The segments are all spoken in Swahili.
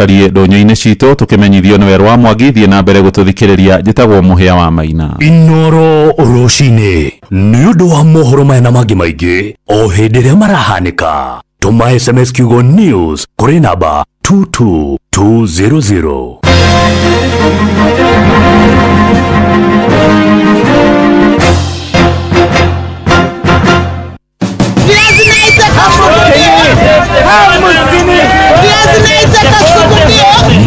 tutarie ndonyo-ini citu tukimenyithio ni Werũ wa Mwangi thie na mbere gututhikiriria njitagwo Muhia wa Maina. Inoro rucini ni undu wa mohoro mena mangi maingi o hindi ria marahanika. Tuma SMS kiugo news kuri namba 22200.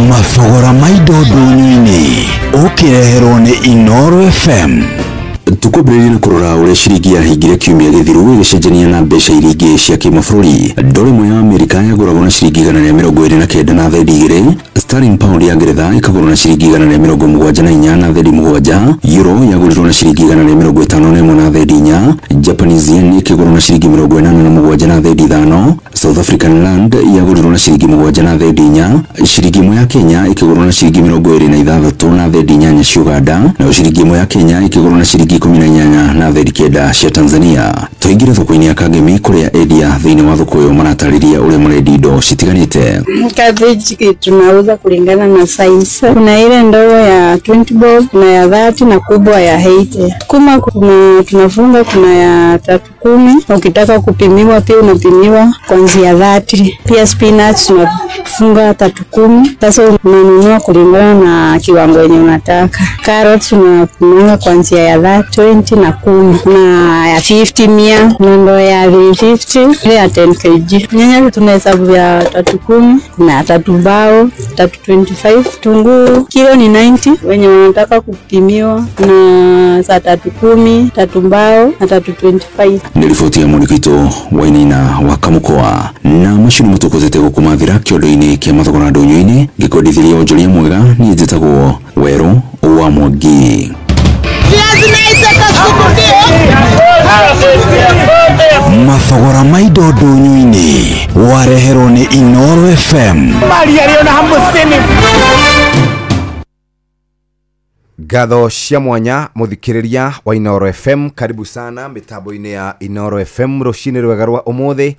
Mafogora maido ndonyo-ini ukireherwo ni Inoro FM. Tukubirira na kurora ure shiringi yahingire kiumia githiru igicenjania na mbeca iringi cia kimabũrũri. Dola imwe ya Amerika yagũragwo na shiringi 129 na thendi 2. Sterling pound ya Ngeretha ikagũrwo na shiringi 174 na thendi 7. Euro yagũrirwo na shiringi 151 na thendi 4. Japanese yen ikagũrwo na shiringi 47 na thendi 5. South African rand yagũrirwo na shiringi 7 na thendi 4. Shiringi imwe ya Kenya ikagũrwo na shiringi 26 na thendi 8 cia Uganda. Na shiringi imwe ya Kenya ikagũrwo na shiringi 18 na thendi 9 cia Tanzania. Tuingire thoko-ini ya Kagemi kuria endia thiini wa thoko yo maratariria uria murendi indo citiganite. Cabbage tunauza kulingana na size. Kuna ile ndogo ya 20 bob, kuna ya 30 na kubwa ya 80. Kuma tunafunga kuna ya 310. Ukitaka kupimiwa pia unapimiwa kuanzia 30. Pia spinach tunafunga 310. Sasa unanunua kulingana na kiwango yenye unataka. Carrots tunapimiwa kuanzia ya 20 na 10 na ya 50 mia na ndo ya 50 ile ya 10 kg. Nyanya tunahesabu ya 310 na 3 bao 325. Tungu kilo ni 90 wenye wanataka kupimiwa na saa 310 3 bao na 325. Ni ripoti ya Mwanikito Wainina wa Kamukoa na mashini mutukozete gukumathira kiondo-ini kia mathogora ndonyo-ini gikodithiria onjoria mwega ni njitagwo Werũ wa Mwangi. Mafogora maido ndonyo-ini wareherwo ni Inoro FM. Gatho cia mwanya muthikiriria wa Inoro FM, karibu sana mitambo-ini ya Inoro FM rucini rwega rwa umuthi.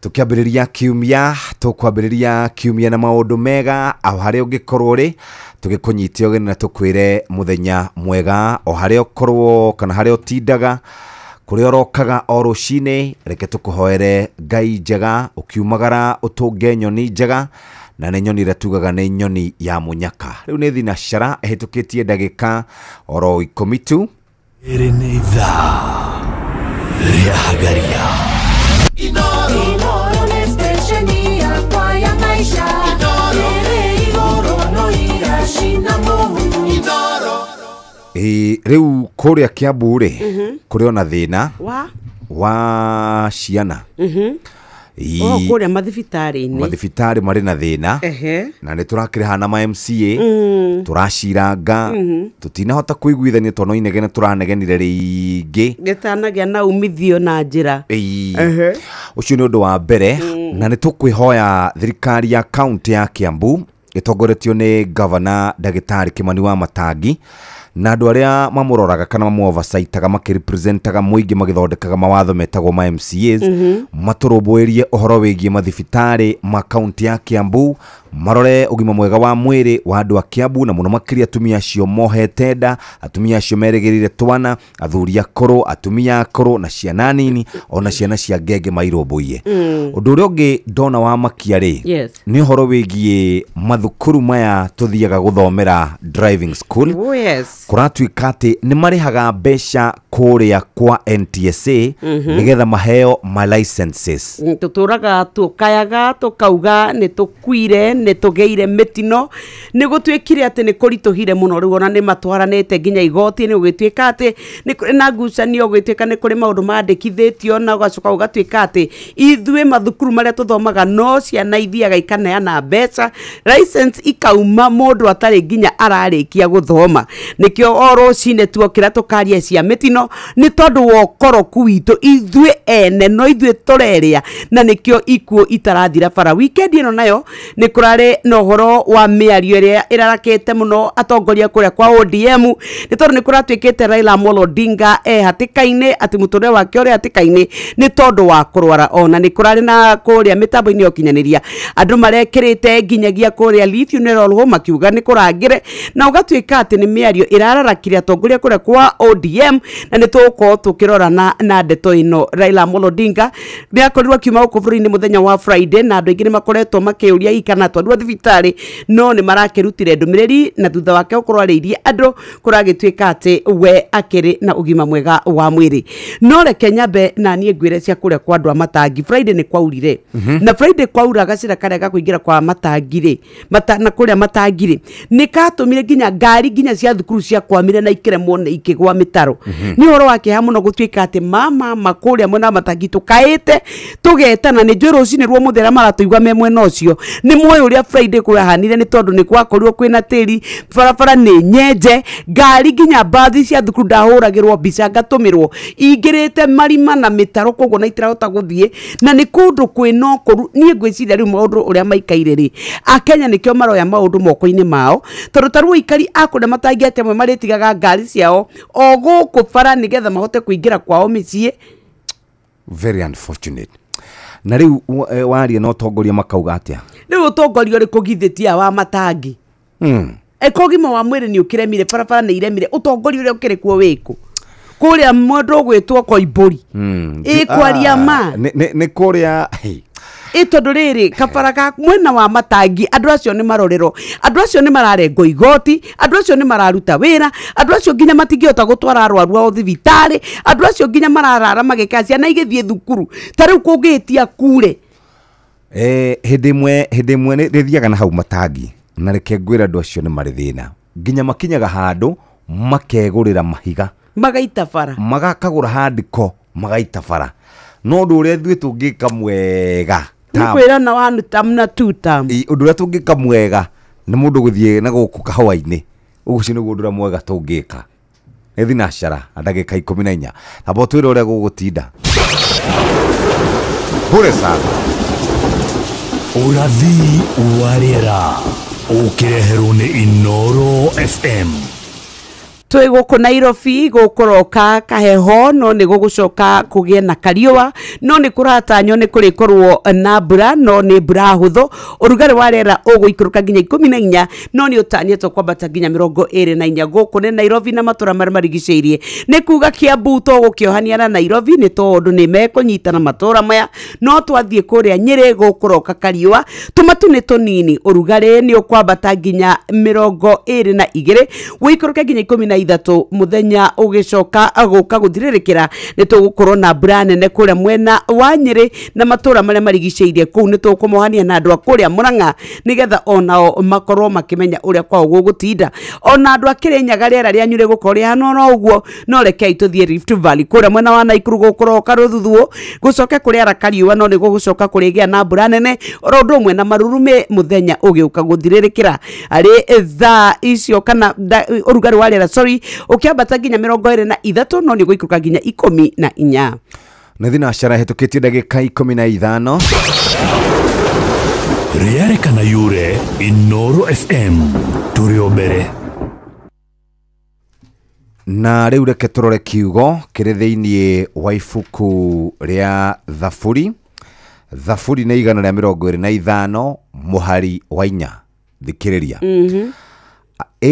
Tukiambiriria kiumia, tukwambiriria kiumia na maundu mega aho hari ungikorwo ri tugikunyitia ugeni na tukwire muthenya mwega o hari ukorwo kana hari utindaga kuria rokaga o rucini. Reke tukuhoere Ngai njega ukiumagara utunge nyoni njega na nĩ nyoni ratugaga nĩ nyoni ya munyaka. Riu nĩ thinacara ehitukitie ndagika oro 10 tu iri nĩ ithaa rĩa hagaria. Inoro nĩ stesheni yakwa ya maisha. Ĩrĩ igũrũ no iracina mũhu. Inoro riu kuria Kiambu ri kuri ona thina wa ciana kuria mathibitari mari na thina na ni turakiriha na ma MCA turaciranga tutinahota kuiguithania tono inegene turanegenire ringi getanagia na umithio na njira ucio ni undu wa mbere na ni tukwihoya thirikari ya county ya Kiambu itongoretio ni governor Ndagĩtarĩ Kimani wa Matangi na andu aria mamuroraga kana mamuoversightaga makirepresentaga muingi magithondekaga mawatho metagwo ma MCAs maturumbuirie uhoro wigie mathibitari ma county ya Kiambu marore ugima mwega wa mwiri wa andu a Kiambu na muno makiria atumia acio mohete nda, atumia acio meregerire twana, athuri akoro, atumia akoro na ciana nini ona ciana cia ngenge mairumbuie. Undu uria ungi ndona wa makia ri ni uhoro wigie mathukuru maya tuthiaga guthomera driving school. Kuratuika ati ni marihaga mbeca kuria kwa NTSA nigetha maheo ma licenses. Tuturaga tukayaga tukauga ni tukwire ni tugeire mitino ni gutwikire ati ni kurituhire muno riu ona ni matwaranete nginya igoti ni ugitwika ati ni na ngucanio ugitwika ni kuri maundu mandikithitio na ugacoka ugatwika ati ithuĩ mathukuru maria tuthomaga no ciana ithiaga ikaneana mbeca license ikauma mundu atari nginya ararikia guthoma. Nikio oro cine tuokira tukaria cia mitino ni tondu wa ukoroku witu ithuĩ ene no ithuĩ tureria na nikio ikuo itarathira bara. Weekend ino nayo ni kura kurare no horo wa miario ria irarakete muno atongoria kuria kwa ODM ni tondu ni kuratwikite Raila Amolo Odinga hatikaine ati muture wake uri hatikaine ni tondu wa kurwara ona ni kurari na kuria mitambo-ini ya ukinyaniria andu marekirite nginyagia kuria Lee Funeral Home akiuga ni kurangire na ugatwika ati ni miario irararakire atongoria kuria kwa ODM na ni tuko tukirora na ndeto ino. Raila Amolo Odinga ni akorirwo kiuma guku bũrũri-inĩ muthenya wa Friday na andu aingi ni makoretwo makiuria ikana twandu thibitari no ni marakirutire ndumiriri na thutha wake ukorwo ariirie andu kuragitwika ati we akiri na ugima mwega wa mwiri. No reke nyambe na nie ngwire cia kuria kwa andu a Matangi. Friday ni kwaurire na Friday kwaura gacira karia gakuingira kwa Matangi na kuria Matangi ni katumire nginya ngari nginya cia thukuru cia kwamire na ikiremwo na ikigwa mitaro. Ni horo wake ha muno gutwika ati mama makuria mwena Matangi tukaite tugetana ni njui rucini ruo muthera maratuigwa me mwena ucio ni moyo uria Friday kurahanire ni tondu ni kwakorirwo kwina tiri barabara ni nyenje ngari nginya bathi cia thukuru ndahuragirwo mbica ngatumirwo ingirite marima na mitaro koguo na itirahota guthie na ni kundu kwina okoru nie ngwiciria riu maundu uria maikaire ri akenya nikio maroya maundu moko-ini mao tondu taruo ikari akuria Matangi ati amwe maritigaga ngari ciao o guku bara nigetha mahote kuingira kwao micii. Very unfortunate. Na riu waria no tongoria makauga atia riu tongoria ri kugithitia wa Matangi ekogima wa mwiri ni ukiremire barabara ni iremire utongoria uria ukiri kuo wiku kuria mundu gwitwo Koimburi ikwaria ma ni kuria tondu riri kabara ga mwena wa Matangi andu acio ni marorero andu acio ni mararengo igoti andu acio ni mararuta wira andu acio nginya matingihota gutwara arwaru ao thibitari andu acio nginya mararara magikacia na igithie thukuru tariu kungitia kure hindi imwe ni rithiaga na hau Matangi na reke ngwira andu acio ni mari thina nginya makinyaga handu makegurira mahiga magaita bara magakagura handiko magaita bara no ndu uria thwe tungika mwega kwira na wanu tamna tutam undu uria tungika mwega ni mundu guthie na guku kahawa-ini ugucio niguo undu uria mwega tungika ni thinashara ndagika 14 abo twira uria gugutinda pure sana urathi wa riera ukireherwo ni Inoro FM. Twi guku Nairobi gukoroka kaheho no ni gugucoka kugie na kariwa no ni kuratanyo ni kurikorwo na mbura no ni mbura huthu urugari wa riera uguikuruka nginya 14 no ni utanyetwo kwambata nginya 24 guku ni Nairobi na matura mari marigiceirie ni kuga Kiambu to gukiohania na Nairobi ni tondu ni mekunyitana matura maya no twathie kuria Nyeri gukoroka kariwa tumatu ni tunini urugari ni ukwambata nginya 22 guikuruka nginya 13 muthenya ugicoka aguka guthiririkira ni tugukorwo na mbura nene kuria mwena wa Nyeri na matura maria marigiceirie kuu ni tukumohania na andu akuria Murang'a nigetha onao makorwo makimenya uria kwao gugutinda ona andu akirinyaga riera ria Nyeri gukorwo rihana no uguo no rekei tuthie Rift Valley kuria mwena wa Naikuru gukoroka ruthuthuo gucoke kuria Kariwa no ni gugucoka kurigia na mbura nene oro ndu mwe na marurume muthenya ugiuka guthiririkira ari thaa icio kana urugari wa riera ukiambata nginya 23 no ni guikuruka nginya 14 na thinashara hitukitie ndagika 15 riereka yure Inoro FM turio mbere na riu reke turore kiugo kiri thiini wa ibuku ria Thaburi ni igana ria 25 muhari wa 4 thikiriria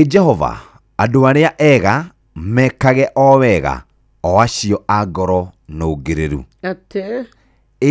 Jehova andu aria ega mekage o wega o acio a ngoro nungiriru ate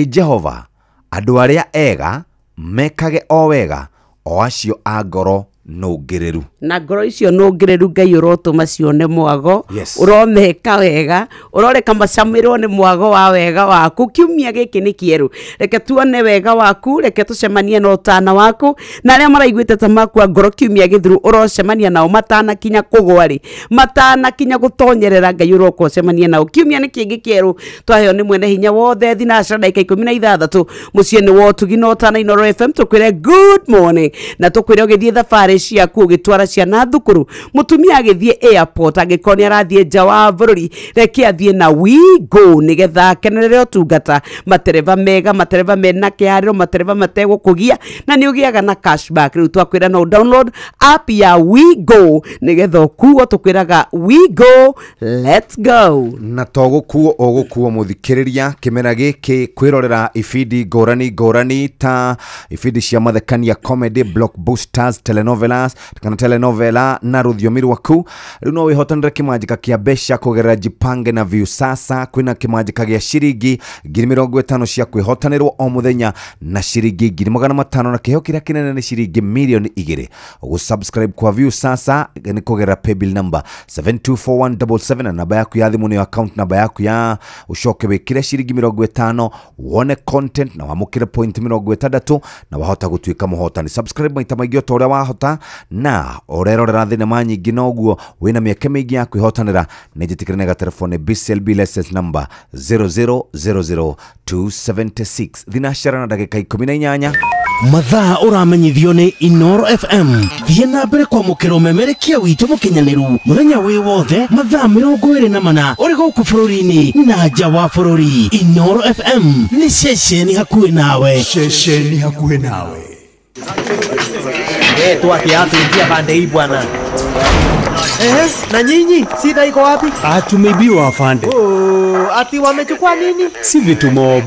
Jehova andu aria ega mekage o wega o acio a ngoro nungiriru na ngoro icio nungiriru Ngai urotuma cione mwago uromeka wega uroreka macamirwo ni mwago wa wega waku kiumia giki ni kieru reke tuone wega waku reke tucemanie na utana waku na aria maraiguite tamaku ngoro kiumia githuru urocemania nao matana kinya kugwari matana kinya gutonyerera Ngai uroko cemanie nao kiumia ni kingi kieru twaheo ni mwene hinya wothe thinashara ndagika 16 mucie ni wotugi no utana Inoro FM tukwire good morning na tukwire ugithie thabari thabarĩ ciaku ũgĩtwara ciana thukuru, mũtumia agĩthiĩ airport angĩkorwo nĩ arathiĩ nja wa bũrũri, reke athiĩ na WeGo nĩgetha akenerere ũtungata, matereba mega, matereba mena kĩharĩro, matereba mategũkũgia, na nĩ ũgĩaga na cashback. Rĩu twakwĩra no download app ya WeGo nĩgetha ũkuo, tũkwĩraga WeGo, let's go. Na togũkuo ũgũkuo mũthikĩrĩria kĩmera gĩkĩ kwĩrorera ibindi ngũrani ta ibindi cia mathekania, comedy, blockbusters, telenovelas kana telenovela na rũthiomi rwaku. Rĩu no wĩhotanĩre kĩmanjĩka kĩa mbeca kũgerera Jipange na Viusasa. Kwĩna kĩmanjĩka gĩa ciringi 50,000 cia kwĩhotanĩrwo o mũthenya na ciringi 500,000 na kĩheo kĩrĩa kĩnene nĩ ciringi 2,000,000. Ũgũsubscribe kwa Viusasa nĩ kũgerera paybill number 724177 na namba yaku ya thimũ nĩ account namba yaku ya ucoke wĩkĩre ciringi 50 wone content na wamũkĩre point 60 na wahota gũtuĩka mũhotani. Subscribe maita maingĩ o ta ũrĩa wahota na ũrerorera thenema nyingĩ noguo wĩna mĩeke mĩingĩ ya kwĩhotanĩra. Nĩ njĩtĩkĩre nega telefone BCLB license number 0000276. Thinacara na ndagĩka 18. Mathaa ũramenyithio nĩ Inoro FM. Thiĩ na mbere kwamũkĩra ũmemerekia witũ mũkinyanĩru mũthenya wĩ wothe mathaa 24 ũrĩ gũkũ bũrũri-inĩ na nja wa bũrũri. Inoro FM nĩ ceceni hakuhĩ nawe. Ceceni hakuhĩ nawe. Tuakiatuingia pande hii bwana. Na nyinyi sida iko wapi? Tumeibiwa afande. Ati wamechukua nini? Si vitu mob.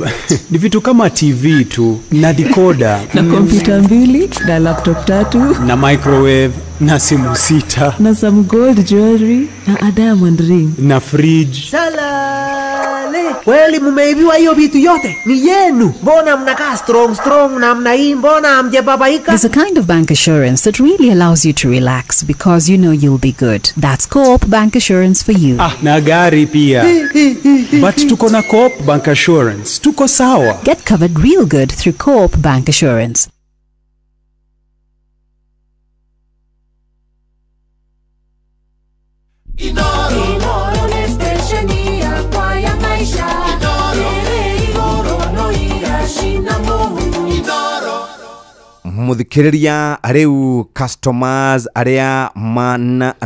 Ni vitu kama TV tu na decoder na kompyuta 2 na laptop 3 na microwave na simu 6 na some gold jewelry na a diamond ring na fridge. Salale. Kweli mumeibiwa hiyo vitu yote? Ni yenu. Mbona mnakaa strong namna hii? Mbona hamjababaika? There's a kind of bank assurance that really allows you to relax because you know you'll be good. That's Coop Bank Assurance for you. Na gari pia. But tuko na Coop Bank Assurance. Tuko sawa. Get covered real good through Coop Bank Assurance. Inoro ni stesheni ya kwa ya maisha. Igoro no irashina Mungu. Muthikĩrĩria rĩu customers arĩa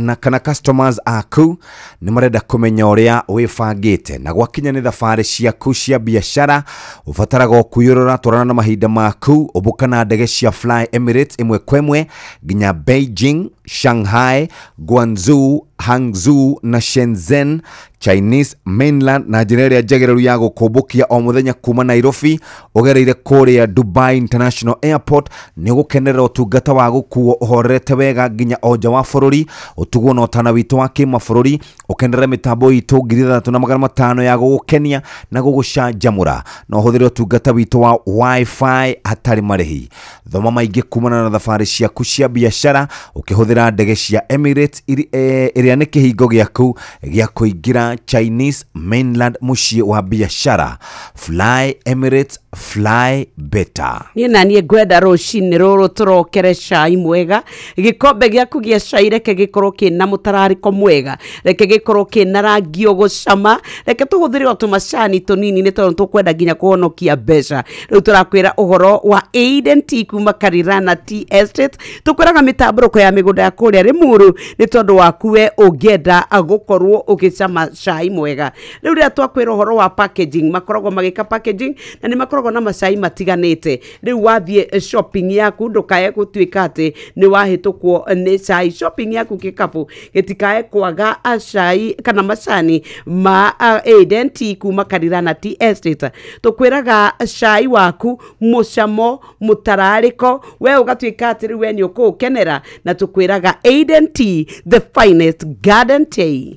na kana customers aku nĩ marenda kũmenya ũrĩa wĩbangĩte na gwakinya nĩ thabarĩ ciaku cia biacara ũbataraga kũiyũrũra twarana na mahinda maku ũmbũka na ndege cia Fly Emirates ĩmwe kwa ĩmwe nginya Beijing, Shanghai, Guangzhou, Hangzhou na Shenzhen, Chinese mainland na njĩra ĩrĩa njagĩrĩru ya gũkũmbũkia o mũthenya kuma Nairobi ũgereire kũrĩa Dubai International Airport. Nĩ gũkenerera ũtungata wa gũkuo ũhorete wega nginya o nja wa bũrũri, ũtugwo na ũtana witũ wa kĩmabũrũri, ũkenerera mĩtambo itũ 3,500 ya gũgũkenia na gũgũcanjamũra na ũhũthĩre ũtungata witũ wa Wi-Fi hatarĩ marĩhi. Thoma maingĩ kumana na thabarĩ ciaku cia biacara ũkĩhũthĩra ndege cia Emirates ĩrĩa nĩ kĩhingo gĩaku gĩa kũingĩra Chinese mainland mũciĩ wa biacara. Fly Emirates, fly better. Niĩ na niĩ ngwenda rũcinĩ rũrũ tũrokere cai mwega, gĩkombe gĩaku gĩa cai reke gĩkorwo kĩna mũtararĩko mwega, reke gĩkorwo kĩna rangi ũgũcama, reke tũhũthĩre o tũmacani tũnini nĩ tondũ tũkwenda nginya kũhonokia mbeca. Rĩu tũrakwĩra ũhoro wa Aiden Tea kuma Karirana Tea Estate. Tũkwĩraga mĩtambũrũko ya mĩgũnda ya kũrĩa Rĩmuru nĩ tondũ waku we ũngĩenda gũkorwo ũgĩcama cai mwega. Rĩu rĩrĩa twakwĩra ũhoro wa packaging, makoragwo magĩka packaging na nĩ makoragwo na macai matiganĩte. Rĩu wathiĩ shopping yaku ndũkae gũtuĩka atĩ nĩ wahĩtũkwo nĩ cai. Shopping yaku gĩkabu gĩtikae kwaga cai kana macani ma Aiden Tea kuma Karirana Tea Estate. Tũkwĩraga cai waku mũcamo mũtararĩko we ũgatuĩka atĩ rĩu we nĩ ũkũũkenera na tũkwĩraga Aiden Tea, the finest garden tea.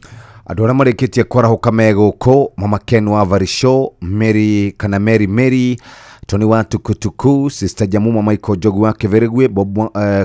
Andũ arĩa marĩkĩtie kwarahũka megũkũ Mama Ken wa Varisho, Mary Tony wa Tukutuku, Sister Jamuma Michael Jogu wa Keveregwe,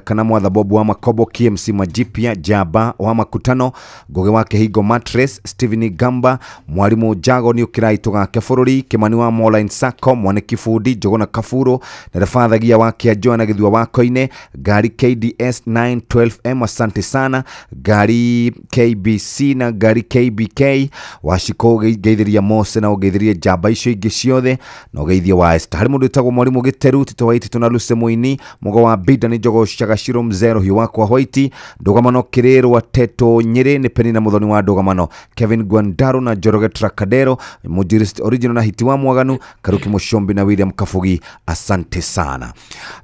kana Mwatha Bob wa Makobo, KMC Majipia, Jaba wa Makutano, Goge wa Kehigo Mattress, Steven Gamba, Mwalimu Jago ni ukirai tugake bũrũri, Kimani wa Moline Sacco, Mwane Kifudi, Jogona Kafuro, na Fathagia wa Kia Joana Githua Wakoine, Gari KDS 912M, asante sana, Gari KBC na Gari KBK, Washiko geithiria Mose na ugeithiria Jaba icio ingĩ ciothe, na ugeithia wa Esther hari mundu itagwo mwalimu Giteru Tito Waiti tuna Luce Muini mugo wa Bida ni Jogo Shagashiro Mzero hiwako wa Hoiti Dogamano Kirero wa Teto Nyere ni Penina Muthoni wa Dogamano Kevin Gwandaro na Joroge Trakadero Mujirist Original na Hiti wa Mwaganu Karuki Mushombi na William Kafugi asante sana.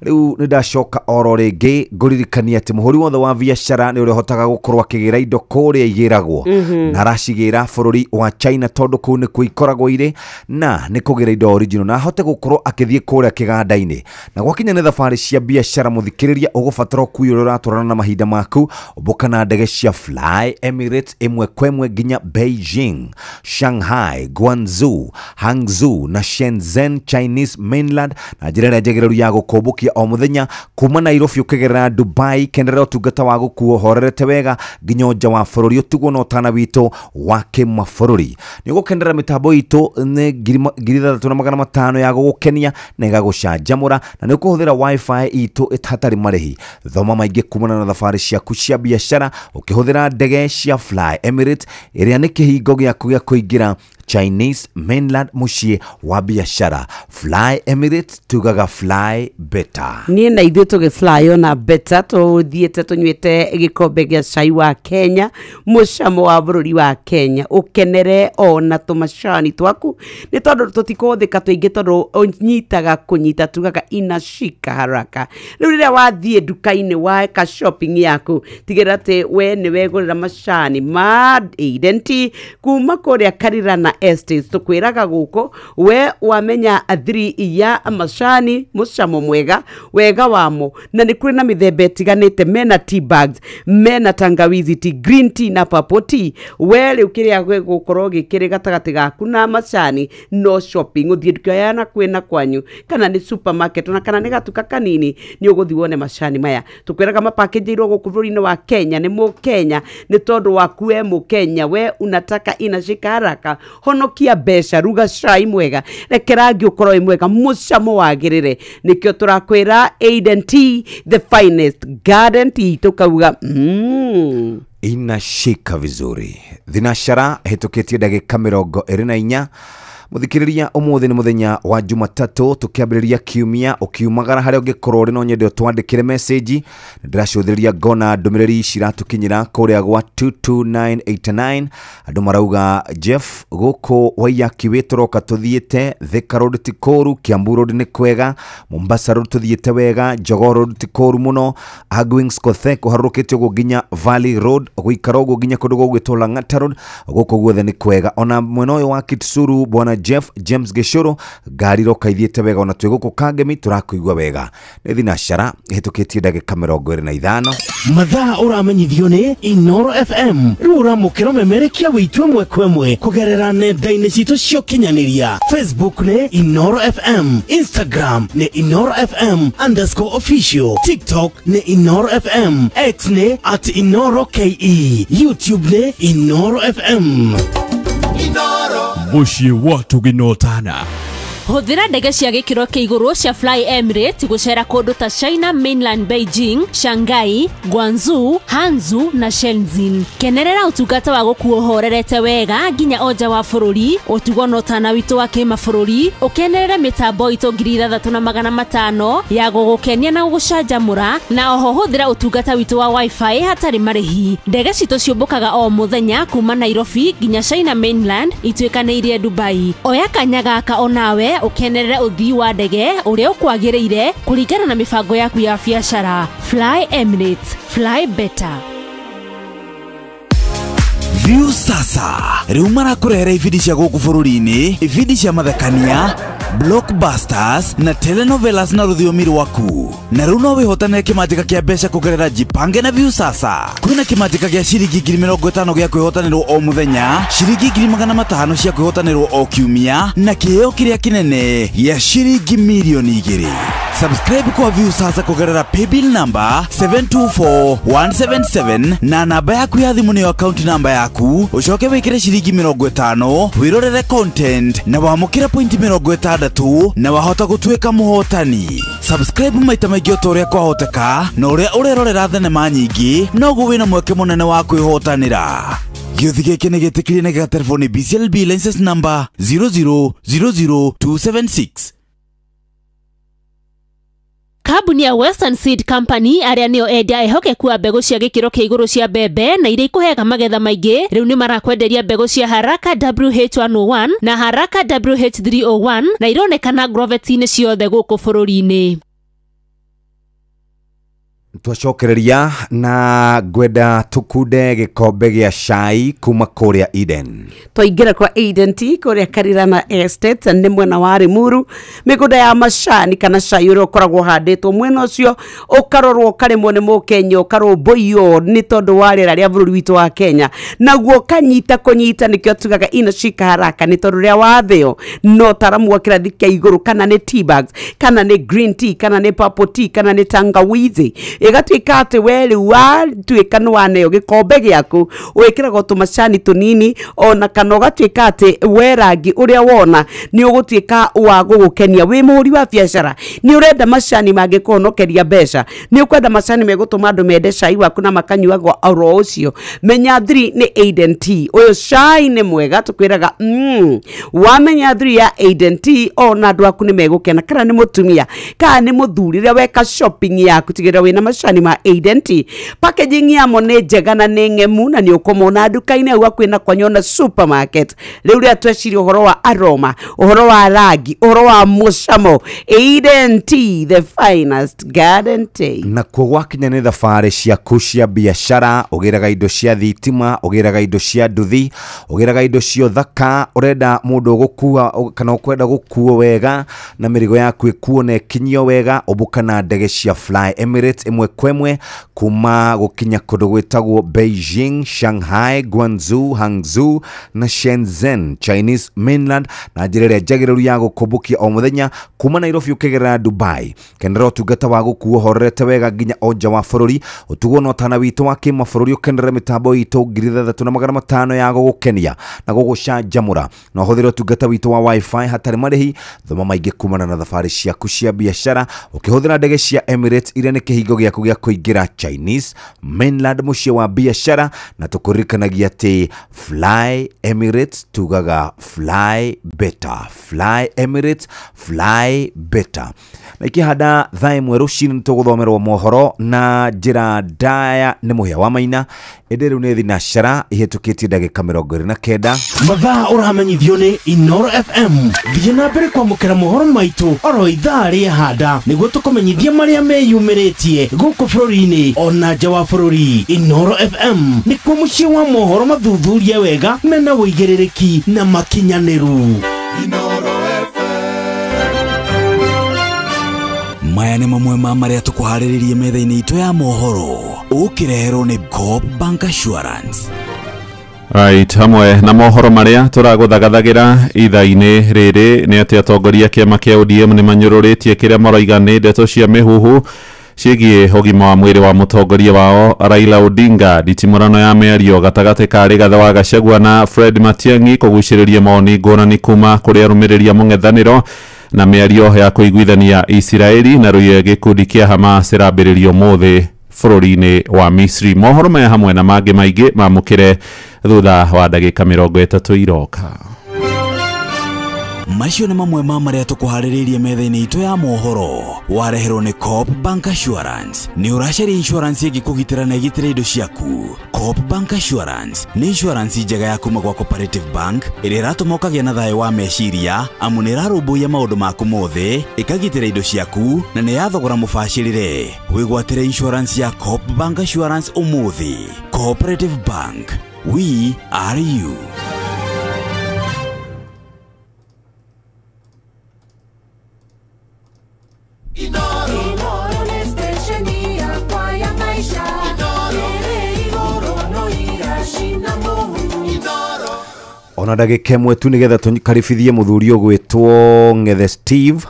Riu nidashoka oro rege nguririkania ati muhuri wothe wa biashara ni uri hotaga gukorwa kigira indo kuria igiragwo na rashigira bururi wa China tondu kuu ni kuikoragwo ire na ni kugira indo original na hote gukorwo akithie kuria kiganda-ini na gwakinya ni thabari cia biashara muthikiriria ugubatara kuyura uratwarana na mahinda maku ubuka na ndege cia Fly Emirates imwe kwemwe nginya Beijing, Shanghai, Guangzhou, Hangzhou na Shenzhen Chinese mainland na njira njegereru ya gukombokia o muthenya kuma Nairobi ukigerera Dubai kenderera utungata wa gukuo horerete wega nginya nja wa bururi utugo no tana wito wa kimabũrũri ni gukenderera mitambo itu ni 3500 ya gugukenia na igagucanjamura na ni kuhuthira wifi itu itatari marehi thoma maingi kumana na thabari ciaku cia biashara ukihuthira ndege cia Fly Emirates iria ni kihingo giaku gia kuingira Chinese mainland mushie wa biashara. Fly Emirates tugaga fly better. Ni na ithuĩ tũgĩfly ona better tũthiĩte tũnyuĩte gĩkombe gĩa cai wa Kenya, mũcamo wa bũrũri wa Kenya ũkenere ona tũmacani twaku nĩ tondũ tũtikũhũthĩka tũingĩ tondũ ũnyitaga kũnyita tugaga inashika haraka. Rĩu rĩrĩa wathiĩ nduka-inĩ waeka shopping yaku tigĩrĩra atĩ we nĩ wegũrĩra macani ma Aiden kuma kũrĩa Karirana Estates tukwiraga guko we wamenya 3 ya macani mucamo mwega wega wamo na ni kuri na mithemba itiganite mena tea bags mena tangawizi tea green tea na purple tea we riu kiria gukorwo gikiri gatagati gaku na macani no shopping uthie nduka yana kwena kwanyu kana ni supermarket na kana ni gatuka kanini ni uguthi wone macani maya tukwiraga mapackage iro guku bũrũri-inĩ wa Kenya ni mu Kenya ni tondu waku we mu Kenya we unataka inashika haraka honokia besha ruga cai mwega rekerangi ukorwo mwega mucamo wagirire nikio turakwira Aiden Tea the finest garden tea tukauga inashika vizuri thinashara hitukitie ndagika 24 muthikiriria umuthi ni muthenya wa Jumatatu tukiambiriria kiumia ukiumagara hari ungikorwo ri no nyende twandikire message ndiracuthiria ngona ndumiriri ciratukinyira kuria gwa 22989 andu marauga Jeff guko wayaki witoroka tuthiete Thika Road tikoru, Kiambu Road ni kwega, Mombasa Road tuthiete wega, Jogoo Road tikoru muno, Agwings Kothe kuharukitio guginya Valley Road guikara ugo ginya kundu gugwitwa Ng'ata Road guko guothe ni kwega ona mwena uyu wa Kitsuru bwana Jeff James Geshoro gari roka ithiete wega ona twi guku Kangemi turakuigwa wega ni thinashara hitukitie ndagika 25 mathaa uramenyithio ni Inoro FM rura mukiro memerekia witwe mwe kwemwe kugerera nenda-ini citu cio kinyaniria Facebook ni Inoro FM, Instagram ni Inoro FM_official, TikTok ni Inoro FM, X ni @InoroKE, YouTube ni Inoro FM. Mushie watu ginotana Huthira ndege cia gikiro kia iguru cia Fly Emirates gucera kundu ta China mainland Beijing, Shanghai, Guangzhou, Hangzhou na Shenzhen. Kenerera utungata wa gukuo horerete wega nginya oja wa bururi, utugo no tana witu wa kimabũrũri, ukenerera mitambo itu 3500 ya gugukenia na gucanjamura na oho huthira utungata witu wa wifi hatari marihi. Ndege citu ciumbukaga o muthenya kuma Nairobi nginya China mainland itwikanirie Dubai. Oya kanyaga ka onawe ukenerera uthii wa ndege uria ukwagiriire kuringana na mibango yaku ya biashara. Fly Emirates, fly better. View sasa riu marakurehera ibindi cia guku bururi-ini, ibindi cia mathekania, blockbusters na telenovelas na rũthiomi rwaku. Na riu no wihotanire kimanjika kia mbeca kugerera Jipange na View sasa. Kwina kimanjika gia ciringi 50,000 gia kwihotanirwo o muthenya, ciringi 500,000 cia kwihotanirwo o kiumia na kiheo kiria kinene gia ciringi milioni 2. Subscribe kwa View sasa kugerera paybill number 724177 na namba yaku ya thimu niyo account number yaku, ucoke wikire ciringi 50 wirorere content na wamukire point 60 na wahota gutwika muhotani. Subscribe maita maingĩ o toria kwahoteka na uria urerorera thenema nyingi noguo wina mweke munene wa kwihotanira. Gĩuthi gĩkĩ nĩ gĩtĩkĩrie na gĩa telefoni BCLB license number 0000276. Kambuni ya Western Seed Company aria nio endia ehokeku a mbegu cia gikiro kia iguru cia mbembe na iria ikuhega magetha maingi riu ni marakwenderia mbegu cia Haraka WH101 na Haraka WH301 na ironekana Grovet-ini ciothe guku bururi-ini. Twacokereria na gwenda tukunde gikombe gia cai kuma kuria Eden. Twaingira kwa Eden Tea kuria Karirana Estate ni mwena wa Rimuru, migunda ya macani kana cai uria ukoragwo handitwo mwena ucio ukarorwo karemwo ni Mukenya ukarumbuiyo ni tondu wa rĩera rĩa bũrũri witũ wa Kenya, naguo kunyita nikio tugaga inashika haraka ni tondu ria wathio no taramu wa kirathi kia iguru, kana ni tea bags, kana ni green tea, kana ni purple tea, kana ni tangawizi. Igatuika ati weri wa tuika nwaneo gikombe giaku wikiraga tumacani tunini ona kana ugatuika ati werangi uria wona ni ugutuika wa gugukenia wi muri wa biashara, ni urenda macani magikuhonokeria mbeca, ni ukwenda macani megutuma andu mende cai waku na makanyuagwo oro ucio, menya 3 ni Eden Tea. Uyu cai ni mwega tukwiraga wamenya 3 ya Eden Tea ona andu aku ni megukena, kana ni mutumia kana ni muthuri ria weka shopping yaku tigira wina macani ma Eden Tea. Packaging ya mo ni njega na ni ngemu na ni ukomona nduka-ini au kwina kwanyona supermarket. Riu ria tweciria uhoro wa aroma, uhoro wa rangi, uhoro wa mucamo. Eden Tea, the finest garden tea. Na kugwakinya ni thabari ciaku cia biashara, ugiraga indo cia thitima, ugiraga indo cia nduthi, ugiraga indo cia thaka, urenda mundu gukua kana ukwenda gukuo wega na mirigo yaku ikuo na ikinyio wega, ubukana ndege cia Fly Emirates imwe kwemwe kuma gukinya kundu gwitagwo Beijing, Shanghai, Guangzhou, Hangzhou na Shenzhen, Chinese mainland, na njira njagiriru ya gukumbukia o muthenya kuma Nairobi ukigerera Dubai. Kendera utungata wa gukuo horete wega nginya onja wa bururi, utugo no tana witu wa kimabũrũri ukendera mitambo itu 3500 ya gugukenia na gugucanjamura, na huthira utungata witu wa wifi hatari marihi. Thoma maingi kumana na thabari ciaku cia biashara ukihuthira ndege cia Emirates iria ni kihingo giaku gia kuingira Chinese mainland mucie wa biashara, na tukurikanagia ati Fly Emirates tugaga fly better, Fly Emirates fly better. Na ikihada thai mweru shini tuguthomerwo mohoro na njira ndaya ni muhia wa maina ederu ni thinashara ihetukitie ndagika 29 mathaa uramenyithio ni Inoro FM. Thiĩ na mbere kwamũkĩra mohoro maitu oro ithaa rĩahanda nĩguo tũkũmenyithia marĩa meyumĩrĩtie gũkũ bũrũri-inĩ ona nja wa bũrũri. Inoro FM nĩkuo mũciĩ wa mohoro mathuthurie wega mena wũigĩrĩrĩki na makinyanĩru. Inoro maya nĩ mamwe ma marĩa tũkũharĩrĩirie metha-inĩ itũ ya mohoro ũkĩreherwo nĩ Coop Bank Assurance. Right, hamwe na mohoro maria turaguthagathagira itha-ini riri ni ati atongoria kiama kia ODM ni manyururitie kiria maroiga ni ndeto cia mihuhu ciĩgiĩ ũgima wa mwĩrĩ wa mũtongoria wao Raila Odinga. Nditimũrano ya mĩario gatagatĩ ka Rigathĩ wa Gachagua na Fred Matiang'i kũgucĩrĩria mawoni ngũrani kuma kũrĩ arũmĩrĩri a mũng'ethanĩro na mĩario ya kũiguithania Isiraeli na gĩkundi kĩa Hamas ĩrambĩrĩrio ũmũthĩ bũrũri-inĩ wa Misri. Mohoro maya hamwe na mangĩ maingĩ mamũkĩre thutha wa ndagĩka 30 iroka. Macio nĩ mamwe ma marĩa tũkũharĩrĩirie metha-inĩ itũ ya mohoro wareherwo nĩ Coop Bank Assurance. Nĩ ũracaria insurance ĩngĩkũgitĩra na ĩgitĩre indo ciaku. Coop Bank Assurance nĩ insurance njega ya kuma gwa Cooperative Bank ĩrĩa ĩratũma ũkagĩa na thayũ wa meciria amu nĩ ĩrarũmbũiya maũndũ maku mothe, ĩkagitĩra indo ciaku na nĩ ya thogora mũbacĩrĩre. Wĩgwatĩre insurance ya Coop Bank Assurance ũmũthĩ. Cooperative Bank, we are you. Inoro ni stesheni ya kwa ya maisha. Tere igoro no irashina mungu. Ona ndagĩka ĩmwe tu nigetha tũkaribithie mũthuri ũgwĩtwo Ng'ethe Steve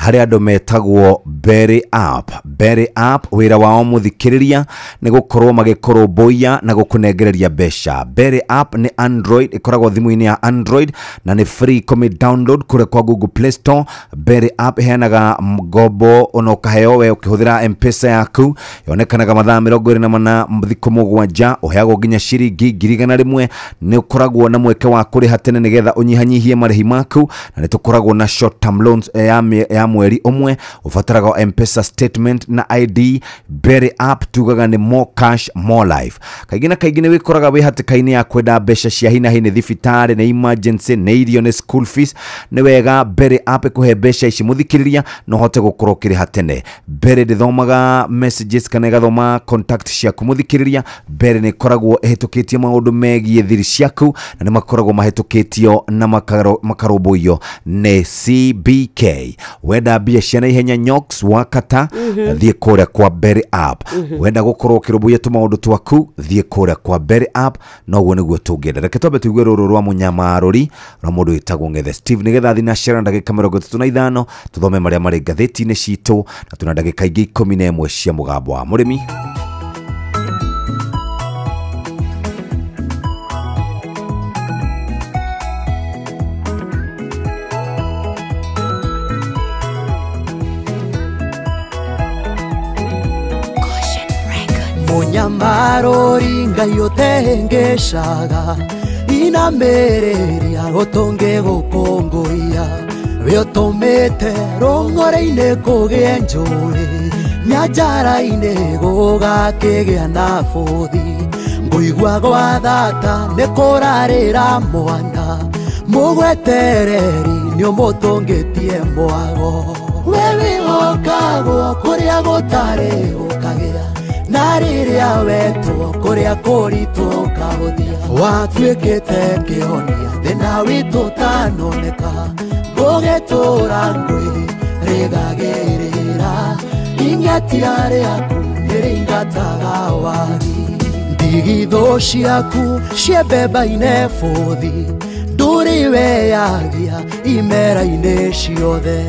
harĩa andũ metagwo Berry App. Berry App wĩra wao mũthikĩrĩria nĩ gũkorwo magĩkũrũmbũiya na gũkũnengereria mbeca. Berry App nĩ Android, ĩkoragwo thimũ-inĩ ya Android na nĩ free kũmĩ download kũrĩa kwa Google Play Store. Berry App ĩheanaga ngombo ona ũkaheo we ũkĩhũthĩra M-Pesa yaku, yonekanaga mathaa 24 thikũ 7, ũheagwo nginya ciringi 100,000. Nĩ ũkoragwo na mweke wa kũrĩha tene nĩgetha ũnyihanyihie marĩhi maku, na nĩ tũkoragwo na short term loans ya mweri umwe ufataraga M-Pesa statement na ID. Berry app tugaga ni more cash more life. Kaingine wikoraga wi hatikaini ya kwenda besha cia hina hini thibitari na emergency na irio na school fees ni wega Berry app kuhe besha ici muthikiriria no hote gukorwo kiri hatene. Berry ndithomaga messages kana gathoma contact cia kumuthikiriria. Berry ni koragwo ehitukitie maundu megie thiri ciaku na ni makoragwo mahetukitio na makaroboyo ne CBK. Wenda biashara ihenya nyoks wakata thie kuria kwa Berry app. Wenda gukorwo kiroboya tumaundu twaku thie kuria kwa Berry app no guo niguo tungenda. Reke twambe tuigue ruru rwa munyamarori rwa mundu witagwo Ngethe Steve nigetha thina share ndagika 35 tuthome maria mari ngatheti-ini citu na tuna ndagika ingi 11 cia mugambo wa murimi. Munyamarori ngai utengeshaga inamereria utonge gukongoia we utumite rongore-ine kugie njuri nyanjara-ine gugakigia na buthi nguigua gwa thata ni kurarira mwana mugwetereri ni umutungitie mwago wewe okagwo kuria gutari gukagia na riria wetu kuria kuritu kahuthia watuikite kihonia thina witu tanoneka gugitura ngwi rigagirira ingetiari yaku niringataga wagi ndigitho ciaku ciebeba-ine buthi nduri weyagia imera-ine ciothe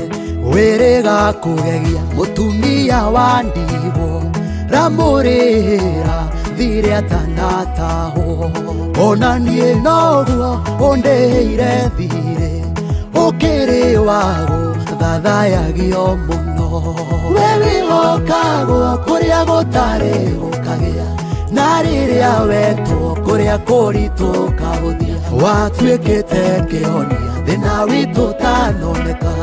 wiriga kugegia mutumia wa ndigwo ramurira thire atanataho ona nie noguo undeire thire ukiri wago thathayagio muno wewe okagwo kuria gutari gukagia na riria wetu kuria kuritu kahuthia watuikite kihonia thina witu tanoneka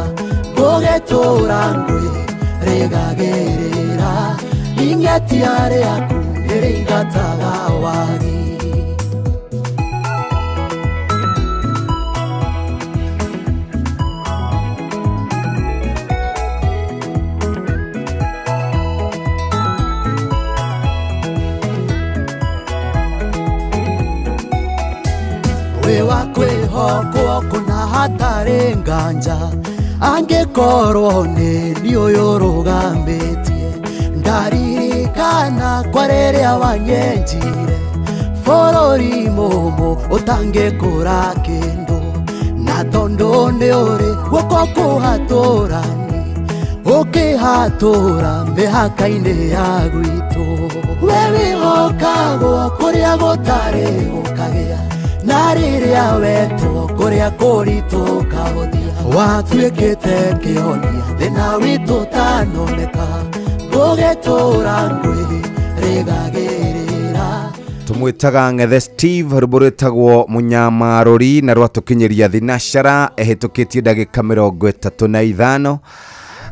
gugitura ngwi rigagirira ingetiare yaku niringataga wagi we wakwihokwo kuna hatari nganja angikorwo ni uyu rugambitie ndaririkana kwa riria wanyenjire bururi mumu utangikura kindu na tondu ni uri guko kuhaturani ukihatura mihaka-ini ya gwitu wewe okagwo kuria gutari gukagia na riria wetu kuria kuritu kahuthia watuikite kihonia thina witu tanoneka gugitura ngwi rigagirira. Tumwitaga Ngethe Steve ruburitagwo munyamarori na rwatukinyeria thinashara ehitukitie ndagika 35.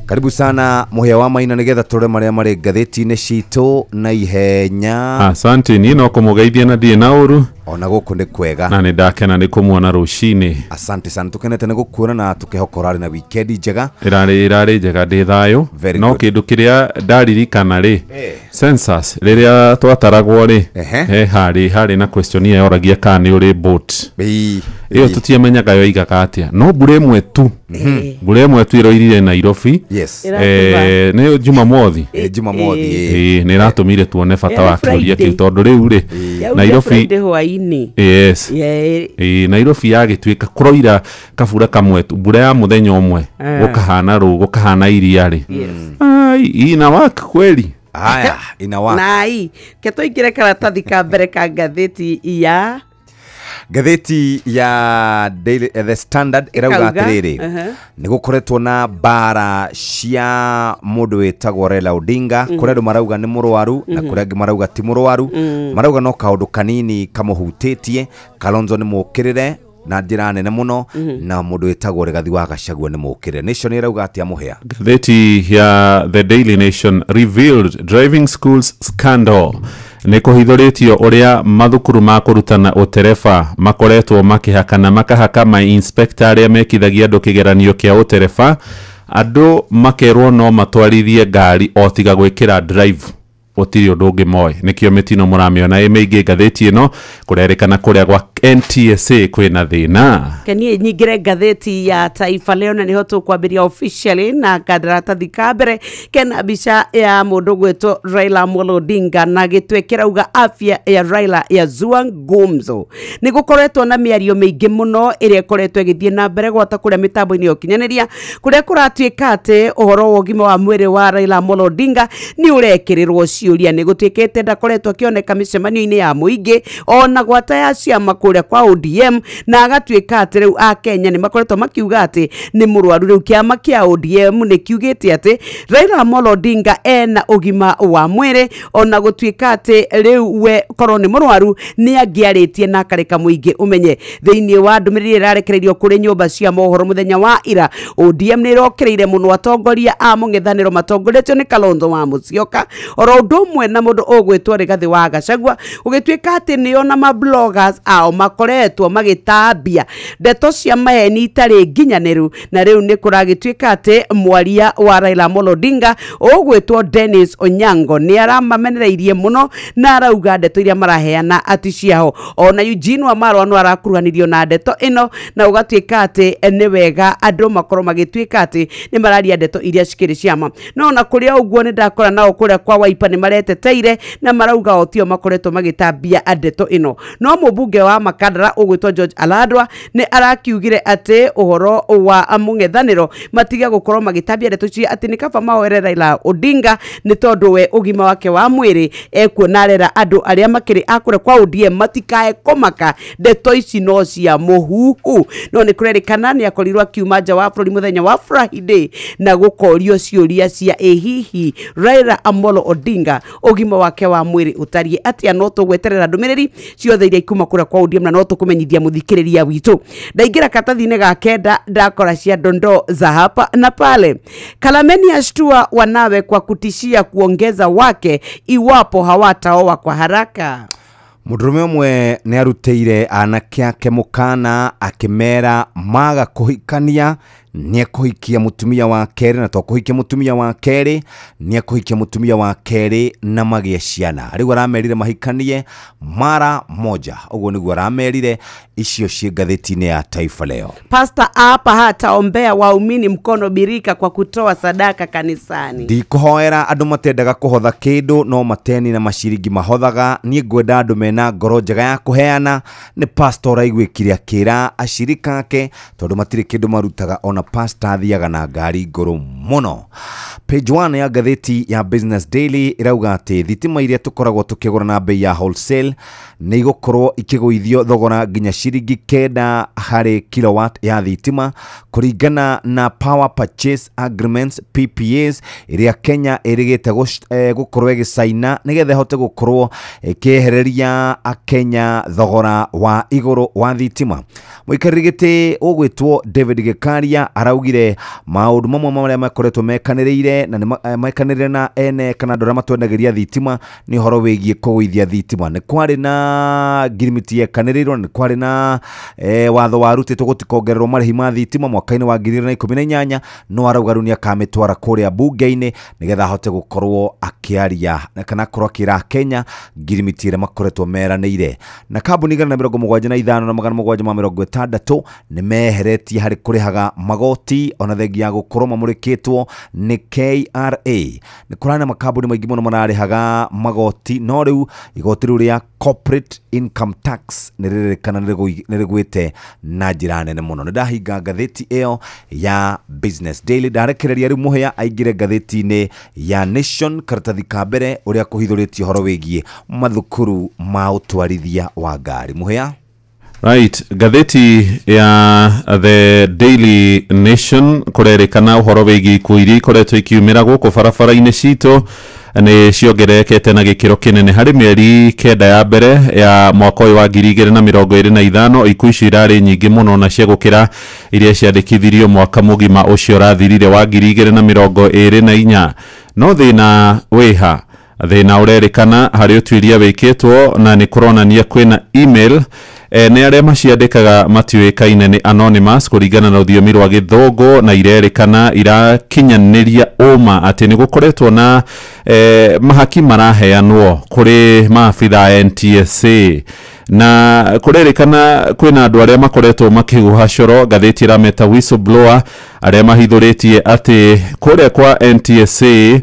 Karibu sana muhia wa maina nigetha tore maria mari ngatheti-ini citu na ihenya. Asante ni no kumugeithia na die nauru ona guku ni kwega na ni ndakena ni kumuona rucini. Asante sana tukenete ni gukuona na tukihokorari na weekend njega irari njega ndi thayo no kindu kiria ndaririkana ri census riria twataragwo ri hari na questionnaire yoragia kana ni uri boat iyo tutiamenyaga yo igaga atia no mbura imwe tu mbura imwe tu iroirire Nairobi ni Jumamothi ni ratumire tuone bata wa kuria ki tondu riu ri Nairobi yes Nairobi yagituika kuroira kabura kamwe tu mbura ya muthenya umwe gukahana ru gukahana iria ri ai ina wak kweli aya ina wak nai keto ikire karatathi ka mbere ka ngatheti ya Gatheti ya Daily The Standard irauga atiriri ni gukoretwo na bara cia mundu witagwo Raila Odinga kuria andu marauga ni murwaru na kuria angi marauga ti murwaru marauga no kaundu kanini kamuhutitie Kalonzo ni mukirire na njira nene muno na mundu wetagwo Rigathi wa Gachagua ni mukire. Nation irauga atia Muhia. Gatheti ya The Daily Nation revealed driving schools scandal. Nikuhithuritio uria mathukuru ma kurutana utereba makoretwo makihakana makahaka ma inspector aria mekithagia andu kigeranio kia utereba andu makerwo no matwarithie ngari o tiga gwikira drive otiri undu ungi moy nikio mitino muramiona imeingi gatheti ino kurerikana kuria gwa NTSA kwina thina. Kenie nyingire gatheti ya Taifa Leo na niho tukwambiria officially na kadaratathi kabere kena bica ya mundu gwetwo Raila Amolo Odinga na gitwekera uga afya ya Raila ya zua ngumzo. Nigukoretwo na miario meingi muno iria ikoretwo igithie na mbere gwata kuria mitambo-ini ya ukinyaniria kuria kuratuika ati uhoro wa ugima wa mwiri wa Raila Amolo Odinga ni urekerirwo ciuria nigutuikite ndakoretwo akioneka micemanio-ini ya muingi ona gwata ya ciama kuria kwa ODM na agatuika ati riu a Kenya ni makoretwo makiuga ati ni murwaru riu kiama kia ODM ni kiugite ati Raila Amolo Odinga ena ugima wa mwiri ona gutuika ati riu we korwo ni murwaru ni angiaritie na kareka muingi umenye thiini wa ndumiriri irarekereirio kuri nyumba cia mohoro muthenya wa ira ODM ni rokereire muno atongoria a mung'ethaniro matongoretio ni Kalonzo wa Musyoka oro undu umwe na mundu ugwitwo Rigathi wa Gachagua ugituika ati ni ona ma bloggers ao makoretwo magitambia ndeto cia maheni itari nginyaniru na riu ni kuragituika ati mwaria wa Raila Amolo Odinga ugwitwo Dennis Onyango ni aramamenereirie muno na arauga ndeto iria maraheana ati ciaho ona Eugene Wamalwa no arakuruhanirio na ndeto ino na ugatuika ati ni wega andu makorwo magituika ati ni mararia ndeto iria cikiri ciama no na kuria uguo ni ndakora nao kuria kwa Wiper ni mareteteire na marauga otio makoretwo magitambia ndeto ino no mubunge wa Makadara ugwitwo George Aladwa ni arakiugire ati uhoro wa mung'ethaniro matiga gukorwo magitambia ndeto cia ati ni kaba mahoere Raila Odinga ni tondu we ugima wake wa mwiri ekuonarera andu aria makiri akure kwa ODM matikae komaka ndeto ici no cia muhuhu no ni kurerikana ni akorirwa kiuma nja wa bũrũri muthenya wa Friday na gukorio ciuria cia hihi Raila Amolo Odinga ugima wake wa mwiri utarie atia no tugweterera ndumiriri ciothe iria ikuma kura kwa ODM na no tukumenyithia muthikiriria witu ndaingira katathine ga kenda ndakora cia dondo za hapa na pale. Kalameni ashtua wanawe kwa kutishia kuongeza wake iwapo hawataoa kwa haraka. Mudurume umwe ni aruteire anake ake mukana akimera maga kuhikania ni kuhikia mutumia wa keri na to kuhikia mutumia wa keri ni kuhikia mutumia wa keri na magia ciana riu aramerire mahikanie mara moja uguo niguo aramerire icio cie gatheti-ini ya Taifa Leo. Pastor hapa hata ombea waumini mkono birika kwa kutoa sadaka kanisani. Ndikuhoera andu matendaga kuhotha kindu no mateni na maciringi mahothaga ni ngwenda andu mena ngoro njega ya kuheana ni pastor aigwikire akira ashirika ake tondu matire kindu marutaga ona pastor athiaga na ngari ngoro muno. Page 1 ya gatheti ya Business Daily irauga ati thitima iria tukoragwo tukigura na bei ya wholesale ni igukorwo ikiguithio thogora nginya ciringi 9 hari kilowatt ya thitima kuringana na Power Purchase Agreements PPAs iria Kenya irigite gukorwo igisaina nigetha hote gukorwo ikihereria Kenya thogora wa iguru wa thitima. Muikarigite ugwitwo David Gikaria araugire maundu mamwe maria makoretwo mekaniriire na mekaniriire na ene kana ndora matwendagiria thitima ni horo wigie kuguithia thitima ni kwari na girimiti yekaniriirwo ni kwari na watho warutitwo gutikongererwo marihi ma thitima mwaka-ini wa 2018 no arauga ru ni akamitwara kuria bunge-ini nigetha hote gukorwo akiaria kana korwo akira Kenya girimiti ire makoretwo meraniire na kambuni 75 na 760 ni meheretie hari kurihaga magoti ona thengi ya gukorwo mamurikitwo ni KRA ni kurana makambuni maingi muno mararihaga magoti no riu igoti riu ria corporate income tax niririkana nirigwite na njira nene muno. Ndahinga gatheti eo ya Business Daily ndarekereria riu Muhia aingire gatheti-ini ya Nation karatathi ka mbere uria kuhithuritie horo wigie mathukuru ma utwarithia wa ngari. Muhia Right, gatheti ya The Daily Nation kurerekana uhoro wigi kuiri koretwo ikiumira guku barabara-ini cito ni ciongererekete na gikiro kinene hari mieri kenda ya mbere ya mwaka uyu wa 2025 ikuũ icio irari nyingi muno na cia gukira iria ciandikithirio mwaka mugima ucio rathirire wa 2024 no thina wiha thina urerekana hari utuiria wikitwo na ni kuronania kwina email ni aria maciandikaga matiwikaine ni anonymous kuringana na uthiomi rwa githungu na irerikana irakinyaniria uma ati ni gukoretwo na mahaki maraheanwo kuri maabitha NTSA na kurerikana kwina andu aria makoretwo makihuha coro. Gatheti irameta whistleblower aria mahithuritie ati kuria kwa NTSA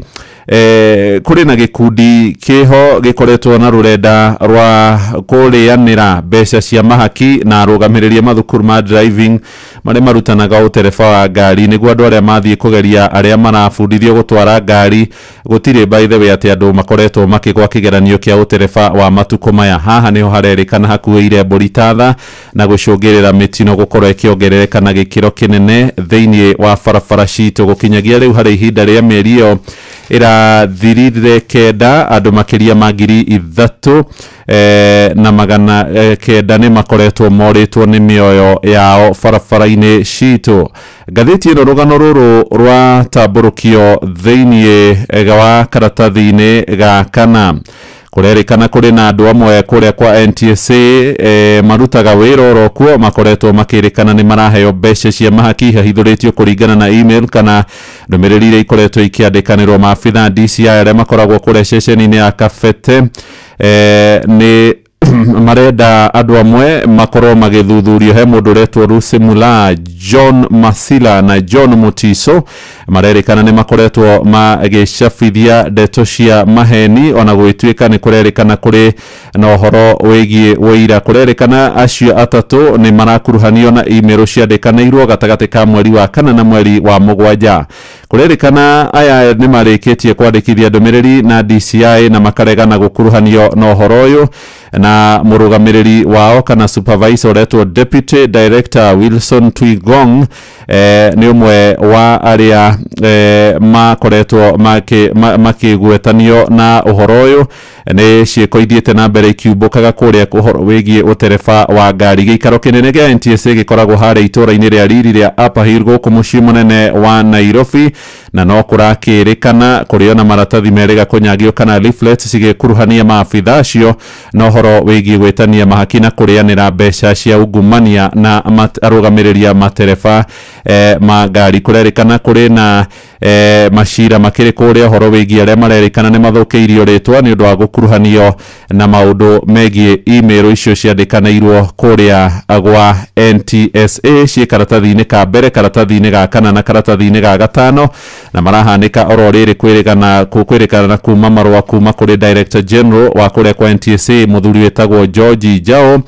kuri na gikundi kiho gikoretwo na rurenda rwa kurianira mbeca cia mahaki na rugamirirĩa mathukuru ma driving mari marutanaga utereba wa ngari niguo andu aria mathie kugeria aria marabundithio gutwara ngari gutire by the way ati andu makoretwo makigwa kigeranio kia utereba wa matuko maya. Haha niho harerikana hakuire Buritatha na gucungirira mitino gukorwo ikiongerereka na gikiro kinene thiini wa barabara cito gukinyagia riu hari ihinda ria mieri iyo irathirire kenda andu makiria ma 3,000 na magana kenda ni makoretwo moritwo ni mioyo yao barabara-ini cito. Gatheti ino rugano ruru rwa tamburukio thiini wa karatathi-ini ga kana kurerikana kuri na andu amwe kuria kwa NTSA marutaga wira oro kuo makoretwo makirikana ni maraheo mbeca cia mahaki hahithuritio kuringana na email kana ndumiriri iria ikoretwo ikiandikanirwo maabitha DCI aria makoragwo kuria ceceni-ini ya Kabete ni marenda andu amwe makorwo magithuthurio he mundu retwo Lucy Mula, John Masila na John Mutiso marerikana ni makoretwo magicabithia ndeto cia maheni ona gwituika ni kurerikana kuri na uhoro wigie wira kurerikana acio atatu ni marakuruhanio na email ciandikanairwo gatagati ka mweri wa kana na mweri wa mugwanja. Kurerikana aya ni marikitie kwandikithia ndumiriri na DCI na makaregana gukuruhanio na uhoro uyu na murugamiriri wao kana supervisor retwo Deputy Director Wilson Twigong ni umwe wa aria makoretwo makigwetanio na uhoro uyu ni cieko ithiete na mbere ikiumbukaga kuria uhoro wigie utereba wa ngari. Giikaro kinene gia NTSA gikoragwo hare itura-ini ria Riri ria Upper Hill guku mucii munene wa Nairobi na no kurakirikana kuriona maratathi meriga kunyagio kana leaflets cigikuruhania maabitha acio no uhoro wigie gwetania mahaki na kurianira mbeca cia ungumania na arugamirirĩa matereba ma ngari. Kurerikana kuri na mashira makiri kuria uhoro wigie aria marerikana ni mathukeirio ritwa ni undu wa gukuruhanio na maundu megie email icio ciandikanairwo kuria gwa NTSA cie karatathi-ini ka mbere, karatathi-ini ga kana na karatathi-ini ga gatano na marahanika oro riri kwirikana kuma marua kuma kuri Director General wa kuria kwa NTSA muthuri wetagwo George Jao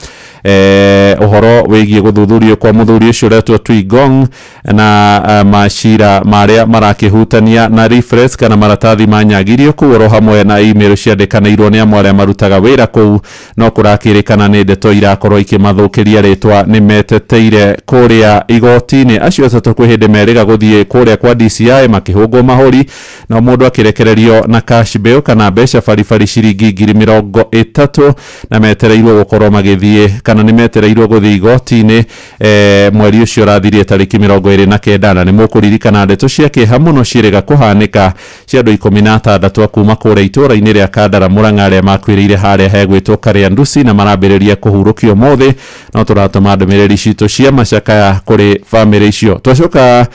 uhoro wigie guthuthurio kwa muthuri ucio retwo Twigong na mashira maria marakihutania na refresh kana maratathi manyagirio kuoro hamwe na email ciandikanairwo ni amwe aria marutaga wira kuu no kurakirikana ni ndeto irakorwo ikimathukiria ritwa ni meteteire kuria igoti-ini. Acio atatu kwi hindi meriga guthie kuria kwa DCI makihungwo mahuri na mundu akirekererio na cash bail kana mbeca baribari ciringi 30,000 na metereirwo gukorwo magithie kana ni metereirwo guthie igoti-ini mweri ucio rathirie tariki 29 na ni mukuririkana ndeto ciake hamuno ciiriga kuhanika cia andu 16 kuma kuria itura-ini ria Kandara Murang'a aria makwirire haria hegwitwo Karia Ndusi na marambiriria kuhurukio mothe no turatuma ndumiriri cito cia macaka kuri family icio. Twacoka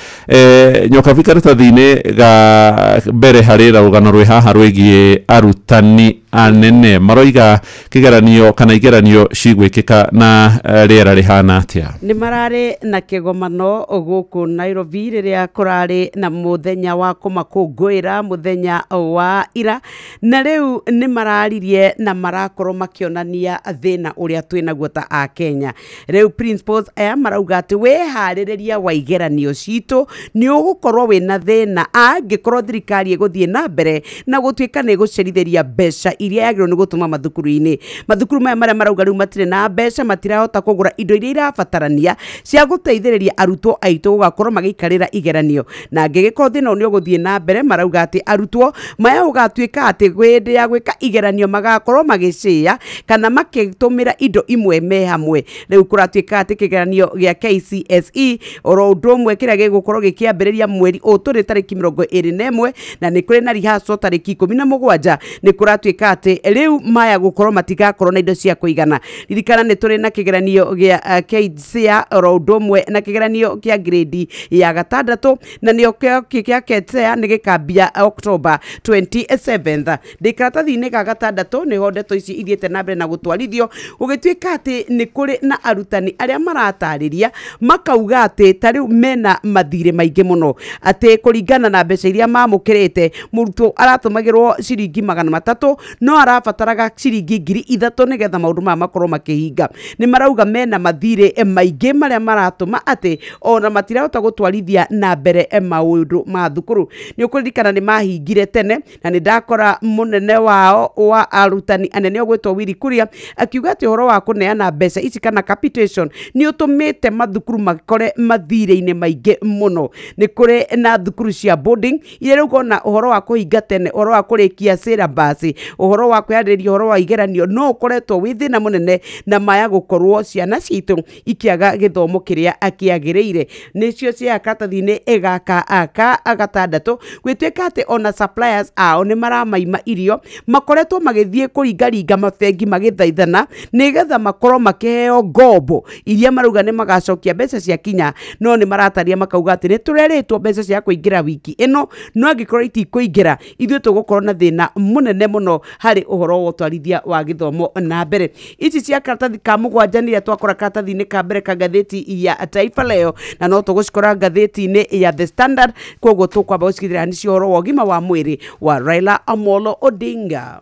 nyoka karatathi-ini ga mbere hari rugano rwi haha rwigie arutani anene maroiga kigeranio kana igeranio cigwikika na riera rihana atia. Ni marari na kigomano guku Nairobi riria kurari na muthenya wa kumakungwira muthenya wa ira na riu ni mararirie na marakorwo makionania thina uria twinaguo ta a Kenya. Riu principals aya marauga ati wehaririria wa igeranio cito ni ugukorwo wina thina angikorwo thirikari iguthie na mbere na gutuika ni gucerithiria mbeca iria yagĩrĩirwo nĩ gũtũma mathukuru-inĩ. Mathukuru maya marĩa marauga rĩu matirĩ na mbeca, matirahota kũgũra indo iria irabatarania cia gũteithĩrĩria arutwo aitũ gũgakorwo magĩikarĩra igeranio. Na angĩgĩkorwo thĩna ũyũ nĩ ũgũthiĩ na mbere, marauga atĩ arutwo maya ũgatuĩka atĩ hĩndĩ ya gwĩka igeranio magakorwo magĩcĩa kana makĩtũmĩra indo imwe me hamwe. Rĩu kũratuĩka atĩ kĩgeranio gĩa KCSE oro ũndũ ũmwe kĩrĩa gĩgũkorwo gĩkĩambĩrĩria mweri ũtũrĩ tarĩki 21 na nĩ kũrĩ na rihaso tarĩki 17, nĩ kũratuĩka atĩ rĩu maya gũkorwo matigakorwo na indo cia kũigana. Ririkana nĩ tũrĩ na kĩgeranio gĩa KCSE oro ũndũ ũmwe na kĩgeranio kĩa grade ya 6 na nĩo kĩa KCSE nĩ gĩkambia October 27th. Ndĩkaratathi-inĩ ga 6 nĩho ndeto ici ithiĩte na mbere na gũtwarithio, gũgĩtuĩka atĩ nĩ kũrĩ na arutani arĩa maratarĩria makauga atĩ tarĩu mena mathirĩ maingĩ mũno, atĩ kũringana na mbeca iria mamũkĩrĩte mũrutwo aratũmagĩrwo ciringi 300 no arabataraga ciringi 3000 nĩgetha maũndũ maya makorwo makĩhinga. Nĩ marauga mena mathirĩ maingĩ marĩa maratũma atĩ ona matirahota gũtwarithia na mbere maũndũ ma thukuru. Nĩ ũkũririkana nĩ mahingire tene na nĩ ndakora mũnene wao wa arutani anene ũgwĩtwo Willy Kuria akiuga atĩ ũhoro wa kũneana mbeca ici kana capitation nĩ ũtũmĩte mathukuru makore mathirĩ-inĩ maingĩ mũno. Nĩ kũrĩ na thukuru cia boarding iria rĩu kona ũhoro wa kũhinga tene, ũhoro wa kũrĩkia syllabus, ũhoro wa kwĩharĩrĩria ũhoro wa igeranio no ũkoretwo wĩ thĩna mũnene na maya gũkorwo ciana citũ ikĩaga gĩthomo kĩrĩa kĩagĩrĩire. Nĩcio cia karatathi-inĩ gaka aka 6 gwĩtuĩka atĩ ona suppliers ao nĩ maramaima irio, makoretwo magĩthiĩ kũringaringa mabengi magĩthaithana nĩgetha makorwo makĩheo ngombo iria marauga nĩ magacokia mbeca cia kinya, no nĩ marataria makauga atĩ nĩ tũrerĩtwo mbeca cia kũingĩra wiki ĩno, no angĩkorwo itikũingĩra ithuĩ tũgũkorwo na thĩna mũnene mũno harĩ ũhoro wa ũtwarithia wa gĩthomo na mbere. Ici cia karatathi ka 7 nĩrĩa twakora karatathi-inĩ ka mbere ka ngathĩti ya Taifa Leo, na no tũgũcikora ngathĩti-inĩ ya The Standard. Koguo tũkwamba gũcikithĩra nĩcio ũhoro wa ũgima wa mwĩrĩ wa Raila Amolo Odinga.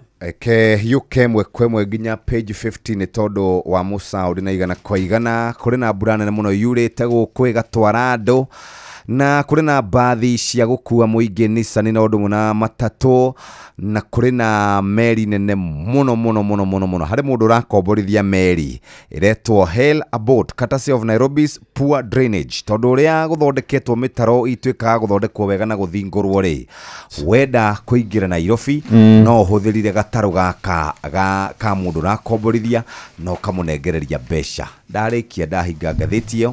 Yuke mwekwe nginya page 15 tondũ wa Musaudi na igana kwa igana. Kũrĩ na mbura nene mũno yurĩte gũkũ ĩgatwara andũ, na kũrĩ na bathi cia gũkua mũingĩ Nissan na ũndũ mũna matatũ, na kũrĩ na meri nene mũno harĩ mũndũ ũrakomborithia meri ĩretwo Hail a Boat courtesy of Nairobi's poor drainage. Tondũ ũrĩa gũthondeketwo mĩtaro ituĩkaga gũthondekwo wega na gũthingũrwo rĩ, wenda kũingĩra Nairobi no ũhũthĩrire gatarũ gaka ka mũndũ ũrakomborithia no kamũnengereria mbeca. Ndarĩkia ndahinga ngathĩti ĩyo,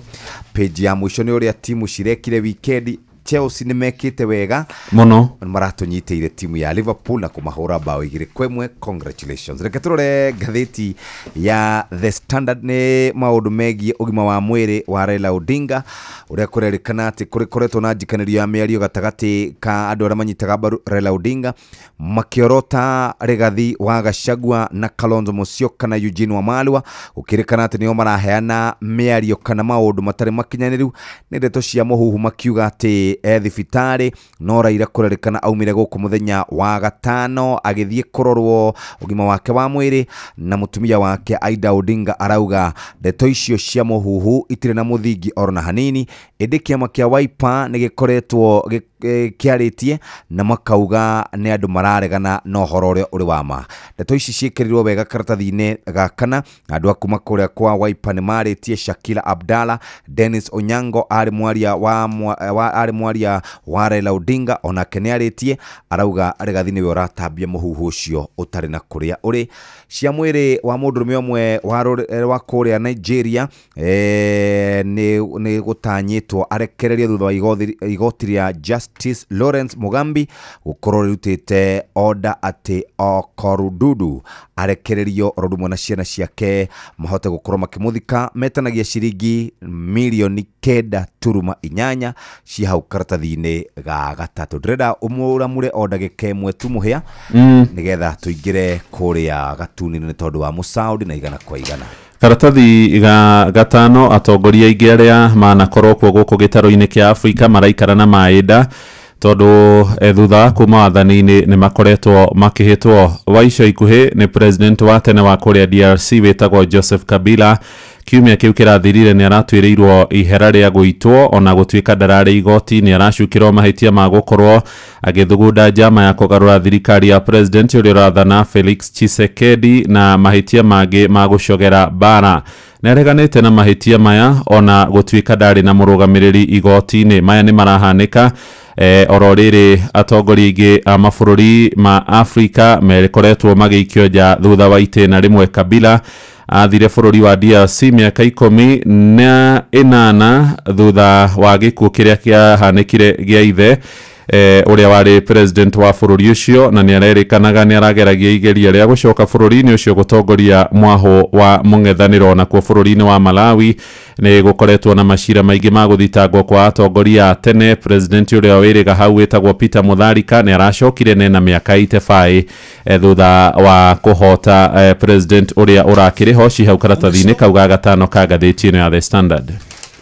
page ya mũico nĩ ũrĩa timu cirekire weekend. Chelsea nĩ mekĩte wega mũno, maratũnyitĩire timu ya Liverpool na kũmahũra bao 2-1. Congratulations. Reke tũrore ngathĩti ya The Standard nĩ maũndũ megiĩ ũgima wa mwĩrĩ wa Raila Odinga, ũrĩa kũrerĩkana atĩ kũrĩkoretwo na njikanĩrio ya mĩario gatagatĩ ka andũ arĩa manyitaga mbaru Raila Odinga makĩorota Rigathi wa Gachagua na Kalonzo Musyoka na Eugene Wamalwa, gũkĩrĩkana atĩ nĩo maraheana mĩario kana maũndũ matarĩ makinyanĩru. Nĩ ndeto cia mũhuhu makiuga atĩ thibitarĩ no Raila kũrerĩkana aumire gũkũ mũthenya wa gatano agĩthiĩ kũrorwo ũgima wake wa mwĩrĩ na mũtumia wake Aida Odinga arauga ndeto icio cia mũhuhu itirĩ na mũthingi orona hanini. Ĩndĩ kĩama kĩa Wiper nĩ gĩkoretwo kĩarĩtie na makauga nĩ andũ mararegana na ũhoro ũrĩa ũrĩ wa ma. Ndeto ici ciĩkĩrirwo wega karatathi-inĩ gakana, andũ a kuma kũrĩa kwa Wiper nĩ marĩtie Shakila Abdalla, Dennis Onyango arĩ mwaria wa Raila Odinga, onake nĩ arĩtie arauga Rigathi nĩwe ũratambia mũhuhu ũcio ũtarĩ na kũrĩa ũrĩ. Cia mwĩrĩ wa mũndũrũme ũmwe wa kũrĩa Nigeria nĩ gũtanyĩtwo arekererio thutha wa igoti rĩa Justice Lawrence Mugambi gũkorwo rĩrutĩte order atĩ Okorududu arekererio rodumwe na ciana ciake mahote gũkorwo makĩmũthika metanagia ciringi milioni 9.8 cia hau karatathi-inĩ ga gatatũ. Ndĩrenda ũmũramure o ndagĩka ĩmwe tu mũhĩa nĩgetha tũingĩre kũrĩa gatuni-inĩ tondũ wa Musaudi na igana kwa igana. Karatathi ga gatano, atongoria aingĩ arĩa manakorwo kuo gũkũ gĩtaro-inĩ kĩa Afrika maraikara na maĩnda tondu thutha kuma wathani-inĩ nĩ makoretwo makĩhĩtwo. Wa ica ikuhĩ nĩ president wa tene wa kũrĩa DRC wĩtagwo Joseph Kabila. Kiumia kĩu kĩrathirire nĩ aratuĩrĩirwo ihera rĩa gũitwo, ona gũtuĩka ndararĩ igoti. Nĩ aracukĩrwo mahĩtia ma gũkorwo agĩthugunda njama ya kũgarũra thirikari ya president ũrĩa ũrathana Felix Tshisekedi, na mahĩtia mangĩ ma gũcogera bara. Nĩ areganĩte na mahĩtia maya, ona gũtuĩka ndarĩ na mũrũgamĩrĩri igoti-inĩ. Maya nĩ marahanĩka oro rĩrĩ atongoria aingĩ a mabũrũri ma Afrika mekoretwo magĩikio nja thutha wa itĩna rĩmwe. Kabila athire bũrũri wa DRC mĩaka 18 thutha wa gĩkuũ kĩrĩa kĩahanĩkire gĩa ithe ũrĩa warĩ president wa bũrũri ũcio, na nĩ arerĩkanaga nĩ arageragia igeria rĩa gũcoka bũrũri-inĩ ũcio gũtongoria mwahũ wa mũng'ethanĩro. Nakuo bũrũri-inĩ wa Malawi nĩ gũkoretwo na macira maingĩ ma gũthitangwo kwa atongoria a tene. President ũrĩa wĩrĩga hau wĩtagwo Peter Mutharika nĩ aracokire na mĩaka itebaĩ thutha wa kũhota president ũrĩa ũrakĩrĩ ho. Hau karatathi-inĩ kauga gatano ka ngathĩti ĩno ya The Standard.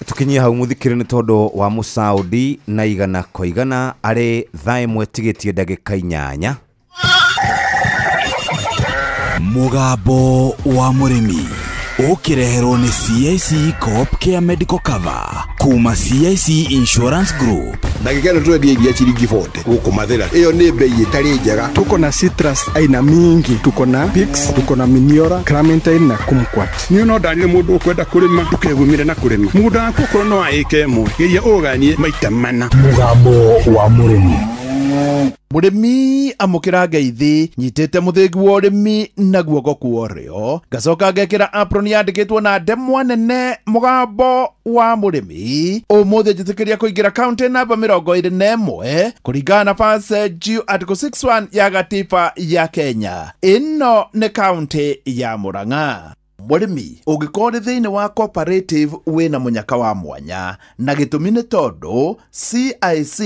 Tukinyia hau muthikire ni tondu wa Musaudi na igana kwa igana ari thaa imwe tigitie ndagika 8. Mugambo wa murimi ukireherwo ni CIC Corp Care Medical Cover kuma CIC Insurance Group. Ndagika ino twendi iria ciringi 40 guku mathira. Iyo ni bei itari njega. Tuko na citrus aina mingi, tuko na Pix, tuko na Miniora, Clementine na Kumquat. Ni no ndani mundu ukwenda kurima tukegumire na kurima. Muda wako korwo no aike mwe. Geria uganie maita mana. Mugambo wa murimi. Murimi amukira ngeithi nyitete muthingi wa urimi na guoko kuorio gacoka ngekira apron yandikitwo na ndemwa nene. Mugambo wa murimi umuthi njitikiria kuingira county namba 21 kuringana na passage article 61 ya gatiba ya Kenya. Ino ni county ya Murang'a. Murimi ũngĩkorwo thĩinĩ wa cooperative wĩna mũnyaka wa mwanya, na gĩtũmi nĩ tondũ CIC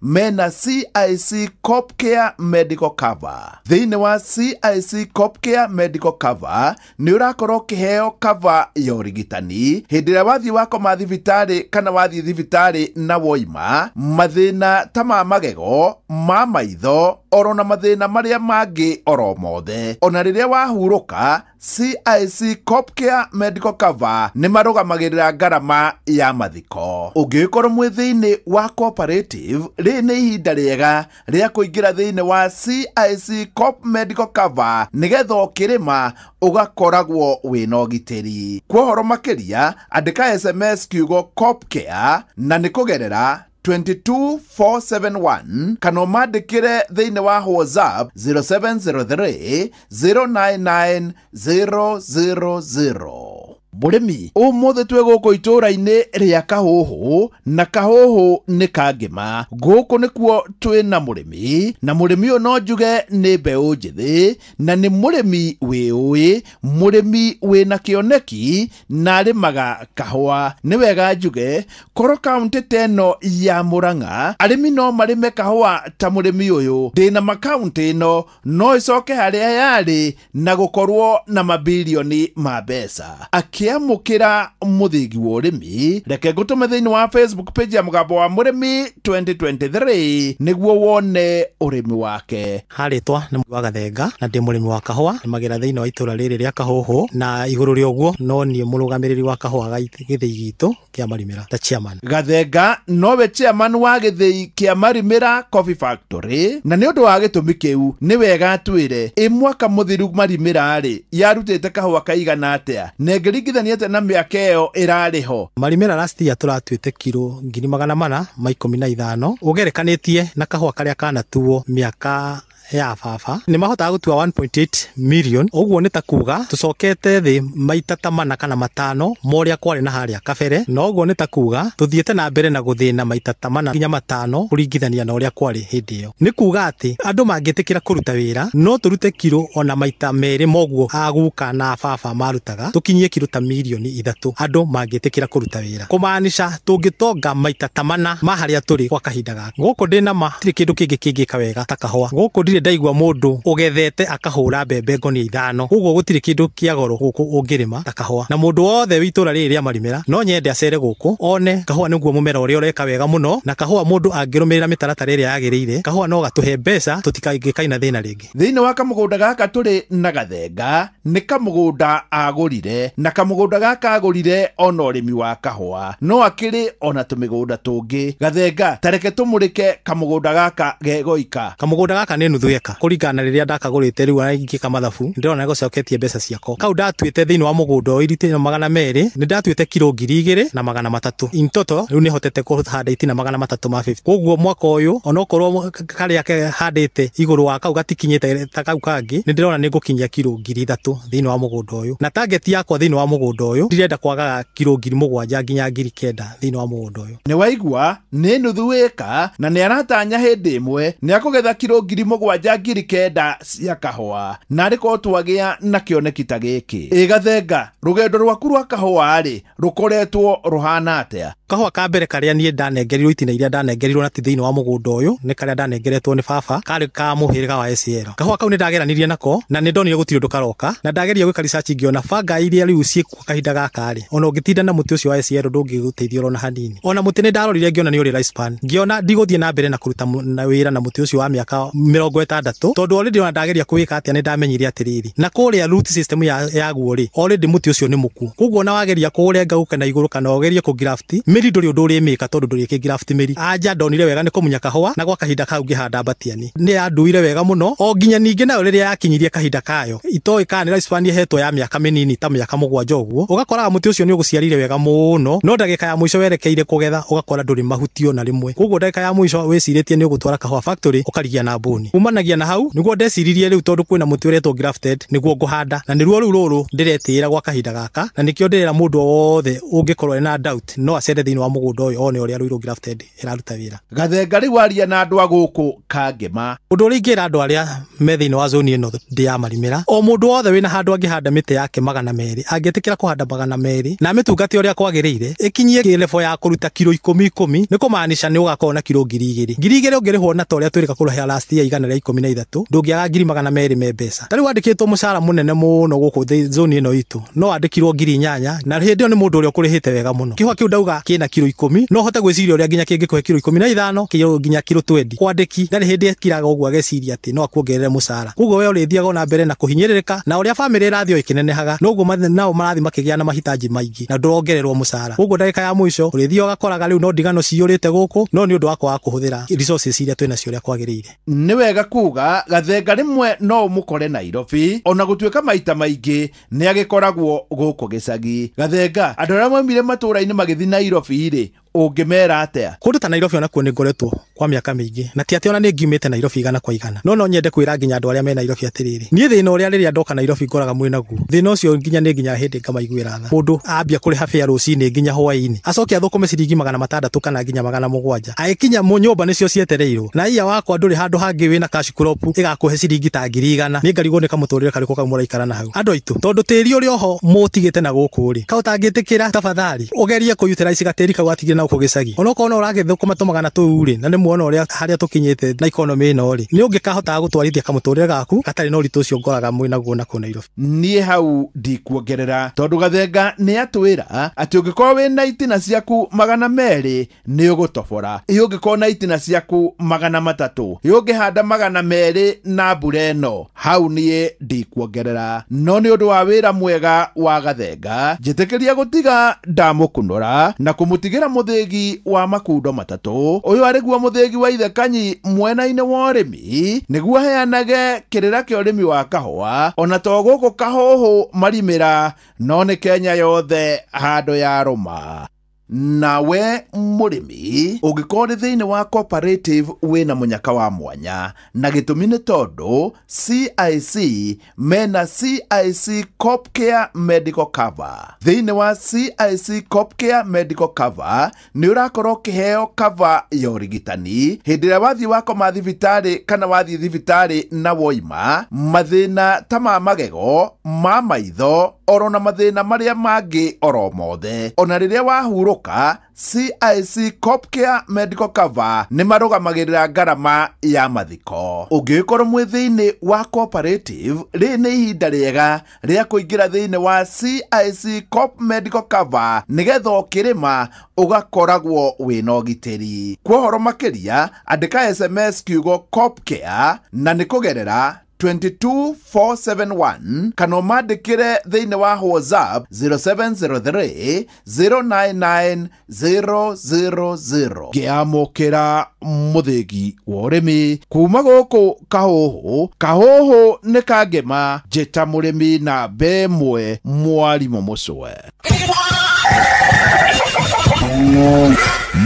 mena CIC Corp Care Medical Cover. Thĩinĩ wa CIC Corp Care Medical Cover nĩ ũrakorwo ũkĩheo cover ya ũrigitani hĩndĩ ĩrĩa wathiĩ wakoma thibitarĩ kana wathiĩ thibitarĩ na woima mathĩna ta ma magego, ma maitho, oro na mathĩna marĩa mangĩ oro mothe. Ona rĩrĩa wahurũka, CIC Corp Care Medical Cover nĩ marũgamagĩrĩra ngarama ya mathiko. Ũngĩkorwo mwĩ thĩinĩ wa cooperative, rĩ nĩ ihinda rĩega rĩa kũingĩra thĩinĩ wa CIC Corp Medical Cover nĩgetha ũkĩrĩma ũgakoragwo wĩna ũgitĩri. Kwa ũhoro makĩria, andĩka SMS kiugo Corp Care na nĩ kũgerera 22471 kana mandikire thĩinĩ wa WhatsApp 0703 099 000. Murimi umuthi twe guku itura-ini ria Kahuhu, na Kahuhu ni kangima. Guku nikuo twi na murimi, na murimi uyu no njuge ni mbeu njithi, na ni murimi wiui, murimi wina kioneki na arimaga kahua. Ni wega njuge korwo kaunti teno ya Murang'a arimi no marime kahua ta murimi uyu. Ndina makaunti ino no icoke haria yari na gukorwo na mabilioni ma mbeca. Akiamukira muthingi wa urimi, reke ngutume thĩinĩ wa Facebook page ya Mugambo wa Murimi 2023 niguo wone urimi wake. Haritwa nĩ wa Gathenga na ndĩ murimi wa kahua, nĩmagira thĩinĩ wa itũra rĩrĩ rĩa Kahuhu, na igũrũ rĩa ũguo no niĩ mũrũgamĩrĩri wa kahua gĩthĩi gitũ kĩa Marimĩra ta chairman. Gathenga nowe chairman wa gĩthĩi kĩa Marimĩra Coffee Factory, na nĩ ũndũ wa gĩtũmi kĩu nĩ wega twĩre mwaka mũthiru Marimĩra rĩ yarutĩte kahua kaigana atĩa na ngĩringithania atĩa na mĩaka ĩyo ĩrarĩ ho. Marimĩra last year tũratuĩte kilo 415 ũgerekanĩtie na kahua karĩa kanatuo mĩaka ya baba nĩ mahotaga gũtua 1.8 million. Ũguo nĩ ta kuga tũcokete thĩ maita ta mana kana matano moria kwarĩ na harĩa kabere, na ũguo nĩ ta kuga tũthiĩte na mbere na gũthĩna maita ta mana nginya matano kũringithania na ũrĩa kwarĩ hĩndĩ ĩyo. Nĩ kuga atĩ andũ mangĩtĩkĩra kũruta wĩra no tũrute kilo ona maita merĩ moguo aguka na baba marutaga, tũkinyie kilo ta milioni 3 andũ mangĩtĩkĩra kũruta wĩra. Kũmaanisha tũngĩtonga maita ta mana ma harĩa tũrĩ kwa kahinda gaka. Gũkũ ndĩna ma tirĩ kĩndũ kĩngĩ kĩngĩka wega ta kahua. Gũkũ ndirĩ ndire ndaigua mundu ugethete akahura mbembe ngoni 5 koguo gutire kindu kia goro guku ungirima ta kahua na mundu wothe witura riri ria marimira no nyende acere guku one kahua niguo mumera uria ureka wega muno na kahua mundu angirumirira mitaratara iria yagiriire kahua no gatuhe mbeca tutikagikaina thina ringi thiini wa kamugunda gaka turi na Gathenga ni kamugunda agurire na kamugunda gaka agurire ona urimi wa kahua no akiri ona tumigunda tungi Gathenga tareke tumurike kamugunda gaka gegoika kamugunda gaka ni nuthu eka kuringana riria ndakagurite riu na ingika mathabu ndirona gucoketie mbeca ciako kau ndatuite thiini wa mugunda irite 200 ni ndatuite kilo 2,000 na 300 in total riu ni hotete kuhanda itina 350 koguo mwaka uyu ona okorwo karia ke handite iguru wa kau gatikinyite ta kau kangi ni ndirona ni ngukinyia kilo 3,000 thiini wa mugunda uyu na target yakwa thiini wa mugunda uyu ndirenda kwaga kilo 7,000 nginya 9,000 thiini wa mugunda uyu ni waigua ni nuthu eka na ni aratanya hindi imwe ni akugetha kilo 7,000 cia kahua na ariko twagia na kioneki ta giki Gathenga rugendo rwaku rwa kahua ri rukoretwo ruhana atia kahua ka mbere karia nie ndanengerirwo itina iria ndanengerirwo na ti thiini wa mugunda uyu ni karia ndanengeretwo ni baba kari ka muhiriga wa SL kahua kau ni ndageranirie nako na ni ndonire gutiri ndukaroka na ndageria gwika research ngiona banga iria riu ciku kahinda gaka ri ona ungitinda na muti ucio wa SL ndungiguteithio ona hanini ona muti ni ndarorire ngiona ni uri lifespan ngiona ndiguthie na mbere na kuruta wira na muti ucio wa miaka 60 tondu already ona ndageria kuwika atia ni ndamenyire atiriri na kuria root system ya guo ri already muti ucio ni muku koguo na wageria kurenga uke na iguru kana ogerie ku graft miri nduri undu uri mika tondu nduri ki graft miri anja ndonire wega ni kumunya kahua na gwa kahinda kau ngihanda batiani ni anduire wega muno o nginya ningi nayo riria yakinyirie kahinda kayo itoi kana lifespan yehetwo ya miaka minini ta miaka 7 uguo ugakora muti ucio ni uguciarire wega muno no ndagika ya mwisho werekeire kugetha ugakora nduri mahutio na rimwe koguo ndagika ya mwisho wiciritie ni ugutwara kahua factory ukarigia na buni umanagia na hau niguo ndeciririe riu tondu kwina muti uretwo grafted niguo nguhanda na niruo riu ruru ndiretira gwa kahinda gaka na nikio ndirera mundu wothe ungikorwo ena doubt no acende thiini wa mugunda uyu one uria ruiru grafted iraruta wira Gathenga riu aria na andu aguku kangema undu uri ngira andu aria me thiini wa zone ino ndi ya marimira o mundu wothe wina handu angihanda miti yake 200 angitikira kuhanda 200 na mitungati uria kwagiriire ikinyie level ya kuruta kilo 10 ni kumaanisha ni ugakorwo na kilo 2,000 ungirihwo na toria twirika kuruha last year igana ria 13 ndungiaga 200 me mbeca tari wandikitwo mucara munene muno guku zone ino itu no wandikirwo 8,000 na hindi ni mundu uria kurihite wega muno kihwa kiu ndauga kina kilo 10 no hote gwiciria uria nginya kingikuhe kilo 15 kilo nginya kilo 20 kwandiki ndari hindi kiraga uguo ageciria ati no akuongerere mucara koguo we urithiaga na mbere na kuhinyiririka na uria family irathio ikinenehaga noguo nao marathi makigia na mahitaji maingi na ndurongererwo mucara koguo ndagika ya mwisho urithio gakoraga riu no ndigano ciurite guku no ni undu wakwa wa kuhuthira resources iria twina cio uria kwagiriire ni wega kuga Gathenga rimwe no mukore Nairobi ona gutuika maita maingi ni agikoragwo guku gicagi Gathenga andu aria maumire matura-ini magithi Nairobi ri ungimera atia kundu ta Nairobi ona kuo ni ngoretwo kwa miaka mingi na ti ati ona ni ngiumite Nairobi igana kwa igana no nyende kwira nginya andu aria me Nairobi atiriri nie thina uria riria ndoka Nairobi ngoraga mwinagu thina ucio nginya ni nginya hindi ngamaiguira tha mundu ambia kuriha fare rucini nginya hwaini acoke athukume ciringi 600 kana nginya 700 aikinya mu nyumba nicio cietereirwo na iya wakwa nduri handu hangi wina cash crop igakuhe ciringi ta 100 ni ngarigwo ni kamuturire kariko kamura ikara na hau andu aitu tondu tiri uri oho mutigite na guku ri ka utangitikira tafathari ugerie kuyutirize gateri ka watigire na ukugicagi ona kono uragithukuma tumagana tu ri na ni muona uria haria tukinyite na economy ino ri ni ungikahota gutwarithia kamuturire gaku katari no ritu ucio ngoraga mwinaguo na ku Nairobi nie hau ndikuongerera tondu Gathenga ni atwira ati ungikorwo wina itina ciaku 200 ni ugutobora ungikoo na itina ciaku 300 ungihanda 200 na mbura ino hau nie ndikuongerera no ni undu wa wira mwega wa Gathenga njitikiria gutiga ndamukunura na kumutigira muthigi wa makundo matatu uyu ariguo muthigi wa ithe Kanyi mwena-ini wa urimi niguo heanage kirira kia urimi wa kahua ona to guku kahoho marimira no ni Kenya yothe handu ya ruma nawe murimi ungikore thiini wa cooperative wina munyaka wa mwanya na gitumi ni tondu CIC mena CIC Copcare Medical Cover thiini wa CIC Copcare Medical Cover ni urakorwo kiheo cover ya urigitani hindi ria wathi wako mathibitari kana wathi thibitari na woima mathina ta ma magego ma maitho oro na mathina maria mangi oro mothe. Ona riria wahuruka, CIC Copcare Medical Cover ni marugamagirira ngarama ya mathiko. Ungikorwo mwi thiini wa cooperative, ri ni ihinda riega ria kuingira thiini wa CIC Cop Medical Cover nigetha ukirima ugakoragwo wina ugitiri. Kwa horo makiria, andika SMS kiugo Copcare na ni kugerera 22471 kana mandikire thiini wa WhatsApp 0703 099 000. Giamukira muthigi wa urimi kuma guku kahuhu ni kangema njita murimi na bemwe mwarimu mucwe.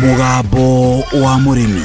Mugambo wa murimi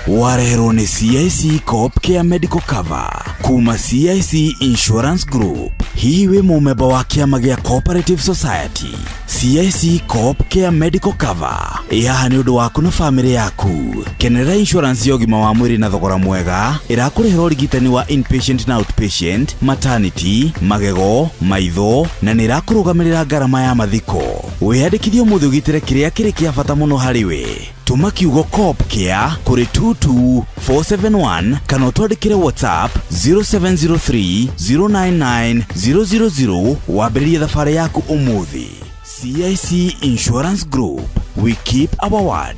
warehero ni CIC Copcare Medical Cover kuma CIC Insurance Group. Hii we mumeba wa kiama gia Cooperative Society. CIC Copcare Medical Cover yaha ni undu waku na family yaku. Kenera insurance ya ugima wa mwiri na thogora mwega irakurehera urigitani wa inpatient na outpatient, maternity, magego, maitho na nirakurugamirira ngarama ya mathiko. Wiyandikithie muthe ugitire kiria kiri kia bata muno hariwe. Tuma kiugo Copcare kuri 22471 kana utwandikire WhatsApp 0703 099 000 wambiririe thabari yaku umuthi. CIC Insurance Group, we keep our word.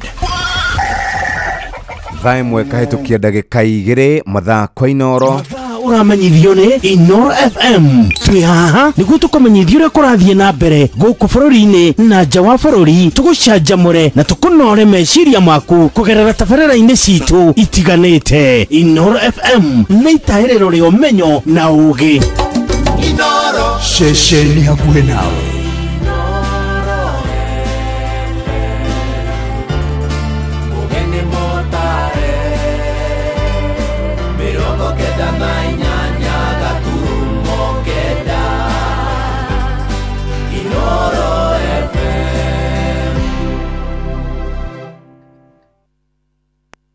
Thae mweka hitukia ndagika igiri mathaa kwa Inoro. Uramenyithio ni Inoro FM. Twi haha niguo tukumenyithia uria kurathie na mbere guku bururi-ini na nja wa bururi. Tugucanjamure na tukunore meciria maku kugerera tabarĩra-inĩ citu itiganĩte. Inoro FM nĩ itaĩrĩro rĩa ũmenyo na ũũgĩ. Inoro ceceni hakuhĩ nawe.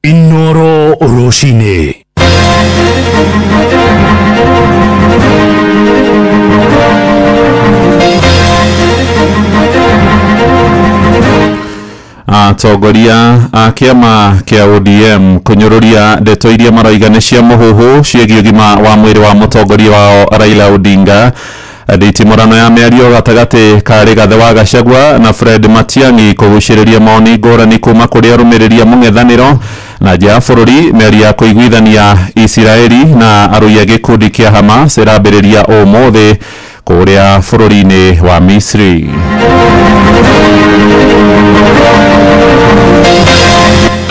Inoro Oroshine. Atongoria a kiama kia ODM kunyururia ndeto iria maroigane cia muhuhu ciĩgiĩ ũgima wa mwĩrĩ wa mũtongoria wao Raila Odinga. Nditimurano ya mĩario gatagati ka Rigathi wa Gachagua na Fred Matiang'i kugucĩrĩria maoni ngũrani kuma kũrĩ arũmĩrĩri a mũng'ethanĩro na nja ya bũrũri. Mĩario ya kũiguithania Isiraeli na arũi a gĩkundi kĩa Hamas ĩrambĩrĩria ũmũthĩ kũrĩa bũrũri-inĩ wa Misri.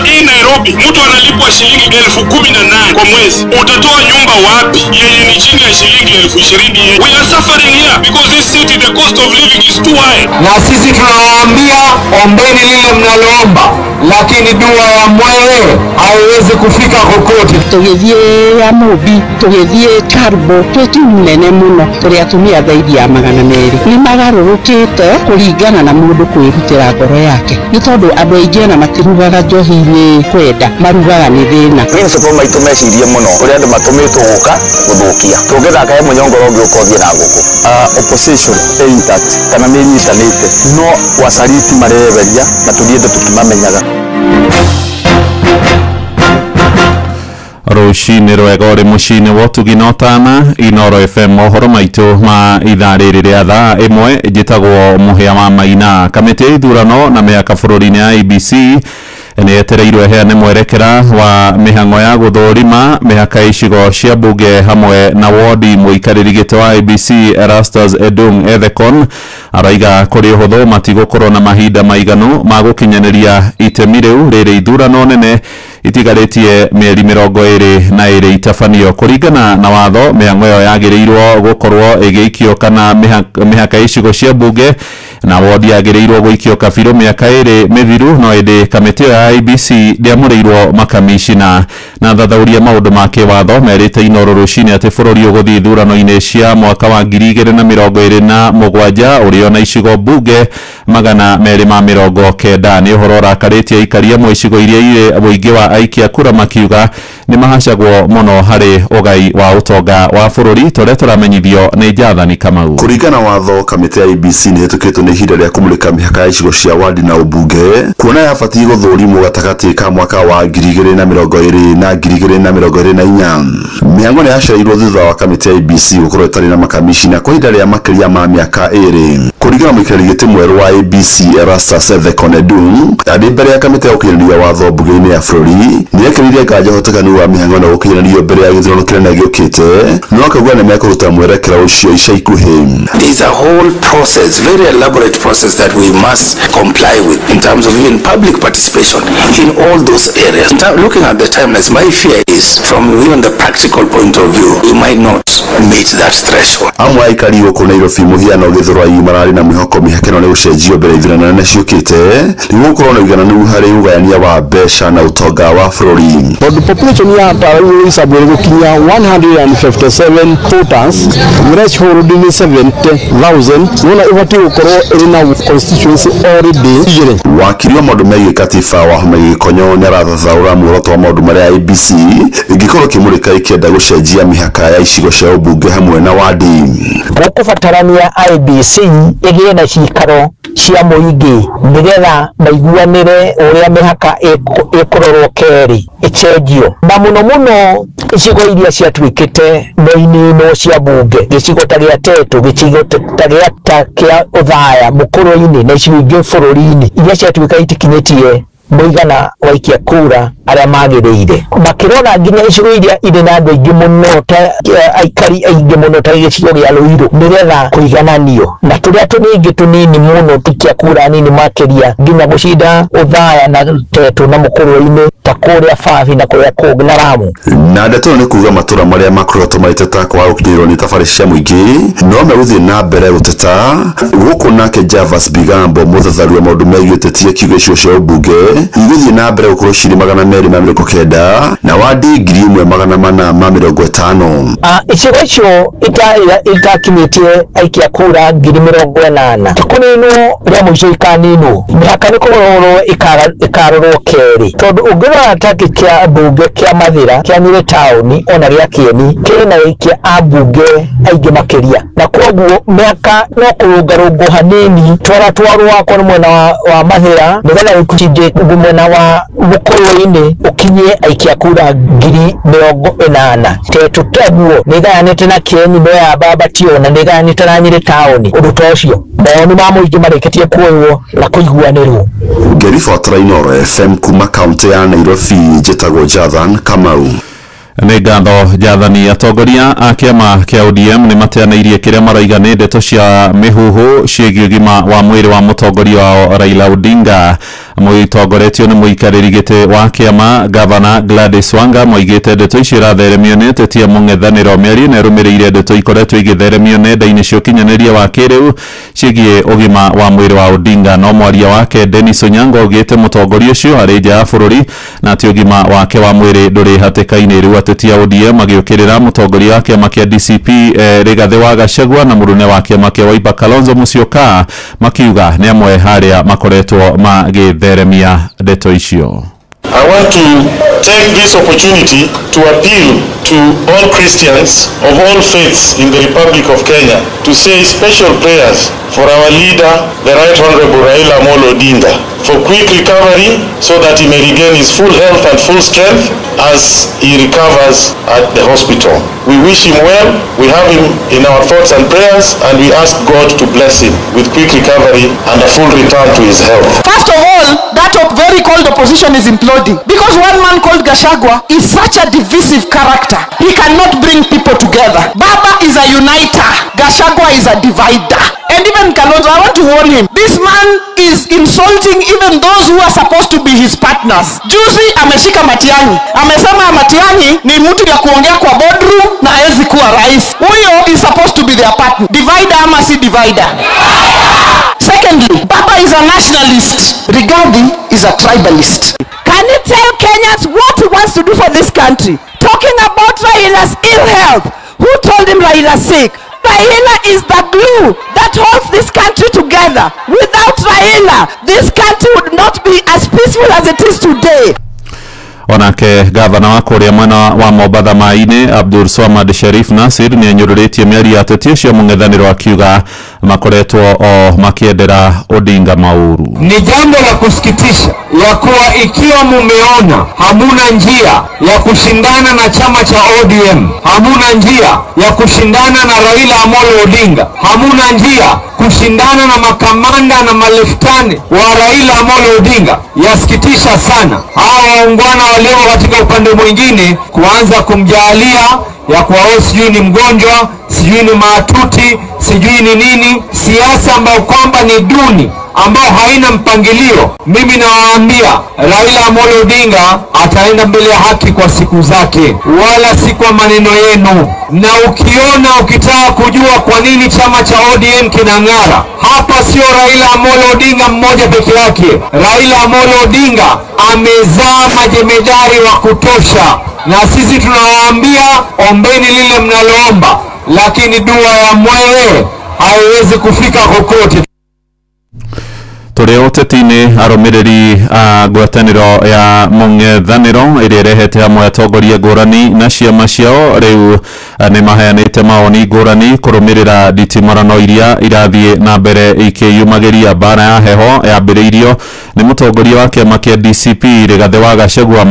Hii Nairobi mtu analipwa shilingi 18,000 kwa mwezi. Utatoa nyumba wapi yenye ni chini ya shilingi 20,000? We are suffering here because this city the cost of living is too high. Na sisi tunawaambia ombeni lile mnaloomba, lakini dua ya mwewe haiwezi kufika kokote. Tugithie ya Mobi, tugithie Karbo, twetu nene muno turi atumia zaidi ya 200 ni magarurukite kuringana na mundu kwirutira ngoro yake. Ni tondu andu aingi na matirugaga njohi-ini kwenda, marugaga ni thina. Principal maitu mecirie muno uria andu matumitwo guka guthukia. Tungithaka he munyongoro ungi ukothie na nguku. Opposition intact kana minyitanite no wasaliti mareberia na tuthiende tukimamenyaga. Rucini rwega uri mucini wa tuginotana Inoro FM mohoro maitu ma ithaa rĩrĩ rĩa thaa ĩmwe njĩtagwo Mũhĩa wa Maina. Kamĩtĩ ya ithurano na mĩhaka bũrũri-inĩ ya IEBC nĩ yetereirwo ĩheane mwerekera wa mĩhang'o ya gũthũrima mĩhaka icigo cia mbunge hamwe na wodi. Mũikarĩri gĩtĩ wa IEBC Erastus Edung Ethekon arauga kũrĩ ũhũthũ matigũkorwo na mahinda maiganu ma gũkinyanĩria itemi rĩu rĩrĩ ithurano nene itigarĩtie mĩeri 22 itabanio. Kũringana na watho, mĩhang'o ĩyo yagĩrĩirwo gũkorwo ĩgĩikio kana mĩhaka icigo cia mbunge na wodi yagereirwo guikio kabiro miaka iri mithiru no indi kamiti ya IBC ndiamureirwo makamishina na thathauria maundu make watho merite Inoro rucini ati bururi uguthii ithurano-ini cia mwaka wa 2027 urio na icigo bunge 290 ni uhoro rakaritie aikari amwe icigo iria ire buingi wa aikia kura makiuga ni mahacagwo muno hari ugai wa utonga wa bururi tore turamenyithio ni Jathani Kamau. Kuringana watho kamiti ya IBC ni hetukitwo ni ihinda ria kumulika mihaka ya icigo cia wadi na ubunge kuona yabatie guthurimwo gatagati ka mwaka wa 2020 na 2024. Mihango ni yacirirwo thutha wa kamiti ya IBC gukorwo itari na makamishina kwa ihinda ria makiria ma miaka iri. Kuringana mwikari giti mweru wa IBC Erastus Thekonedum andi mbere ya kamiti ya ukinyaniria watho bunge-ini ya bururi ni ekiririe nganja hotekanu wa mihango na ukinyanirio mbere ya githurano kiria giukite no akauga ni mekuruta mwerekera ucio ica ikuhi. There is a whole process, very elaborate process that we must comply with in terms of even public participation in all those areas. Looking at the timelines, my fear is from even the practical point of view, we might not meet that threshold. Amwe aikari uko Nairobi muhiano githurwa imarari na mihoko mihakeno ni gucenjio mbere ithurano na ciukite niguo korwo na igananu hari ugayania wa mbeca na utonga wa bururi. The population ya Tarawih isabwe gukinya 157 voters, threshold ni 70,000 nona ibati gukorwo iri na constituency already. Wakiri wa maundu megiĩ katiba wa Gikonyo ni arathathaũra muoroto wa maundu maria IBC igikorwo kimurika ikienda gucenjia mihaka ya icigo cia ubunge hamwe na wadi. Gũkũbatarania IBC ĩgĩe na cikaro cia mũingĩ nigetha maiguanĩre ũrĩa mĩhaka ĩkũrorwo keri ĩcenjio na mũno icigo iria ciatuĩkĩte no-inĩ cia bunge gĩcigo ta gĩa Tetu, gĩcigo ta gĩa Othaya, Mũkũrũ-inĩ na icigo ingĩ bũrũri-inĩ iria ciatuĩka itikinyĩtie mũigana wa aikia kura arĩa magĩrĩire. Makĩrora nginya icigo iria irĩ na andũ aingĩ mũno ta aikari aingĩ mũno ta gĩcigo gĩa Ruiru nĩgetha kũigananio na tũrĩa tũningĩ tũnini mũno tũkia kura nini makĩria nginya gũcinda Othaya na Tetu na Mũkũrũ-inĩ ta kũrĩa Fafi na kũrĩa Kũngĩ na Lamu. Na ndeto nĩ kuuga matũra marĩa makoretwo maiteta kwa gũkinyĩrwo nĩ tabarĩ cia mũingĩ no megũthiĩ na mbere gũteta gũkũ nake Javas Bigambo mũthatharia wa maũndũ megiĩ ũteti akiuga icio cia ũmbunge igũthiĩ na mbere gũkorwo cirĩ 290 na wadi 1,450. Icigo icio itakinyĩtie aikia kura 80,000 kũninwo rĩa mũico ikaninwo mĩhaka nĩ kũrorwo ĩkarorwo keri tondũ ũngĩrora ta kĩa mbunge kĩa Mathira kĩa Nyĩrĩ taũni ona gĩa Kieni kĩna aikia a mbunge aingĩ makĩria na koguo mĩhaka no kũrũngarũngwo hanini twarwo kwa mwena wa Mathira nĩgetha gũcinje mwena wa Mũkũrũ-inĩ ũkinye aikia kura 80,000. Tetu taguo nĩgayanĩte na Kieni no ya Babatio na nĩgayanĩte na Nyĩrĩ taũni ũndũ ta ũcio mawoni ma mũingĩ marĩkĩtie kuoywo na kũiguanĩrwo. Ngĩribotera Inoro FM kuma kaunti ya Nairobi njĩtagwo Jathani Kamau. Nĩ ngatho Jathani. Atongoria a kĩama kĩa ODM nĩ mateanĩirie kĩrĩa maraiga nĩ ndeto cia mĩhuhu ciĩgiĩ ũgima wa mwĩrĩ wa mũtongoria wao Raila Odinga. Mũtongoretio nĩ mũikarĩri gĩtĩ wa kĩama Gavana Gladys Wanga moigĩte ndeto icio iratheremio nĩ ateti a mũng'ethanĩro. Mĩario ĩno ĩrũmĩrĩire ndeto ikoretwo igĩtheremio nenda-inĩ cia ũkinyanĩria wa kĩrĩu ciĩgiĩ ũgima wa mwĩrĩ wa Odinga, no mwaria wake Dennis Onyango augĩte mũtongoria ũcio arĩ nja ya bũrũri na atĩ ũgima wake wa mwĩrĩ ndũrĩ hatĩka-inĩ. Rĩu ateti a ODM magĩũkĩrĩra mũtongoria wa kĩama kĩa DCP Rigathĩ wa Gachagua na mũrune wa kĩama kĩa Wiper Kalonzo Musyoka makiuga nĩ amwe harĩa makoretwo magĩtheremia ndeto icio. I want to take this opportunity to appeal to all Christians of all faiths in the Republic of Kenya to say special prayers for our leader, the Right Honorable Raila Amolo Odinga, for quick recovery so that he may regain his full health and full strength as he recovers at the hospital. We wish him well, we have him in our thoughts and prayers, and we ask God to bless him with quick recovery and a full return to his health. First of all, that very called opposition is imploding because one man called Gachagua is such a divisive character. He cannot bring people together. Baba is a uniter, Gachagua is a divider. And even Kalonzo, I want to warn him, this man is insulting even those who are supposed to be his partners. Juzi ameshika Matiang'i, amesema Matiang'i ni mtu ya kuongea kwa boardroom na hawezi kuwa rais. Huyo is supposed to be their partner. Divider ama si divider? Secondly, Baba is a nationalist. Rigathi is a tribalist. Can you tell Kenyans what he wants to do for this country? Talking about Raila's ill health. Who told him Raila's sick? Raila is the glue that holds this country together. Without Raila, this country would not be as peaceful as it is today. Onake gavana wa kuria mwena wa Mombasa Maine Abdul Swamad Sharif Nasir ni anyururetie miari ateti cio mung'ethaniro akiuga makoretwo o makiendera Odinga mauru. Ni jambo la kusikitisha ya kuwa ikiwa mumeona hamuna njia ya kushindana na chama cha ODM, hamuna njia ya kushindana na Raila Amolo Odinga, hamuna njia kushindana na makamanda na maleftani wa Raila Amolo Odinga, yasikitisha sana. Hawa waungwana walio katika upande mwingine kuanza kumjalia ya kuwa sijui ni mgonjwa, sijui ni maatuti, sijui ni nini, siasa ambayo kwamba ni duni, ambao haina mpangilio. Mimi nawaambia Raila Amolo Odinga ataenda mbele ya haki kwa siku zake, wala si kwa maneno yenu. Na ukitaka kujua kwa nini chama cha ODM kinang'ara, hapa sio Raila Amolo Odinga mmoja peke yake. Raila Amolo Odinga amezaa majemedari wa kutosha, na sisi tunawaambia ombeni lile mnaloomba, lakini dua ya mwewe haiwezi kufika kokote. Turi utetini arumiriri ngwataniro ya mung'ethaniro iria irehete hamwe atongoria ngurani na ciama ciao riu ni maheanite maoni ngurani kurumirira nditimurano iria irathie na mbere ikiyumagiria bara ya heho yambiriirio ni mutongoria wa kiama kia DCP Rigathi wa Gachagua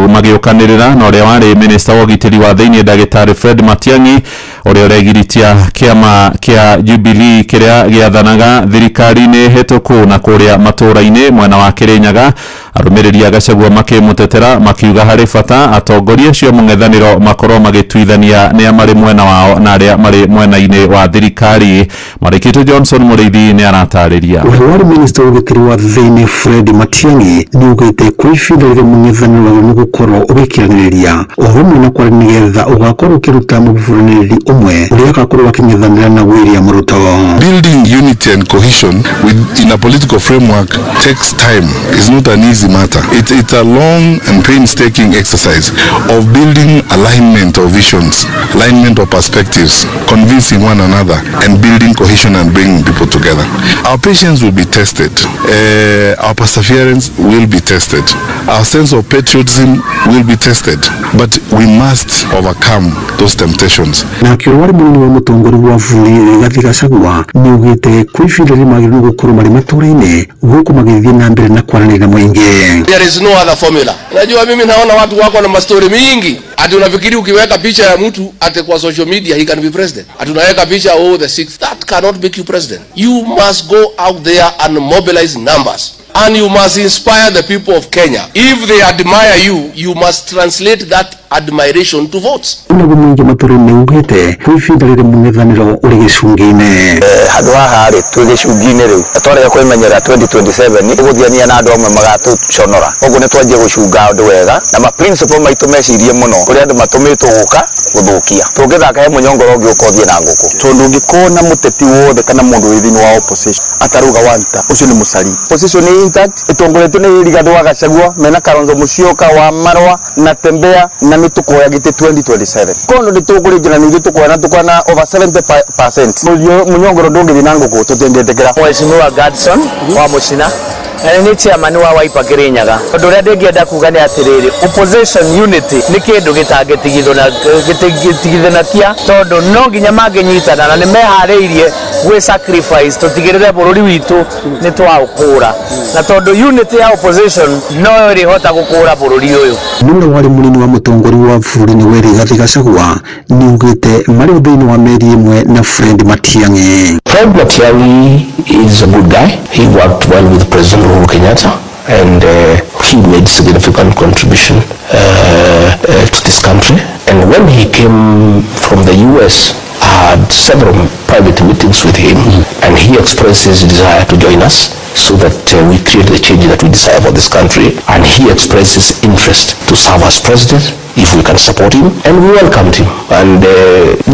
magiukanirira na uria wari minister wa ugitiri wa thiini Dagitari Fred Matiang'i uria uregiritia kiama kia Jubilee kiria giathanaga thirikari-ini hituku na kuria matura-ini mwena wa Kirinyaga. Arumiriri Gachagua makimutetera makiuga hari bata atongoria cio mung'ethaniro makorwo magituithania ni amari mwena wao na aria mari mwena-ini wa thirikari. Marikito Johnson Muriithi ni aratariria. Wari minister wa ugitiri wa thiini Fred Matiang'i ni ugite kwifindurira mung'ethaniro ni gukorwo ugikiraniriria urumwe na kwaranigetha ugakorwo ukiruta muburaniriri umwe uria agakorwo aking'ethanira na William Ruto. Building unity and cohesion in a political framework takes time. It's not an easy matter. It's a long and painstaking exercise of building alignment of visions, alignment of perspectives, convincing one another and building cohesion and bringing people together. Our patience will be tested. Our perseverance will be tested. Our sense of patriotism will be tested. But we must overcome those temptations. Na kirwari munini wa mutongori wa bũrũri Rigathi Gachagua ni ugite kwifindurira magĩrĩirwo gũkorwo marĩ matũra-inĩ gũkũ magĩthiĩ na mbere na kwaranĩria mũingĩ. There is no other formula. Unajua mimi naona watu wako na mastori mingi. Ati unafikiri ukiweka picha ya mtu ati kwa social media he can be president. Ati unaweka picha the sixth. That cannot make you president. You must go out there and mobilize numbers. And you must inspire the people of Kenya. If they admire you, you must translate that admiration to votes. Unago mwingi matũra-inĩ ugite kwifindurira mung'ethaniro uri gĩcungi-inĩ. Handũ haha rĩ twĩ gĩcungi-inĩ rĩu twarega kwĩmenyera 2027 gũthiania na andũ amwe magatuconora. Ũguo nĩ twanjie gũcunga andũ wega na ma principle maitũ mecirie mũno kũrĩa andũ matũmĩtwo gũka gũthũkia. Tũngĩthaka he mũnyongoro ũngĩ ũkothie na ngũkũ. Tondũ ũngĩkona mũteti wothe kana mũndũ wĩ thĩinĩ wa opposition ataruga wanta ũcio nĩ mũcari. Opposition nĩ intact itongoretio nĩ Rigathi wa Gachagua mena Kalonzo Musyoka wa Marwa na Tembea na mitukoya gite 2027 kono nditukurijana ni gitukoya na tukana over 70%. Munyongoro ndungithii na nguku tutingetekera. Mheshimiwa Gadson wa Mucina ni chairman wa Wiper Kirinyaga. Undu uria ndingienda kuga ni atiriri opposition unity ni kindu gitigithanakia tondu no nginya manginyitana na ni mehariirie gwi sacrifice tutigirire bururi witu ni twaukura na tondu unity ya opposition no irihota gukura bururi uyu. Mundu wari munini wa mutongori wa bũrũri ni Rigathi Gachagua ni ugite mari thĩinĩ wa meri imwe na Fred Matiang'i. Fred Matiang'i is a good guy. He worked well with President Uhuru Kenyatta and he made significant contribution to this country. And when he came from the US, I had several private meetings with him and he expressed his desire to join us so that we create the change that we desire for this country, and he expressed his interest to serve as president if we can support him, and we welcomed him and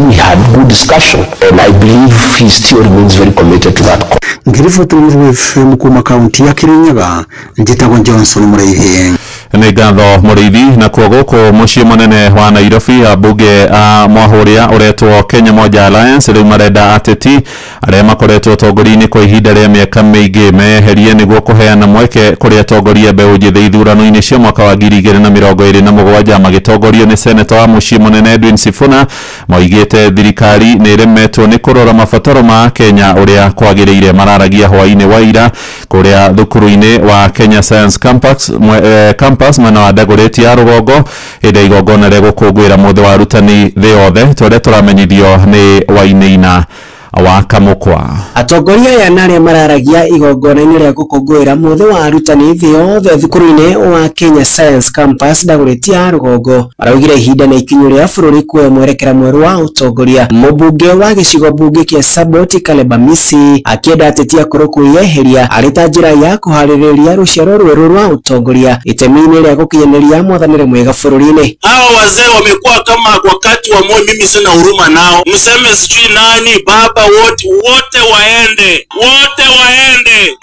we had good discussion and I believe he still remains very committed to that. ngiriboti Nuru FM kuma kaunti ya Kirinyaga njitagwo Johnson Muraithi nĩ ngatho Mũrĩithi na kuoguko muciĩ munene wa Nairobi ambunge a Mwahuria uretwo Kenya Moja Alliance rĩu marenda ateti arĩa makoretwo ũtongoria-inĩ kwa ihinda rĩa mĩaka mĩingĩ meherie nĩguo kũheana mweke kũrĩ atongoria mbeũ njĩthĩ ithurano-inĩ cia mwaka wa 2027 magĩtongorio nĩ seneta wa muciĩ munene Edwin Sifuna moigĩte thirikari nĩ ĩremetwo nĩ kũrora mabataro ma Kenya ũrĩa kwagĩrĩire mararagia hwaĩ-inĩ wa ira kũrĩa thukuru-inĩ wa Kenya Science Campus mwena wa Dagoretti ya Rũgongo hĩndĩ igongona rĩa gũkũngũĩra mũthĩ wa arutani thĩ yothe tũrĩa tũramenyithio nĩ Wainaina wa Kamũkwa. Atongoria aya narĩa mararagia igongona-inĩ rĩa gũkũngũĩra mũthĩ wa arutani thĩ yothe thukuru-inĩ wa Kenya Science Campus Dagoretti ya Rũgongo maraugire ihinda na ikinyu rĩa bũrũri kuoya mwerekera mwerũ wa ũtongoria. Mũmbunge wa gĩcigo mbunge kĩa Saboti Caleb Amisi akĩenda ateti akũrũ kwĩyeheria arĩ ta njĩra ya kũharĩrĩria rũciaro rwerũ rwa ũtongoria itemi-inĩ rĩa gũkinyanĩria mwathanĩre mwega bũrũri-inĩ. Hawa wazee wamekuwa kama wakati wa Moi, mimi sina huruma nao. Mseme sijui nani baba wote waende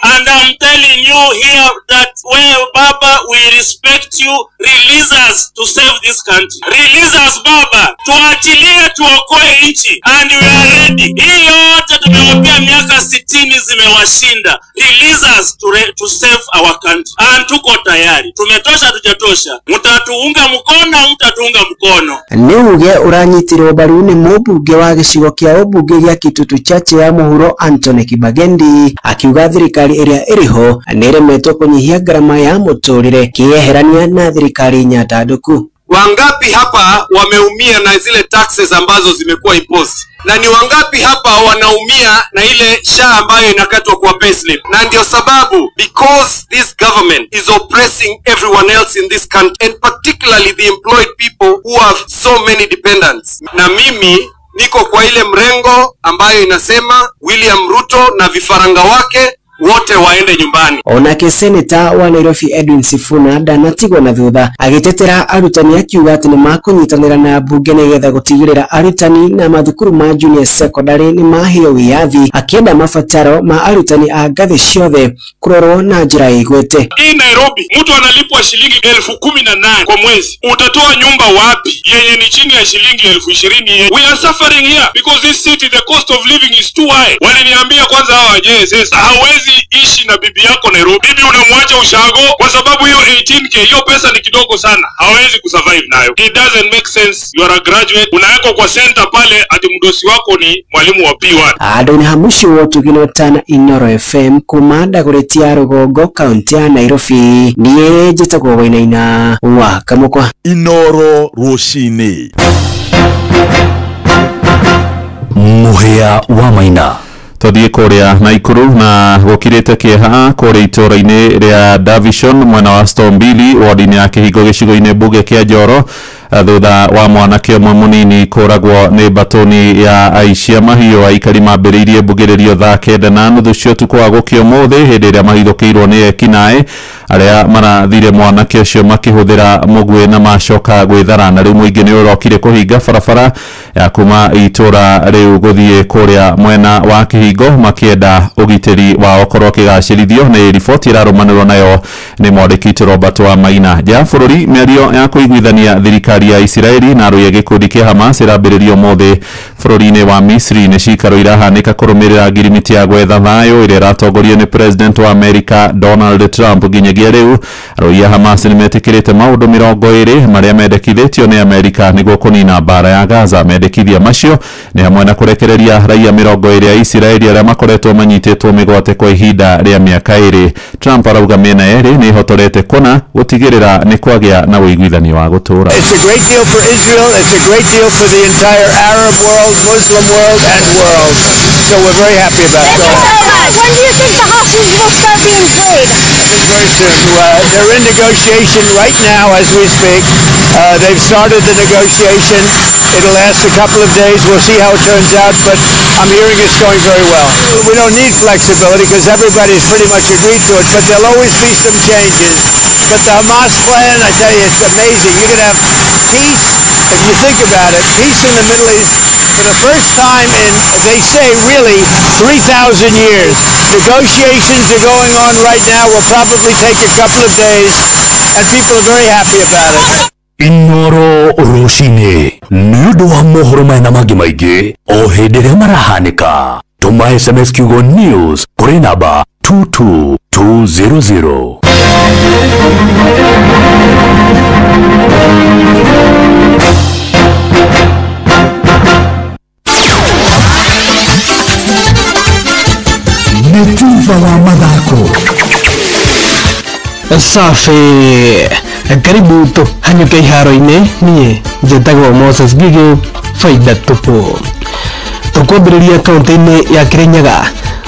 and I'm telling you here that where Baba we respect you, release us to save this country, release us Baba, tuachilie tuokoe nchi and we are ready. Hii yote tumewapia miaka 60 zimewashinda, release us to save our country and tuko tayari. Tumetosha tujatosha, mtatuunga mkono mtatuunga mkono. Niuge uranyitirwo mbaru nĩ mũmbunge wa gĩcigo kĩa ũmbunge gĩa Kitutu Chache ya mũhuro Anthony Kibagendi akiuga thirikari ĩrĩa ĩrĩho nĩremetwo kũnyihia gharama ya mũtũrĩre kĩeherania na thirikari nyatanduku. Wangapi hapa wameumia na zile taxes ambazo zimekuwa imposed? Na ni wangapi hapa wanaumia na ile SHA ambayo inakatwa kwa payslip? Na ndio sababu, because this government is oppressing everyone else in this country, and particularly the employed people who have so many dependents. Na mimi niko kwa ile mrengo ambayo inasema William Ruto na vifaranga wake wote waende nyumbani. Onake seneta wa Nairobi Edwin Sifuna ndanatigwo na thutha agitetera arutani akiuga ati nĩ makũnyitanĩra na bunge nĩgetha gũtigĩrĩra arutani na mathukuru ma junior secondary nĩ maheo wĩyathi akienda mabataro ma arutani a ngathĩ ciothe kũrorwo na njĩra igwete. Hii Nairobi mtu analipwa shilingi 18,000 kwa mwezi, utatoa nyumba wapi yenye ni chini ya shilingi 20,000? We are suffering here because this city the cost of living is too high. Waliniambia kwanza hawa sasa hawezi ishi na bibi yako Nairobi, bibi unamwacha ushago kwa sababu hiyo 18k, hiyo pesa ni kidogo sana, hawezi kusurvive nayo. It doesn't make sense. You are a graduate, unawekwa kwa center pale ati mdosi wako ni mwalimu wa P1. Ando ni hamushi wotu ginotana Inoro FM kuma Dagoretti ya Rũgongo kaunti ya Nairobi niĩ njĩtagwo Wainaina wa Kamũkwa. Inoro rũcinĩ mũhĩa wa Maina. Tũthiĩ kũrĩa Naikuru na gũkirĩte kĩeha kũrĩa itũũra-inĩ rĩa Davison mwena wa Stombili wodi-inĩ ya Kĩhingo gĩcigo-inĩ mbunge kĩa Njoro thutha wa mwanake ũmwe mũnini kũragwo nĩ mbatoni ya aici a mahiũ. Aikari mambĩrĩirie mbugĩrĩrio thaa 9:30 cia ũtukũ wa gũkĩa ũmũthĩ hĩndĩ ĩrĩa mahithũkĩirwo nĩ ekinaĩ arĩa marathire mwanake ũcio makĩhũthĩra mũguĩ na macoka gwĩthara, na rĩu mũingĩ nĩ ũrokire kũhinga barabara ya kuma itũũra rĩu gũthiĩ kũrĩa mwena wa Kĩhingo makĩenda ũgitĩri wao ũkorwo ũkĩgacĩrithio. Nĩ riboti ĩrarũmanĩrwo nayo nĩ mwandĩki Robert wa Maina. Nja bũrũri mĩario ya kũiguithania thirikari ya Israeli na arũi a gĩkundi kĩa Hamas ĩrambĩrĩrio ũmũthĩ bũrũri-inĩ wa Misri. Nĩ cikaro irahanĩka kũrũmĩrĩra ngirimiti ya gwetha thayũ ĩrĩa ĩratongorio nĩ president wa America Donald Trump. Nginyagia rĩu arũi a Hamas nĩ metĩkĩrĩte maũndũ 20 marĩa mendekithĩtio nĩ America nĩguo kũnina mbara ya Gaza. Mendekithia macio nĩ hamwe na kũrekereria raia 20 a Israeli arĩa makoretwo manyitĩtwo mĩgwate kwa ihinda rĩa mĩaka 2. Trump arauga mĩena yerĩ nĩ ĩhotorete kũna gũtigĩrĩra nĩ kwagĩa na ũiguithania wa gũtũũra. It's a great deal for Israel, it's a great deal for the entire Arab world, Muslim world, and world. So we're very happy about that. When do you think the hostages will start being freed? I think very soon. They're in negotiation right now as we speak. They've started the negotiation. It'll last a couple of days. We'll see how it turns out, but I'm hearing it's going very well. We don't need flexibility because everybody's pretty much agreed to it, but there'll always be some changes. But the Hamas plan, I tell you, it's amazing. You can have peace, if you think about it, peace in the Middle East for the first time in, they say, nearly 3,000 years. Negotiations are going on right now. Will probably take a couple of days, and people are very happy about it. Inoro Roshine Nudu wa mohoro maina magi maigi o hindi ria marahanika. Tuma SMS kiugo news kuri namba 22200. Netuva wa madako. Safi. Karibu tu hanyuke iharo-ini niĩ njĩtagwo Moses Gigi faida tupu. Tũkwambĩrĩria kaunti-inĩ ya Kirinyaga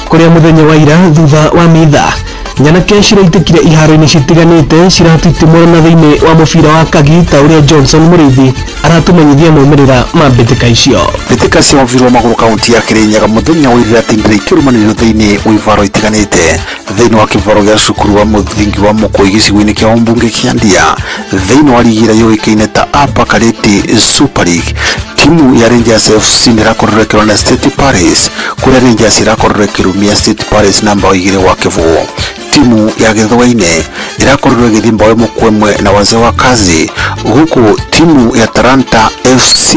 kũrĩa mũthenya wa ira thutha wa mitha nyanake ciraitĩkire iharo-inĩ citiganĩte ciratitimũrana thĩinĩ wa mũbira wa kagi ta ũrĩa Johnson Mũrĩithi aratũmenyithia maumĩrĩra ma mbĩtĩka icio. Mbĩtĩka cia mũbira wa magũrũ kaunti ya Kirinyaga mũthenya wa ira timu ikĩrũmanĩrĩra thĩinĩ wa ivaro itiganĩte thĩinĩ wa kĩvaro gĩa cukuru wa mũthingi wa Mũkũi gĩcigo-inĩ kĩa Ombunge kĩa Ndia thĩinĩ wa ligi ĩrĩa yũĩkaine ta Upper Kareti Super League. Timu ya Rangers FC nĩrakorire na State Paris kũrĩa Rangers ĩrakorire kĩrumia State Paris namba 2 wa kĩvũgũ. Timu ya Gĩthwaine ĩrakorire gĩthĩ mbao mũkwemwe na wazee wa kazi, huku timu ya Taranta FC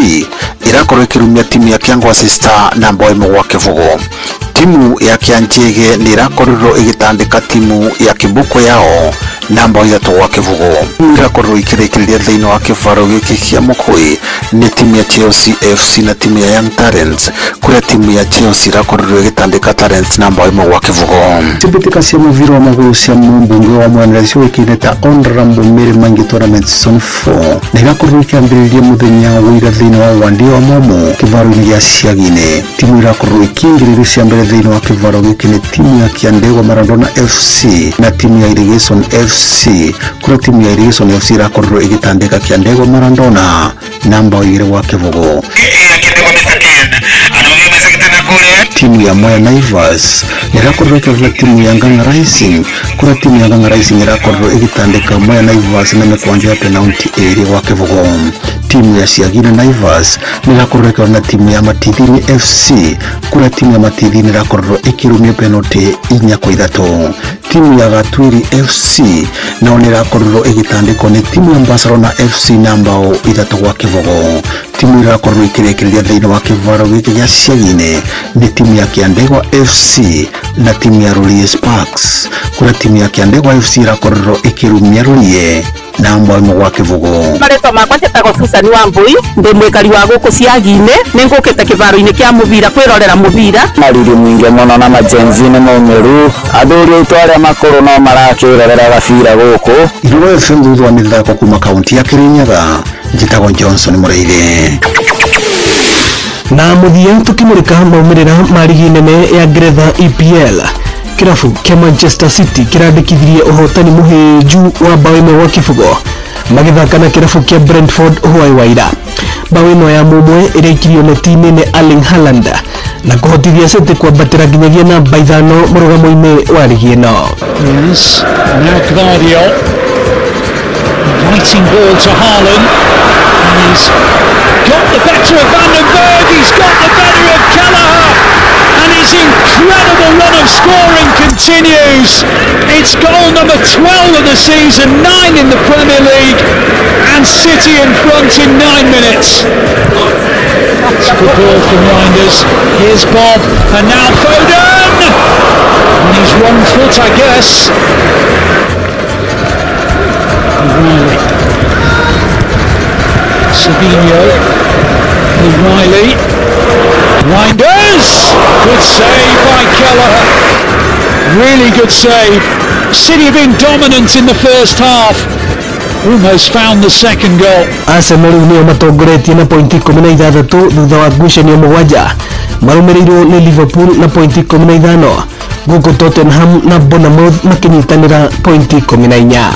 ĩrakorire kĩrumia timu ya Kiangwasi Star namba 1 wa kĩvũgũ. Timu ya Kianjege nĩrakorirwo ĩgĩtandĩka timu ya Kibuko yao namba 3 wa kĩvũgũ. Ĩrakorirwo ikĩrĩkĩrĩria thĩinĩ wa kĩvaro gĩkĩ kĩa Mũkũi nĩ timu ya Chelsea FC na timu ya Young Talents kũrĩa timu ya Chelsea ĩrakorirwo ĩgĩtandĩka Talents namba 1 wa kĩvũgũ. Mbĩtĩka cia mũbira wa magũrũ cia Mũmbunge wa Mwena ciũĩkaine ta Honorable Mary Mangi Tournament Season 4 nĩrakorirwo ĩkĩambĩrĩria mũthenya wa ira thĩinĩ wa Wandi wa Momo kĩvaro-inĩ gĩa Ciagine. Timu ĩrakorirwo ĩkĩingĩrĩra cia mbere thĩinĩ wa kĩvaro gĩkĩ nĩ timu ya Kiandegwa Maradona FC na timu ya Irrigation FC kũrĩa timu ya Irrigation FC ĩrakorirwo ĩgĩtandĩka Kiandegwa Maradona namba 2 wa kĩvũgũ. Timu ya Mwea Naivas ĩrakorirwo ĩkĩrũa timu ya Ng'ang'a Rising kũrĩa timu ya Ng'ang'a Rising ĩrakorirwo ĩgĩtandĩka Mwea Naivas na mĩkwanjo ya penalty 2 wa kĩvũgũ. Timu ya Ciagina Naivas nĩrakorirwo ĩkĩrũa na timu ya Matithini FC kũrĩa timu ya Matithini ĩrakorirwo ĩkĩrumia penalty 4-3. Timu ya Gatwiri FC nao nĩrakorirwo ĩgĩtandĩkwo nĩ timu ya Barcelona FC namba 3 wa kĩvũgũ. Timu ĩrakorirwo ĩkĩrĩkĩrĩria thĩinĩ wa kĩvaro gĩkĩ gĩa Ciagine nĩ timu ya Kiandegwa FC na timu ya Rurie Sparks kũrĩa timu ya Kiandegwa FC ĩrakorirwo ĩkĩrumia Rurie namba 1 wa kĩvũgũ. Marĩtwa makwa njĩtagwo Susan Wambui ndĩ mũikari wa gũkũ Ciagine nĩngũkĩte kĩvaro-inĩ kĩa mũbira kwĩrorera mũbira. Mariri mwingi mũno na majenzi nĩ maumĩru athuri aitũ arĩa makũrũ no marakĩrorera gabira gũkũ. Irũa FM thutha wa mĩthako kuma kaunti ya Kirinyaga njĩtagwo Johnson Mũrĩithi. Na mũthia tũkĩmũrĩka maumĩrĩra ma ligi nene ya Ngeretha EPL kĩrabu kĩa Manchester City kĩrandĩkithirie ũhotani mũhĩnju wa bao 1 wa kĩbũgũ magĩthaka na kĩrabu kĩa Brentford hwaĩ wa ira. Bao ĩno ya mũmwe ĩraikirio neti-inĩ nĩ Erling Haaland na kũhotithia City kwambatĩra nginyagia namba 5 mũrũgamo-inĩ wa ligi ĩno. Yes, now Gvardiol writing ball to Haaland and he's got the better of Van den Berg, he's got the better of Kelleher and his incredible run of scoring continues. It's goal number 12 of the season, 9 in the Premier League and City in front in 9 minutes. It's a good ball from Reinders. Here's Bob and now Foden on his wrong foot I guess. O'Reilly, Sabinho, O'Reilly, Reinders, good save by Kelleher, really good save. City have been dominant in the first half, almost found the second goal. Arsenal nĩo matongoretie na pointi 16 thutha wa ngucanio 7 marũmĩrĩirwo nĩ Liverpool na pointi 15 gũkũ Tottenham na Bournemouth makĩnyitanĩra pointi 14.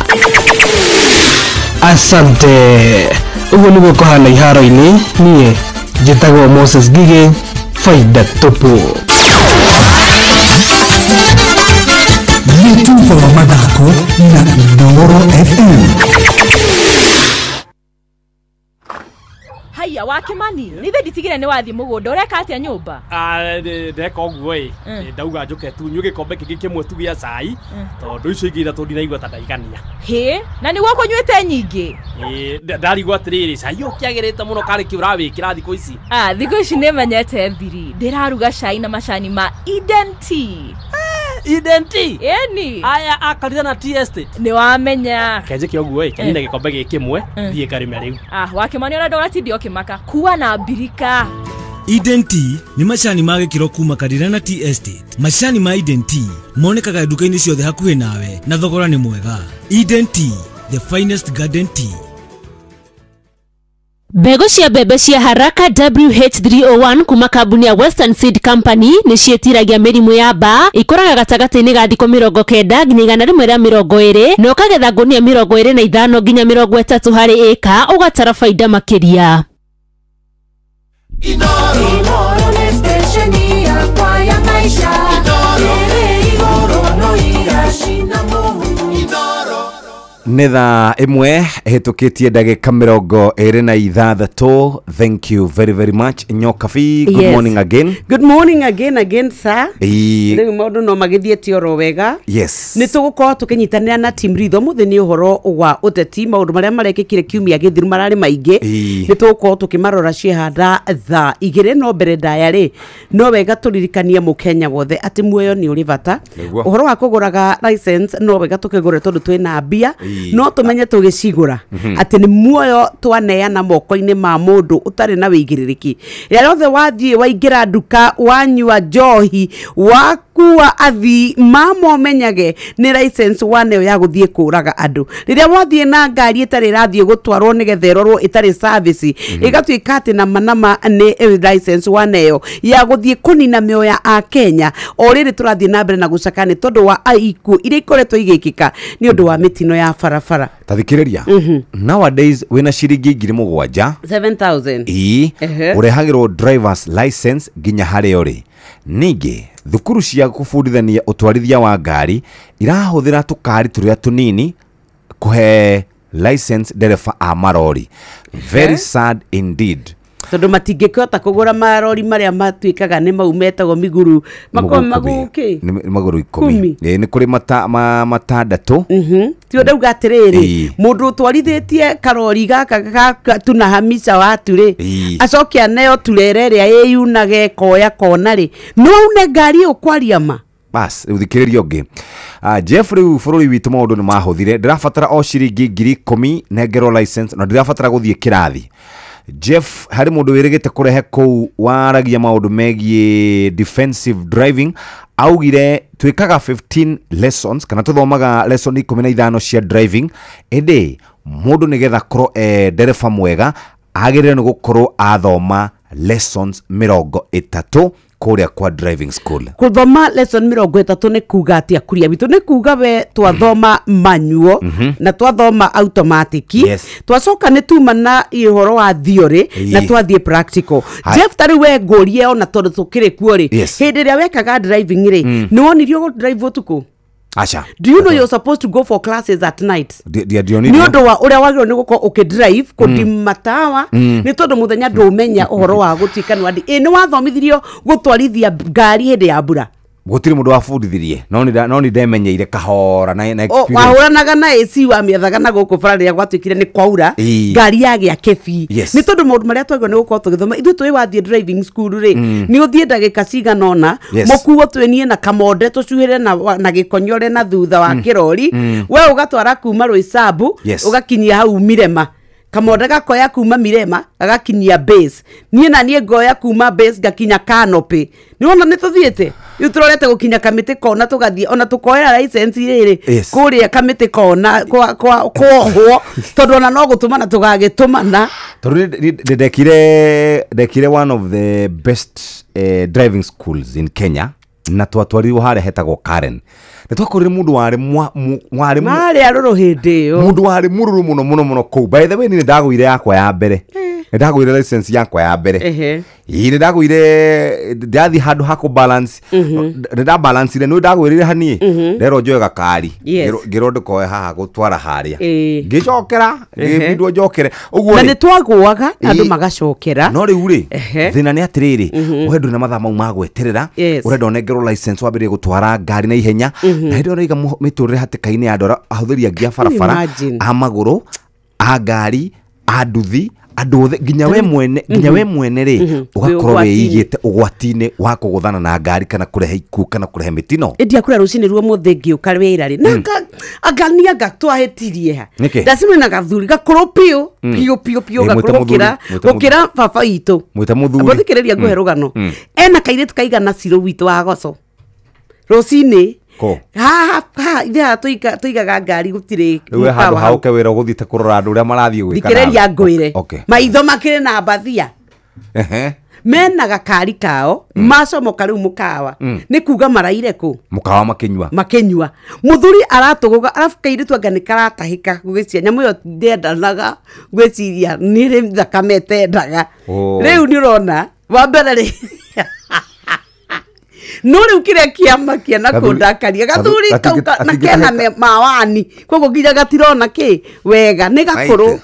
Asante. Uguo nĩguo kũhana iharo-inĩ niĩ njĩtagwo Moses Gigi faida tupu. Netuva wa madako na Inoro FM. Oya Wakimani nithe nditigire ni wathi mugunda ureka atia nyumba ndeka uguo ndauga njuke tu nyuge kombe kingi kimwe tu gya cai tondu icio ingi ithatu ndinaigua ta ndaigania he na ni gwako nywete nyingi ndarigwa atiriri cai ukiagirite muno kari ki urawikira thiku ici thiku ici ni menyete thiri ndiraruga cai na macani ma Eden Tea Eden Tea eni aya akarira na tea estate ni wamenya kenje ki uguo kenina gikombe gikimwe thie karime riu Wakimani ona ndogatindi okimaka kuwa na mbirika Eden Tea ni macani ma gikiro kuma Karirana Tea Estate. Macani ma Eden Tea monekaga duka-ini ciothe hakuhi nawe na thogora ni mwega. Eden Tea, the finest garden tea. Mbegu cia mbembe cia haraka WH301 kuma kambuni ya Western Seed Company ni cietiragia mirimu ya mbaa ikoraga gatagati-ini ga thikũ 90 nginya 120 na ukagetha ngunia 25 nginya 30 harĩ ĩka ugatara faida makiria. Inoro ni stesheni yakwa ya maisha. Inoro no igashina muhu. Nĩ thaa ĩmwe hĩtũkĩtie ndagĩka 26. Thank you very very much Nyokabi. Good morning again. Good morning again sir. Rĩu maũndũ no magĩthiĩte oro wega. Yes. Nĩ tũgũkorwo tũkĩnyitanĩra na team Ritho mũthenya ũhoro wa ũteti maũndũ marĩa marekĩkire kiumia gĩthiru mararĩ maingĩ. Nĩ tũgũkorwo tũkĩmarora ciehanda thaa 2 no mbere ndaya rĩ no wega tũririkanie mũkenya wothe atĩ muoyo nĩ ũrĩ bata. Ũhoro wa kũgũraga license no wega tũkĩgũre tondũ twĩna mbia. No tumenye tugicigura ati ni muoyo twaneana moko-ini ma mundu utari na wigiriki rĩrĩa rothe wathie waingira nduka wanyua njohi wakua athi mamo menyage ni license waneo ya guthie kuraga andu rĩrĩa wathie na ngari itari rathie gutwarwo nigetha ĩrorwo itari service igatuika ati na manama ni license waneo ya guthie kunina mĩoyo ya a Kenya o rĩrĩ turathie na mbere na gucakani tondu wa aiku iria ikoretwo igĩkĩka ni ũndũ wa mitino ya farafara tathikiriria nowadays wina ciringi 7,000 urehagirwo drivers license nginya harĩa ũrĩ ningi thukuru cia kũbundithania ũtwarithia wa ngari irahuthira tukari turia tunini kuhe license ndereba a marori. Very sad indeed. Tondu matingĩkĩhota kũgũra marori marĩa matuĩkaga nĩ maumetagwo miguru maguki maguru 10 nĩ kũrĩ matandatũ ti ndauga atĩrĩrĩ mũndũ ũtwarithĩtie karori gaka tunahamisha watu rĩ acoke aneo turere ĩrĩa yĩyunaga ekoya kona rĩ no une ngari ũkwaria ma bas uthikiriria ungi Jeffrey bũrũri witũ maũndũ nĩ mahũthire ndĩrabatara o ciringi 10,000 nengerwo license na ndĩrabatara gũthiĩ kĩrathi. Jeff hari mundu wirigite kurehe kou waragia maundu megie defensive driving augire twikaga 15 lessons kana tuthomaga lesson 15 cia driving ende mundu nigetha korwo ndereba mwega agirire ni gukorwo athoma lessons 30 kuria kwa driving school. Kuthoma lesson 30 ni kuga atia kuria bitu ni kuga we twathoma manual na twathoma automatic twacoka ni tuma na ihoro wa theory na twathie practical. Jeff tari we ngorie ona tondu tukire kuo ri hindi ria wekaga driving ri ni wonirio drive utuku. Asha. Do you know you're supposed to go for classes at night? Ni undu wa uria wagiro ni guko ukidrive kudimatawa ni tondu muthenya ndumenya uhoro wa gutika ni ni wathomithirio gutwarithia ngari hindi ya mbura. Gutiri mundu wafundithirie no ni ndemenyeire kahora na experience wahuranaga na AC wa miathaga na guku barari gwatwikire ni kwaura ngari yage ya kefi ni tondu maundu maria twagwo ni gukorwo tugithoma ithu twi wathie driving school ri ni uthie ndagika cigana ona mukuo twenie na kamonde tucuhire na gikonyore na thutha wa kirori we ugatwara kuma Roysambu ugakinyia hau Mirema kamonde gakoya kuma Mirema agakinyia base nie na nie ngoya kuma base gakinya Canopy ni wona ni tuthiete yuturorete gukinya Kamiti kona tugathie ona tukoera license riri kuria Kamiti kona kwa tondu ona no gutumana tugagitumana tondu ndekire one of the best driving schools in Kenya na twatwarirwo harĩa hetagwo Karen nĩ twakorire mũndũ warĩ marĩ arũrũ hĩndĩ ĩyo mũndũ warĩ mũrũrũ mũno kũu. By the way nĩ ndagũire yakwa ya mbere nĩ ndagũire license yakwa ya mbere nĩ ndagũire ndathi handũ ha balance nĩ nda balance nĩ ndagũire hanie ndero njoe gakari ngĩro ndĩkoe haha gũtwara harĩa ngĩcokera ngĩbindwo njokere ũguo na nĩ twagũaga andũ magacokera no rĩu rĩ thĩna nĩ atĩrĩrĩ ũhendwo na mathaa mau magweterera ũrenda onengerwo license wambĩrĩrie gũtwara ngari na ihenya na hĩndĩ ĩyo rĩiga mĩtũrĩre hatĩka-inĩ ya andũ ahũthĩri angĩ a barabara a magũrũ a ngari a nduthi andũ othe nginya we mwene rĩ ugakorwo wĩigĩte ũgwati-inĩ wa kũgũthana na ngari kana kũrehe ikuũ kana kũrehe mĩtino. Ĩndia kũrĩa rũcinĩ ruo mũthĩ ngĩũka wĩra rĩ na angania gatwahĩtirie ha ndacimwe na gathuri gakũrũ piũ gakũrũ gũkĩra baba witũ mũthikĩrĩria ngũhe rũgano ena kairĩtu kaigana cirũ witũ wa goco rũcinĩ ha tuigaga ngari gũtirĩ we handũ hauke wĩra ũgũthiĩte kũrora andũ ũrĩa marathiĩ gwĩka thikĩrĩria ngwĩre maitho makĩrĩ na mbathia mena gakari kao macomoka rĩu mũkawa nĩ kuga maraire kũ mũkawa makĩnyua mũthuri aratũgũga arabu kairĩtu anga nĩ karatahĩka gũgĩcia nyamũ ĩyo ndendanaga gwĩciria nĩ thakame tendaga rĩu nĩ ũrona wa mbere rĩ no rĩu kĩrĩa kĩamakia na kũndakaria gathuri na kena mawani koguo nginya gatirona kĩ wega nĩ gakũrũ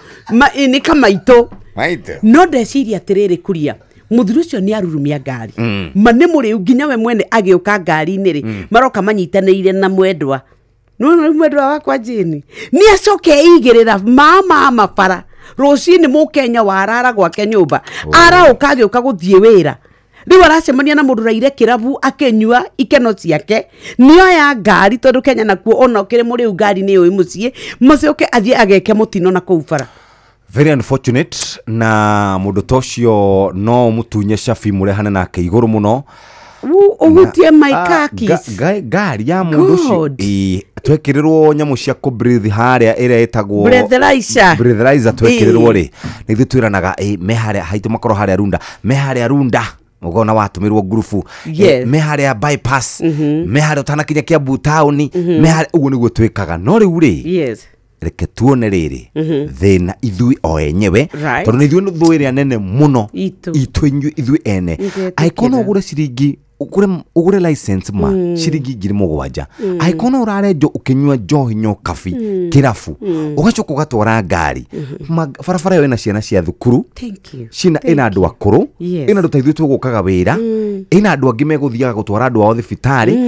nĩ kamaitũ no ndeciria atĩrĩrĩ kuria mũthuri ũcio nĩ arurumia ngari ma nĩ mũrĩu nginya we mwene agĩũka ngari-inĩ rĩ maroka manyitanĩire na mwendwa no mwendwa wakwa Jane nĩ acoke eigĩrĩra mama mabara rũcinĩ mũkenya warara gwake nyũmba araũka agĩũka gũthiĩ wĩra rĩu aracemania na mũndũ raire kĩrabu akĩnyua ikeno ciake nĩoya ngari tondũ Kenya nakuo ona ũkĩrĩ mũrĩu ngari nĩ ũĩ mũciĩ macoke athiĩ ageke mũtino na kũu bara. Very unfortunate na mũndũ tocio no mũtunye cabi mũrehane nake igũrũ mũno ũhutie maikakis ngari ya mũndũ ũcio twekĩrĩrwo nyamũ cia kũbreathe harĩa ĩrĩa ĩtagwo breathalyzer twekĩrĩrwo rĩ nĩ ithuĩ twĩranaga me harĩa haitũ makorwo harĩa runda mũgona watũmĩrwo ngurubu me harĩa bypass me harĩa ũtanakinya Kiambu taũni me harĩa ũguo nĩguo twĩkaga no rĩu rĩ reke tuone rĩrĩ thĩna ithuĩ o enyewe tondũ nĩ ithuĩ thũ ĩrĩa nene mũno ithuĩ ene aikona ũgũre ciringi ugure license ma shiringi 7,000 aikona urare jo ukinywa njohi nyokabi kirafu ugacoka ugatwara ngari farafara yo ina ciana cia thukuru cina ina andu akuru ina andu taithu tugukaga wira ina andu angi meguthiaga gutwara andu ao thibitari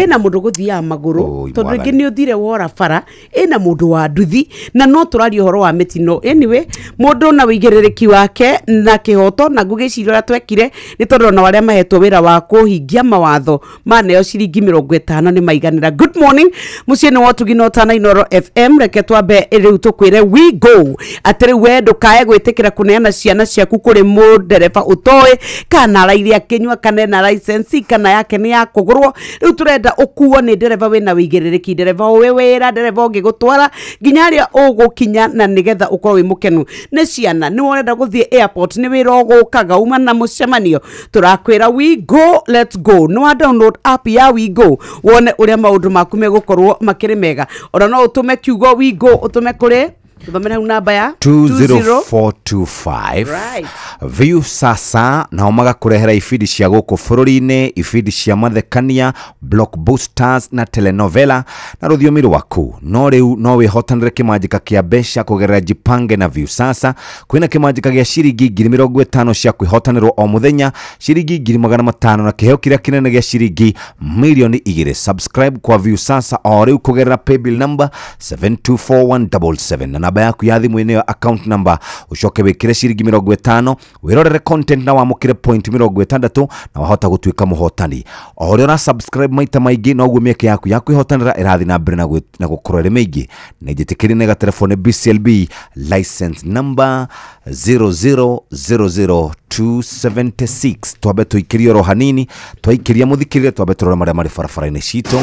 ina mundu guthia maguru tondu ngi ni uthire wora fara ina mundu wa nduthi na no turari uhoro wa mitino anyway mundu na wigerereki wake na kihoto na ngugicirira twekire ni tondu na waria mahetwo wira wa kuhingia mawatho maneo ciringi 50 ni maiganira. Good morning mucie ni watugino tana Inoro FM reke twambe riu tukwire we go atiri we ndukae gwitikira kuneana ciana ciaku kuri mudereva utoe kana rairia kinywa kana na license kana yake ni ya kugurwo riu turenda ukuo ni dereva wina wigerereki dereva we wira dereva ngigutwara nginyaria ugukinya na nigetha ukorwo wi mukenu ni ciana ni wonenda guthie airport ni wira ugukaga uma na mucemanio turakwira we go let's go no download app ya we go wone uria maundu maku megukorwo makiri mega ona no utume kiugo we go utume kuri thomera namba ya 20425 right. View sasa na omaga kurehera ifidi cia guku bururi-ini ifidi cia mathekania blockbusters na telenovela na ruthiomi rwaku no riu no wihotanire kimanjika kia besha kugerera jipange na View sasa kwina kimanjika gia ciringi 50 cia kwihotanirwo o muthenya ciringi 500 na kiheo kiria kinene gia ciringi milioni 2 subscribe kwa View sasa o riu kugerera paybill number 724177 na namba yaku ya thimu ine account number ucoke wikire ciringi 50 wirorere content na wamukire point 60 na wahota gutuika muhotani o ri ora subscribe maita maingi no guo mieke yaku ya kwihotanira irathi na mbere na gukorwo ri maingi na njitikiri nega telefone BCLB license number 0000276 twabe tuikirio ro hanini twaikiria muthikirire twabe turora maria mari barabara-ini cito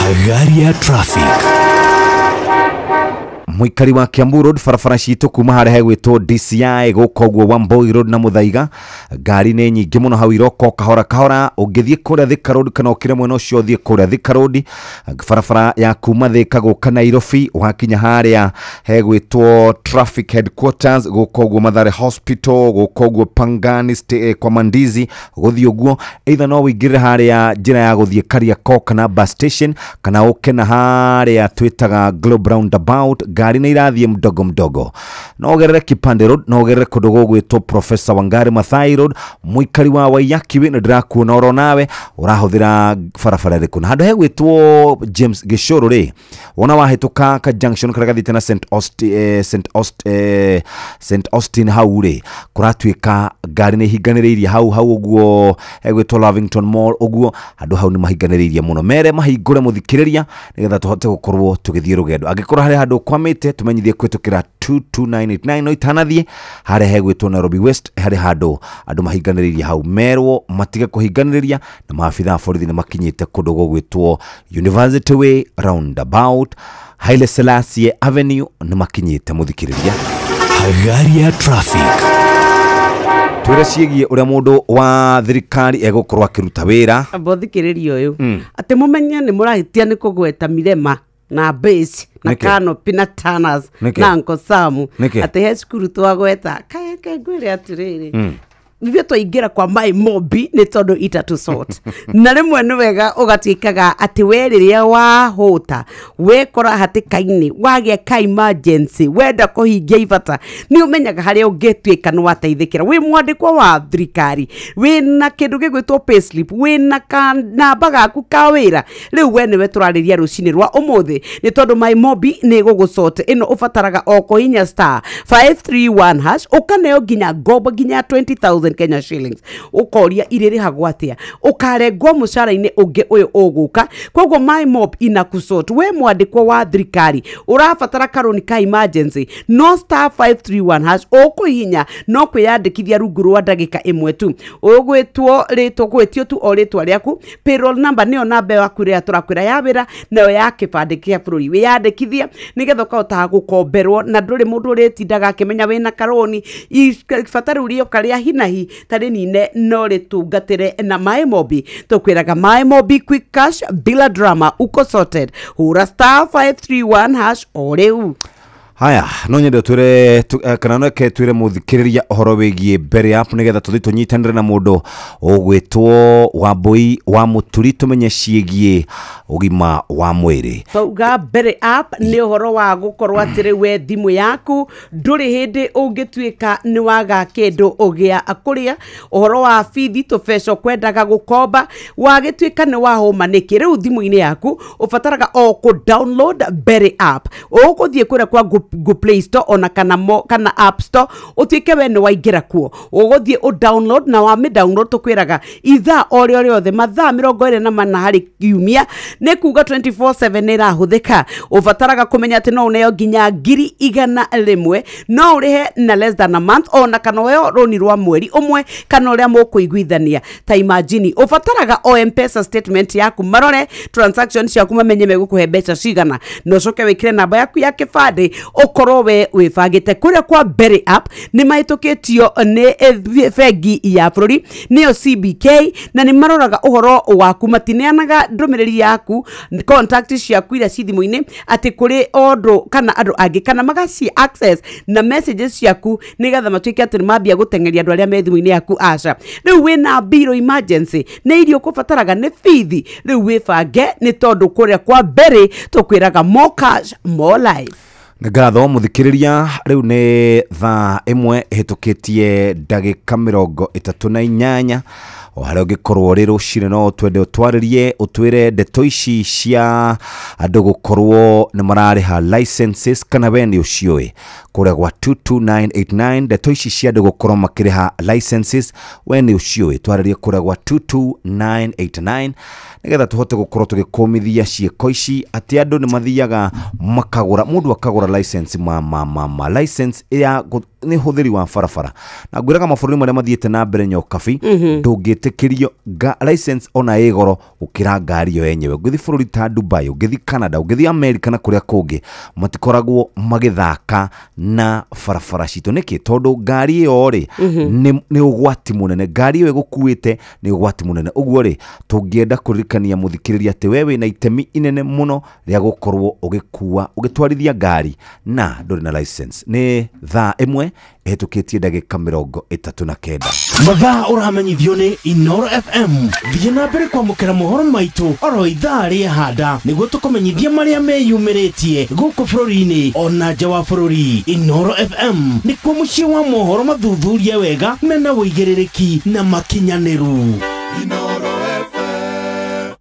Hagari ya traffic muikari wa Kiambu Road barabara citu kuma haria hegwitwo DCI gukogwo Wamboi Road na Muthaiga ngari ni nyingi muno hau iroko kahora ungithie kuria Thika Road kana ukire mwena ucio thie kuria Thika Road barabara ya kuma Thika guka Nairobi wakinya haria hegwitwo traffic headquarters gukogwo Mathare Hospital gukogwo Pangani kwa Mandizi guthie uguo either no wingire haria njira ya guthie Kariakoo kana bus station kana ukena haria twitaga Globe Roundabout ngari ni irathie mdogo no gerere Kipande Road no gerere kudogo gwitwo Professor Wangari Maathai Road muikari wa Waiyaki we ndirakuona oro nawe urahuthira barabara riku na handu hegwitwo James Gishoro ri wona wahituka ka junction kara gathite na St Austin hau ri kuratwika ngari ni higaniriirie hau uguo hegwitwo Lavington Mall uguo handu hau ni mahiganiriirie muno mere mahingure muthikiriria nigetha tuhote gukorwo tugithie rugendo angikora hari handu kwamite tumenyithie kwitukira 22989 no itanathie haria hegwitwo Nairobi West hari handu andu mahiganiriirie hau merwo matige kuhiganiriria na maafitha borithi ni makinyite kundu gwitwo University Way Roundabout Haile Selassie Avenue ni makinyite muthikiriria hagari ya traffic twira ciegie uria mundu wa thirikari egukorwo akiruta wira abothikiriria uyu ati mumenye ni murahitia ni kugweta Mirema na Base na Canopy na Turners na Uncle Samu ati he cukuru twagweta kae ngwire atiriri nivyo twaingira kwa My Mobi ni tondu itatu sort na rimwe ni wega ugatikaga ati we riria wahota wekora hatikaini wagia ka emergency wenda kuhingia ibata ni umenyaga haria ungetwika ni wateithikira wi mwandikwa wa thirikari wi na kindu gigwitwo payslip wi na kanamba gaku ka wira riu we niwe turariria rucini rwa umuthi ni tondu My Mobi ni gugusort ino ufataraga o kuhinya *531# ukaneo ginya gobo ginya 20,000 Kenya shillings ukoria iriri hagwatia ukarengwo mucara-ini ungi uyu uguka koguo My Mob inakusort we mwandikwo wa thirikari urafatara karoni ka emergency no *531# ukuhinya no kwiyandikithia rungu rwa ndagika imwe tu ugwitwo ritwo gwetio tu o ritwa riaku payroll number niyo namba yaku ria turakwira ya wira nayo ya kibande kia bururi wiyandikithia nigetha ukahota gukomberwo na nduri mundu ritindaga akimenya wina karoni ifatari urio karia hinahi tari nine no ritungatire na My Mobi tukwiraga My Mobi quick cash bila drama uko sorted hura *531# oreu haya no nyende twire kana no ke twire muthikiriria ohoro wigie mbere app nigetha tuthi tunyitanire na mundu ugwitwo Wambui wa Muturi tumenye ciegie ugima wa mwiri tauga mbere app ni ohoro wa gukorwo atiri we thimu yaku nduri hindi ungitwika ni waga kindu ugia akuria ohoro wa fithi tufeco kwendaga gukomba wagitwika ni wa homa niki riu thimu-ini yaku ufataraga o ku download mbere app ukuthie kuria kwa Google Play Store ona kana App Store utwike we ni waingira kuo uguthie u download na wa mi download tukwiraga itha ori othe mathaa 24 hari kiumia ne kuga 24/7 irahuthika ufataraga kumenya ati no uneyo ginya 100,000 no urihe na less than a month ona kana we roni rwa mweri umwe kana uria mukuiguithania ta imagine ufataraga o M-Pesa statement yaku marore transactions yaku mamenye megukuhe mbeca cigana no coke wikire namba yaku ya kibande ukorwo we wifagite kuria kwa mbere app ni mahitukitio ni bengi ya bururi niyo CBK na ni maroraga uhoro waku matineanaga ndumiriri yaku contact ciaku ira cithimu-ini ati kuri ordo kana andu angi kana magaci access na messages ciaku nigetha matwike ati mambia gutengeria andu aria me thimu-ini yaku aca riu wina biro emergency ni irio kufataraga ni fithi riu wifange ni tondu kuria kwa mbere tukwiraga more cash more life ngatho muthikiriria riu ni thaa imwe hitukitie ndagika 38 o haria ungikorwo ri rucine no twende utwaririe utwire ndeto ici cia andu gukorwo ni marariha licenses kana we ni ucioi kuria gwa 22989 ndeto ici cia andu gukorwo makiriha licenses we ni ucioi twaririe kuria gwa 22989 nigetha tuhote gukorwo tugikomithia cieko ici ati andu ni mathiaga makagura mundu akagura license license ya ni huthiri wa barabara na ngwiraga mabũrũri marĩa mathiĩte na mbere nyokabi ndũngĩtĩkĩrio license ona igoro ukira ngari yo yenyewe ngĩthi bũrũri ta Dubai ngĩthi Canada ngĩthi America na kũrĩa kũngĩ matikoragwo magĩthaka na barabara citũ nĩkĩ tondũ ngari ĩyo rĩ nĩ ũgwati mũnene ngari ĩyo ĩgũkuĩte nĩ ũgwati mũnene ũguo rĩ tũngĩenda kũririkania mũthikĩrĩria atĩ wewe na itemi inene mũno rĩa gũkorwo ũgĩtwarithia ngari na ndũrĩ na license nĩ thaa ĩmwe hetũkĩtie ndagĩka 39 mathaa ũramenyithio nĩ Inoro FM thiĩ na mbere kwamũkĩra mohoro maitũ oro ithaa rĩa handa nĩguo tũkũmenyithia marĩa meyumĩrĩtie gũkũ bũrũri-inĩ ona nja wa bũrũri. Inoro FM nĩkuo mũciĩ wa mohoro mathuthurie wega mena wũigĩrĩrĩki na makinyanĩru. Inoro FM.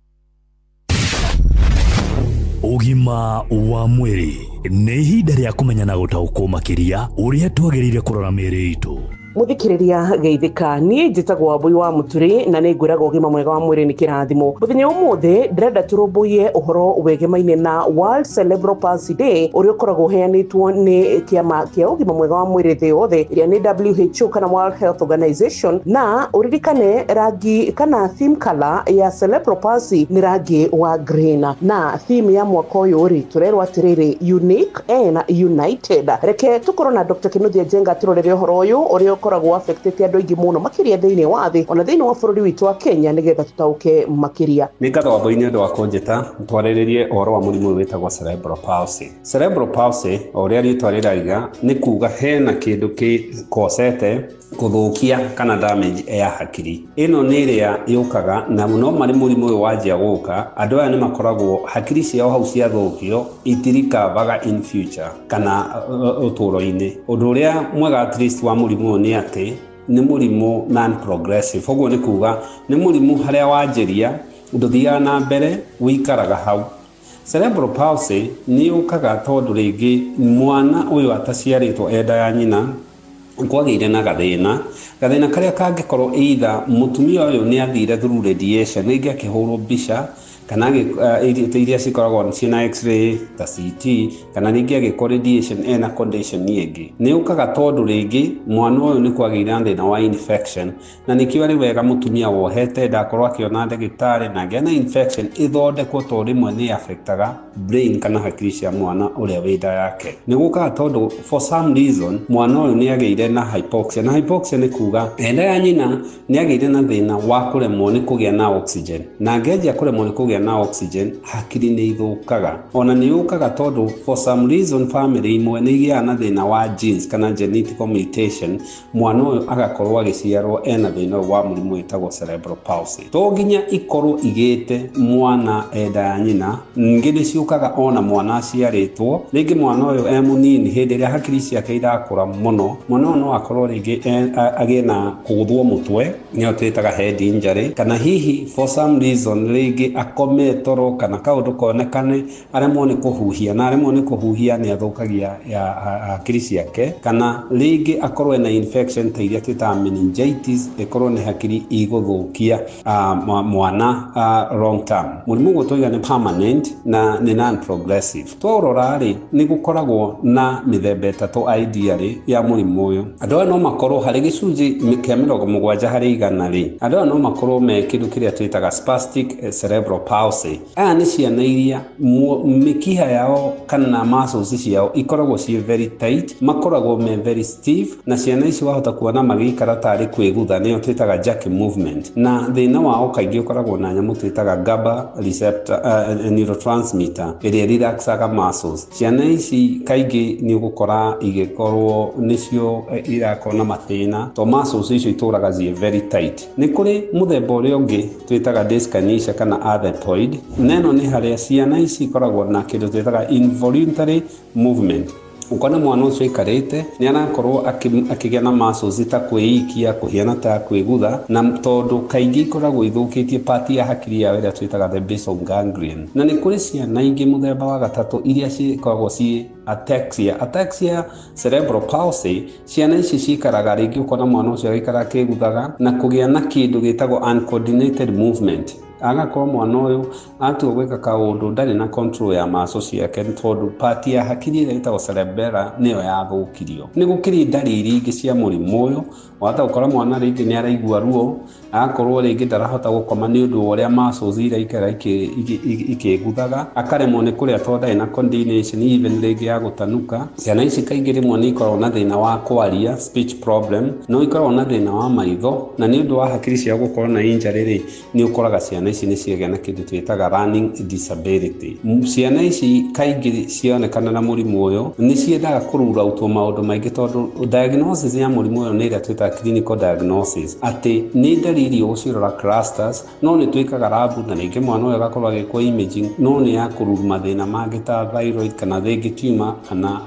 Ũgima wa mwĩrĩ nĩ ihinda rĩa kũmenya na gũtaũkwo makĩria ũrĩa twagĩrĩire kũrora mĩĩrĩ itũ. Muthikiriria geithika nie njitagwo Wambui wa Muturi na nĩ ngwĩraga ũgima mwega wa mwĩrĩ nĩ kĩrathimo. Mũthenya ũmũthĩ ndĩrenda tũrũmbũiye ũhoro wegemaine na World Cerebral Palsy Day ũrĩa ũkoragwo ũheanĩtwo nĩ kĩama kĩa ũgima mwega wa mwĩrĩ thĩ yothe ĩrĩa nĩ WHO kana World Health Organization, na ũririkane rangi kana theme color ya cerebral palsy nĩ rangi wa green, na theme ya mwaka ũyũ rĩ tũrerwo atĩrĩrĩ unique and united. Reke tũkorwo na Dr. Kinuthia Njenga tũrorere ũhoro ũyũ ũrĩa koragwo affectete andũ aingĩ mũno makĩria thĩinĩ wa thĩ ona thĩinĩ wa bũrũri witũ wa Kenya nĩgetha tũtaũke makĩria. Nĩ ngatho Wambui-inĩ ũndũ wa kũnjĩta twarĩrĩrie ũhoro wa mũrimũ wĩtagwo cerebral palsy. Cerebral palsy o ũrĩa rĩtwa rĩraiga nĩ kuga hena kĩndũ gĩkosete gũthũkia kana damage ya hakiri. Ĩno nĩ ĩrĩa yũkaga na no marĩ mũrimũ ũyũ wanjia gũka andũ aya nĩ makoragwo hakiri ciao hau ciathũkio itirikavaga in future kana ũtũũro-inĩ. Ũndũ ũrĩa mwega at least wa mũrimũ nĩ atĩ nĩ mũrimũ non progressive. Ũguo nĩ kuga nĩ mũrimũ harĩa wanjĩria ndũthiaga na mbere wĩikaraga hau. Cerebral palsy nĩ yũkaga tondũ rĩngĩ mwana ũyũ ataciarĩtwo enda ya nyina kwagĩire na gathĩna karĩa kangĩkorwo either mũtumia ũyũ nĩ athire through radiation rĩngĩ akĩhũrwo mbica kana iria cikoragwo ciĩna x-ray ta CT kana rĩngĩ agĩkwo radiation ena condition ĩngĩ. Nĩ ũkaga tondũ rĩngĩ mwana ũyũ nĩ kwagĩire thĩna wa infection na nĩkĩo arĩ wega mũtumia wohete ndakorwo akĩona ndagĩtarĩ na angĩana infection ĩthondekwo tondũ rĩmwe nĩ affectaga brain kana hakiri cia mwana ũrĩa wĩ nda yake. Nĩ gũkaga tondũ for some reason mwana ũyũ nĩ agĩire na hypoxia, na hypoxia nĩ kuga enda ya nyina nĩ agĩire na thĩna wa kũremwo nĩ kũgĩa na oxygen, na angĩanjia kũremwo nĩ kũgĩa na oxygen hakiri nĩ ithũkaga. Ona nĩ yũkaga tondũ for some reason family imwe nĩ igĩaga na thĩna wa genes kana genetic mutation, mwana ũyũ agakorwo agĩciarwo ena thĩna wa mũrimũ wĩtagwo cerebral palsy. To nginya ikorwo igĩte mwana enda ya nyina, ngĩ nĩ ciũkaga ona mwana aciarĩtwo rĩngĩ mwana ũyũ e mũnini hĩndĩ ĩrĩa hakiri ciake irakũra mũno, mwana ũyũ no akorwo rĩngĩ agĩe na kũgũthwo mũtwe nĩyo twĩtaga head injury, kana hihi for some reason rĩngĩ akome toro kana kaũndũ konekane aremwo nĩ kũhuhia, na aremwo nĩ kũhuhia nĩ athũkagia hakiri ciake, kana rĩngĩ akorwo na infection ta iria twĩtaga meningitis ĩkorwo nĩ hakiri igũthũkia mwana long term. Mũrimũ gũtũiga nĩ permanent na nĩ non progressive. Twarora rĩ nĩ gũkoragwo na mĩthemba ĩtatũ ideally ya mũrimũ ũyũ. Andũ aya no makorwo harĩ gĩcunjĩ kĩa 70 harĩ 100 rĩ andũ aya no makorwo me kĩndũ kĩrĩa twĩtaga spastic cerebral palsy. Aya nĩ ciana iria mĩkiha yao kana muscles ciao ikoragwo ciĩ very tight, makoragwo me very stiff, na ciana ici wahota kuona magĩikara tarĩ kwĩgutha nĩyo twĩtaga jerk movement, na thĩna wao kaingĩ ũkoragwo na nyamũ twĩtaga GABA receptor neurotransmitter ĩrĩa relaxaga muscles. Ciana ici kaingĩ nĩ ũgũkora igĩkorwo nĩcio irakorwo na mathĩna to muscles icio itũraga ciĩ very tight. Nĩ kũrĩ mũthemba ũrĩa ũngĩ twĩtaga dyskinesia kana adenoid. Neno nĩ harĩa ciana ici ikoragwo na kĩndũ twĩtaga involuntary movement. Ukona mwana ũcio ikarĩte nĩ arakorwo akĩgĩa na muscles ta kwĩikia, kũhiana ta kwĩgutha, na tondũ kaingĩ ikoragwo ithũkĩtie part ya hakiri yao ĩrĩa twĩtaga the basal ganglion. Na nĩ kũrĩ ciana ingĩ mũthemba wa gatatũ iria cikoragwo ciĩ ataxia cerebral palsy. Ciana ici cikaraga rĩngĩ ũkona mwana ũcio agĩikara akĩguthaga na kũgĩa na kĩndũ gĩtagwo uncoordinated movement. agakorwo mwana ũyũ atua gwĩka kaũndũ ndarĩ na control ya maco ciake tondũ pati ya hakiri ĩrĩa ĩtagwo cerebella nĩyo yathũkirio. Nĩ gũkĩrĩ ndariri ingĩ cia mũrimũ ũyũ, wahota gũkora mwana rĩngĩ nĩ araigua ruo, agakorwo rĩngĩ ndarahota gũkoma nĩ ũndũ wa ũrĩa muscles iraikara ikĩguthaga, akaremwo nĩ kũrĩa tondũ ndarĩ na coordination even rĩngĩ ya gũtanuka. Ciana ici kaingĩ rĩmwe nĩ ikoragwo na thĩna wa kwaria, speech problem, no ikoragwo na thĩna wa maitho, na nĩ ũndũ wa hakiri cia gũkorwo na injury rĩ, nĩ ũkoraga ciana ici nĩ ciagĩa na kĩndũ twĩtaga learning disability. Ciana ici kaingĩ cionekana na mũrimũ ũyũ nĩ ciendaga kũrurautwo maũndũ maingĩ tondũ diagnosis ya mũrimũ ũyũ nĩ ĩrĩa twĩtaga clinical diagnosis, atĩ nĩ ndariri ũgũcirora clusters, no nĩ twĩkaga labu na rĩngĩ mwana ũyũ agakorwo agĩkwo imaging, no nĩ ya kũruru mathĩna mangĩ ta thyroid kana rĩngĩ tumor kana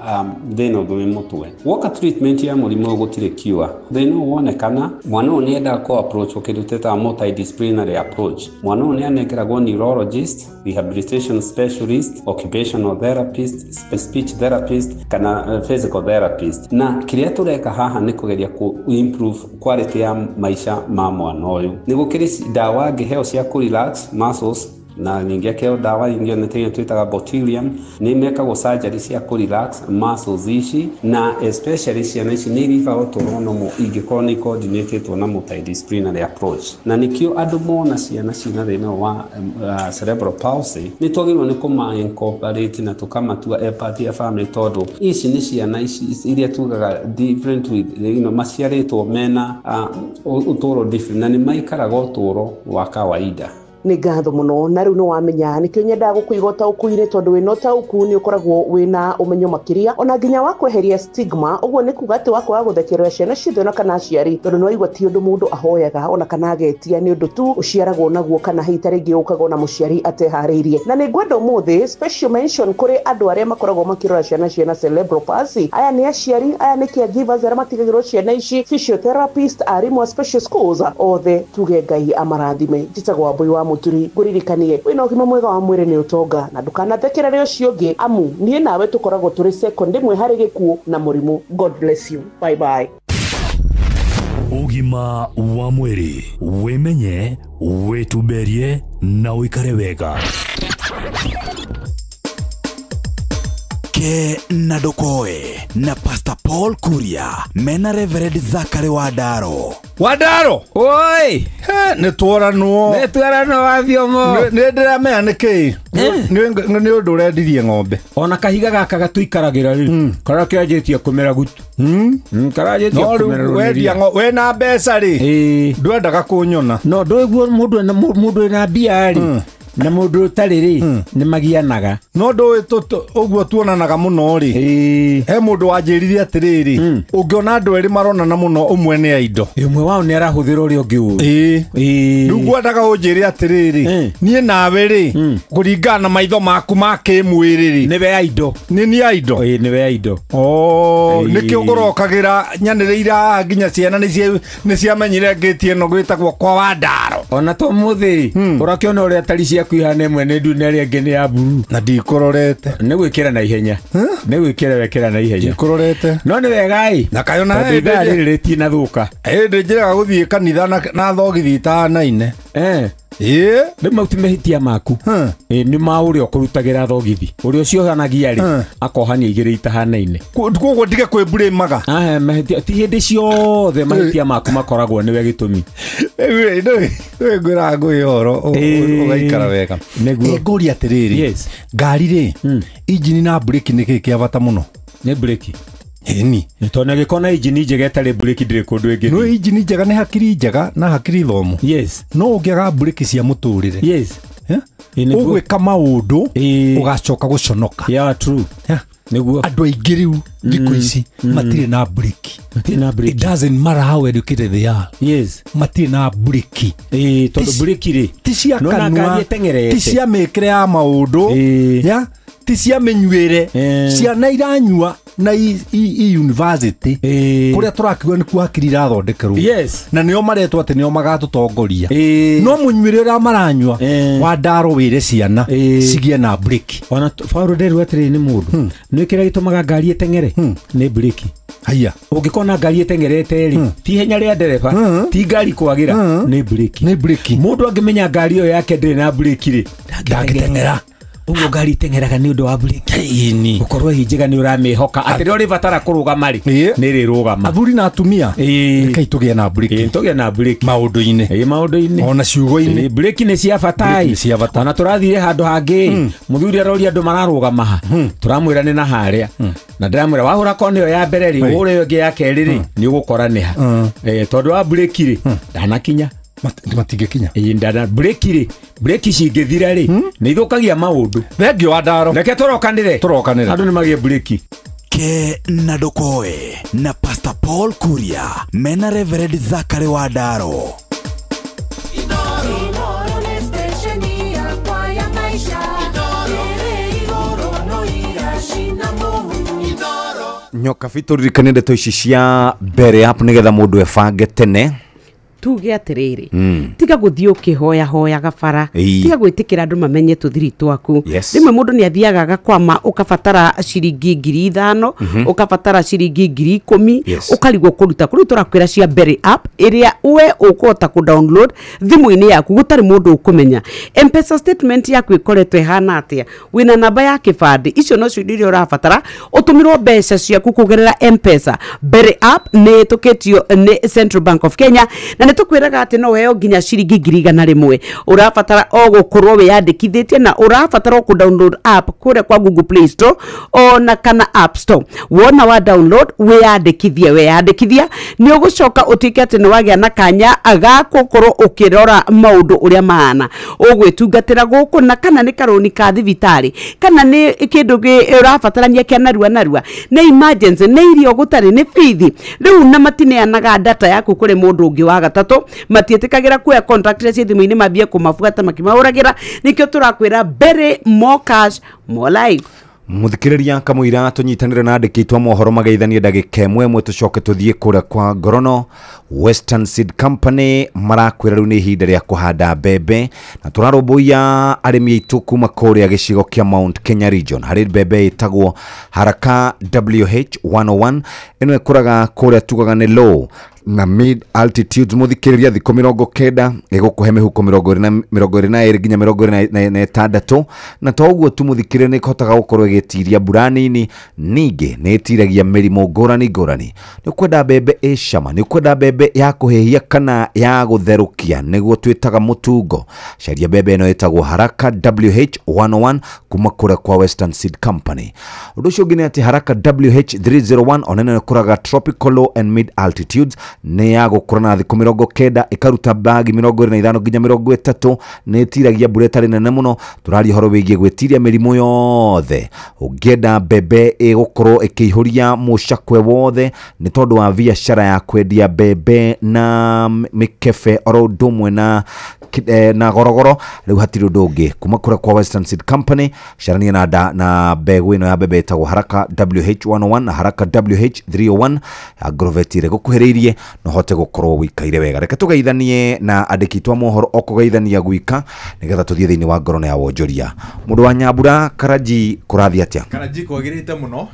thĩna ũngĩ wĩ mũtwe. Woka treatment ya mũrimũ ũyũ gũtirĩ cure. Thĩna ũyũ wonekana, mwana ũyũ nĩ endaga kũ approach kĩndũ twĩtaga multidisciplinary approach. Mwana ũyũ nĩ anengeragwo neurologist, rehabilitation specialist, occupational therapist, speech therapist kana physical therapist. Na kĩrĩa tũreka haha nĩ kũgeria ku improve quality ya maica ma mwana ũyũ. Nĩ gũkĩrĩ ndawa angĩheo cia ku relax muscles, na ningĩ akĩheo ndawa ingĩ nĩ twĩtaga botulinum, nĩ mekagwo surgery cia ku relax muscles ici, na especially ciana ici nĩ irigagwo tũronomo ingĩkorwo nĩ coordinatedwo na multidisciplinary approach. Na nĩkĩo andũ mona ciana cina thĩna wa cerebral palsy nĩ twagĩrĩirwo nĩ kũma incorporate na tũkamatua empathy ya family, tondũ ici nĩ ciana ici iria tugaga different with maciarĩtwo mena ũtũũro different, na nĩ maikaraga ũtũũro wa kawaida. Nĩ ngatho mũno, na rĩu nĩ wamenya nĩkĩo nyendaga gũkũiga ũtaũku-inĩ, tondũ wĩna ũtaũku nĩ ũkoragwo wĩna ũmenyo makĩria, ona nginya wa kweheria stigma. Ũguo nĩ kuga atĩ wakwaga gũthekerera ciana ciothe ona kana aciari, tondũ nĩ waigua ti ũndũ mũndũ ahoyaga ona kana agetia, nĩ ũndũ tu ũciaragwo naguo kana hihi ta rĩngĩ ũkaga na mũciari ateharĩirie. Na nĩ ngwenda ũmũthĩ special mention kũrĩ andũ arĩa makoragwo makĩrora ciana ciena cerebral palsy. Aya nĩ aciari, aya nĩ caregivers arĩa matigagĩrwo ciana ici, physiotherapist, arimũ a special schools, othe tuge Ngai amarathime. Njĩtagwo Wambui wa Mũturi, ngũririkanie wĩna ũgima mwega wa mwĩrĩ nĩ ũtonga, na ndũkanathekerere ũcio ũngĩ, amu niĩ nawe tũkoragwo tũrĩ second ĩmwe harĩ gĩkuũ na mũrimũ. God bless you, bye bye. Ũgima wa mwĩrĩ, wĩmenye, wĩtumberie na ũikare wega. Ke na Ndokoe na Pastor Paul Kuria mena Reverend Zachary Wadaro. Wadaro, oi, nĩ twaranwo wa thiomo. Nĩ ndĩramenya nĩkĩ nĩ ũndũ ũrendirie ng'ombe. Ona kahiga gaka gatũikaragira rĩ, kara kĩanjĩtie kũmera gutu. Karajĩtie kũmera rĩ. Wendia ng'ombe wĩna mbeca rĩ, ndwendaga kũnyona. No ndũiguo mũndũ ena mbia rĩ, na mũndũ ũtarĩ rĩ nĩ magianaga. No ndũĩ ũguo tuonanaga mũno rĩ, he mũndũ wanjĩrire atĩrĩrĩ, ũngĩona andũ erĩ maronana mũno, ũmwe nĩ aindo, ũmwe wao nĩ arahũthĩra ũrĩa ũngĩ ũru. Rĩu ngwendaga ũnjĩre atĩrĩrĩ, niĩ nawe rĩ, kũringana na maitho maku ma kĩmwĩrĩ rĩ, nĩwe aindo. Nĩ aindo? Nĩwe aindo. Nĩkĩo ngũrokagĩra nyanĩrĩira nginya ciana nĩ ciamenyire ngĩti ĩno gwĩtagwo kwa Wadaro. Ona to mũthĩ ũrakĩona ũrĩa tari cia kuihana ĩmwe nĩ ndune ĩrĩa ĩngĩ nĩ ya buru, na ndikororete. Nĩ gwĩkĩra na ihenya, nĩ gwĩkĩra wekĩra na ihenya, ndikororete. No nĩ wega ĩ, na kayona hĩndĩ rĩrĩtie na thũka, hĩndĩ njĩraga gũthiĩ kanitha na thogithi itahanaine. Rĩu mauti mehĩtia maku nĩ ma ũrĩa ũkũrutagĩra thogithi, ũrĩa ũcio ohanagia rĩ akohania igĩrĩ itahanaine. Koguo ndige kwĩburĩmaga, ti hĩndĩ ciothe mahĩtia maku makoragwo nĩwe gĩtũmi. Nĩ ngwĩra ngũĩ ũhoro ũgaikara wega. Ngũria atĩrĩrĩ, ngari rĩ, injini na breki nĩ kĩĩ kĩa bata mũno? Nĩ breki. Eni tona gĩkona injini njega ĩtarĩ breki ndĩrĩ kũndũ ĩngĩ. No injini njega nĩ hakiri njega na hakiri thomu. Yes. No ũngĩaga breki cia mũtũrĩre. Yes. Ũgwĩka maũndũ ũgacoka gũconoka. Yeah, true. Nĩguo andũ aingĩ rĩu thikũ ici matirĩ na breki. It doesn't matter how educated they are. Yes. Matirĩ na breki. Tondũ breki rĩ ti cia kanua, ti cia mĩkĩre ya maũndũ, ti cia mĩnyuĩre. Ciana iranyua na i university kuria turakiuga ni kuhakiri irathondekerwo na nio maretwo ati nio magatutongoria no munywire ura maranywa wa ndaro wire ciana cigie na break ona Paulo Nderu atiri ni mundu ni kira gitumaga ngari etengere ni break haya ungikona ngari etengerete ri ti henya ria ndereba ti ngari kwagira ni break mundu angimenya ngari yo yake ndire na break ri ndagitengera ugo ngari tengeraga ni undu wa break ini ukorwo hinjiga ni uramihoka ati ri batara kurugama ri ni ri rugama athuri na atumia kai tugie na break tugie na break maundu-ini ona ciugo-ini break ni cia batai ona turathire handu hangi muthuri arori andu mararugama turamwira ni na haria na ndiramwira wahura koni yo ya mbere ri ure yo ngi ya keri ri ni ugukora ni ha tondu wa break ri ndanakinya matingekinya ndana break cingithira ri ni ithukagia maundu thengio wa ndaro reke turokanire andu ni magie break ke na ndokoe na Pastor Paul Kuria mena Reverend Zachary wa ndaro nyoka fituririkanire ndeto ici cia mbere app nigetha mundu ebange tene tuge atiriri tiga guthii ukihoya hoya gabara tiga gwitikira andu mamenye tuthiri twaku rimwe mundu ni athiaga agakwama ukabatara ciringi 5,000 ukabatara ciringi 10,000 ukarigwo kuruta kuri turakwira cia Berry app iria we ukuhota ku download thimu-ini yaku gutari mundu ukumenya M-Pesa statement yaku ikoretwe hana atia wina namba ya kibandi icio no cio iria urabatara utumirwo mbeca ciaku kugerera M-Pesa Berry app ni tuketio ni Central Bank of Kenya na tukwiraga ati no weo nginya ciringi 100 urabatara o gukorwo wiyandikithitie na urabatara ku download app kure kwa Google Play Store ona kana App Store wona wa download weyandikithia ni ugucoka utike ati ni wagia na kanya agakorwo ukirora maundu uria maana ugwitungatira guku na kana ni karoni ka thibitari kana ni kindu urabatarania kia narua ni emergency ni irio gutari ni fithi riu na matineanaga data yaku kuri mundu ungi wa gatatu matietikagira kuya contract cia thimu-ini mambie kumabuata makimauragira nikio turakwira Berry more cash more life muthikiriria kamwira tunyitanire na andikitwa mohoro mageithanie ndagika imwe tucoke tuthie kuria kwa Ngorono Western Seed Company marakwira riu ni ihinda ria kuhanda mbembe na turarumbuia arimi aitu kuma kuria gicigo kia Mount Kenya region hari mbembe itagwo Haraka WH101 ino ikuraga kuria tugaga ni low na mid altitude muthikiriria thiko 90 igukuhe mihuko 22 nginya 26 na toguo tu muthikiriria ni kotaga gukorwo igitiria mbura nini ningi ni itiragia mirimo ngurani ni kwenda mbembe icama ni kwenda mbembe ya kuhehia kana ya gutherukia niguo twitaga mutungo caria mbembe ino itagwo Haraka WH101 kuma kure kwa Western Seed Company undu ucio ngine ati Haraka WH301 onene kuraga tropical low and mid altitudes ni ya gukura na thiko 90 ikaruta bagi 25 nginya 30 ni tiragia mbura tari nene muno turari horo wigie gwetiria mirimo yothe ungenda mbembe igukorwo ikihuria mucakwe wothe ni tondu wa biashara ya kwendia mbembe na mikebe oro ndumwe na gorogoro riu hatiri ndungi kuma kura kwa Western Seed Company sharania na mbegu ino ya mbembe itagwo Haraka WH101 na Haraka WH301 agrovetire gukuhiririe no hote gukorwo wikaire wega reke tugeithanie na andikitwa mohoro okugeithania gwika nigetha tuthie thiini wa Ngorono ya wonjoria mundu wa Nyambura Karaji kurathi atia Karaji kwagirite muno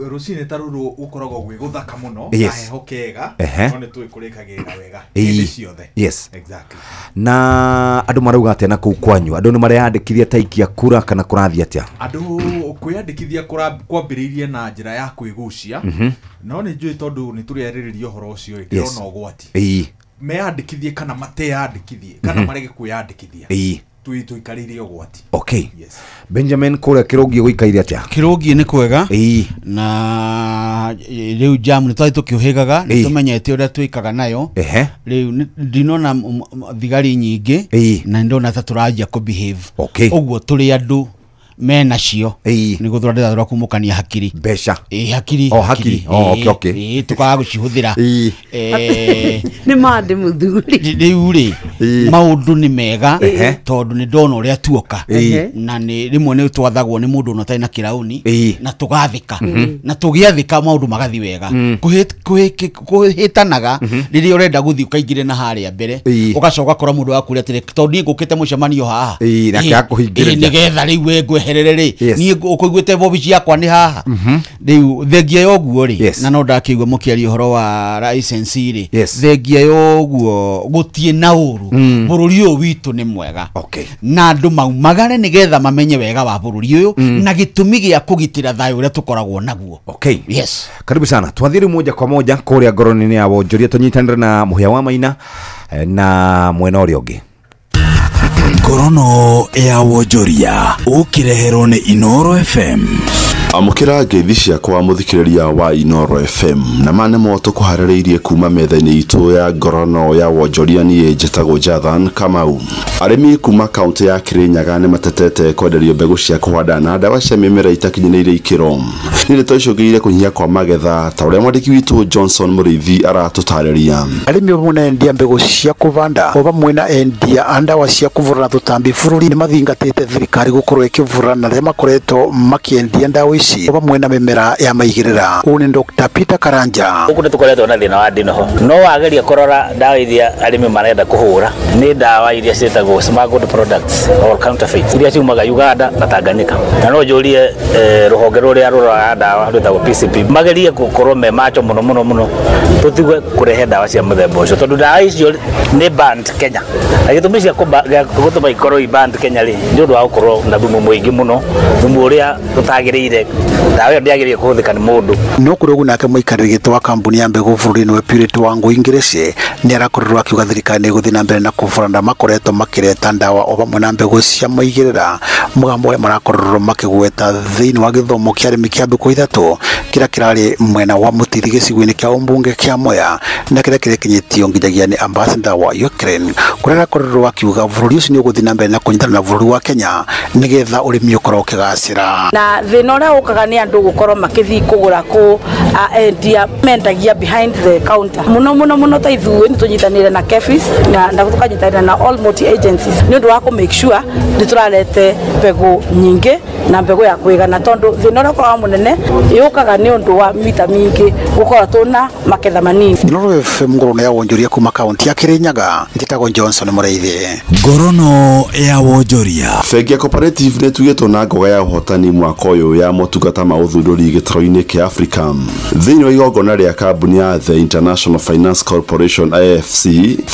rucine taruru ukoragwo gwi guthaka muno na heho kega no ni tuikurikagira wega hindi ciothe exactly na andu marauga atia na kuu kwanyu andu ni mareyandikithia taikia kura kana kurathi atia andu kwiyandikithia kwambiriirie na njira ya kwigucia no ni njui tondu ni tureriririo horo ucio ndirona ugwati meyandikithie kana mateyandikithie kana marege kwiyandikithia tuikarire ugwati okay Benjamin kure kirogi gwikaire atia kirogi ni kwega na riu jam ni twai tukiuhigaga ni tumenyete uria twikaga nayo riu ndinona thigari nyingi na ndona ta turajia ku behave okay ogwo turi andu menacio nä gå thondera kumukania hakiri mbeca hakiri okay tukaga gå cihuthira nä mandä må thuri rä u rä maå nä mega tondå nä ndona å rä a tuoka na nä rä mwe nä twathagwo nä må ndå å tarä na kä raåni na tå gathä ka na tå gä athä ka maå ndå magathi wega kå hä tanaga rä rä a å renda gå thiä å kaingä re na harä a mbere å gacoka kora må ndå waku rä atä tondå niä ngå kä te må cemanio haha nä getha rä u we ngweherere rä niä å kå iguä te bobici yakwa nä haha rä u thengia ya å guo rä na no ndakä igua må kä aria å horo wa license rä thengia ya å guo gå tiä na å ru bå rå ri å yå witå nä mwega na andå maumagare nä getha mamenye wega wa bå rå ri å yå na gä tå mi gä a kå gitä ra thayå å rä a tå koragwo naguo karibu sana twathiä rä moja kwa moja kå rä a ngoroni-inä ya wonjoria tå nyitanä na må hia wa maina na mwena å rä a å ngä ngorono ya wonjoria ukireherwo ni Inoro FM. Amukira ngeithi ciakwa muthikiriria wa Inoro FM na mane moto kuhaririirie kuma metha-ini itu ya ngorono ya wonjoria nie njitagwo Jathan Kamau. Arimi kuma kaunti ya Kirinyaga ni matetete kwenderio mbegu cia kuhanda na ndawa cia mimera itakinyiriire ikiro. Ni rito icungiire kunyia kwa magetha ta uria mwandiki witu Johnson Muriithi aratutariria. Arimi munendia mbegu cia kuvanda o bamwe na endia ndawa cia kuvurana tutambi bururi ni mathingatite thirikari gukorwo ikivurana ria makoretwo makiendia ndawa ici bamwe na mimera ya maigirira. Uyu ni Dr. Peter Karanja. Guku ni tukoretwo na thina wa ndinoho no wageria korora ndawa iria arimi marenda kuhura ni ndawa iria cietagwo smuggled products or counterfeit iria ciumaga Uganda na Tanganyika na no njurie ruhonge ruria rurora ndawa rwetagwo PCP magerie gukorwo me macho muno tutigwe kurehe ndawa cia muthemba ucio tondu ndawa icio ni banned Kenya na gitumi cia gutuma ikorwo i banned Kenya ri ni undu wa gukorwo na thumu muingi muno thumu uria tutagiriire ndawa iyo ndiagiriire kuhuthika ni mundu no kuri ugu nake muikariri gitwa wa kambuni ya mbegu bururi-ini we Purity Wangu Ingirece ni arakorerwo akiuga thirikari ni guthii na mbere na kuvurana makoretwo makireta ndawa o bamwe na mbegu cia maigirira mugambo we marakorerwo makigweta thiini wa githomo kia arimi kia mbegu ithatu kira kirari mwena wa Mutiri gicigo-ini kia umbunge kia Moya na kira kirekinyitio nginyagia ni ambassador wa Ukraine kuria arakorerwo akiuga bururi ucio ni uguthii na mbere na kunyitana na bururi wa Kenya nigetha urimi ukorwo ukigacira na thina uria ukaga ni andu gukorwo makithi kugura ku endia mendagia behind the counter muno ta ithuĩ ni tunyitanire na KEPHIS na tukanyitanira na all multi agencies ni undu wa ku make sure ni turarete mbegu nyingi na mbegu ya kuigana tondu thina uria ukoragwo munene yukaga ni undu wa mita mingi gukorwo tuna maketha manini. Inoro FM ngorono ya wonjoria kuma kaunti ya Kirinyaga njitagwo Johnson Muriithi. Ngorono ya wonjoria. Bengi ya Cooperative ni tugitwo na ngoga ya uhotani mwaka uyu ya motungata ma uthunduri gitaro-ini kia Africa thiini wa igongona ria kambuni ya The International Finance Corporation IFC.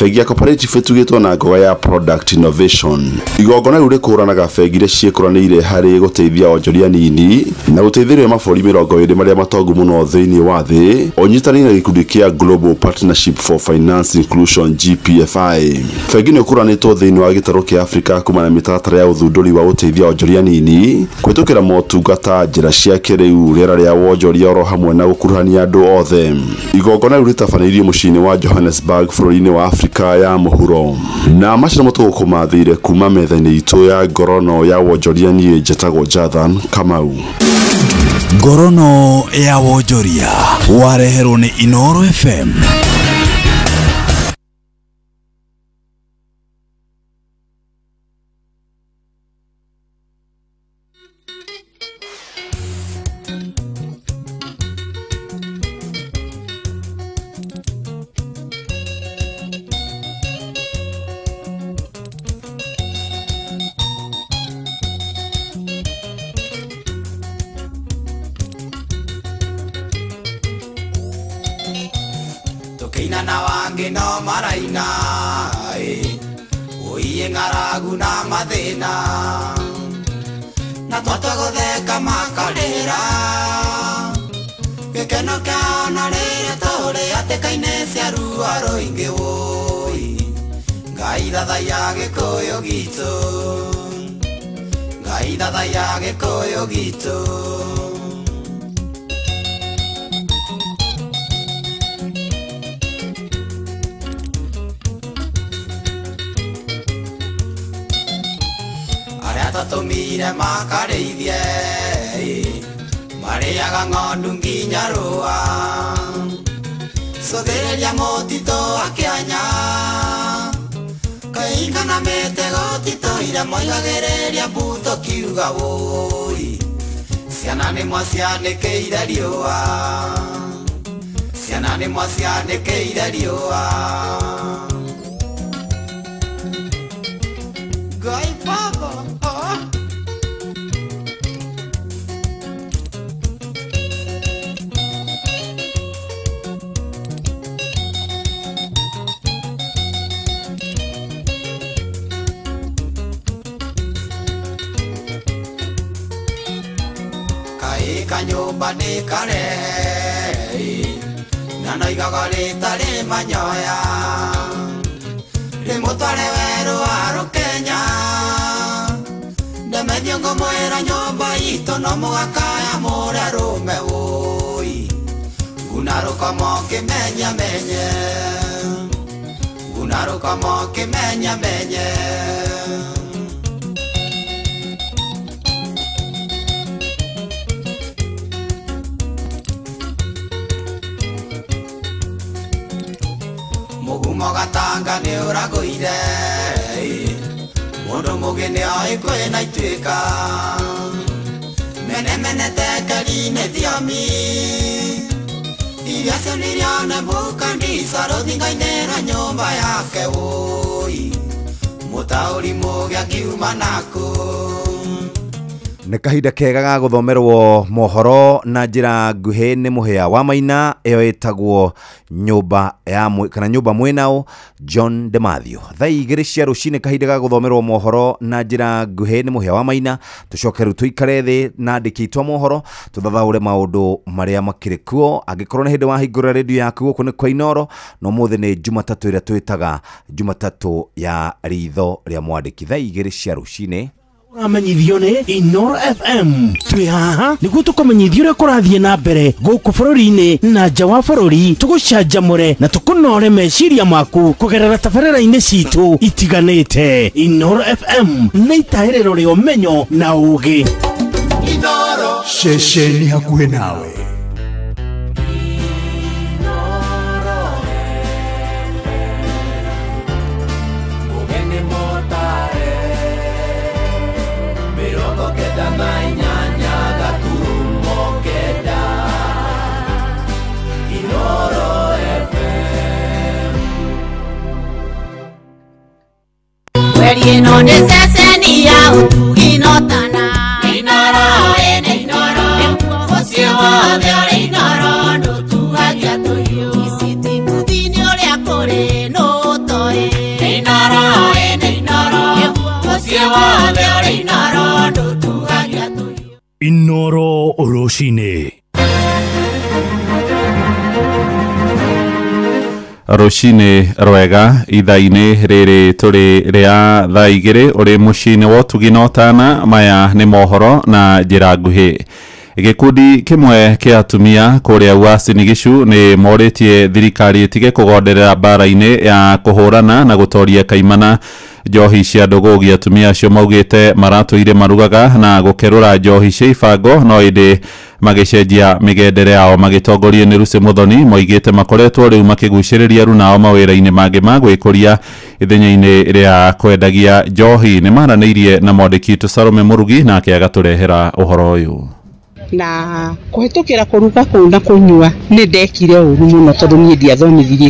Bengi ya Cooperative tugitwo na ngoga ya product innovation. Igongona riu rikuranaga bengi iria ciikuranire hari guteithia onjoria nini na guteithĩrĩria mabũrũri 20 maria matongu muno thiini wa thi onyitanĩire na gikundi kia Global Partnership for Finance Inclusion GPFI. Bengi ni ukuranĩtwo thiini wa gitaro kia Africa kuma na mĩtaratara ya uthunduri wa guteithia onjoria nini kwitukira motungata njira cia kiriu riera ria wonjoria oro hamwe na gukuruhania andu othe. Igongona riu ritabanĩirio muciĩ-inĩ wa Johannesburg bũrũri-inĩ wa Africa ya muhuro na macindano tugukumathĩire kuma metha-inĩ itu ya ngorono ya wonjoria nie njĩtagwo Jathan Kamau. Ngorono ya wonjoria wareherwo ni Inoro FM. na wangi no maraina uiye ngaragu na mathina na twatwagotheka makarira gikeno kiao na rĩrĩa tũrĩ hatĩka-inĩ cia ruo rũingĩ woi Ngai thathaia gĩkũyũ gitũ Ngai thathaia gĩkũyũ gitũ matumire makarĩithie marĩaga ng'ondu nginya rũa cothĩrĩria mũtitũ wa kĩanya kaingana mĩtego titũire moigagĩrĩria mbuto kiuga wũi ciana nĩ mwacianĩkĩire riũa ciana nĩ mwacianĩkĩire riũa Ngai baba kanyumba nĩ karehe na noigaga rĩtarĩ manyoya rĩmũtware werũ wa rũkenya ndemethio ngũmwĩra nyũmba itũ no mũgakaya mũrĩa rũme wũi nguna rũkoma ũkĩmenyamenye nguna rũkoma ũkĩmenyamenye Mogatanga nĩ ũragũire mũndũ mũgĩ nĩ oĩ kwĩna ituĩka mene tekeri-inĩ thiomi iria cionirio nĩ Nebukadiza rũthingo-inĩ rwa nyũmba yake wũi mũtaũri mũgĩ akiuma nakũ nĩ kahinda kega ga gũthomerwo mohoro na njĩra nguhĩ nĩ mũhĩa wa Maina ĩyo ĩtagwo nyũmba ya kana nyũmba mwenao John Demathio thaa igĩrĩ cia rũcinĩ kahinda ga gũthomerwo mohoro na njĩra nguhĩ nĩ mũhĩa wa Maina tũcoke rĩu tũikare thĩ na andĩki aitũ a mohoro tũthathaũre maũndũ marĩa makĩrĩ kuo angĩkorwo nĩ hĩndĩ wahingũra redio yaku gũkũ nĩ kwa Inoro no mũthĩ nĩ Jumatatũ ĩrĩa twĩtaga Jumatatũ ya ritho rĩa mwandĩki thaa igĩrĩ cia rũcinĩ Uramenyithio nĩ Inoro FM twĩ haha nĩguo tũkũmenyithia ũrĩa kũrathiĩ na mbere gũkũ bũrũri-inĩ na nja wa bũrũri tũgũcanjamũre na tũkũnore meciria maku kũgerera tabarĩra-inĩ citũ itiganĩte Inoro FM nĩ itaĩrĩro rĩa ũmenyo na ũũgĩ Inoro ceceni hakuhĩ nawe Ino de seseni ya utugi notana Inoro ene Inoro Osio de ore Inoro no tuagia toyo Isiti kudini ore akore no toe Inoro ene Inoro Osio de ore Inoro no tuagia toyo Inoro Oroshine Roshine rwega ithaa-inĩ rĩrĩ tũrĩ rĩa thaa igĩrĩ ũrĩ mũciĩ-inĩ wa ũtugi na ũtana maya nĩ mohoro na njĩra nguhĩ gĩkundi kĩmwe kĩa atumia kũrĩa Uasin Gishu nĩ morĩtie thirikari ĩtige kũgonderera mbara-inĩ ya kũhũrana na gũtoria kaimana njohi cia ndũgũgi atumia acio maugĩte maratũire marugaga na gũkerũra njohi cia ibango no ĩndĩ magĩcenjia mĩgendere yao magĩtongorio nĩ Lucy Muthoni moigĩte makoretwo rĩu makĩgucĩrĩria runao mawĩra-inĩ mangĩ ma gwĩkũria ithenya-inĩ rĩa kwendagia njohi nĩ maranĩirie na mwandĩki witũ Salome Murugi nake agatũrehera ũhoro ũyũ na kũhetũkĩra kũruga kũu na kũnyua nĩ ndekire ũru mũno tondũ niĩ ndiathomithirie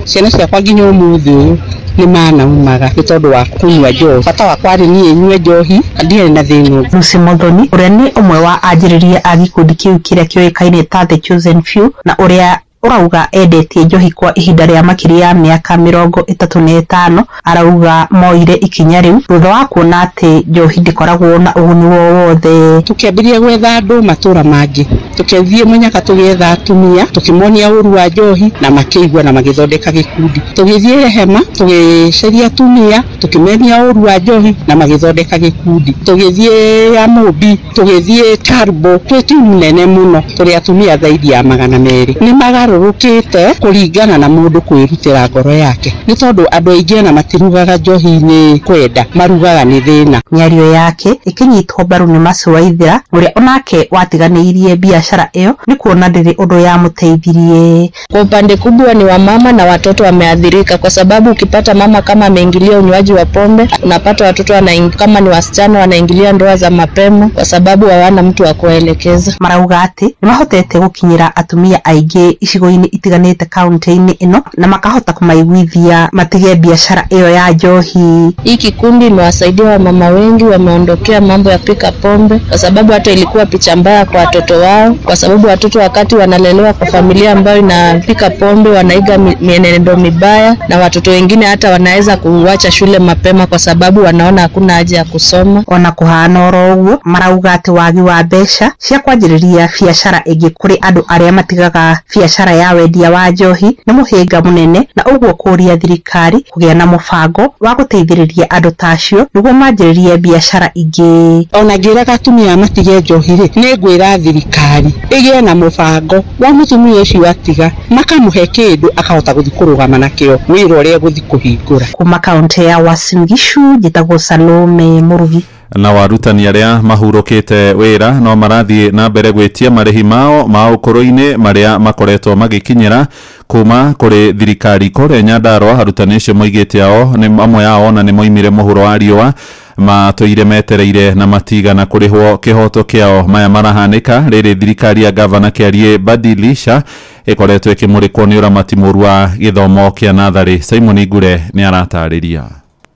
ciana ciakwa nginya ũmũthĩ ũyũ nĩ manaumaga nĩ tondũ wa kũnyua njohi bata wakwa arĩ niĩ nyue njohi ndirĩ na thĩna. Lucy Muthoni ũrĩa nĩ ũmwe wa anjĩrĩria a gĩkundi kĩu kĩrĩa kĩoĩkaine ta The Chosen Few na ũrĩa urauga endetie njohi kwa ihinda rĩa makĩria ya mĩaka 35 arauga moire ikinya rĩu thutha wa kuona atĩ njohi ndĩkoragwo na ũguni wothe. Tũkĩambĩrĩria gwetha andũ matũra mangĩ tukethie munyaka tugetha atumia tukimonia uru wa njohi na makĩigua na magĩthondeka gĩkundi tugithie hema tugiceria atumia tukimenia uru wa njohi na magĩthondeka gĩkundi tugithie ya Mobi tugithie Tarbo twetimu nene muno turi atumia zaidi ya 200 ni magarũrũkĩte kũringana na mũndũ kwĩrutĩra ngoro yake nĩ tondũ andũ aingĩ na matirugaga njohi-inĩ kwenda marugaga nĩ thĩna. Mĩario yake ĩkĩnyitwo mbaru nĩ Mercy Waithera ũrĩa onake watiganĩirie biashara ĩyo ni kuona ndĩrĩ ũndũ ya mũteithirie. Kwa upande kubwa ni wa mama na watoto wameathirika, kwa sababu ukipata mama kama ameingilia unywaji wa pombe, unapata watoto kama ni wasichana wanaingilia ndoa za mapema kwa sababu hawana mtu wa kuelekeza. Marauga atĩ nĩ mahotete gũkinyĩra atumia aingĩ icigo-inĩ itiganĩte kaunti-inĩ ĩno na makahota kũmaiguithia matige biashara ĩyo ya njohi. Hii kikundi imewasaidia wamama wengi, wameondokea mambo ya pika pombe, kwa sababu hata ilikuwa picha mbaya kwa watoto wao, kwa sababu watoto wakati wanalelewa kwa familia ambayo inapika pombe wanaiga mienendo mibaya, na watoto wengine hata wanaweza kuacha shule mapema kwa sababu wanaona hakuna haja ya kusoma. Ona kuhana oro ũguo marauga atĩ wagi wa mbeca cia kwanjĩrĩria biashara ĩngĩ kũrĩ andũ arĩa matigaga biashara ya wendia wa njohi nĩ mũhĩnga mũnene, na ũguo kũria thirikari kũgĩa na mũbango wa gũteithĩrĩria andũ tacio nĩguo manjĩrĩrie biashara ingĩ. Ona ngĩraga atumia matige njohi rĩ, nĩ ngwĩra thirikari ĩgĩe na mũbango wa mũtumia ũcio atiga makamũhe kĩndũ akahota gũthiĩ kũrũgama nakĩo wĩra ũrĩa gũthiĩ kũhingũra. Kuma kaunti ya Uasin Gishu njĩtagwo Salome Mũrugi. Na warutani arĩa mahurũkĩte wĩra no marathiĩ na mbere gwĩtia marĩhi mao ma ũkũrũ-inĩ marĩa makoretwo magĩkinyĩra kuma kũrĩ thirikari kũrĩa Nyandarua. Arutani acio moigĩte nĩ amwe ao na nĩ moimire mũhuro wa riũa matũire metereire na matigana kũrĩhwo kĩhoto kĩao. Maya marahanĩka rĩrĩ thirikari ya gavana Kĩariĩ Badilisha ĩkoretwo ĩkĩmũrĩkwo nĩ ũramati mũru wa gĩthomo kĩa natharĩ. Simon Ngure nĩ aratarĩria.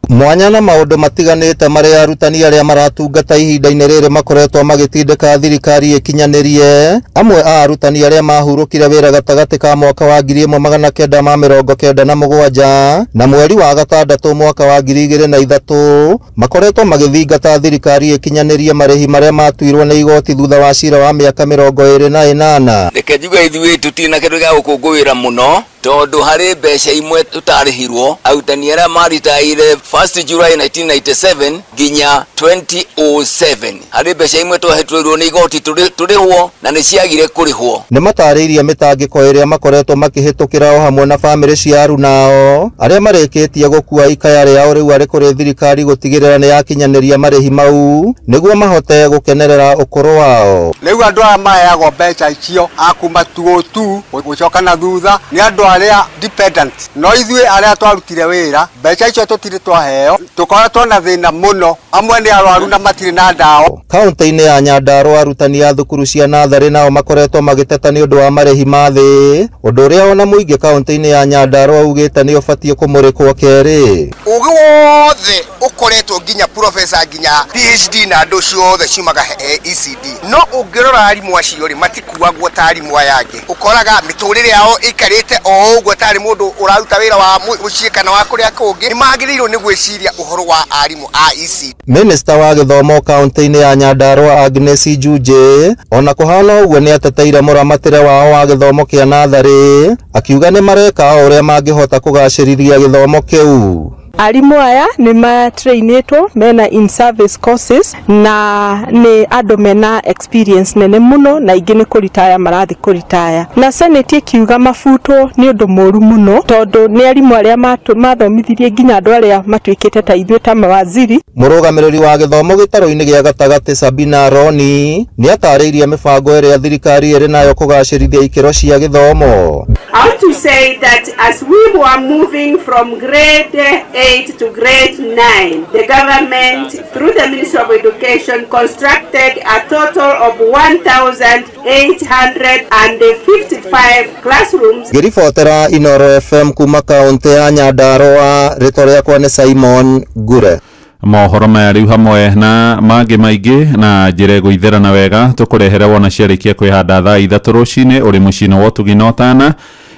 Mwanya na maũndũ matiganĩte marĩa arutani arĩa maratungata ihinda-inĩ rĩrĩ makoretwo magĩtindĩka thirikari ĩkinyanĩrie. Amwe a arutani arĩa mahurũkire wĩra gatagatĩ ka mwaka wa 1997 na mweri wa gatandatũ mwaka wa 2003 makoretwo magĩthingata thirikari ĩkinyanĩrie marĩhi marĩa matuirwo nĩ igoti thutha wa cira wa mĩaka 28. Reke njuge ithuĩ tũtirĩ kĩndũ gĩa gũkũngũĩra mũno tondu harĩ mbeca imwe tutarĩhirwo arutani arĩa maritaire 1st July 1997 nginya 2007. Harĩ mbeca imwe twahetũirwo nĩ igoti tũrĩhwo na nĩ ciagire kũrĩhwo. Nĩ matarĩirie mĩtangĩko ĩrĩa makoretwo makĩhĩtũkĩra o hamwe na bamĩrĩ cia arunao arĩa marĩkĩtie gũkua ikaya rĩao rĩu arĩ kũrĩ thirikari gũtigĩrĩra nĩ yakinyanĩria marĩhi mau nĩguo mahote gũkenerera ũkũrũ wao. Rĩu andũ aya maheagwo mbeca icio akuma 202 gũcoka na thutha nĩ andũ arĩa dependent. No ithuĩ arĩa twarutire wĩra mbeca icio tũtirĩ twaheo, tũkoretwo na thĩna mũno, amwe nĩ arwaru na matirĩ na ndawa. Kaunti-inĩ ya Nyandarua arutani a thukuru cia natharĩ nao makoretwo magĩteta nĩ ũndũ wa marĩhi ma thĩ, ũndũ ũrĩa ona mũingĩ kaunti-inĩ ya Nyandarua ugĩte nĩ ũbatiĩ kũmũrĩkwo kerĩ. Ũgĩ wothe ũkoretwo nginya professor nginya PhD na andũ ciothe ciumaga ECD. No ũngĩrora arimũ acio rĩ matikuagwo ta arimũ aya angĩ. Ũkoraga mĩtũrĩre yao ĩikarĩte o ũguo tarĩ mũndũ ũraruta wĩra wa mũciĩ kana wa kũrĩa kũngĩ. Nĩ magĩrĩirwo nĩ gwĩciria ũhoro wa arimũ a ECD. Minista wa gĩthomo kaunti-inĩ ya Nyandarua Agnes Njuje ona kũhana ũguo nĩ ateteire mũramatĩre wao wa gĩthomo kĩa natharĩ akiuga nĩ mareka ũrĩa mangĩhota kũgacĩrithia gĩthomo kĩu. Arimũ aya nĩ matrainĩtwo mena in service courses na nĩ andũ mena experience nene mũno na ingĩ nĩ kũritaya marathi kũritaya. Na senate ikiuga mabutwo nĩ ũndũ mũru mũno tondũ nĩ arimũ arĩa mathomithirie nginya andũ arĩa matuĩkĩte ta ithuĩ ta mawaziri. Mũrũgamĩrĩri wa gĩthomo gĩtaro-inĩ gĩa gatagatĩ Sabina Roni nĩ atarĩirie mĩbango ĩrĩa thirikari ĩrĩ nayo kũgacĩrithia ikĩro cia gĩthomo. I want to say that as we were moving from grade 8 to grade 9, the government, through the Ministry of Education, constructed a total of 1,855 classrooms. Ngĩribotera Inoro FM kuma kaunti ya Nyandarua, rĩtwa rĩakwa nĩ Simon Ngure. Mohoro maya rĩu hamwe na mangĩ maingĩ na njĩra gũitherana wega tũkũrehere wona ciarĩkia kwĩhanda thaa 3 rũcinĩ ũrĩ mũciĩ wa Ũtugi na Ũtana.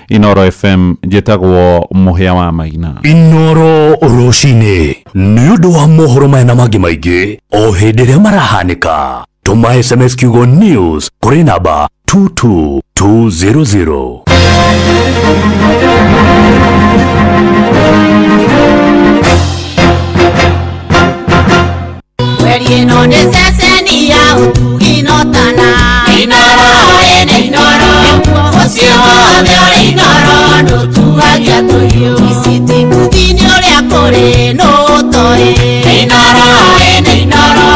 Inoro FM njĩtagwo Mũhĩa wa Maina. Inoro rũcinĩ nĩ ũndũ wa mohoro maya na mangĩ maingĩ o hĩndĩ ĩrĩa marahanĩka. Tũma SMS kiugo news kũrĩ namba 22200. Werie no neseseni ya utuginotana inoro ene inoro osio de inoro no tuagia toyo isiti kudini ole akore no toe inoro ene inoro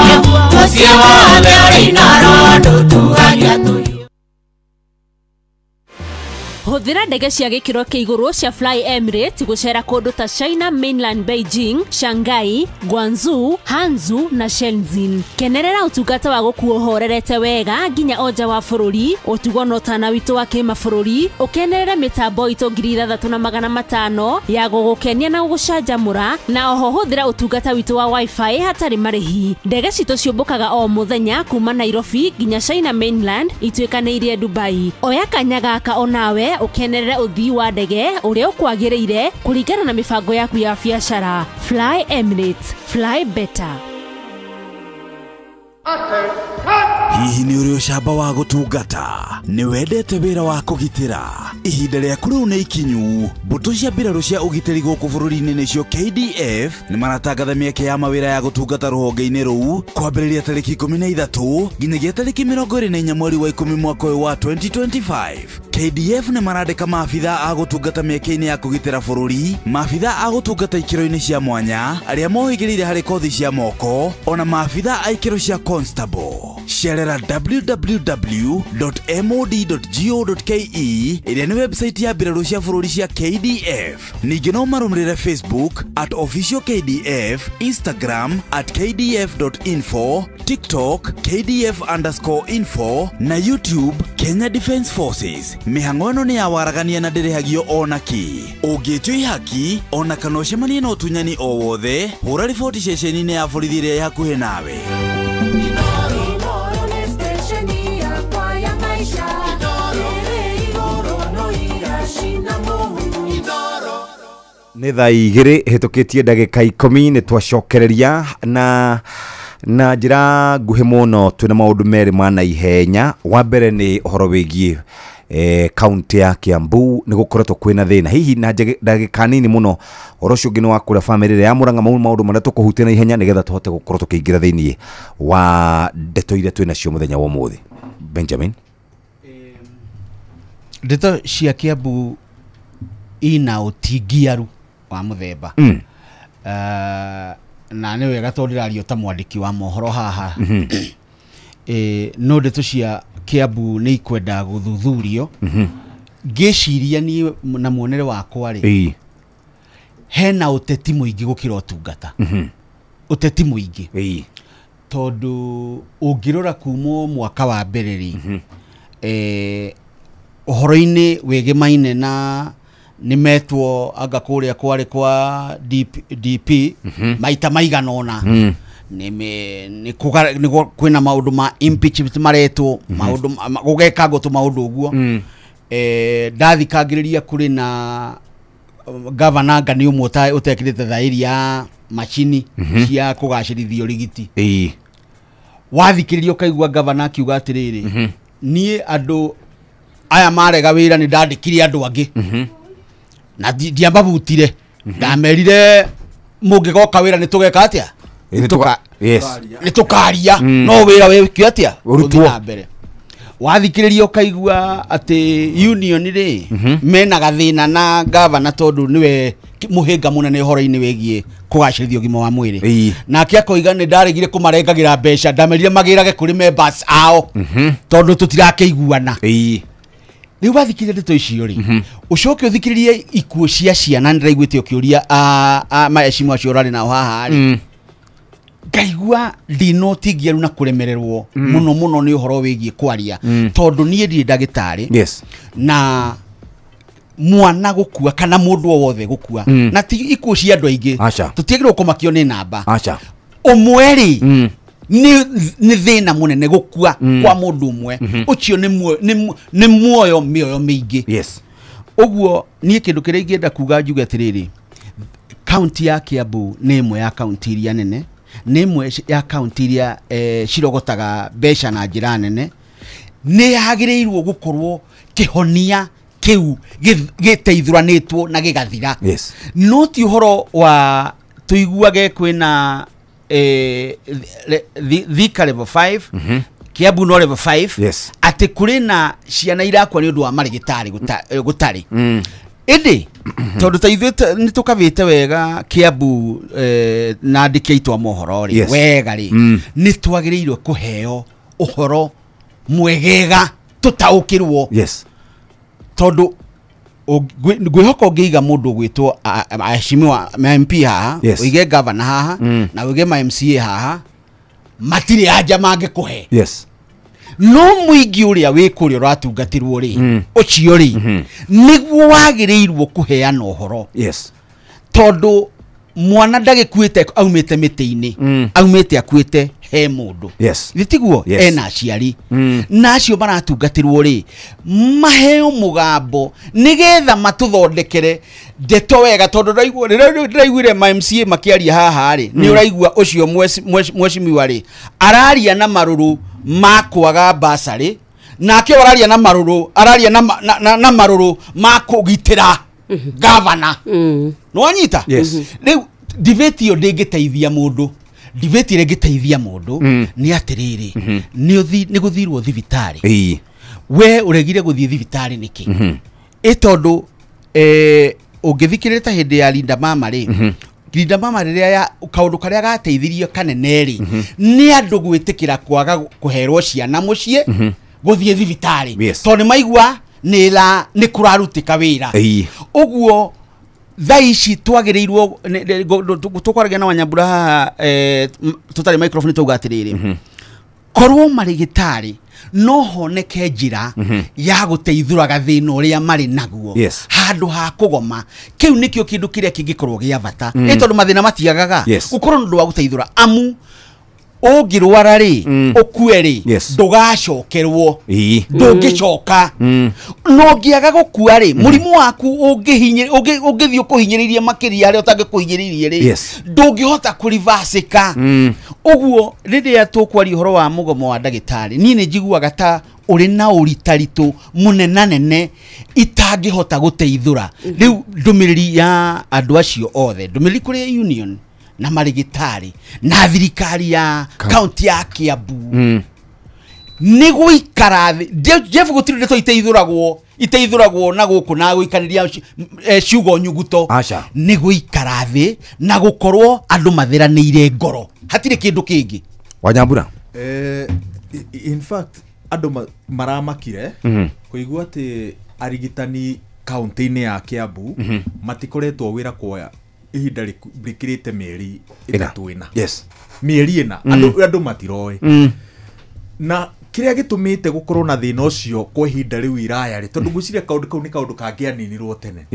osio de inoro no tuagia toyo. Hũthĩra ndege cia gĩkĩro kĩa igũrũ cia Fly Emirates gũcera kũndũ ta China Mainland, Beijing, Shanghai, Guangzhou, Hangzhou na Shenzhen. Kenerera ũtungata wa gũkuo horerete wega nginya oja wa bũrũri, ũtugo na ũtana witũ wa kĩmabũrũri, ũkenerere mĩtambo itũ 3500 ya gũgũkenia na gũgũcanjamũra, na oho hũthĩra ũtungata witũ wa Wi-Fi hatarĩ marĩhi. Ndege citũ ciũmbũkaga o mũthenya kuma Nairobi nginya China Mainland ituĩkanĩirie Dubai. Oya kanya gaka onawe ukenerere uthii wa ndege uria ukwagĩrĩire kũringana na mibango yaku ya biacara. Fly Emirates, fly better. Hihi nĩ ũrĩ ũcamba wa gũtungata? Nĩ wendete wĩra wa kũgitĩra? Ihinda rĩaku rĩu nĩ ikinyu. Mbũtũ cia mbirarũ cia ũgitĩri gũkũ bũrũri-inĩ nĩcio KDF nĩ maratangatha mĩeke ya mawĩra ya gũtungata rũhonge-inĩ rũu kwambĩrĩria tarĩki 13 nginyagia tarĩki 24 mweri wa 10 mwaka ũyũ wa 2025. KDF nĩ marandĩka maabitha a gũtungata mĩeke-inĩ ya kũgitĩra bũrũri, maabitha a gũtungata ikĩro-inĩ cia mwanya, arĩa mohĩgĩrĩire harĩ kothi cia moko, ona maabitha a ikĩro cia constable. Cerera www.mod.go.ke ĩrĩa nĩ website ya mbirarũ cia bũrũri cia KDF. Ningĩ no marũmĩrĩre Facebook @officialKDF, Instagram @kdf.info, TikTok KDF_info na YouTube Kenya Defence Forces. Mĩhang'o ĩno nĩ ya waragania na ndĩrĩhagio ona ki. Ũngĩtio ihaki ona kana ũcemanie na ũtunyani o wothe, hũra riboti ceceni-inĩ ya borithi ĩrĩa ĩ hakuhĩ nawe. nĩ thaa igĩrĩ hĩtũkĩtie ndagĩka 10 nĩ twacokereria na njĩra nguhĩ mũno twĩna maũndũ merĩ ma naihenya. Wa mbere nĩ ũhoro wĩgiĩ kaunti ya Kiambu nĩ gũkoretwo kwĩna thĩna hihi na ndagĩka nini mũno. Ũhoro ũcio ũngĩ nĩ wa kũrĩa bamĩrĩ ĩrĩa ya Mũrang'a, maũndũ marĩa tũkũhutia na ihenya nĩgetha tũhote gũkorwo tũkĩingĩra thĩiniĩ wa ndeto iria twĩna cio mũthenya wa ũmũthĩ. Benjamin, ndeto cia Kiambu ina ũtingiaru wa muthemba na nĩ wega tondũ ndĩrario ta mwandĩki wa mohoro haha. No ndeto cia Kiambu nĩ ikwenda gũthuthurio. Ngĩciria niĩ na muonere wakwa rĩ, hena ũteti mũingĩ gũkĩra ũtungata. Ũteti mũingĩ tondũ ũngĩrora kuma mwaka wa mbere rĩ, ũhoro-inĩ wĩgĩmaine na nimetwo anga kũrĩa kwarĩ kwa DP maita maigana ona nĩ kwĩna maũndũ ma impeachment maretwo maũndũ gũgekagwo tũ maũndũ ũguo. Ndathikangĩrĩria kũrĩ na governor anga nĩ ũmwe ũtekĩrĩte thaĩri ya macini cia kũgacĩrithia ũrigiti. Wathikĩrĩria ũkaigua governor akiuga atĩrĩrĩ, niĩ andũ aya marega wĩra nĩ ndandĩkire andũ angĩ na ndiambabutire, ndamerire mũngĩgoka wĩra nĩtũgeka atĩa, nĩtũkaria no wĩra wĩkio atĩa ũrutwo na mbere. Wathikĩrĩria ũkaigua atĩ union rĩ mena gathĩna na governor tondũ nĩwe mũhĩnga mũnene ũhoro-inĩ wĩgiĩ kũgacĩrithia ũgima wa mwĩrĩ. Nake akoiga nĩ ndaregire kũmarengagĩra mbeca, ndamerire magĩrage kũrĩ members ao tondũ tũtirakĩiguana. Rĩu wathikĩrĩria ndeto icio rĩ, ũcoke ũthikĩrĩrie ikuũ cia ciana. Nĩndĩraiguĩte ũkĩũria maecimu acio ũrarĩ nao haha rĩ, ngaigua ndinotingiaru na kũremererwo mũno mũno nĩ ũhoro wĩgiĩ kwaria tondũ niĩ ndirĩ ndagĩtarĩ na mwana gũkua kana mũndũ o wothe gũkua na ti ikuũ cia andũ aingĩ tũtiagĩrĩirwo kũmakio nĩ namba. Ũmwe rĩ nĩ thĩna mũnene gũkua kwa mũndũ ũmwe ũcio nĩ muoyo mĩoyo mĩingĩ. Ũguo niĩ kĩndũ kĩrĩa ingĩenda kuga njuge atĩrĩrĩ, kaunti ya Kiambu nĩ ĩmwe ya kaunti iria nene, nĩ ĩmwe ya kaunti iria cirogotaga mbeca na njĩra nene, nĩ yagĩrĩirwo gũkorwo kĩhonia kĩu gĩteithũranĩtwo na gĩgathira. No ti ũhoro wa tũiguage kwĩna Thika level 5 Kiambu no level 5 atĩ kũrĩ na ciana irakua nĩ ũndũ wa marĩgĩtarĩ gũtarĩ ĩndĩ tondũ ta ithuĩ nĩ tũkavĩte wega Kiambu na andĩki aitũ a mohoro rĩ wega rĩ nĩ twagĩrĩirwo kũheo ũhoro mwegega tũtaũkĩrwo tondũ ngwĩhoka ũngĩiga mũndũ gwĩtwo aheshimiwa MP haha ũige governor haha na ũige ma MCA haha matirĩ anja mangĩkũhe no mũingĩ ũrĩa wĩ kũrĩa ũratungatĩrwo rĩ ũcio rĩ nĩguo wagĩrĩirwo kũheana ũhoro tondũ mwana ndagĩkuĩte aumĩte mĩtĩ-inĩ aumĩte akuĩte he mũndũ gĩtiguo ena aciari na acio maratungatĩrwo rĩ maheo mũgambo nĩgetha matũthondekere ndeto wega tondũ ndĩraiguire ma MCA makĩaria haha rĩ nĩ ũraigua ũcio mweshimiwa rĩ araria na marũrũ ma kwaga basarĩ nake araria na marũrũ araria na marũrũ ma kũgitĩra governor no anyita rĩu debate yo ndĩngĩteithia mũndũ debate ĩrĩa ĩngĩteithia mũndũ nĩ atĩrĩrĩ nĩ gũthirwo thibitarĩ we ũregire gũthiĩ thibitarĩ nĩkĩ tondũ ũngĩthikĩrĩria ta hĩndĩ ya Linda Mama rĩ Linda Mama rĩrĩa kaũndũ karĩa gateithirio kanene rĩ nĩ andũ gwĩtĩkĩra kwaga kũherwo ciana mũciĩ gũthiĩ thibitarĩ tondũ maigua nĩ kũrarutĩka wĩra ũguo thaa ici twagĩrĩirwo tũkwaragia na Wanyambura haha tũtarĩ microphone tauga atĩrĩrĩ korwo marĩgĩtarĩ no honeke njĩra ya gũteithũraga thĩna ũrĩa marĩ naguo handũ ha kũgoma kĩu nĩkĩo kĩndũ kĩrĩa kĩngĩkorwo gĩa bata tondũ mathĩna matiagaga ũkorwo nĩ ũndũ wa gũteithũra amu ũngĩrwara rĩ ũkue rĩ ndũgacokerwo ndũngĩcoka no ũngĩaga gũkua rĩ mũrimũ waku ũngĩthiĩ kũhinyĩrĩirie makĩria harĩa ũtangĩkũhinyĩrĩirie rĩ ndũngĩhota kũrivasĩka ũguo rĩrĩa tũkwaria ũhoro wa mũgomo wa ndagĩtarĩ niĩ nĩ njiguaga ta ũrĩ na ũritaritũ mũnenanene itangĩhota gũteithũra rĩu ndũmĩrĩri ya andũ acio othe ndũmĩrĩri kũrĩ union na marĩgĩtarĩ na thirikari ya kaunti ya Kiambu nĩ gũikara thĩ Jeff gũtirĩ ndeto iteithũragwo na gũkũ na gũikanĩria ciugo nyuguto nĩ gũikara thĩ na gũkorwo andũ matheranĩire ngoro hatirĩ kĩndũ kĩngĩ Wanyambura in fact andũ maramakire kũigua atĩ arigitani kaunti-inĩ ya Kiambu matikoretwo wĩra kwa ihinda rĩkĩrĩte mĩeri ĩtatũ ĩna mĩeri ĩna andũ matiroĩ na kĩrĩa gĩtũmĩte gũkorwo na thĩna ũcio kwa ihinda rĩu iraya rĩ tondũ gwĩciria kaũndũ kau nĩ kaũndũ kangĩaninirwo tene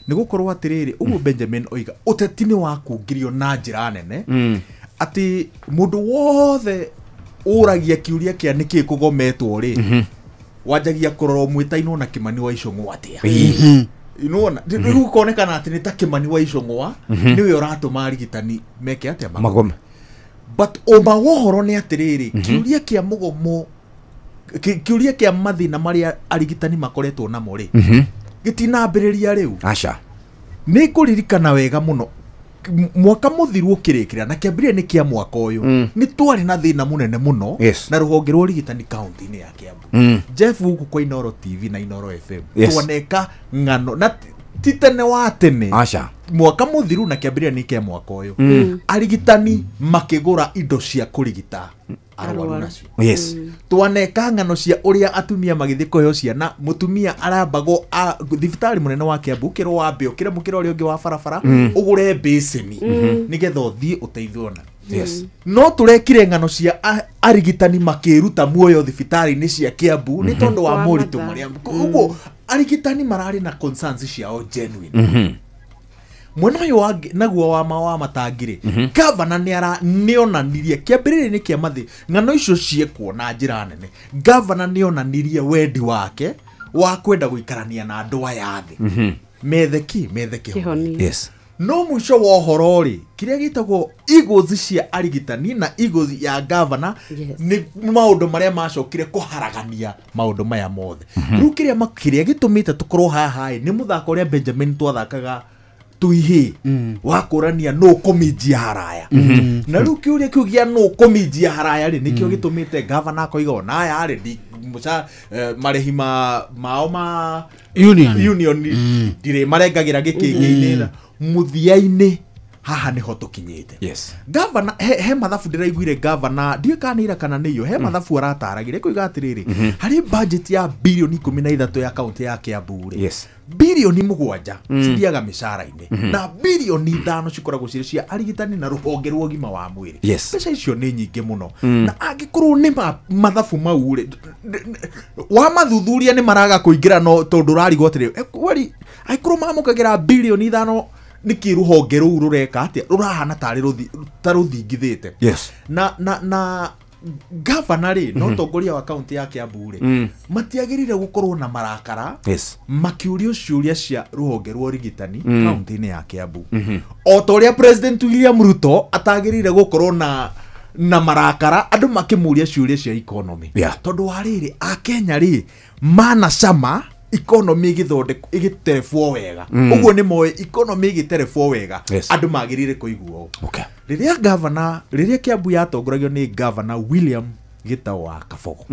nĩ gũkorwo atĩrĩrĩ ũguo Benjamin oiga ũteti nĩ wakungĩrio na njĩra nene atĩ mũndũ wothe ũragia kiũria kĩa nĩkĩ kũgometwo rĩ wanjagia kũrorwo mwĩtainwo na Kĩmani wa Icũng'wa atĩa inona rĩu kuonekana atĩ nĩ ta Kĩmani wa Icũng'wa nĩwe ũratũma arigitani meke atĩa magome but oma wohoro nĩ atĩrĩrĩ kiũria kĩa mũgomo kiũria kĩa mathĩna marĩa arigitani makoretwo namo rĩ gĩtinambĩrĩria rĩu nĩ kũririkana wega mũno mwaka mũthiru ũkĩrĩkĩra na kĩambĩrĩria nĩ kĩa mwaka ũyũ nĩ twarĩ na thĩna mũnene mũno na rũhonge rwa ũrigitani kaunti-inĩ ya Kiambu Jeff gũkũ kwa Inoro TV na Inoro FM tuoneka ng'ano na titene wa tene mwaka mũthiru na kĩambĩrĩria nĩ kĩa mwaka ũyũ arigitani makĩgũra indo cia kũrigita arwaru nacio twaneka ng'ano cia ũrĩa atumia magĩthiĩ kũheo ciana mũtumia arambagwo thibitarĩ mũnene wa Kiambu ũkĩrwo wa mbĩ ũkĩre mũkĩra ũrĩa ũngĩ wa barabara ũgũre mbĩcĩni nĩgetha ũthiĩ ũteithwo na no tũrekire ng'ano cia arigitani makĩruta muoyo thibitarĩ-inĩ cia Kiambu nĩ tondũ wa moritũ marĩa ũguo arigitani mararĩ na concerns ciao genuine mwena ũyũ naguo wa matangire gavana nĩonanirie kĩambĩrĩria-inĩ kĩa mathĩ ng'ano icio ciekwo na njĩra nene gavana nĩonanirie wendi wake wa kwenda gũikarania na andũ aya thĩ methe kĩhoni no mwisho wa uhoro ri kiria gitagwo egos cia arigitani na egos ya governor ni maundu maria macokire kuharagania maundu maya mothe riu kiria gitumite tukorwo haha ni muthako ria Benjamin twathakaga tuihi wakurania no komijia haraya na riu kiuria kiugia no komijia haraya ri nikio gitumite governor koiga na aya ri mucha marehi mao ma union dire marengagira gikingi-ini muthiaini haha niho tukinyite governor he mathabu ndiraiguire governor ndikanira kana niyo he mathabu arataragire kuiga atiriri hari budget ya bilioni 13 ya county ya Kiambu bilioni 7 cithiaga mishara-ini na bilioni 5 cikoragwo cirĩ cia arigitani na rũhonge rwa ũgima wa mwĩrĩ mbeca icio nĩ nyingĩ mũno na angĩkorwo nĩ mathabu mau rĩ wa mathuthuria nĩ maraga kũingĩra no tondũ rarigwo atĩrĩ kweli angĩkorwo mamũkagĩra bilioni 5 niki rũhonge rũu rũreka atia rũrahana ta rũthingithĩte na governor no tongoria wa county ya Kiambu matiagirire gukorwo na marakara makiurio ciuria cia ruhonge rwa urigitani county-ini ya Kiambu o to ria president William Ruto atagirire gukorwo na marakara andu makimuria ciuria cia economy tondu wariri a Kenya ri mana sama economy igiterefwo wega uguo ni moe economy igiterefwo wega andu magirire kuigua riria Kiambu yatongoragio ni governor William Gitau wa Kabogo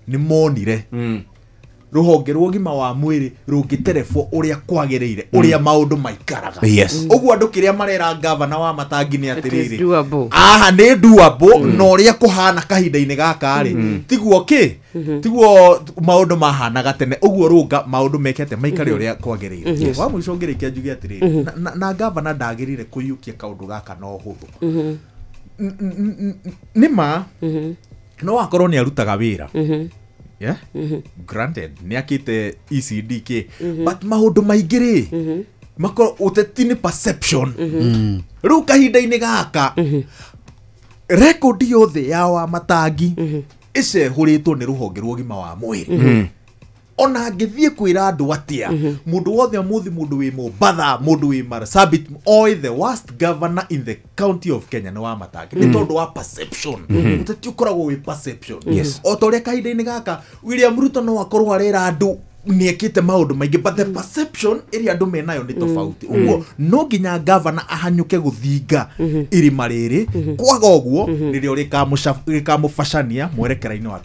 ni monire ruhonge rwa ũgima wa mwĩrĩ rũngĩterefwo ũrĩa kwagĩrĩire ũrĩa maũndũ maikaraga ũguo andũ kĩrĩa marera governor wa Matangi nĩ atĩrĩrĩ aha nĩ doable no ũrĩa kũhana kahinda-inĩ gaka rĩ tiguo maũndũ mahanaga tene ũguo rũnga maũndũ mekete maikare ũrĩa kwagĩrĩire wa mũico ngĩrĩkia njuge atĩrĩrĩ na governor ndagĩrĩire kũiyũkia kaũndũ gaka no hũthũ nĩma no akorwo nĩ arutaga wĩra granted ni akite ECD but maundu maingiri makoro uteti ni perception ru kahinda-ini gaka record yothe ya wa Matangi icehuritwo ni ruhonge rwa ũgima wa mwĩrĩ ona ngithie kwira andu atia mundu wothe amuthi mundu wi Mombatha mundu wi Marsabit all the worst governor in the county of Kenya ni wa Matangi ni tondu wa perception uteti ukoragwo wi perception o to ria kahinda-ini gaka William Ruto no akorwo arera andu niekite maundu maingi but the perception iri andu menayo ni tofauti uguo no nginya governor ahanyuke guthinga irima riri kwaga uguo nirio rikamufacania mwerekera-ini wa 2027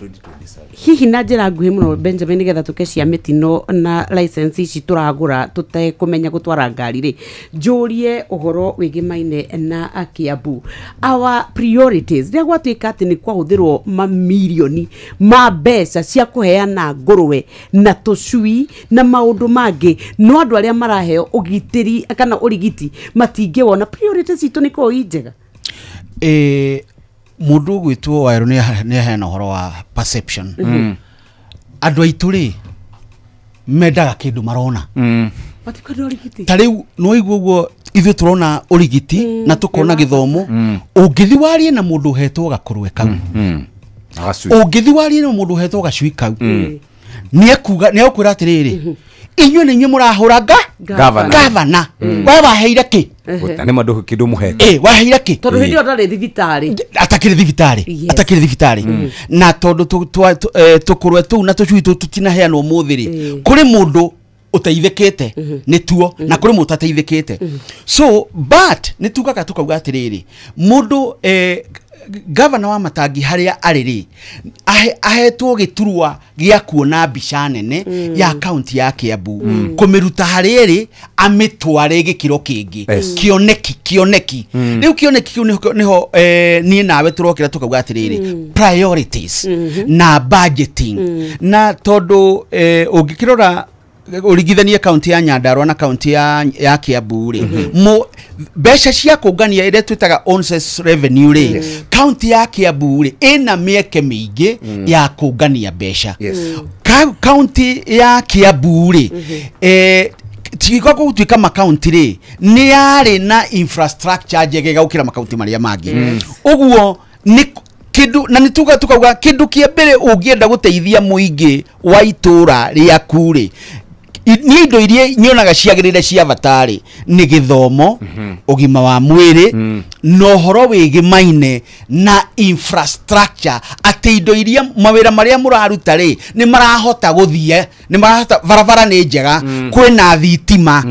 hihi na njira nguhi muno Benjamin getha tukecia mitino na license ici turagura tutekumenya gutwara ngari ri njurie uhoro wigimaine na Kiambu our priorities ria gwatuika ati ni kwahuthirwo mamilioni ma mbeca cia kuheana ngurwe na cui na maundu mangi no andu aria maraheo ugitiri kana urigiti matinge wona priorities itu ni ko injega mundu gwitwo wairu ni hena horo wa perception andu aituri mendaga kindu marona batikwenda urigiti tariu no iguo ithu turona urigiti na tukona githomo ungithi warie na mundu hetwo gakurwe kau ungithi warie na mundu hetwo gacui kau ni akuira atiriri inyuĩ nĩ inyuĩ mũrahũranga governor we waheire ki gutane mandu kindu muhete waheire ki tondu hindi ndari thibitari atakire thibitari na tondu tukurwe tu na tucui tutinaheanwo muthiri kuri mundu uteithikite ni tuo na kuri mundu ateithikite so but ni tugaga tukauga atiriri mundu governor wa Matangi haria ariri ahetwo giturwa gia kuona mbica nene ya county ya Kiambu kumiruta hariri amitware gikiro kingi kioneki riu kioneki niho nie nawe turokira tukauga atiriri priorities na budgeting na tondu ungikirora urigithanie county ya Nyandarua na county ya Kiambu ri mbeca cia kungania ire twitaga on-cess revenue ri county ya Kiambu ri ina mieke mingi ya kungania mbeca county ya Kiambu ri tigiko gutuika ma county ri ni yari na infrastructure njegega gukira ma county maria mangi uguo ni kindu na nituga tukauga kindu kia mbere ungienda guteithia muingi wa itura ria kuri ni indo iria nyonaga ciagirire cia batari ni githomo ugima wa mwiri no horo wigimaine na infrastructure ati indo iria mawira maria muraruta ri ni marahota guthie ni marahota barabara ni njega kwina thitima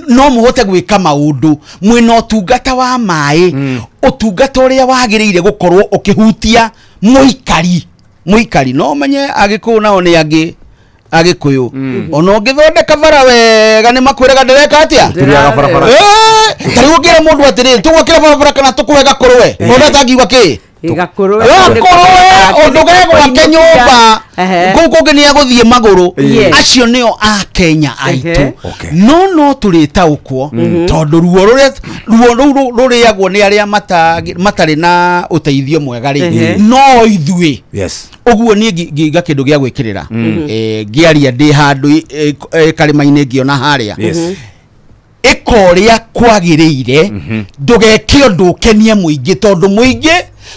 no muhote gwika maundu mwina utungata wa mai utungata uria wagiriire gukorwo ukihutia muikari no menye agikuna one agi agikuyu ono ngithondeka bara wega ni makwiraga ndireka atia turiaga barabara tarigo ngira mundu atiri tugwakira barabara kana tukuwega kurwe ona tangiwa ki igakorwe ondogego kenyumba kuko ni aguthie maguru acio nio a Kenya aitu no turita ukwo tondu ruo ruriagwo ni aria matari na uteithio mwega ri no ithui uguo ni ngiga kindu gia gwikirira giaria ndi handu karimaine ngiona haria ikoria kwagiriire ndugekio ndukenia muingi tondu muingi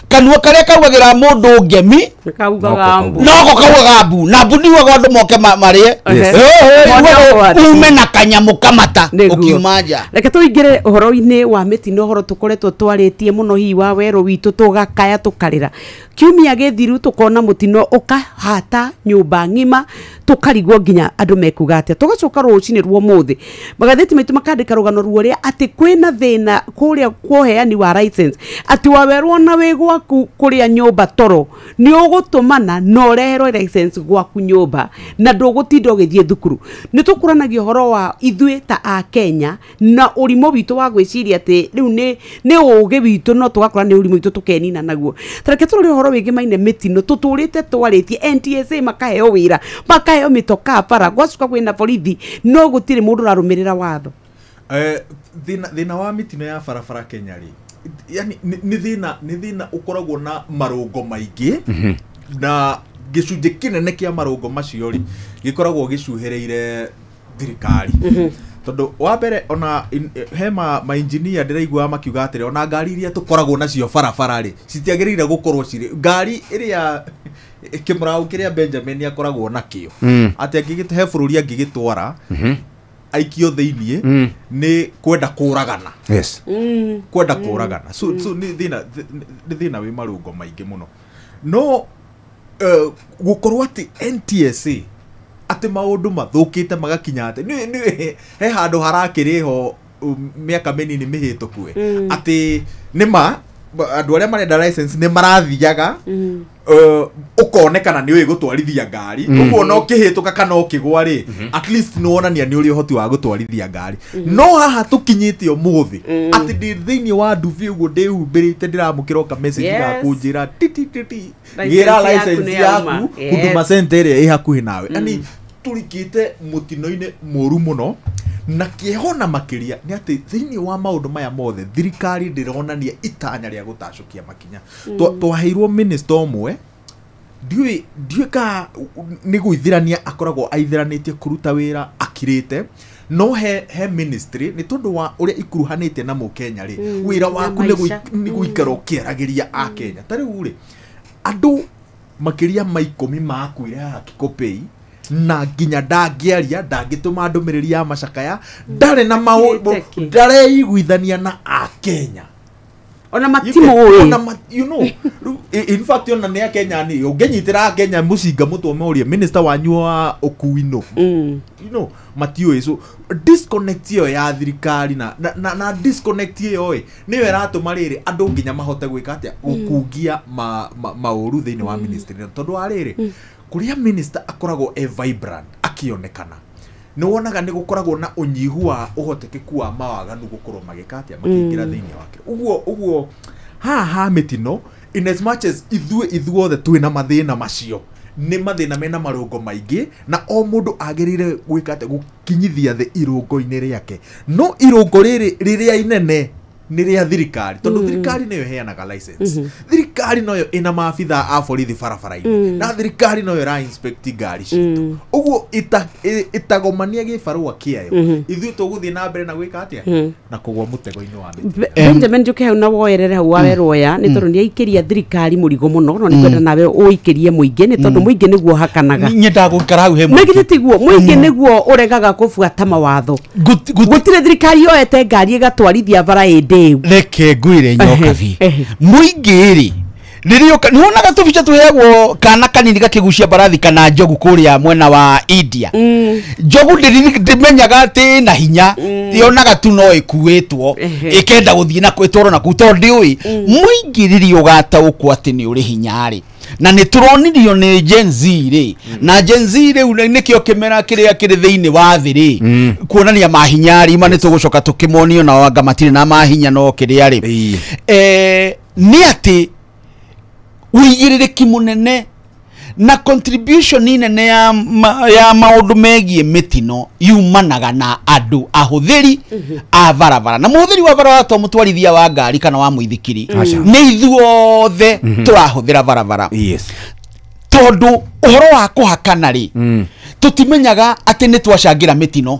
kanua karia kaugagira mundu ngemi kaugaga mbu noko kaugaga mbu na mbu niwe gondu moke marie ume na kanyamu kamata ukiumaja reke tuingire uhoro-ini wa mitino horo tukoretwo twaritie muno hi wa wero witu tugakaya tukarira kiumia githiru tukona mutino ukahata nyumba ngima tukarigwo nginya andu mekuga atia tugacoka rucini ruo muthi magatheti maitu makandika rugano ruoria ati kwina thina kuria kuheani wa license ati wawerwo na we gwaku kuria nyumba toro ni ugutumana no rehero license gwaku nyumba na ndugutinda ugithie thukuru ni tukuranagio horo wa ithui ta a Kenya na urimo witu wa gwiciria ati riu ni uge witu no tugakora ni urimo witu tukenina naguo tareke turi horo wigi maine mitino tuturite twaritie NTSA makaheo wira makaheo mitoka para gwacuka kwina borithi no gutire mundu rarumirira watho thina wa mitino ya barabara Kenya ri yani ni thina ukoragwo na marungo maingi na gicunje kinene kia marungo macio ri gikoragwo gicuhereire thirikari tondu wa mbere ona hema ma engineer ndiraigua makiuga atire ona ngari iria tukoragwo nacio barabara ri citiagirire gukorwo ciri ngari iria kimurau kiria Benjamin akoragwo nakio ati angigite bururi angigitwara aikio theinie ni kwenda kuragana kwenda kuragana so ni thina wi marungo maingi muno no gukorwo ati NTSA ati maundu mathukite magakinya ati ni he handu harakiriho miaka minini mihitukue ati nima andu aria marenda license ni marathiaga ukonekana ni we gutwarithia ngari uguo no kihituka kana ukigwa ri at least no onania ni uri uhoti wa gutwarithia ngari no haha tukinyite umuthi ati thiini wa nduvi uguo ndihumbirite ndiramukira ka message gakunjira titi gira license yaku Huduma Center iri ihakuhi nawe ani turikite mutino-ini muru muno na kiehona makiria ni ati thiini wa maundu maya mothe thirikari ndironania itanya ria gutacukia makinya twaheirwo minister omwe ndiui ka ni guithirania akoragwo aithiranitie kuruta wira akirite no he ministry ni tondu wa uria ikuruhanite na mu Kenya ri wira waku ni guikara ukiragiria a Kenya tari uri andu makiria maikumi makuire ha Kikopei na nginya ndangiaria ndangituma ndumiriri ya macakaya ndare na maundu ndare iguithania na a Kenya ona matimo you know in fact ona ne Kenya ni ungenyitira Kenya mucinga mutwe moria minister wanyu wa ukuino you know matio so disconnect yo ya thirikari na disconnect yo ni we ratuma riri andu nginya mahote gwika atia ukungia mauru thiini wa ministry tondu ariri kuria minister akoragwo vibrant akionekana ni wonaga ni gukoragwo na unyihu wa uhotekeku wa mawaganu gukorwo magika atia makingira thiini wake uguo ha mitino in as much as ithuothe twina mathina macio ni mathina mena marungo maingi na o mundu agirire gwika atia gukinyithia the irungo-ini riake no irungo riria inene nĩ rĩa thirikari tondũ thirikari nĩyo ĩheanaga license thirikari noyo ĩna maabitha a borithi barabara-inĩ na thirikari noyo ĩra inspect ngari citũ ũguo itagomania gĩbarũa kĩayo ithuĩ tũgũthiĩ na mbere na gwĩka atĩa na kũgwa mũtego-inĩ wa Benjamin Njuki hau na woerere hau waweroya nĩ tondũ nĩ aikeria thirikari mũrigo mũno no nĩ kwenda nawe ũikerie mũingĩ nĩ tondũ mũingĩ nĩguo hakanaga nyenda gũikara hau he mũingĩ tiguo mũingĩ nĩguo ũregaga kũbuata mawatho gũtirĩ thirikari yoete ngari ĩgatwarithia bara ĩndĩ reke ngwire nyokabi mũingĩ rĩ rĩrĩa nĩwonaga tũbica tũheagwo kana kanini gakĩgucia barathi kana njogu kũrĩa mwena wa India njogu ndĩmenyaga atĩ na hinya yonaga tu no ĩkuĩtwo ĩkenda gũthiĩ na kwĩtwaro na kutwo ndiũĩ mũingĩ rĩrĩa ũgataũkwo atĩ nĩ ũrĩ hinya rĩ na nĩ tũronirio nĩ Gen Z rĩ na Gen Z rĩu nĩkĩo kĩmera kĩrĩa kĩrĩ thĩinĩ wa thĩ rĩ kuonania mahinyari ma nĩ tũgũcoka tũkĩmonio na wanga matirĩ na mahinya no kĩrĩa rĩ nĩ atĩ ũigĩrĩrĩki mũnene na contribution nene ya maũndũ megiĩ mĩtino yumanaga na andũ ahũthĩri a barabara na mũhũthĩri wa barabara to mũtwarithia wa ngari kana wa mũithikiri nĩ ithuothe tũrahũthĩra barabara tondũ ũhoro wa kũhakana rĩ tũtimenyaga atĩ nĩ twacangĩra mĩtino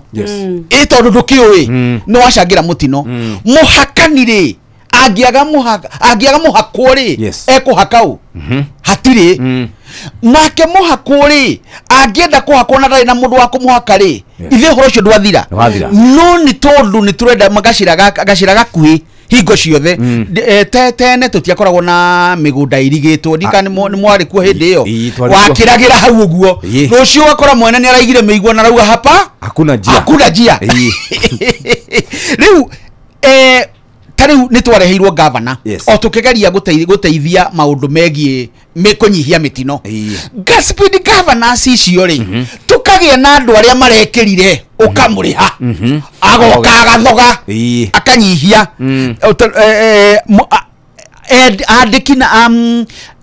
tondũ ndũkĩũĩ nĩ wacangĩra mũtino mũhakani rĩ angĩaga mũhakwo rĩ ekũhaka ũ hatirĩ nake mũhakwo rĩ angĩenda kũhakwo na ndarĩ na mũndũ wa kũmũhaka rĩ ithe ũhoro ũcio ndwathira no nĩ tondũ nĩ tũrenda gacĩra gakuhĩ hingo ciothe tene tũtiakoragwo na mĩgũnda irigĩtwo ndika nĩ mwarĩ kuo hĩndĩ ĩyo wakĩragĩra hau ũguo rũciũ ũgakora mwene nĩ araigire mĩigua na rauga hapa hakuna njia rĩu tarĩu nĩ twareheirwo governor o tũkĩgeria gũteithia maũndũ megiĩ kũnyihia mĩtino speed governors icio rĩ tũkagĩa na andũ arĩa marekĩrire ũkamũrĩha agoka agathoga akanyihia andĩki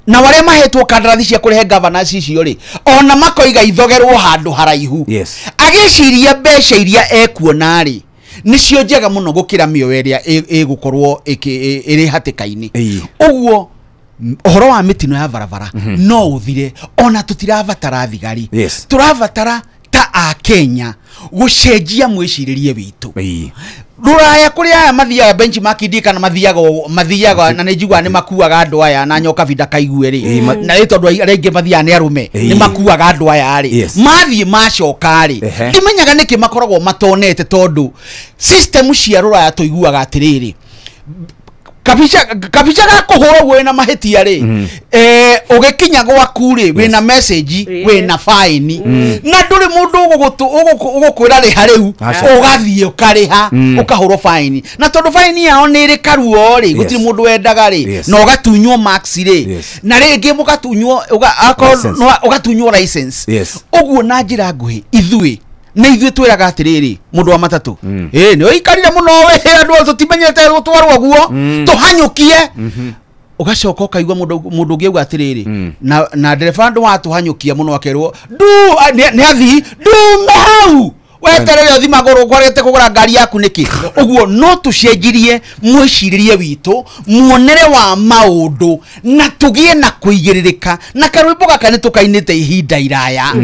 na warĩa mahetwo kandarathi cia kũrehe governors icio rĩ ona makoiga ithogerwo handũ haraihu agĩciria mbeca iria ekuona rĩ nicio njega muno gũkĩra mĩoyo ĩrĩa ĩgũkorwo ĩrĩ hatĩka-inĩ ũguo ũhoro wa mĩtino ya barabara no ũthire ona tũtirabatara thigari tũrabatara ta a Kenya gũcenjia mwĩcirĩrie witũ rũraya kũrĩa aya mathiaga benchmark ndika na mathiaga na nĩ njiguaga nĩ makuaga andũ aya na nyoka binda kaigue rĩ na rĩ tondũ arĩa aingĩ mathiaga nĩ arũme nĩ makuaga andũ aya rĩ mathiĩ macoka rĩ ndimenyaga nĩkĩ makoragwo matonete tondũ system cia rũraya tũiguaga atĩrĩrĩ kabica ga kũhũrwo wĩna mahĩtia rĩ ũgĩkinya gwaku rĩ wĩna message wĩna fine na ndũrĩ mũndũ ũgũkwĩra rĩha rĩu ũgathiĩ ũkarĩha ũkahũrwo fine na tondũ fine yao nĩ ĩrĩ karuo rĩ gũtirĩ mũndũ wendaga rĩ na ũgatunywo max rĩ na rĩngĩ ũgatunywo license ũguo na njĩra nguhĩ ithuĩ na ithuĩ twĩraga atĩrĩrĩ mũndũ wa matatũ nĩ ũikarire mũno we andũ tũtimenyete gũtwarwo guo tũhanyũkie ũgacoka ũkaigua mũndũ ũngĩ auga atĩrĩrĩ na ndereba andũ watũhanyũkia mũno akerwo nĩ athii ndume hau weterere ũthi magũrũ kwarĩte kũgũra ngari yaku nĩkĩ ũguo no tũcenjirie mwĩcirĩrie witũ muonere wa maũndũ na tũgĩe na kũigĩrĩrĩka na karwĩmbo gaka nĩ tũkainĩte ihinda iraya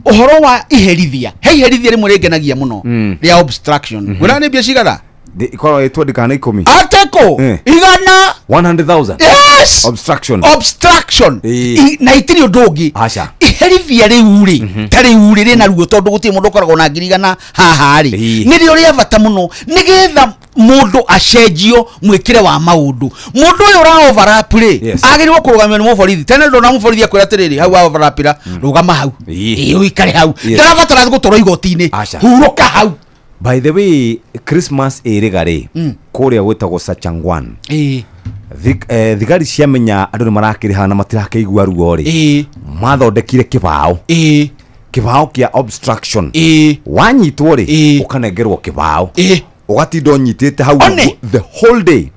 ũhoro wa iherithia iherithia rĩmwe rĩngenagia mũno rĩa obstruction wĩra nĩ mbia cigana ikorwo ĩtwandĩkana 10 ateko igana 100,000 yes obstruction na itirĩ ũndũ ũngĩ iherithia rĩu rĩ tarĩu rĩ rĩna ruo tondũ gũtirĩ mũndũ ũkoragwo na ngiri igana haha rĩ nĩrĩo rĩa bata mũno nĩgetha mũndũ acenjio mwĩkĩre wa maũndũ mũndũ ũyũ ũra overlap rĩ agĩrĩirwo kũrũgamio nĩ mũborithi tene ndona mũborithi akwĩra atĩrĩrĩ hau wa overlapira rũgama hau ũikare hau ndarabatara gũtwarwo igoti-inĩ hurũka hau. By the way, Christmas ĩrĩga kũrĩa gwĩtagwo Sachangwan thigari ciamenya andũ nĩ marakĩrĩha na matirakĩigua ruo rĩ mathondekire kĩbao kĩa obstruction wanyitwo rĩ ũkanengerwo kĩbao ũgatinda ũnyitĩte hau the whole day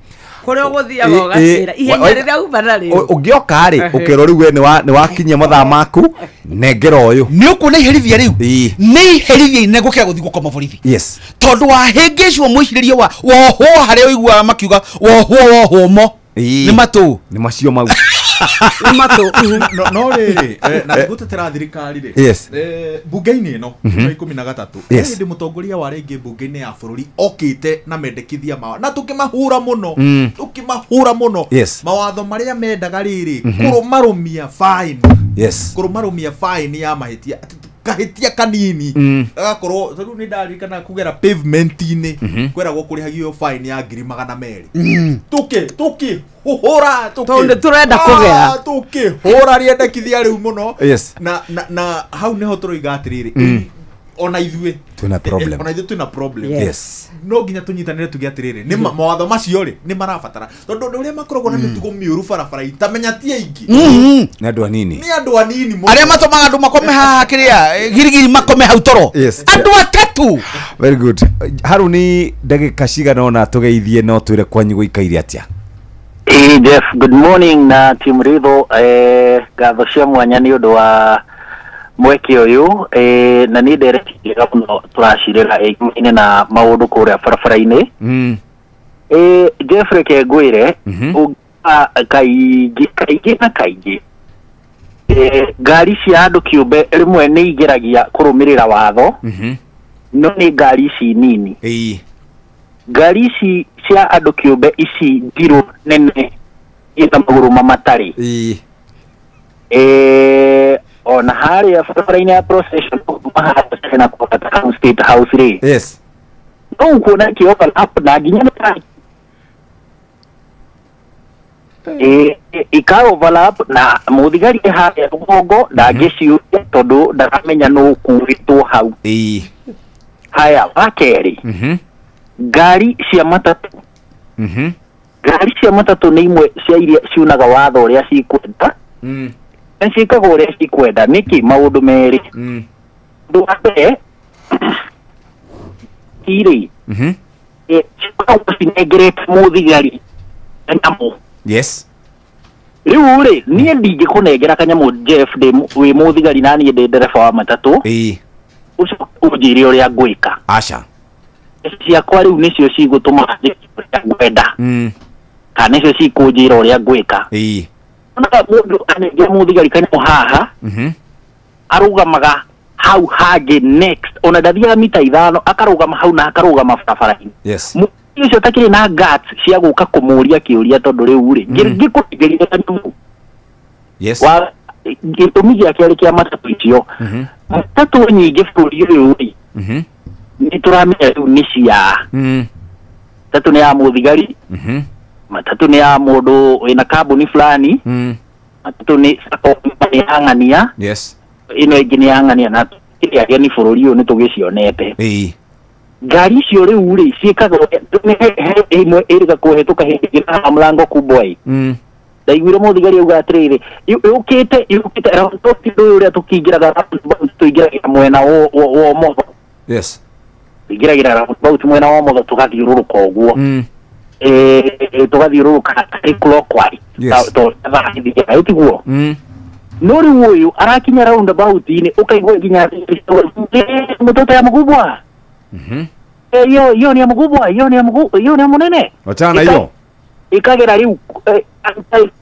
kore ogothiaga ogacira ihenya rĩrĩa umana rĩu ũngĩoka rĩ ũkerwo rĩu we nĩ wakinyia mathaa maku nengera ũyũ nĩ ũkuona iherithia rĩu nĩ iherithia inene gũkĩra gũthiĩ gũkoma borithi yes tondũ wahĩngĩcwo mũicirĩrie wa wohwo harĩa ũiguaga makiuga wohwo mo nĩ matũ nĩ macio mau no rĩrĩ na gũtetera thirikari rĩ bunge-inĩ ĩno 13 hĩndĩ mũtongoria wa rĩngĩ bunge-inĩ ya bũrũri okĩte na mendekithia mao na tũkĩmahũra mũno mawatho marĩa mendaga rĩrĩ kũrũmarũmia fine ya mahĩtia kahitia kanini agakorwo rĩu nĩ ndarikana kugera pavement-inĩ kweragwo kũrĩhagio fine ya 200 tukĩhũra tondũ tũrenda kũgera tukĩhũra rĩendekithia rĩu mũno na hau nĩho tũroiga atĩrĩrĩ ona ithuĩ twĩna problem no nginya tũnyitanĩre tuge atĩrĩrĩ nĩ mawatho macio rĩ nĩ marabatara tondũ ũrĩa makoragwo na mĩtugo mĩũru barabara-inĩ tamenya ti aingĩ nĩ andũ anini arĩa matũmaga andũ makome haha kĩrĩa girigiri makome hau toro andũ atatũ very good Haruni ndagĩka cigana ona tũgeithie no twĩre kwanyu gũikaire atĩa Jeff, good morning na team Ritho ngatho cia mwanya nĩ ũndũ wa mweke ũyũ na nĩ nderekeire mũno tũracirĩra ĩgũine na maũndũ kũrĩa barabara-inĩ Jeff reke ngwĩre kaingĩ ngari cia andũ kĩũmbe rĩmwe nĩ igeragia kũrũmĩrĩra watho no nĩ ngari ici nini ngari ici cia andũ kĩũmbe ici ndirũ nene ina magũrũ matarĩ ona harĩa barabara-inĩ ya procession mahana kwa State House rĩ no kuona overlap na nginya ika overlap na mũthigari harĩa rũgongo ndangĩciũria tondũ ndaramenya nũ kuĩtwo hau haya wakerĩ ngari cia matatũ nĩ imwe cia iria ciunaga watho ũrĩa cikwenda ciĩkaga ũrĩa cikwenda nĩkĩ maũndũ merĩ ũndũ wa mbere irĩ cikoragwo cinengerete mũthigari kanyamũ rĩu rĩ niĩ ndingĩkũnengera kanyamũ Jeff wĩ mũthigari na niĩ ndĩ ndereba wa matatũ ũcoke ũnjĩre ũrĩa ngwĩka ciakwa rĩu nĩcio cigũtũma ngwenda kana nĩcio cikũnjĩra ũrĩa ngwĩka mũndũ anengera mũthigari kanyamũ haha arũgamaga hau hangĩ next ona ndathiaga mita 5 akarũgama hau na akarũgama barabara-inĩ ũcio takĩrĩ na guts cia gũka kũmũria kĩũria tondũ rĩu rĩ ngĩkũngerire kanyamũ gĩtũmi gĩake arĩ kĩa matatũ icio matatũ nyingĩ bũrũri ũyũ rĩ nĩ tũramenya rĩu nĩ cia matatũ nĩ ya mũthigari matatũ nĩ ya mũndũ wĩna kambuni fulani matatũ nĩ ya ng'ania ĩno ĩngĩ nĩ ya ng'ania na kĩrĩa ageni bũrũri ũyũ nĩ tũgĩcionete ngari icio rĩu rĩ ciĩkaga ĩmwe ĩrĩga kũhetũka hĩndĩ na mlango kubwa ndaiguire mũthigari auga atĩrĩrĩ yũkĩte ũyũ ũrĩa tũkĩingĩraga tũingĩragira mwena wa ũmotho tũingĩragĩra roundabout mwena wa ũmotho tũgathiũrũrũka ũguo tũgathiũrũrũka clockwise tiguo no rĩu ũyũ arakinya roundabout-inĩ ũkaigua nginya mtoto ya mkubwa hiyo ni ya mkubwa hiyo ni ya munene wachana hiyo ikagera rĩu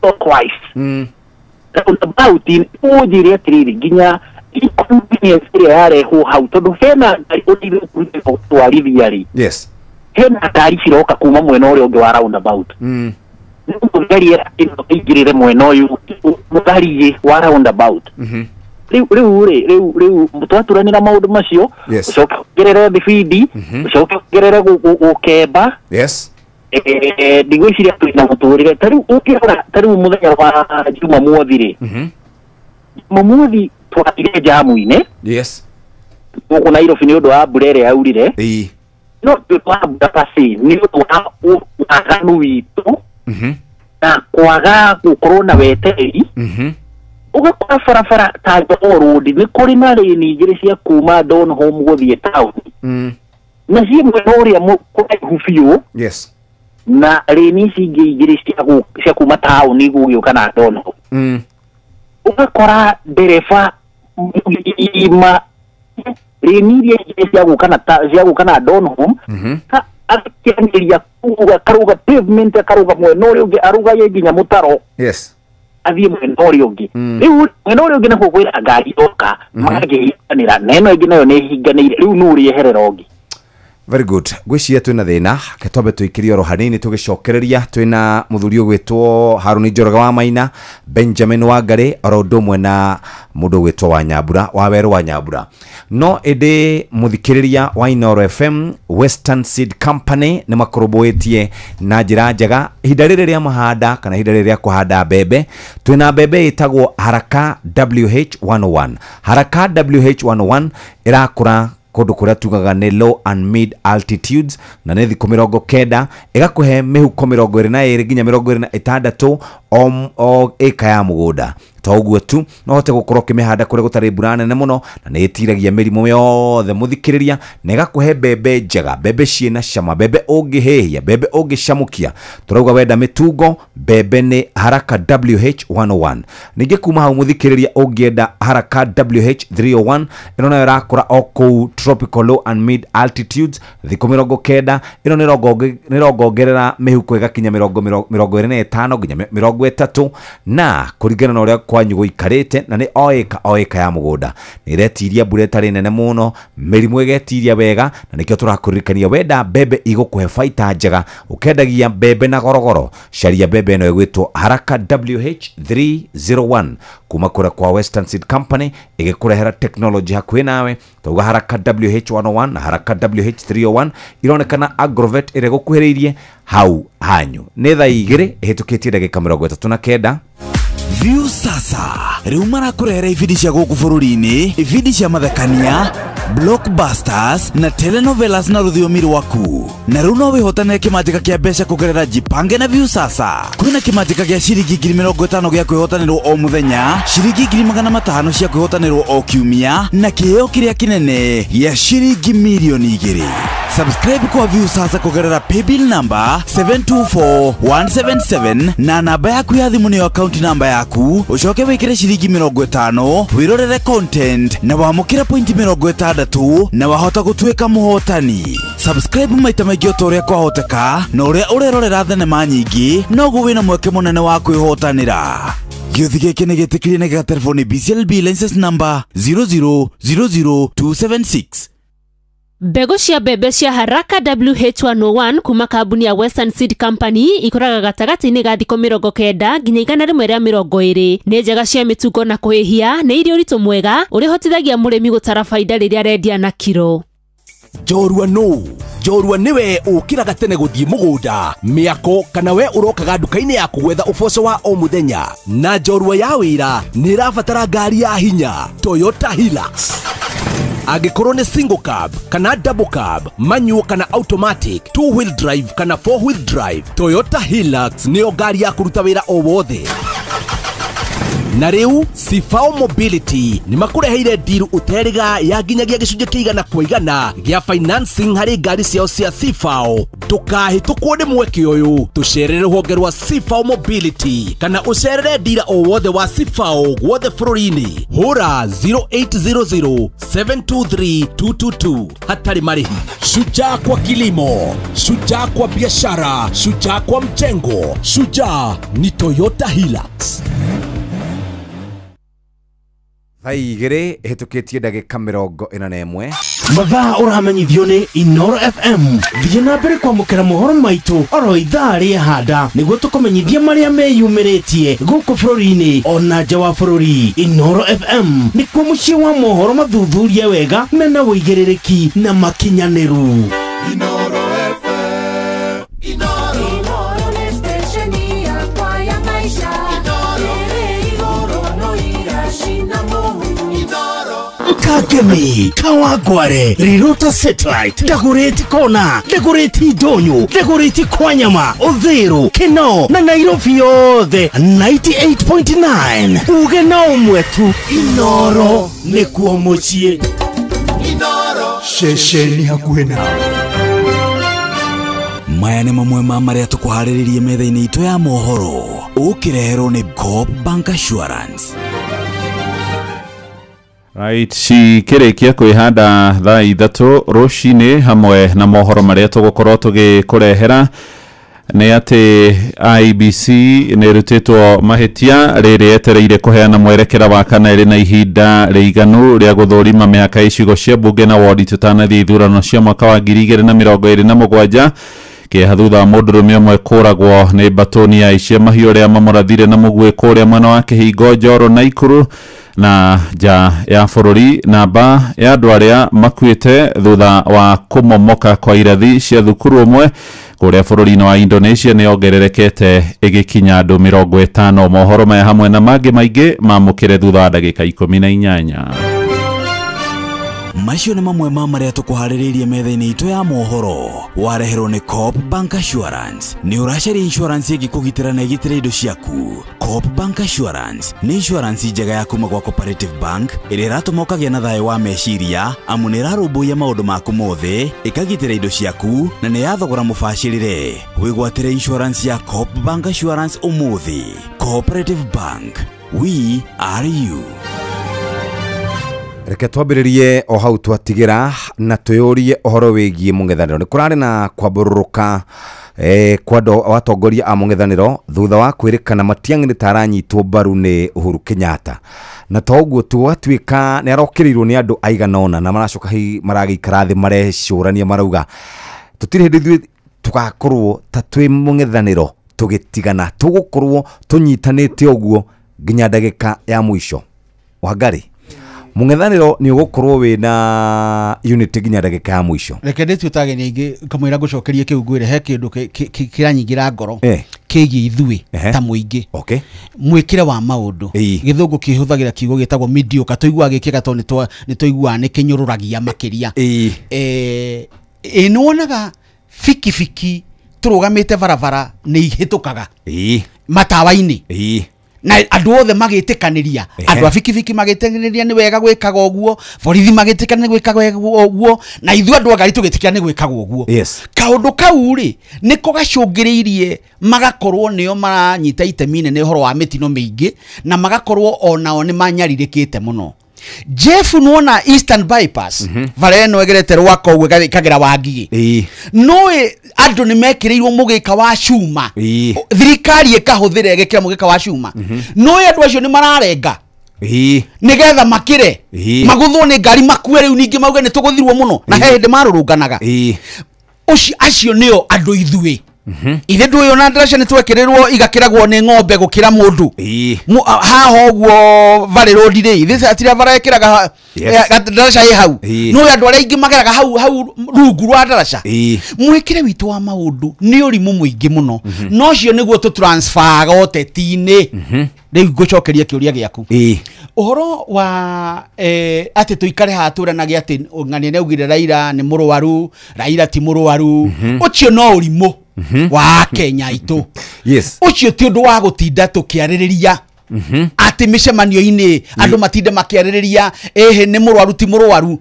clockwise roundabout ũnjĩre atĩrĩrĩ nginya inconvenience ĩrĩa yarehwo hau tondũ hena ngari ũthiĩ gũtwarithia rĩ hena ngari ciroka kuma mwena ũrĩa ũngĩ wa roundabout mũthigari ĩingĩrĩre mwena ũyũ mũthari wa roundabout rĩu twaturanĩra maũndũ macio ũcoke ũgerere thibindi ũcoke ũgerere gũkemba ndigwĩciria twĩna mũtũrĩre ta rĩu ũngĩrora ta rĩu mũthenya wa Jumamothi rĩ Jumamothi twatigire jamu-inĩ gũkũ Nairobi nĩ ũndũ wa mbura ĩrĩa yaurire no twa mbura pasi nĩ ũndũ wa waganu witũ na kwaga gũkorwo na wetereri ugakora barabara ta road nĩ kũrĩ na rĩni igĩrĩ cia kuma Donholm gũthiĩ town na ciĩ mwena ũrĩa kũraihu biũ na reni cingi igiri cia kuma tauni gugioka na ndono ugakora ndereba ima reni iria cia guka na ndono akianĩria kuga karuga pavement akaruga mwena ũrĩa ũngĩ aruga ye nginya mũtaro athiĩ mwena ũrĩa ũngĩ rĩu mwena ũrĩa ũngĩ nakuo kwĩna ngari yoka magakĩhikanĩra na ĩno ĩngĩ nayo nĩ ĩhinganĩire rĩu nũ ũrĩeherera ũngĩ. Very good. Gwĩciria twĩna thĩna ketwambe tũikĩrie oro hanini tũgĩcokereria twĩna mũthuri ũgwĩtwo Harũni Njoroge wa Maina, Benjamin Wangari oro ũndũ ũmwe na mũndũ ũgwĩtwo wa Nyambura wa Werũ wa Nyambura. No ĩndĩ mũthikĩrĩria wa Inooro FM Western Seed Company nĩ makũrũmbũĩtie na njĩra njega ihinda rĩrĩ rĩa mahanda kana ihinda rĩrĩ rĩa kũhanda mbembe. Twĩna mbembe ĩtagwo Haraka WH101. Haraka WH101 ĩrakũra kundu kuria tugaga ni low and mid altitudes na nĩ thikũ 90 ĩgakũhe mĩhuko 22 nginya 26 o ĩka ya mũgũnda. Toguo tu no hote gũkorwo kĩmĩhanda kũrĩa gũtarĩ mbura nene mũno na nĩ ĩtiragia mĩrimũ yothe mũthikĩrĩria na ĩgakũhe mbembe njega, mbembe ciĩna cama, mbembe ũngĩhĩhia, mbembe ũngĩcamũkia. Turauga wenda mĩtungo, mbembe nĩ Haraka WH101. Ningĩ kuma hau mũthikĩrĩria ũngĩenda Haraka WH301 ĩno nayo ĩrakũra o kũu tropical low and mid altitudes thikũ 90. Ĩno nĩ rongongerera mĩhuko ĩgakinya 25 nginya 30 na kũringana na ũrĩa kwanyu gũikarĩte na nĩ o ĩka ya mũgũnda. Nĩ ĩretiria mbura ĩtarĩ nene mũno, mĩrimũ ĩgetiria wega na nĩkĩo tũrakũririkania wenda mbembe igũkũhe baita njega ũkendagia mbembe na gorogoro caria mbembe ĩno ĩgwĩtwo Haraka WH301 kuma kũrĩa kwa Western Seed Company ĩgĩkũrehera technology hakuhĩ nawe. Tauga Haraka WH101 na Haraka WH301 ironekana Agrovet ĩrĩa gũkuhĩrĩirie hau hanyu. Nĩ thaa 2 ĩhĩtũkĩtie ndagĩka 39. View sasa rĩu marakurehera ibindi cia gũkũ bũrũri-inĩ, ibindi cia mathekania, blockbusters na telenovelas na rũthiomi rwaku. Na rĩu no wĩhotanĩre kĩmanjĩka kĩa mbeca kũgerera Jipange na View sasa. Kwĩna kĩmanjĩka gĩa ciringi 50,000 gĩa kwĩhotanĩrwo o mũthenya, ciringi 500,000 cia kwĩhotanĩrwo o kiumia na kĩheo kĩrĩa kĩnene gĩa ciringi milioni 2. Subscribe kwa View sasa kũgerera paybill number 724177 na namba yaku ya thimũ nĩyo account number yaku, ucoke wĩkĩre ciringi 50 wirorere content na wamũkĩre point 60 na wahota gũtuĩka mũhotani. Subscribe maita maingĩ o ta ũrĩa kwahoteka na ũrĩa ũrerorera thenema nyingĩ noguo wĩna mweke mũnene wa kwĩhotanĩra. Gĩothi gĩkĩ nĩ gĩtĩkĩrie na gĩgatelefoni BCLB license number 0000276. Mbegu cia mbembe cia Haraka WH101 kuma kambuni ya Western Seed Company ikũraga gatagati-inĩ ga thikũ 90 nginya 120. Nĩ njega cia mĩtungo na kũhĩhia, nĩ irio ũritũ mwega ũrĩhotithagia mũrĩmi gũtara faida rĩrĩa arendia na kiro. Njorua no njorua niwe ũkĩraga tene gũthiĩ mũgũnda mĩako kana we ũrokaga nduka-inĩ yaku gwetha ũboco wa o mũthenya na njorua ya wĩra nĩ ĩrabatara ngari ya hinya Toyota Hilux. Angĩkorwo nĩ single cab kana double cab, manual kana automatic, 2-wheel drive kana 4-wheel drive, Toyota Hilux nĩyo ngari ya kũruta wĩra o wothe. Na rĩu Sifao Mobility nĩ makũreheire deal ũteriga ya nginyagia gĩcunjĩ kĩigana kwa igana gĩa financing harĩ ngari ciao cia Sifao. Ndũkahĩtũkwo nĩ mweke ũyũ, tũcerere rũhonge rwa Sifao Mobility kana ũcerere dealer o wothe wa Sifao gwothe bũrũri-inĩ. Hũra 0800-723-222 hatarĩ marĩhi. Shujaa kwa kilimo, shujaa kwa biashara, shujaa kwa mjengo, shujaa ni Toyota Hilux. Thai igĩrĩ ĩhĩtũkĩtie ndagĩka 41. Mathaa ũramenyithio nĩ Inooro FM. Thiĩ na mbere kwamũkĩra mohoro maitũ oro ithaa rĩa handa nĩguo tũkũmenyithia marĩa meyumĩrĩtie gũkũ bũrũri-inĩ ona nja wa bũrũri. Inooro FM nĩkuo mũciĩ wa mohoro mathuthurie wega mena wũigĩrĩrĩki na makinyanĩru. Inooro FM. Inooro nĩ station yakwa ya maisha. Kagemi, Kawangware, Rirota Satellite, Dagoretti Kona, Dagoretti Donyo, Dagoretti Kwanyama, Odhero, Keno, na Nairobi yothe 98.9. Ugena umwetu, Inooro nĩkuo mũciĩ. Inooro, shesheni hakuhĩ nawe. maya nĩ mamwe ma marĩa tũkũharĩrĩirie metha-inĩ itũ ya mohoro ũkĩreherwo nĩ Coop Bank Assurance. Right, cikĩrĩkia kwĩhanda thaa ithatũ rũcinĩ hamwe na mohoro marĩa tũgũkorwo tũgĩkũrehera nĩ atĩ IBC nĩ rutĩtwo mahĩtia rĩrĩ etereire kũheana mwerekera wa kana ĩrĩ na ihinda rĩiganu rĩa gũthũrima mĩhaka icigo cia mbunge na wodi tũtanathiĩ ithurano cia mwaka wa 2027 kĩeha thutha wa mũndũrũme ũmwe kũragwo nĩ mbatoni ya icia mahiũ ũrĩa mamũrathire na mũguĩ kũrĩa mwena wa Kĩhingo Njoro na Ikuru na nja ya bũrũri. Namba ya andũ arĩa makuĩte thutha wa kũmomoka kwa irathi cia thukuru ũmwe kũrĩa bũrũri-inĩ wa Indonesia nĩ ongererekete ĩgĩkinya andũ 50. Mohoro maya hamwe na mangĩ maingĩ mamũkĩre thutha wa ndagĩka 18. Macio nĩ mamwe ma marĩa tũkũharĩrĩirie metha-inĩ itũ ya mohoro wareherwo nĩ Coop Bank Assurance. Nĩ ũracaria insurance ĩngĩkũgitĩra na ĩgitĩre indo ciaku. Coop Bank Assurance nĩ insurance njega ya kuma gwa Cooperative Bank ĩrĩa ĩratũma ũkagĩa na thayũ wa meciria amu nĩ ĩrarũmbũiya maũndũ maku mothe, ĩkagitĩra indo ciaku na nĩ yathogora mũbacĩrĩre. Wĩgwatĩre insurance ya Coop Bank Assurance ũmũthĩ. Cooperative Bank, we are you. Reke twambĩrĩrie o hau twatigĩra na twĩyũrie ũhoro wĩgiĩ mũng'ethanĩro. Nĩ kũrarĩ na kwambũrũrũka kwa atongoria a mũng'ethanĩro thutha wa kwĩrĩkana Matiang'i nĩ ta aranyitwo mbaru nĩ Uhuru Kenyatta, na to ũguo twatuĩka nĩ arokĩrĩirwo nĩ andũ aigana ũna na maracoka hihi maragĩikara thĩ marecũrania marauga tũtirĩ hĩndĩ ithuĩ tũgakorwo ta twĩ mũng'ethanĩro tũgĩtigana, tũgũkorwo tũnyitanĩte ũguo nginya ndagĩka ya mũico. Wangari, mũng'ethanĩro nĩ ũgũkorwo wĩna unity nginya ndagĩka ya mũico. Reke ndĩtuĩtage ningĩ kamwĩra ngũcokerie kĩu ngwĩre he kĩndũ kĩranyingĩra ngoro kĩgiĩ ithuĩ ta mũingĩ. Mwĩkĩre wa maũndũ gĩthũngũ kĩhũthagĩra kiugo gĩtagwo mediocre, tũiguaga gĩkĩga tondũ nĩ tũiguaga nĩ kĩnyũrũragia makĩria. Nĩwonaga bikibiki tũrũgamĩte barabara nĩ ihĩtũkaga matawa-inĩ na andũ othe magĩtĩkanĩria, andũ a bikibiki magĩtĩkanĩria nĩ wega gwĩkaga ũguo, borithi magĩtĩkanĩria gwĩkaga ũguo, na ithuĩ andũ a ngari tũgĩtĩkanĩria gwĩkaga ũguo. Kaũndũ kau rĩ nĩko gacũngĩrĩirie magakorwo nĩo maranyita itemi inene ũhoro wa mĩtino mĩingĩ na magakorwo onao nĩ manyarirĩkĩte mũno. Jeff nuona Eastern Bypass vareno egerete rwako ũguo ikagera Wangigĩ, noĩ andũ nĩ mekĩrĩirwo mũgĩka wa cuma, thirikari ĩkahũthĩra ĩgĩkĩra mũgĩka wa cuma, noĩ andũ acio nĩ mararenga nĩgetha makĩre magũthwo nĩ ngari makue, rĩu ningĩ mauge nĩ tũgũthirwo mũno na he hĩndĩ marũrũnganaga. Acio nĩo andũ ithuĩ. Ithe ndũĩ ona ndaraca nĩ twekĩrĩrwo igakĩragwo nĩ ng'ombe gũkĩra mũndũ haha ũguo Valley Road rĩ, ithe atira bara ekĩraga ndaraca ĩ hau, no andũ arĩa ingĩ mageraga hau rungu rwa ndaraca. Mwĩkĩre witũ wa maũndũ nĩ ũrimũ mũingĩ mũno, no cio nĩguo tũtransfer ũteti-inĩ. Rĩu ngũcokeria kĩũria gĩaku ũhoro wa atĩ tũikare haha tũranagia atĩ ng'ania nĩ augire Raila nĩ mũrũaru, Raila ti mũrũaru. Ũcio no ũrimũ wa Kenya itũ. Ũcio ti ũndũ wa gũtinda tũkĩarĩrĩria atĩ mĩcemanio-inĩ andũ matinde makĩarĩrĩria nĩ mũrũaru ti mũrũaru.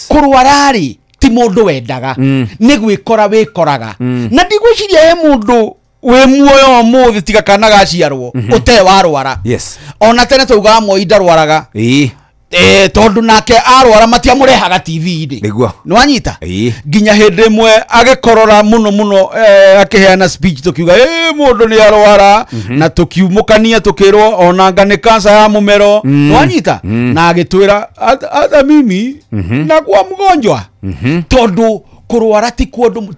Kũrũara rĩ ti mũndũ wendaga, nĩ gwĩkora wĩkoraga, na ndigwĩciria he mũndũ we muoyo mũthĩ tiga kana gaciarwo ũte warwara. Ona tene taugaga Moi ndarwaraga tondu nake arwara matiamũrehaga TV-inĩ, nĩwanyita nginya hĩndĩ ĩmwe agĩkorora mũno akĩheana speech tũkiuga mũndũ nĩ arwara na tũkiumũkania tũkĩrwo onanga nĩ cancer ya mũmero, nĩwanyita na agĩtwĩra hata mimi na kwa mgonjwa tondu kurwara ti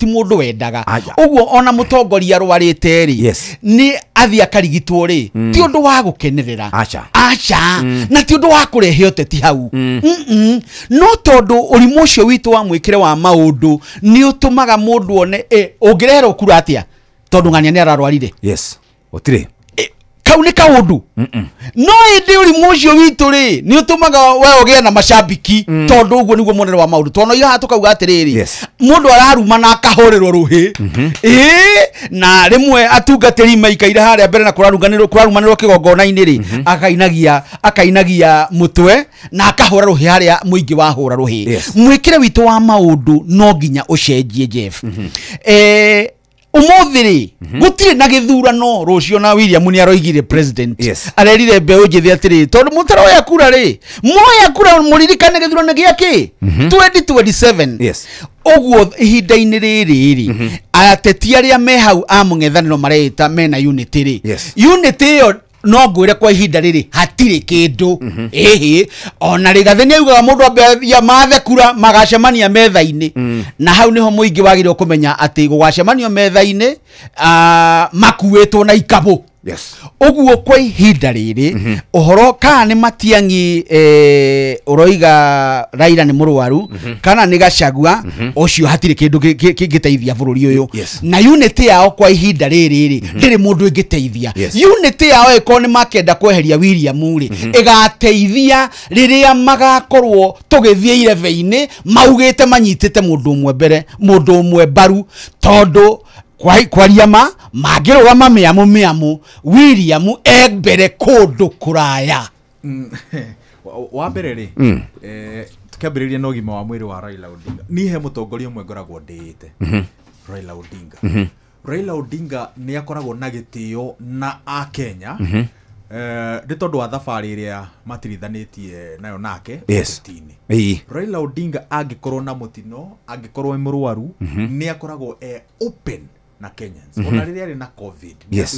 mũndũ wendaga. Ũguo ona mũtongoria arwarĩte rĩ nĩ athia karigitwo rĩ ti ũndũ wa gũkenerera, aca na ti ũndũ wa kũrehe ũteti hau, no tondũ ũrimũ ũcio witũ wa mwĩkĩre wa maũndũ nĩ ũtũmaga mũndũ one ũngĩreherwo kura atĩa tondũ ng'ania nĩ ararwarire. Ũtirĩ kau nĩ kaũndũ no ĩndĩ ũrimũ ũcio witũ rĩ nĩ ũtũmaga we ũgĩe na macambiki tondũ ũguo nĩguo mwonere wa maũndũ. Tondũ ira tũkauga atĩrĩrĩ mũndũ araruma na akahorerwo rũhĩ na rĩmwe atungatĩri maikaire harĩa mbere na kũrarumanĩrwo kĩgongona-inĩ rĩ akainagia mũtwe na akahora rũhĩ harĩa mũingĩ wahũra rũhĩ. Mwĩkĩre witũ wa maũndũ no nginya ũcenjie Jeff. umuthiri gutire na githurano rucio na William ni aroigire president arerire mbeu njithi atiri tondu mutaro ya kura ri moya kura muririkane githurano giaki 2027 oguo ihinda-ini riri ateti aria me hau a mung'ethaniro mareta mena unity ri unity yo no ngwire kwa ihinda riri hatire kindu ona rigatheni augaga mundu ya mathe kura magacemania metha-ini na hau niho muingi wagire kumenya ati gugacemanio metha-ini makuitwo na ikabu oguo kwa ihinda riri uhoro kana ni Matiang'i uroiga Raila ni murwaru kana ni Gachagua ucio hatire kindu kingiteithia bururi uyu na unity yao kwa ihinda riri ndiri mundu ingiteithia unity yao iko ni makenda kweheria William ri igateithia riria magakorwo tugithie ireve-ini maugite manyitite mundu umwe mbere mundu umwe mbaru tondu kwariama magirugama miamu William egbere kundu kuraya wa mbere ri tukambiriria no gima wa mwiri wa Raila Odinga ni he mutongoria umwe ngoragwo ndiite Raila Odinga ni akoragwo na gitio na a Kenya ndi tondu wa thabari iria matirithanĩtie nayo nake ũteti-inĩ Raila Odinga angikorwo na mutino angikorwo murwaru ni akoragwo open na Kenyans ona riria ari na covid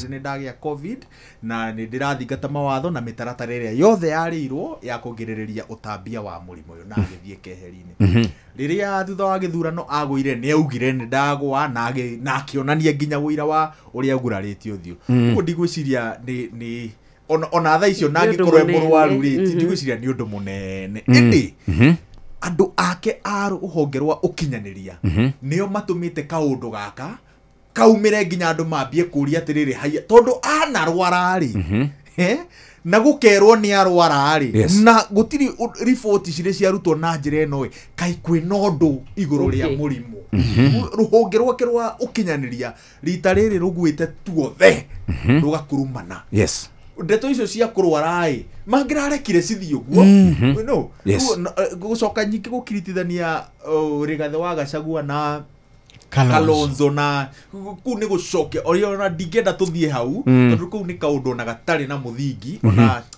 ni ndagia covid na ni ndirathingata mawatho na mitaratara iria yothe yarirwo ya kugiririria utambia wa murimo uyu na agithie keheri-ini riria thutha wa githurano agwire ni augire ni ndagwa na akionania nginya wira wa uria aguraritio thio uguo ndigwiciria ni ona tha icio nangikorwo murwaru ri ndigwiciria ni undu munene indi andu ake aru uhonge rwa ukinyaniria nio matumite kaundu gaka kaumire nginya andu mambie kuria atiriri haya tondu anarwara ri na gukerwo ni arwara ri na gutiri report cire ciarutwo na njira ino kai kwina undu iguru ria murimu ruhonge rwake rwa ukinyaniria rita riri rugwite tuothe rugakurumana ndeto icio cia kurwara ri mangirarekire cithi uguo no gucoka nyingi gukiritithania Rigathi wa Gachagua na Kalonzo na ku ni gucoke ona ndingenda tuthie hau tondu ku ni kaundu na gatari na muthingi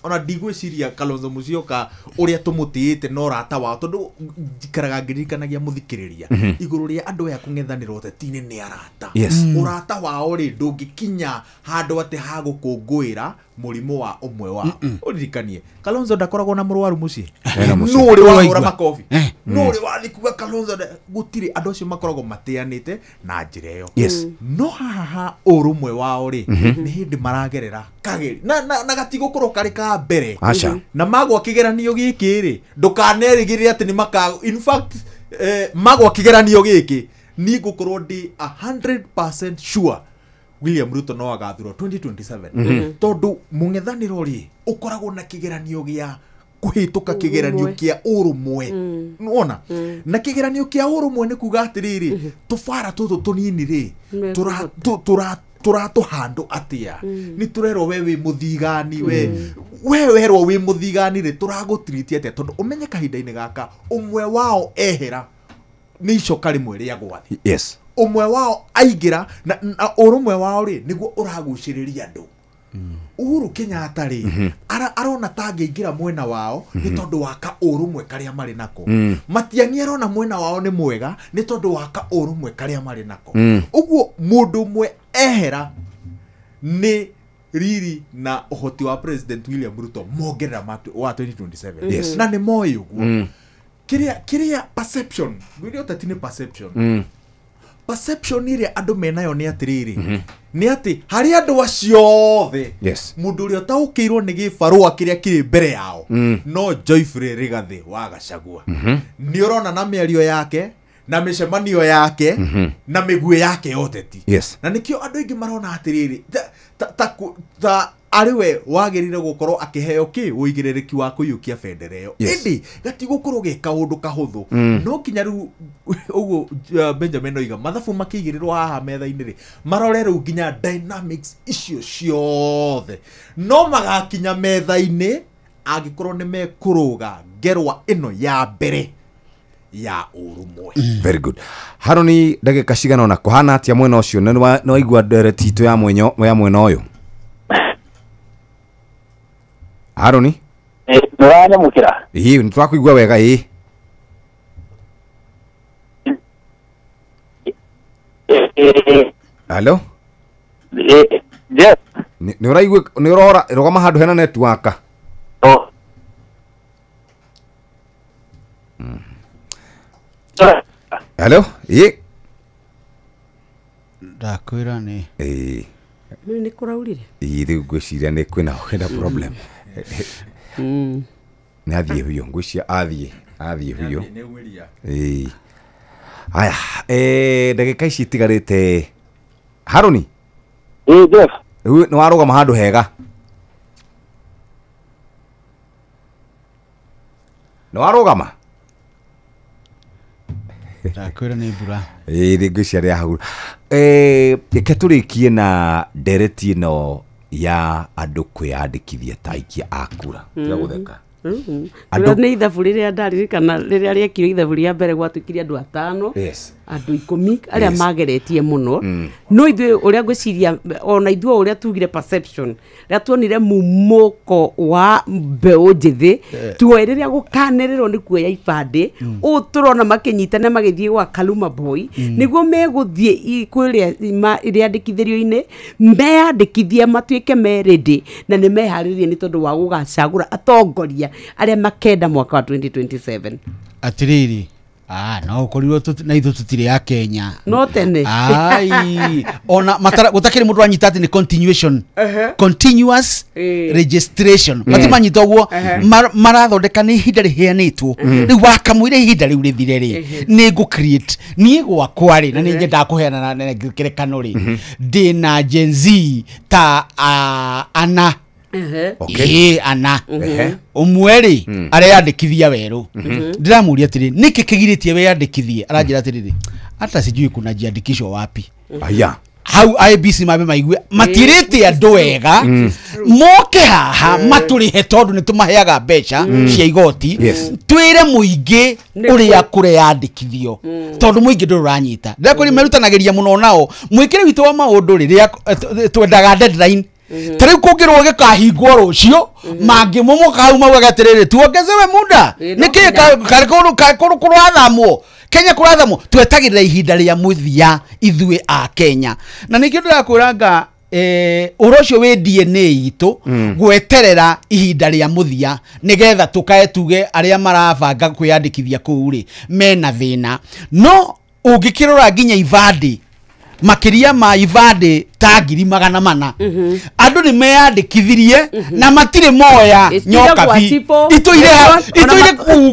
ona ndigwiciria Kalonzo Musyoka uria tumutiite no rata wa tondu njikaraga ngirikanagia muthikiriria iguru ria andu ya kung'ethanira uteti-ini ni arata urata wao ri ndungikinya handu ati hagukungwira murimo wa umwe wa uririkanie Kalonzo ndakoragwo na murwaru muci no uri wa ura makofi no uri wa thikuga Kalonzo gutiri andu acio makoragwo mateanite na njira iyo no haha urumwe wao ri ni hindi maragerera kageri na gatigukuru kari ka mbere na magwa kigeranio giki ri ndukanerigirire ati ni maka in fact magwa kigeranio giki ni gukorwo ndi 100% sure William Ruto no agathurwo 2027 tondu mung'ethaniro ri ukoragwo na kigeranio gia kuhituka kigeranio kia urumwe nuona na kigeranio kia urumwe ni kuga atiriri tufara tutu tunini ri turatuhandu atia ni turero wewe muthigani werwo wi muthigani ri turagutreat atia tondu umenye kahinda-ini gaka umwe wao ehera ni icoka rimwe ria gwathi umwe wao aingira na urumwe wao ri niguo uraguciriria andu Uhuru Kenyatta ri arona tangiingira mwena wao ni tondu wa ka urumwe karia mari nako Matiang'i arona mwena wao ni mwega ni tondu wa ka urumwe karia mari nako uguo mundu mwe ehera ni riri na uhoti wa President William Ruto mongerera wa 2027 na ni moyo uguo kiria perception video tatini perception iria andu menayo ni atiriri ni ati hari andu acio the mundu uria taukirwo ni gibarua kiria kiri mbere yao no Joyfrey Rigathi wa Gachagua ni urona na miario yake na micemanio yake na migue yake yoteti na nikio andu ingi marona atiriri ta ariwe wagirire gukorwo akiheo ki uigirereki wa kuyukia bendera iyo indi gatigukorwo ge kaundu kahuthu no kinya ru uguo Benjamin oiga mathabu makigirirwo haha metha-ini ri marore ru nginya dynamics icio ciothe no magakinya metha-ini angikorwo ni mekuruga ngerwa ino ya mbere ya urumwe. Very good. Haroni ndagika cigana ona kuhana atia mwena ucio no waigua ndereti itu ya mwena uyu. Haroni? Nuranya mukira. Ni twakuigua wega Hello? Yes. Ni uraigua ni urora rogama handu hena network. Hello? Ndakwira ni. Ni kuraurire. Riu ngwiciria ni kwina problem. Ni athie huyo ngwiciria athie huyo. Aya, ndagika ici itigarite. Haroni? Jeff. Ni warugama handu hega. Ni warugama? Ndakwira ni mbura. Ngwiciria hau. Reke turikie na ndereti ino ya andu kwiyandikithia ta aikia akura. Tiga gutheka. Andu ni ithabu riria ndaririkana riria riekire ithabu ria mbere gwatukirie andu 5. Yes. Andu 10 aria mageretie muno. No ithuĩ uria ngwiciria ona ithuĩ uria tugire perception ria tuonire mumuko wa mbeu njithi tuoe riria gukanĩrĩrwo nĩ kuoya ibandĩ turona makinyitana magithie gwa Kaluma Boy niguo meguthie kwiria iriandikithirio-ini meyandikithie matuike meredi na ni meharirie ni tondu wa gugacagura atongoria aria makenda mwaka wa 2027. Atiriri no korirwo na ithu tutire ya Kenya no tene ona matara gutakiri mundu anyita ati ni continuation continuous registration matimanyita uguo marathondeka ni ihinda riheanitwo riu wakamwire ihinda riu rithire ri ni ngu create ni gwakwa ri na ni ngenda kuheana na kirekano ri ndina Gen Z ta ana ana umweri areyandikithia weru ndiramuria atiri niki kigiritie weyandikithie aranjira atiri hata sijui kuna jiandikisho wapi aya how IBC mabe maigwe matirite andu wega moke haha maturihe tondu nitumaheaga mbeca cia igoti twire muingi uria kureyandikithio tondu muingi nduranyita ndakuri merutanagiria muno nao mwikire witu wa maundu riria twendaga deadline tari kugirwo gikahingwo rucio mangi momoka hau mauga atiriri tuongezewe muda niki karikuru kurathamwo Kenya kurathamwo twetagirira ihinda ria muthia ithuĩ a Kenya na nikio ndirakwiranga urocio we DNA itu gweterera ihinda ria muthia nigetha tukae tuge aria marabanga kwiyandikithia kuu ri mena thina no ungikirora nginya ibandi makiria ma ibande tagiri 400 andu ni meyandikithirie na matire moya nyoka bi ituire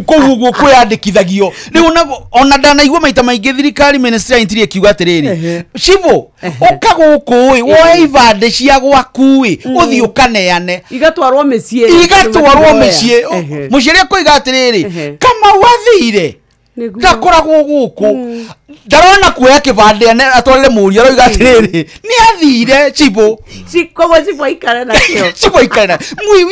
kugugu kwiyandikithagio riu ona ndanaigua maita maingi thirikari ministry intirie kiuga atiriri cibo ukaguku woe ibande cia gwaku uthio kaneane igatwarwo mĩciĩ muciari koiga atiriri kama wathire ndakoragwo guku ndarona kuoya kibande atwarire muria roiga atiriri ni athire cibo ikare na kio cibo ikare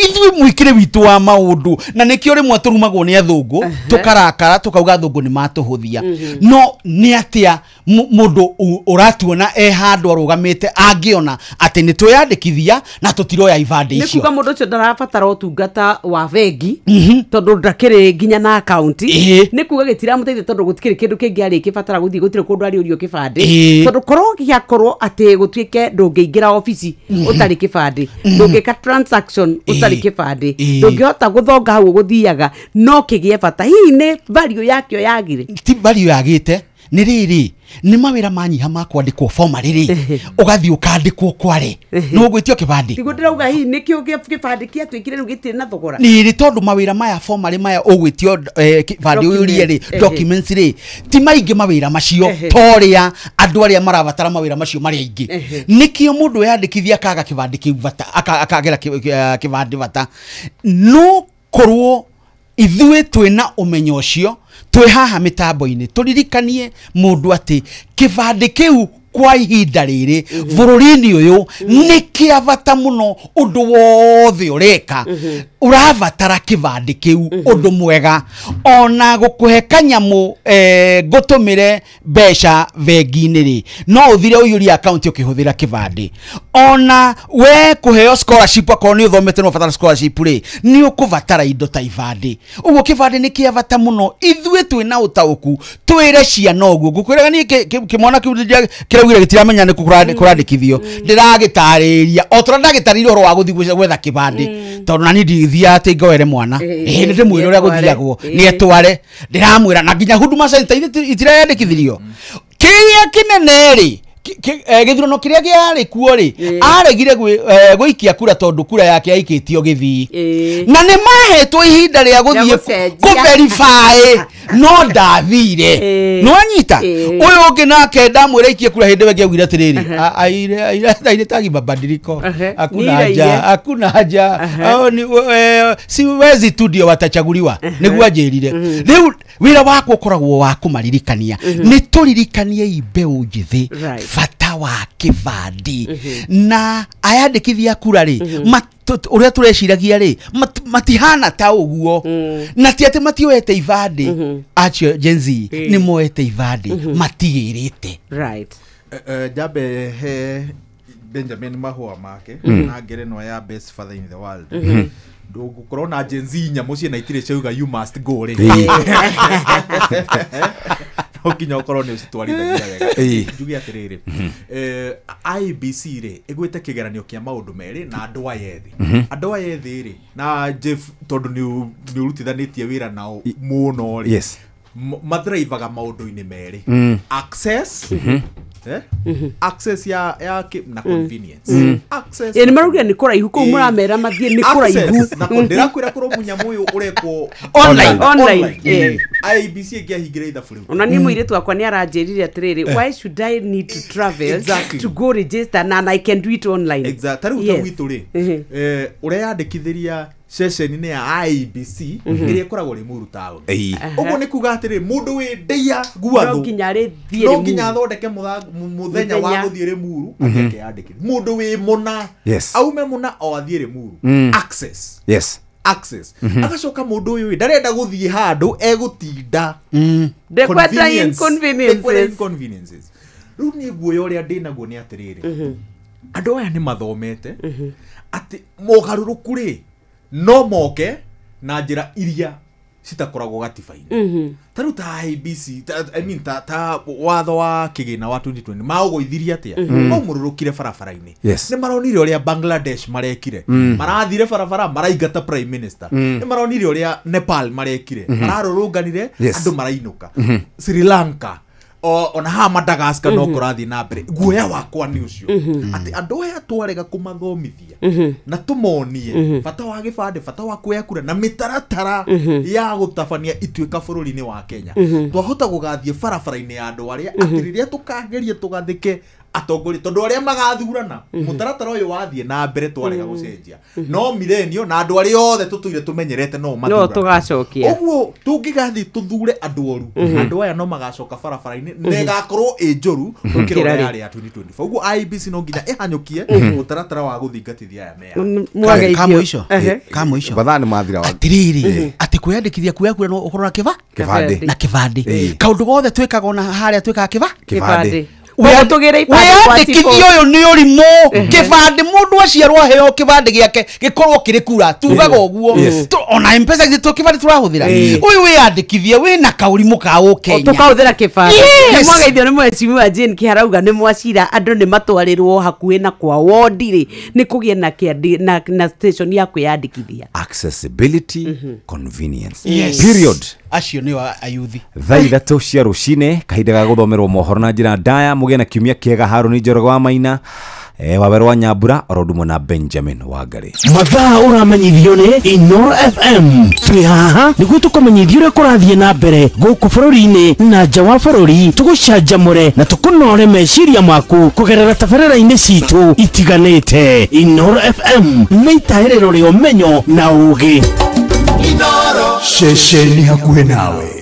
ithui mwikire witu wa maundu na nikio rimwe turumagwo ni athungu tukarakara tukauga athungu ni matuhuthia no ni atia mundu uratuona handu arugamite angiona ati ni twiyandikithia na tutiroya ibande icio nikuga mundu ucio ndarabatara utungata wa vengi tondu ndakiri nginya na account nikuga gitira muteithia tondu gutikiri kindu kingi ari kibatara guthii gutire kundu ari urio kibande tondu korwo giakorwo ati gutuike ndungiingira office utari kibande ndungika transaction utari kibande ndungihota guthonga hau guthiaga no kigie bata hihi ni value yakio yagire ti value yagite ni riri ni mawira manyiha makwandikwo forma riri ugathi ukandikwo kware no gwitio kibandi tigo ndirauga hihi nikio kibandi kia twikire ru gitire na thogora ni ri tondu mawira maya forma ri maya ugwitio kibandi uyu ri documents ri ti maingi mawira macio toria andu aria marabatara mawira macio mari aingi nikio mundu yandikithia kaga kibandi kiu bata akagera kibandi bata no korwo ithuĩ twina umenyo ucio twi haha mitambo-ini turirikanie mundu ati kibandi kiu kwa ihinda riri bururi-ini uyu ni kiavata muno undu wothe ureka uravatara kibandi kiu undu mwega ona gukuhe kanyamu gutumire besha bengi-ini ri no uthire uyuri account ukihuthira kibandi ona we kuheo scholarship akorwo ni uthomete no fatara scholarship ri ni ukuvatara indo ta ibandi uguo kibandi ni kiavata muno ithue twina utauku twire ciana uguo ngukwiraga ni kimwana kiu kiraugire gitiramenya ni kurandikithio ndiragitariria otora ndagitariria horo wa guthi gwetha kibandi tondu nani ndithia ati ngoere mwana ni ndimwire uria guthiagwo ni etware ndiramwira na nginya huduma center itirayandikithirio kiria kinene ri githurano kiria giari kuo ri aregire gwikia kura tondu kura yake aikitio githii na ni mahetwo ihinda ria guthie ku verify no ndathire no anyita uyu ungi nake ndamwira ikie kura hindi wengi augire atiriri aire tagi mabadiliko hakuna haja si wezi tu ndio watachaguliwa niguo anjirire riu wira wako ukoragwo wa kumaririkania ni turirikanie imbeu njithi fata wa kibandi na ayandikithia kura ri uria tureciragia ri matihana ta uguo na ti ati matioete ibandi acio Gen Z ni moete ibandi matigirite right jabe he Benjamin mahua make na ngerenwa ya best father in the world ndugu corona Gen Z nyamu cia na itire ceuga you must go ri okinya ukorwo ni ucitwarithagia wega njuge atiriri IBC ri igwite kigeranio kia maundu meri na andu ayethi ri na Jeff tondu ni urutithanitie wira nao muno ri mathrivaga maundu-ini meri access access ya na convenience access ni marugia ni kuraihu ko muramera mathie ni kuraihu na kundira kwira kuro munyamu uyu ureko online IBC ngiahingira ithabu ona ni muiritu akwa ni aranjirire atiriri why should I need to travel to go register and I can do it online taru tawitu ri ureyandikithiria session-ini ya IBC iria ikoragwo ri Muru Town uguo ni kuga atiri mundu wi ndeia guathu no nginya athondeke muthenya wa guthie ri Muru akeyandikithia mundu wi muna aume muna o athie ri Muru access agacoka mundu uyu ndarenda guthie handu egutinda inconveniences riu ni guoya uria ndinaguo ni atiriri andu aya ni mathomete ati mogaruruku ri no moke na njira iria citakoragwo gatiba-ini taru ta IBC ta watho wa kigina wa 2020 maugoithirie atia no mururukire barabara-ini ni maronire uria Bangladesh marekire marathire barabara maraingata prime minister ni maronire uria Nepal marekire mararurunganire andu marainuka Sri Lanka ona ha Madagascar no kurathi na mbere guoya wakwa ni ucio ati andu aya twarega kumathomithia na tumonie fata wa gibande fata wa kuya kura na mitaratara ya gutabania ituika bururi-ini wa Kenya twahota gugathie barabara-ini ya andu aria atiriria tukageria tugathike atongori tondu aria magathurana mutaratara uyu wathie na mbere twarega gucenjia no milenio na andu aria othe tutuire tumenyerete no mathura no tugacokia uguo tungigathi tuthure andu oru andu aya no magacoka barabara-ini negakorwo njuru tukirora yari ya 2024 uguo IBC no nginya ihanyukie mutaratara wa guthingatithia aya meya kamuisho bathani mathira wa atiriri ati kwiyandikithia kuya no ukorora kibandi na kibandi kaundu gothe twikaga na haria twikaga kibandi weyandikithia uyu ni urimo kibandi mundu aciarwo heo kibandi giake gikorwo kiri kura tugaga uguo ona M-Pesa gitu kibandi turahuthira uyu weyandikithia wina kaurimu ka Kenya tukahuthira kibandi ni mwageithio ni mwecimu wa Jane Kiharauga ni mwacira andu ni matwarirwo hakuhi na kwa wodiri ni kugie na station ya kwiyandikithia accessibility convenience period acio ni wa ayuthi thaa ithatu cia rucine kahinda ga guthomerwo mohoro na njira ndaya mugie na kiumia kiega Haruni Njoroge wa Maina waberwa Nyambura orodumwe na Benjamin Wangari mathaa uramenyithio ni Inoro FM twi haha niguo tukumenyithia uria kurathie na mbere guku bururi-ini na nja wa bururi tugucanjamure na tukunore meciria maku kugerera tabarĩra-inĩ citu itiganĩte Inoro FM nĩ itaĩrĩro rĩa ũmenyo na ũũgĩ Inoro ceceni hakuhĩ nawe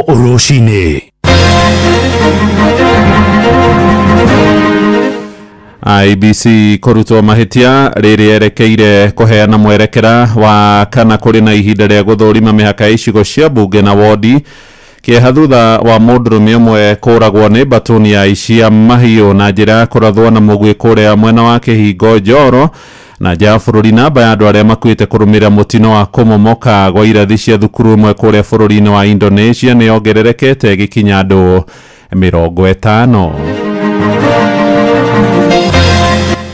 Urushine. IBC kurutwo mahitia riri erekeire kuheana mwerekera wa kana kuri na ihinda ria guthurima mihaka icigo cia bunge na wodi kieha thutha wa mundurume umwe kuragwo ni batuni ya cia mahiu na njira kurathwo na mugwi kuria mwena wa Kihingo Njoro na nja bururi. Namba ya andu aria makuite kurumira mutino wa kumomoka gwa irathi cia thukuru imwe kuria bururi-ini wa Indonesia ni ongererekete gikinya andu 50.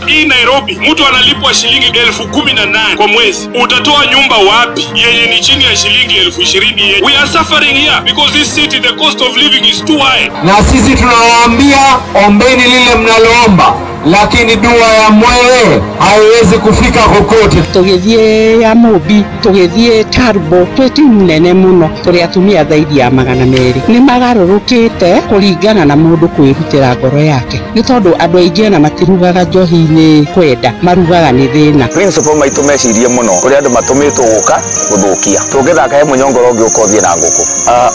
Hii Nairobi mtu analipwa shilingi 18,000 kwa mwezi. Utatoa nyumba wapi yenye ni chini ya shilingi 20,000? We are suffering here because this city the cost of living is too high. Na sisi tunawaambia ombeni lile mnaloomba, lakini dua ya mwewe haiwezi kufika kokote. Tugithie ya Mobi, tugithie Tarbo, tweti munene muno turi atumia zaidi ya 200 ni magarurukite kuringana na mundu kwirutira ngoro yake. Ni tondu andu aingi na matirugaga njohi-ini kwenda, marugaga ni thina. Principal maitu mecirie muno kuri andu matumitwo guka guthukia. Tungithaka he munyongoro ungi ukothie na nguku.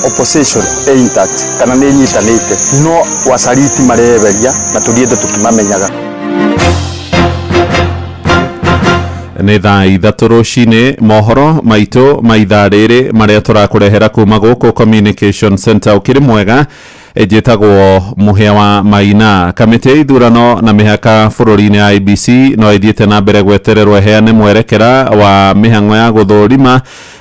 Opposition intact kana ni nyitanite no wacariti mareberia na turiende tukimamenyaga. Nĩ thaa 3 rũcinĩ. Mohoro maitũ ma ithaa rĩrĩ marĩa tũrakũrehera kuma gũkũ Communication Center ukiri mwega ejetagwo Muhia wa Maina. Kamĩtĩ ya ithurano na mĩhaka bũrũri-inĩ IBC no ĩthiĩte na mbere gwetererwo ĩheane mwerekera wa mĩhang'o ya gũthũrima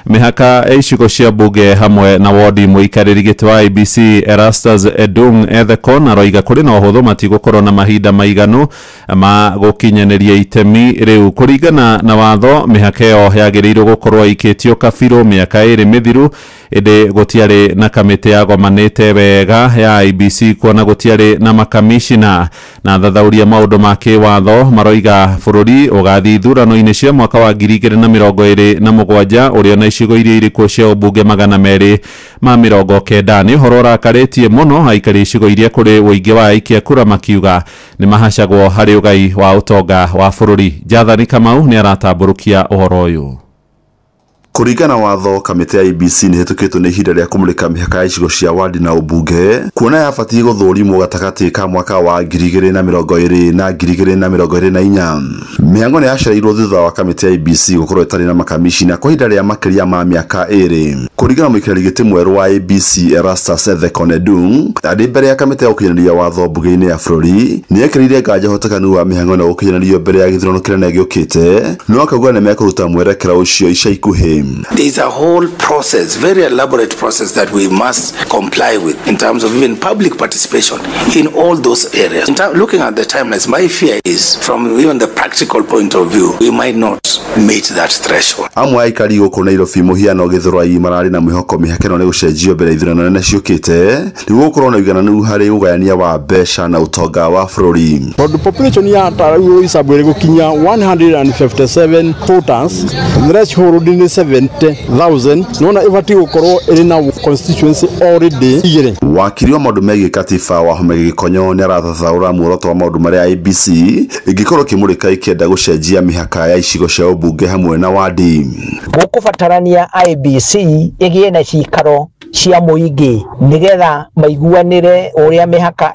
mĩhaka icigo cia mbunge hamwe na wodi. Mũikarĩri gĩtĩ wa IBC Erastus Edung Ethekon aroiga kũrĩ na ũhũthũ matigũkorwo na mahinda maiganu ma gũkinyanĩria itemi rĩu. Kũringana na watho mĩhaka ĩyo yagĩrĩirwo gũkorwo ikĩtio kabirũ mĩaka 2 mĩthiru, ĩndĩ gũtiarĩ na kamĩtĩ yagomanĩte wega ya IBC kuona gũtiarĩ na makamishina. Na thathauria maũndũ ma kĩwatho maroiga bũrũri ũgathiĩ ithurano-inĩ cia mwaka wa 2027 ũrĩa na icigo iria irĩ kuo cia ũmbunge 290. Nĩ ũhoro ũrakarĩtie mũno aikari icigo iria kũrĩ ũingĩ wa aikia kura makiuga nĩ mahacagwo harĩ ũgai wa ũtonga wa bũrũri. Jathani Kamau nĩ aratambũrũkia ũhoro ũyũ. Kuringana watho kamĩtĩ ya IBC nĩ hetũkĩtwo nĩ ihinda rĩa kũmũrĩka mĩhaka ya icigo cia wadi na ũmbunge kuona yabatiĩ gũthũrimwo gatagatĩ ka mwaka wa 2020 na 2024. Mĩhang'o nĩ yacereirwo thutha wa kamĩtĩ ya IBC gũkorwo ĩtarĩ na makamishina kwa ihinda rĩa makĩria ma mĩaka 2. Kuringana na mũikarĩri gĩtĩ mwerũ wa IBC Erastus Ethekon Edung arĩ mbere ya kamĩtĩ ya gũkinyanĩria watho mbunge-inĩ ya bũrũri nĩ ekĩrĩire nganja ũhotekanu wa mĩhang'o na gũkinyanĩrio mbere ya gĩthurano kĩnene gĩũkĩte, no akauga nĩ mekũruta mwerekera ũcio ica ikuhĩ. There is a whole process, very elaborate process that we must comply with in terms of even public participation in all those areas. Looking at the timelines, my fear is from even the practical point of view, we might not meet that threshold. Amwe aikari gũkũ Nairobi mũhiano Gĩthũrai mararĩ na mwĩhoko mĩhaka ĩno nĩ gũcenjio mbere ithurano nene ciũkĩte nĩguo gũkorwo na ũigananu harĩ ũgayania wa mbeca na ũtonga wa bũrũri. The population ya Tarau isabwere gukinya 157 voters, threshold ni 70,000. Nona ibati gukorwo iri na constituency already igire. Wakiri wa maũndũ megiĩ katiba wa Home Gĩkonyo nĩ arathathaũra muoroto wa maũndũ marĩa IBC ĩngĩkorwo kĩmũrĩka ĩkĩenda gũcenjia mĩhaka ya icigo cia ũmbunge hamwe na wadi. Gũkũbatarania IBC ĩgĩe na cikaro cia mũingĩ nigetha maiguanĩre ũrĩa mĩhaka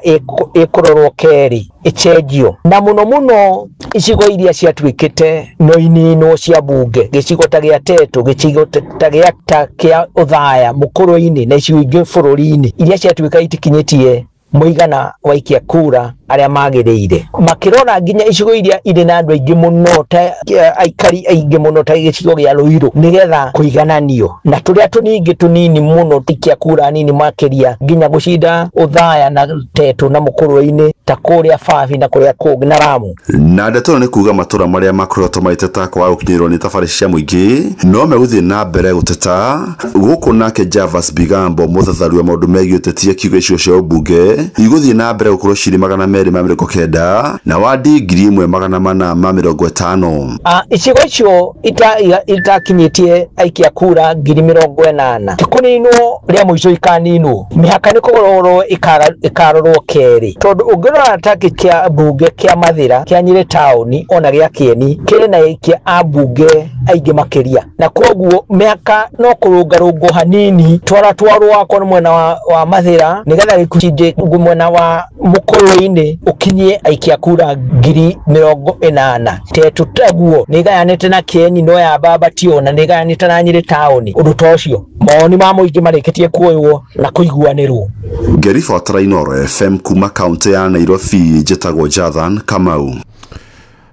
ĩkũrorwo kerĩ ĩcenjio, na mũno icigo iria ciatuĩkĩte no-inĩ cia mbunge, gĩcigo ta gĩa Tetu, gĩcigo ta gĩa Othaya, Mũkũrũ-inĩ na icigo ingĩ bũrũri-inĩ iria ciatuĩka itikinyĩtie mũigana wa aikia kura arĩa magĩrĩire, makĩrora nginya icigo iria irĩ na andũ aingĩ mũno ta aikari aingĩ mũno ta gĩcigo gĩa Ruiru nigetha kũigananio, na tũrĩa tũnini mũno tikia kura nini makĩria nginya gũcinda Othaya na Tetu na Mũkũrũ-inĩ ta kũrĩa Fafi na kũrĩa kũngĩ na Ramu. Na ndeto nĩ kuuga matũra marĩa makoretwo maiteta kwa gũkinyĩrwo nĩ tabarĩ cia mũingĩ no megũthiĩ na mbere gũteta. Gũkũ nake Javas Bigambo mũthatharu wa maũndũ megiĩ ũteti akiuga icio cia ũmbunge igũthiĩ na mbere gũkorwo cirĩ 200 290 na wadi 1450. Icigo icio itakinyitie aikia kura 80,000 tikuninwo ria muico ikaninwo mihaka ni kugororwo ikarorwo keri tondu ungirora taki kia bunge kia Mathira kia Nyeri town ona gia Kieni kiri na aikia a bunge aingi makiria na koguo mihaka no kurungarungo hanini twarwo akwa mwena wa Mathira nigetha gikucinde mwena wa Mukurwe-ini ukinyie aikia kura 80,000 tetutaguo nigayanite na Kieni no ya baba tiona nigayanite na Nyeri town undu tocio moni ma muingi marikitie kuoywo na kuiguanirwo. Ngerifuatara Inooro FM kuma kaunti ya Nairobi, njitagwo Jathan Kamau.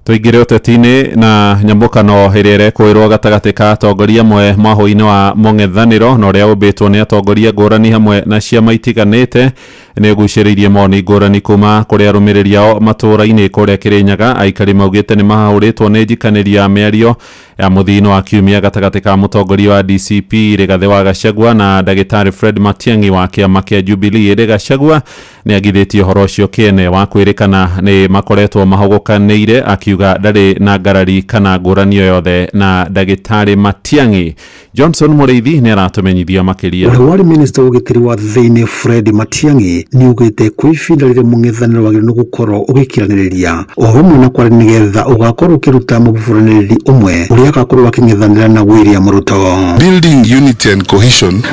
Tuingire uteti-ini na nyambukano iria irekwirwo gatagati ka atongoria amwe mahu-ini wa mung'ethaniro na uria ubitwo ni atongoria ngurani hamwe na ciama itiganite ni guciriirie moni ngurani kuma kuri arumiriri ao matura-ini kuria Kirinyaga. Aikari maugite ni mahuritwo ni njikaniria miario ya muthino wa kiumia gatagati ka mutongoria wa DCP Rigathi wa Gachagua na Dagitari Fred Matiang'i wa kiama kia Jubilee. Gachagua ni agithitie uhoro ucio kiene wa kwirikana ni makoretwo mahogokanire akiuga ndari na ngarari kana ngurani yothe na Dagitari Matiang'i. Johnson Mureithi ni aratumenyithia makiria. Wari minister ugitiri wa thiini Fred Matiang'i ni ugite kwifinda rire mung'ethaniro wagire no gukorwo ugikiraniriria o hamwe na kwari nigetha ugakorwo ukiruta muburaniriri umwe uria agakorwo aking'ethanira na William Ruto. Building unity and cohesion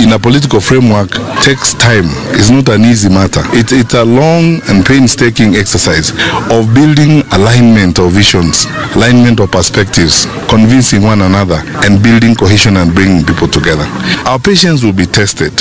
in a political framework takes time. It's not an easy matter. It's a long and painstaking exercise of building alignment of visions, alignment of perspectives, convincing one another and building cohesion and bringing people together. Our patience will be tested.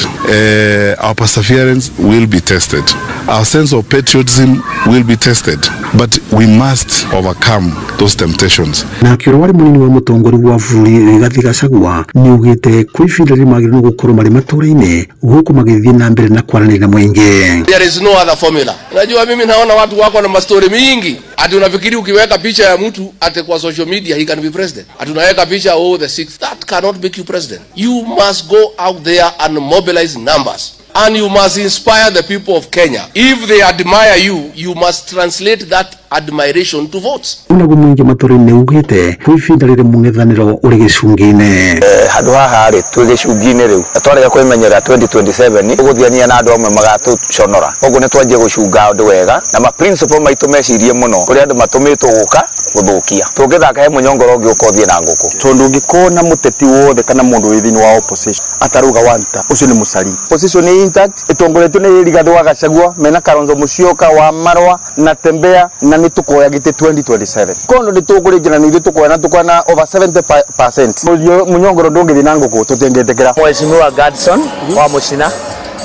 Our perseverance will be tested. Our sense of patriotism will be tested. But we must overcome those temptations. Na kirwari munini wa mutongori wa bũrũri Rigathi Gachagua ni ugite kwifindira magire no gukorwo mari matura-ini guku magithie na mbere na kwaranira mwingi. There is no other formula. Unajua mimi naona watu wako na mastori mingi. Ati unafikiri ukiweka picha ya mtu ate kwa social media he can be president. Ati unaweka picha the sixth. That cannot make you president. You must go out there and mobilize numbers. And you must inspire the people of Kenya. If they admire you, you must translate that admiration to votes. Unagu mwingi matura-ini ugite kwifindira rire mung'ethaniro uri gicungi-ini. Handu haha ri twi gicungi-ini riu atwarega kwimenyera 2027 uguthiania na andu amwe magatuconora uguo ni twanjie gucunga andu wega na ma principle maitu mecirie muno kuri andu matumitwo guka guthukia tungithaka he munyongoro ungi ukothie na nguku tondu ngikona muteti wothe kana mundu wi thini wa opposition ataruga wanta ucio ni musari opposition ni intact itongoretio ni Rigathi wa Gachagua mena Kalonzo Musyoka wa Marwa na Tembea na nitukoya gite 2027 kondo nitukuringana ni tukoya na tukwana over 70%. Munyongoro ndungithi na nguku tutengetekera. Mheshimiwa Gadson wa Mucina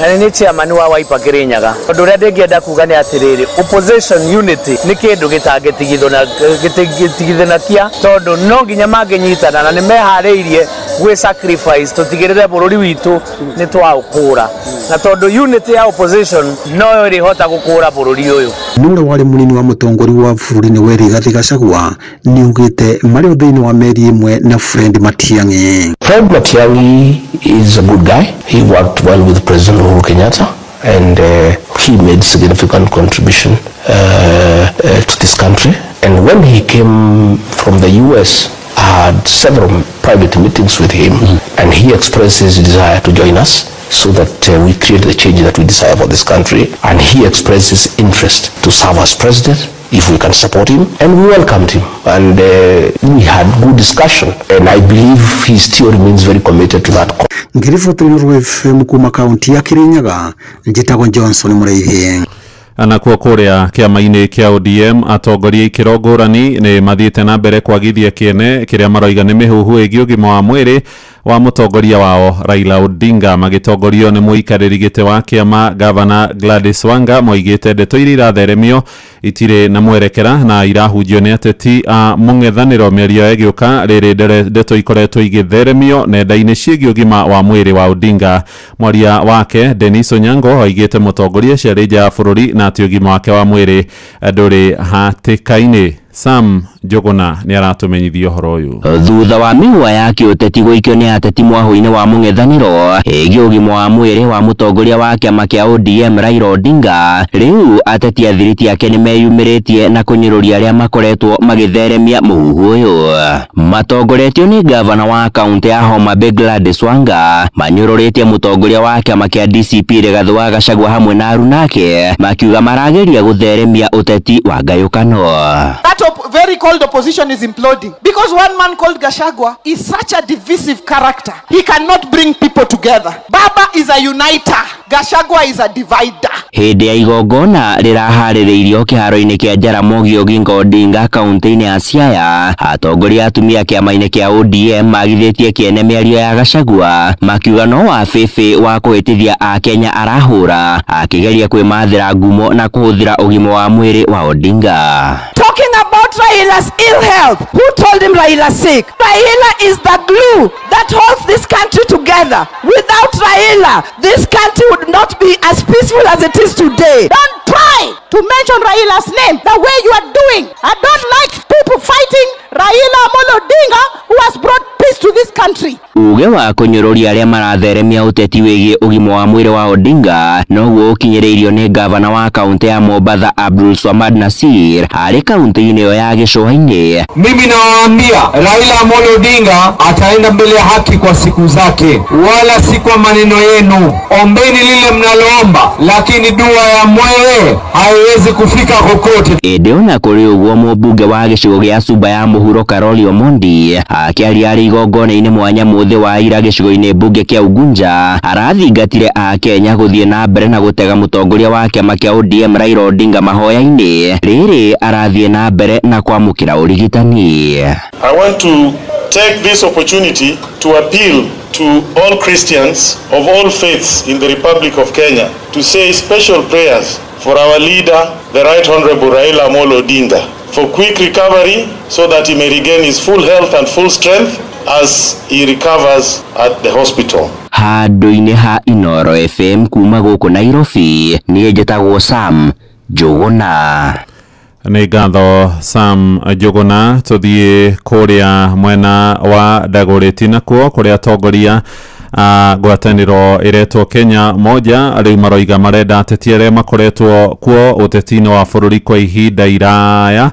na ni chairman wa Wiper Kirinyaga. Undu ria ndingienda kuga ni atiriri opposition unity ni kindu gitigithanakia tondu no nginya manginyitana na ni mehariirie gwi sacrifice tutigirire bururi witu ni twaukura na tondu unity ya opposition no irihota gukura bururi uyu. Nure wari munini wa mutongori wa bũrũri ni we Rigathi Gachagua ni ugite mari o thiini wa meri imwe na Fred Matiang'i. Fred Matiang'i is a good guy. He worked well with President Uhuru Kenyatta and he made significant contribution to this country. And when he came from the US, I had several private meetings with him and he expressed his desire to join us so that we create the change that we desire for this country, and he expressed his interest to serve as president if we can support him, and we welcomed him and we had good discussion and I believe he still remains very committed to that. Ngirifuatira Inooro FM kuma kaunti ya Kirinyaga, njitagwo Johnson Mureithi. Anakuo kuria kiama-ini kia ODM atongoria ikiro ngurani ni mathiite na mbere kwagithia kiene kiria maroiga ni mihuhu igi ugima wa mwiri wa mutongoria wao Raila Odinga. Magitongorio ni muikariri gite wa kiama Governor Gladys Wanga moigite ndeto iria iratheremio itire na mwerekera na irahunjio ni ateti a mung'ethaniro mĩario ĩgĩũka rĩrĩ ndeto ikoretwo igĩtheremio nenda-inĩ ciĩgiĩ ũgima wa mwĩrĩ wa Odinga. Mwaria wake Dennis Onyango oigĩte mũtongoria ciarĩ nja ya bũrũri na atĩ ũgima wake wa mwĩrĩ ndũrĩ hatĩka-inĩ. Sam Njuguna ni aratumenyithia horo uyu. Thutha wa mĩhwa ya kĩũteti gũikio nĩ ateti mwahũ-inĩ wa mũng'ethanĩro ĩgiĩ ũgima wa mwĩrĩ wa mũtongoria wa kĩama kĩa ODM Raila Odinga, rĩu ateti a thiriti yake nĩ meyumĩrĩtie na kũnyũrũria arĩa makoretwo magĩtheremia mũhuhu ũyũ. Matongoretio nĩ gavana wa kaunti ya Homa Bay Gladys Wanga manyũrũrĩtie mũtongoria wa kĩama kĩa DCP Rigathĩ wa Gachagua hamwe na aruna ake makiuga marageria gũtheremia ũteti wa ngayũkano. That very called opposition is imploding because one man called Gachagua is such a divisive character. He cannot bring people together. Baba is a uniter. Gachagua is a divider. Hĩndĩ ya igongona rĩraharĩrĩirio kĩharo-inĩ kĩa Jaramogi Oginga Odinga kaunti-inĩ ya Siaya, atongoria atumia kĩama-inĩ kĩa ODM magithĩtie kĩene mĩario ya Gachagua makiuga no wabĩbĩ wa kũhĩtithia Akenya arahũra akĩgeria kwĩmathĩra ngumo na kũhũthĩra ũgima wa mwĩrĩ wa Odinga. Talking about Raila's ill health, who told him Raila's sick? Raila is the glue that holds this country together. Without Raila, this country would not be as peaceful as it is today. Don't try to mention Raila's name the way you are doing. I don't like people fighting Raila Amolo Odinga, who has brought peace to this country. Uge wa kũnyũrũria arĩa maratheremia ũteti wĩgiĩ ũgima wa mwĩrĩ wa Odinga noguo ũkinyĩrĩirio nĩ gavana wa kaunti ya Mombasa Abdul Swamad Nasir arĩ kaunti-inĩ ĩyo ya gĩcũa-inĩ. Mimi nawaambia Raila Amolo Odinga ataenda mbele ya haki kwa siku zake, wala si kwa maneno yenu. Ombeni lile mnaloomba, lakini dua ya mwewe haiwezi kufika kokote. Ĩndĩ ona kũrĩ ũguo mũmbunge wa gĩcigo gĩa Suba ya mũhuro Karoli Omondi akĩaria arĩ igongona-inĩ mwanya mũthĩ wa ira gĩcigo-inĩ mbunge kĩa Ugunja arathingatire Akenya gũthiĩ na mbere na gũtega mũtongoria wa kĩama kĩa ODM Raila Odinga mahoya-inĩ rĩrĩ arathiĩ na mbere na kwamũkĩra ũrigitani. I want to take this opportunity to appeal to all Christians of all faiths in the Republic of Kenya to say special prayers for our leader, the Right Honorable Raila Amolo Odinga, for quick recovery so that he may regain his full health and full strength as he recovers at the hospital. Handũ-inĩ ha Inoro FM kuma gũkũ Nairobi, niĩ njĩtagwo Sam Njuguna. Nĩ ngatho Sam Njuguna. Tũthiĩ kũrĩa mwena wa Dagoretti nakuo kũrĩa atongoria ngwatanĩro ĩretwo Kenya moja rĩu maroiga marenda ateti arĩa makoretwo kuo ũteti-inĩ wa bũrũri kwa ihinda iraya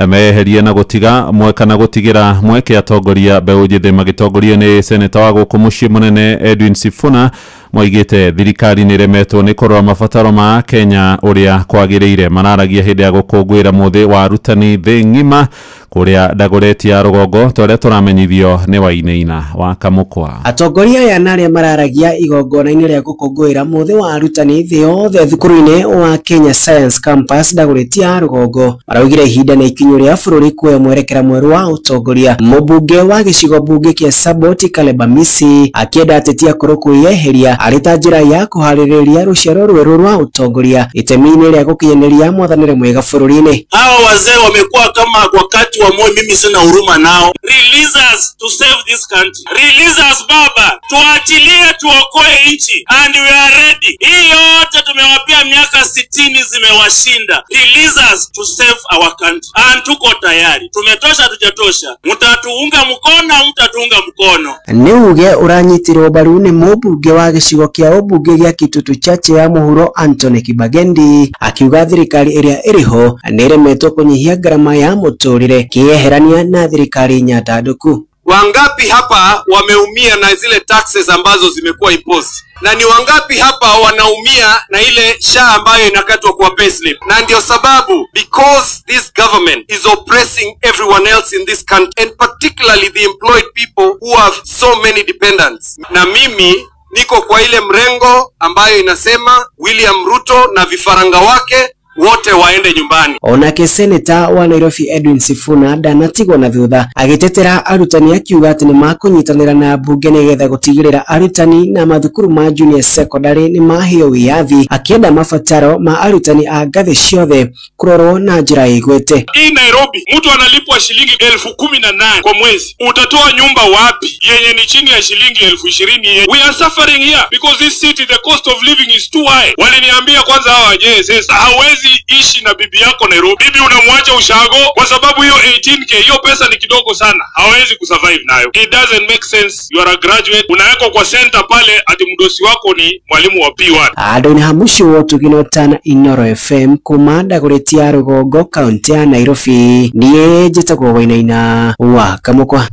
meherie na gũtigĩra mweke atongoria mbeũ njĩthĩ magĩtongorio nĩ seneta wa gũkũ mũciĩ mũnene Edwin Sifuna moigĩte thirikari nĩ ĩremetwo nĩ kũrora mabataro ma Kenya ũrĩa kwagĩrĩire. Mararagia hĩndĩ ya gũkũngũĩra mũthĩ wa arutani thĩ ng'ima kũrĩa Dagoretti ya rũgongo tũrĩa tũramenyithio nĩ Wainaina wa Kamũkwa. Atongoria aya na arĩa mararagia igongona-inĩ rĩa gũkũngũĩra mũthĩ wa arutani thĩ yothe thukuru-inĩ wa Kenya Science Campus Dagoretti ya rũgongo maraugire ihinda nĩ ikinyu rĩa bũrũri kuoya mwerekera mwerũ wa ũtongoria. Mũmbunge wa gĩcigo mbunge kĩa Saboti Caleb Amisi akĩenda ateti akũrũ kwĩyeheria arĩ ta njĩra ya kũharĩrĩria rũciaro rwerũ rwa ũtongoria itemi-inĩ rĩa gũkinyanĩria mwathanĩre mwega bũrũri-inĩ. Hawa wazee wamekuwa kama wakati wa Moi, mimi sina huruma nao. Release us to save this country. Release us baba, tuachilie tuokoe nchi and we are ready. Hii yote tumewapia miaka 60 zimewashinda. Release us to save our country and tuko tayari. Tumetosha tujatosha, mtatuunga mkono mtatuunga mkono. Nĩ uge ũranyitirwo mbaru nĩ mũmbunge wa gĩcigo kĩa ũmbunge gĩa Kitutu Chache ya mũhuro Anthony Kibagendi akiuga thirikari ĩrĩa ĩrĩho nĩ ĩremetwo kũnyihia ngarama ya mũtũrĩre kĩeherania na thirikari nyandandũku. Wangapi hapa wameumia na zile taxes ambazo zimekuwa imposed? Na ni wangapi hapa wanaumia na ile SHA ambayo inakatwa kwa payslip? Na ndio sababu, because this government is oppressing everyone else in this country and particularly the employed people who have so many dependents. Na mimi niko kwa ile mrengo ambayo inasema William Ruto na vifaranga wake wote waende nyumbani. Onake seneta wa Nairobi Edwin Sifuna ndanatigwo na thutha agitetera arutani akiuga atĩ nĩ makũnyitanĩra na mbunge nĩgetha gũtigĩrĩra arutani na mathukuru ma junior secondary nĩ maheo wĩyathi akienda mabataro ma arutani a ngathĩ ciothe kũrorwo na njĩra igwete. Hii Nairobi mtu analipwa shilingi 18,000 kwa mwezi, utatoa nyumba wapi yenye ni chini ya shilingi 20,000? We are suffering here because this city the cost of living is too high. Waliniambia kwanza hawa JSS hawezi huwezi ishi na bibi yako Nairobi. Bibi unamwacha ushago kwa sababu hiyo 18k, hiyo pesa ni kidogo sana, hawezi kusurvive nayo. It doesn't make sense. You are a graduate, unawekwa kwa center pale ati mdosi wako ni mwalimu wa P1. Ado ni hamushi wotu ginotana Inoro FM kumanda kuletia Rugogo kaunti ya Nairobi niye jetagwo wainaina wa kamukwa.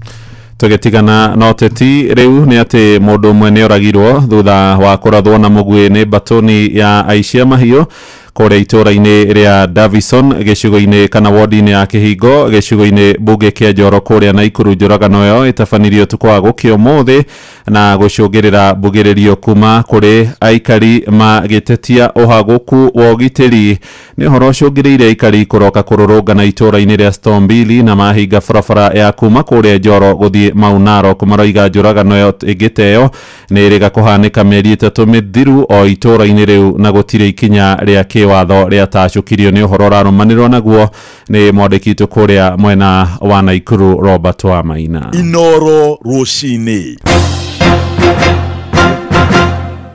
Tugetigana na uteti riu ni ati mundu mwene oragirwo thutha wa kurathwo na mugwi ni batoni ya aicia mahio kore itura-ini ria Davison gicigo-ini kana ward-ini ya Kihingo gicigo-ini bunge kia Njoro kuria Naikuru. Njoragano yo itabanirio tukwa gukio muthi na gucungirira mbugiririo kuma kuri aikari magitetia uhaguku wa ugitiri. Ni horo ucungiriire aikari kuroka kururungana itura-ini ria Stombili na mahinga barabara ya kuma kuria Njoro guthie Maunaro kumaroiga njoragano yo igiteyo ni iriga kuhanika mieri 3 mithiru o itura-ini riu na gutire ikinya ria watho ria tacukirio ni uhoro rarumanirwo naguo ni mwandikitwo kuria mwena wa Naikuru Robert Wamaina. Inoro rucini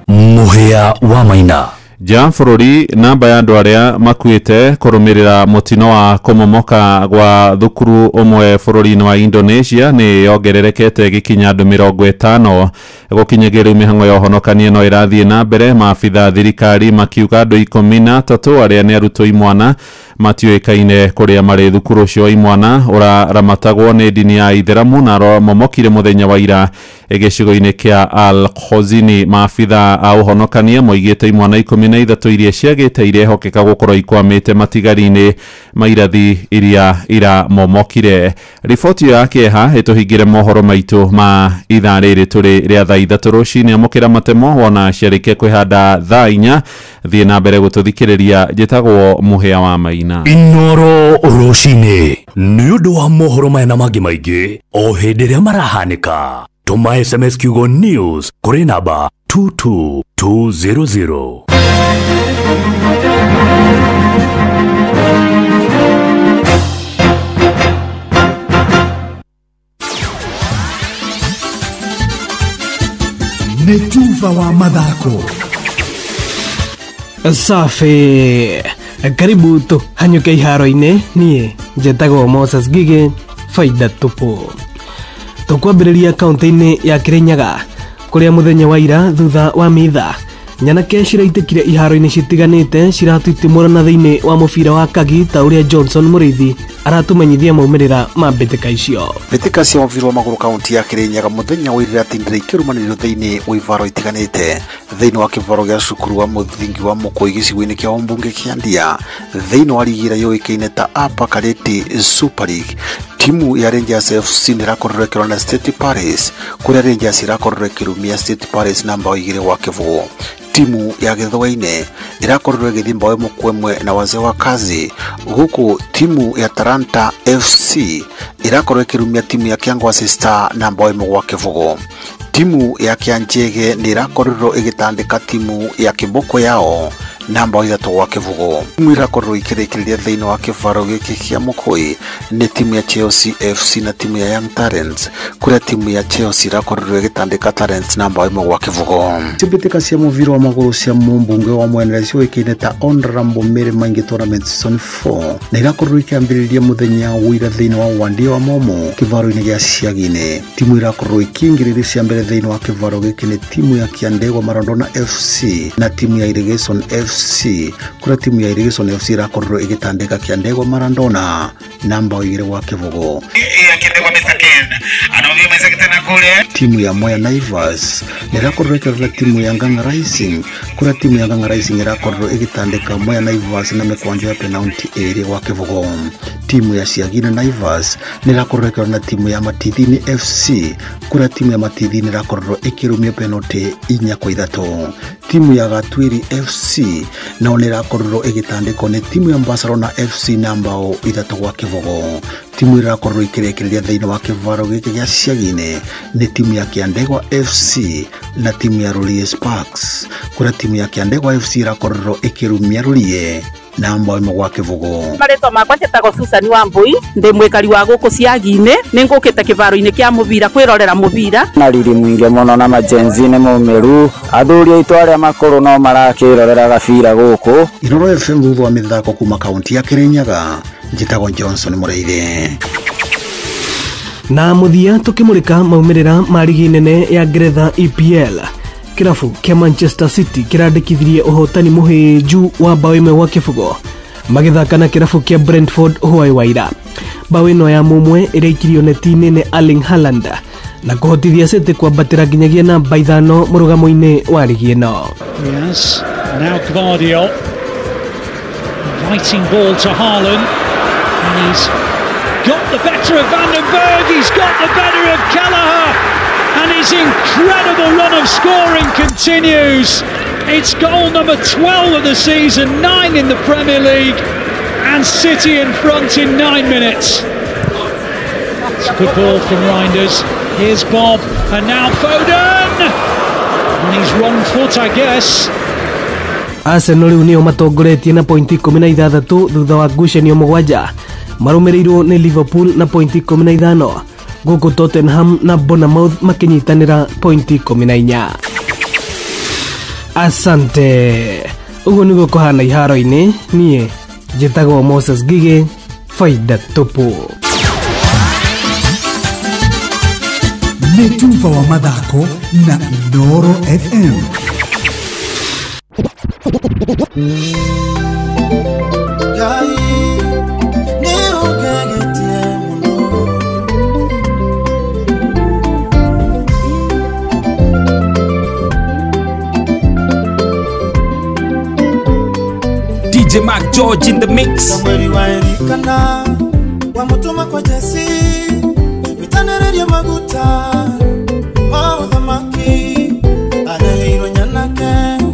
muhia wa Maina. Ja bururi namba ya andu aria makuite kurumirira mutino wa kumomoka gwa thukuru umwe bururi-ini wa Indonesia ni yongererekete gikinya andu 50 gukinyagiru mihango ya honokania no irathie na mbere. Maabitha thirikari makiuga andu 13 aria ni arutwo imwana matiuikaine kuria mari thukuru cio imwana uramatagwo ni dini ya Itheramu na momokire muthenya wa ira gicigo-ini kia Al Khozini. Maabitha a uhonokania moigite imwana 13 iria ciagite irehokeka gukorwo ikwamite matigari-ini mairathi iria ira momokire. Riboti ya kieha ituhingire mohoro maitu ma ithaa riri turi ria thaa 3 rucini. Amukira matemo wona ciarike kwihanda thaa 4 thie na mbere gututhikiriria njitagwo muhia wa Maina. Inoro rucini ni undu wa mohoro maya na mangi maingi o hindi ria marahanika. Tuma SMS kiugo news kuri namba 22200. Netuva wa mathako. Safi. Karibu tu hanyuke iharo-ini nie njetago Moses Gige faida tupu. Tukwambiriria kaunti-ini ya Kirinyaga kuria muthenya wa ira thutha wa mitha nyanake ciraitikire iharo-ini citiganite ciratuitimurana thiini wa mubira wa kagi ta uria Johnson Muriithi aratumenyithia maumirira ma mbitika icio. Mbitika cia mubira wa maguru kaunti ya Kirinyaga muthenya wa ira tindire ikirumanirwo thiini wa ivaro itiganite thiini wa kivaro gia cukuru wa muthingi wa Mukui gicigo-ini kia Ombunge kia Ndia thiini wa ligi ĩrĩa yoĩkaine ta Upper Kareti Super League. Timu ya Rangers FC nirakororwo na State Paris kuria Rangers irakororwo kirumia State Paris namba 2 wa kivugo. Timu ya Gĩthũa-inĩ irakororwo igithimba we mukwemwe na wazee wa kazi, huku timu ya Taranta FC irakororwo ikirumia timu ya Kiangwasi Star namba 1 wa kivugo. Timu ya Kianjege nirakororwo igitandika timu ya Kiboko yao namba 3 wa kivugo. Timu irakororwo ikirekereria thiini wa kivaro giki kia Mukui ni timu ya Chelsea FC na timu ya Young Talents kuria timu ya Chelsea irakororwo igitandika Talents namba 1 wa kivugo. Mbitika cia muvira wa maguru cia mumbunge wa mwene cioĩkaine ta Honorable Mary Maingi Tournament Season 4 na irakororwo ikiambiriria muthenya wa ira thiini wa Wandi wa Momo kivaro-ini gia Ciagine. Timu irakororwo ikingiriria cia mbere thiini wa kivaro giki ni timu ya Kiandegwa Marandona FC na timu ya Irrigation FC kuria timu ya Irrigation FC irakororwo igitandika Kiandegwa Marandona namba 2 wa kivugo. Timu ya Mwea Naivas irakororwo ikirora timu ya Ng'ang'a Rising kuria timu ya Ng'ang'a Rising irakororwo igitandika Mwea Naivas na mikwanjo ya penalty 2 wa kivugo. Timu ya Ciagine Naivas irakororwo ikirora timu ya Matithini FC kuria timu ya Matithini irakororwo ikirumia penalty 4-3. Timu ya Gatwiri FC nao irakororwo igitandikwo ni timu ya Barcelona FC namba 3 wa kivugo. timu irakorwo ikirekereria thiini wa kivaro giki gia Ciagine ni timu ya Kiandegwa FC na timu ya Rurie Sparks, kuria timu ya Kiandegwa FC irakorwo ikirumia Rurie na mbao imwe gwa Kivugo. Maretwa makwa njĩtagwo Susan Wambui, ndi mwikari wa guku Ciagine, ningukite kivaro-ini kia mubira kwirorera mubira. Na riri mwire muno na majenzi ni mumiru, athuri aitu aria makuru no marakirorera gabira guku. Iroro FM thutha wa mithako kuma kaunti ya Kirinyaga, njĩtagwo Johnson Mureithe. Na muthia tukimurika maumirira ma ligi nene ya Ngeretha EPL. Kirafu kia Manchester City kirandikithirie uhotani muhiju wa bao imwe gwa Kivugo magithaka na kirafu kia Brentford hwai waira. Bao ino ya mumwe irikirio netini ni Erling Haaland na kuhotithia City kwambatira nginyagia namba 5 murugamo-ini wa ligi ino. Yes, now Gvardiol inviting ball to Haaland, and he's got the better of Van den Berg, he's got the better of Kelleher, and his incredible run of scoring continues. It's goal number 12 of the season, 9 in the Premier League, and City in front in 9 minutes. It's a good ball from Reinders. Here's Bob, and now Foden, and he's wrong foot, I guess. Arsenal nio matongoretie na pointi 16 thutha wa ngucanio 7 marumirirwo ni Liverpool na pointi 15, guku Tottenham na Bournemouth makinyitanira pointi 14. Asante. Uguo niguo kuhana iharo-ini. Nie njĩtagwo Moses Gige, faida tupu. Mutumba wa mathako na Ndoro FM. DJ Mac George in the mix. Somebody wairikana wamutuma kwa Jesse witanereria maguta wa uthamaki areheirwo nyanake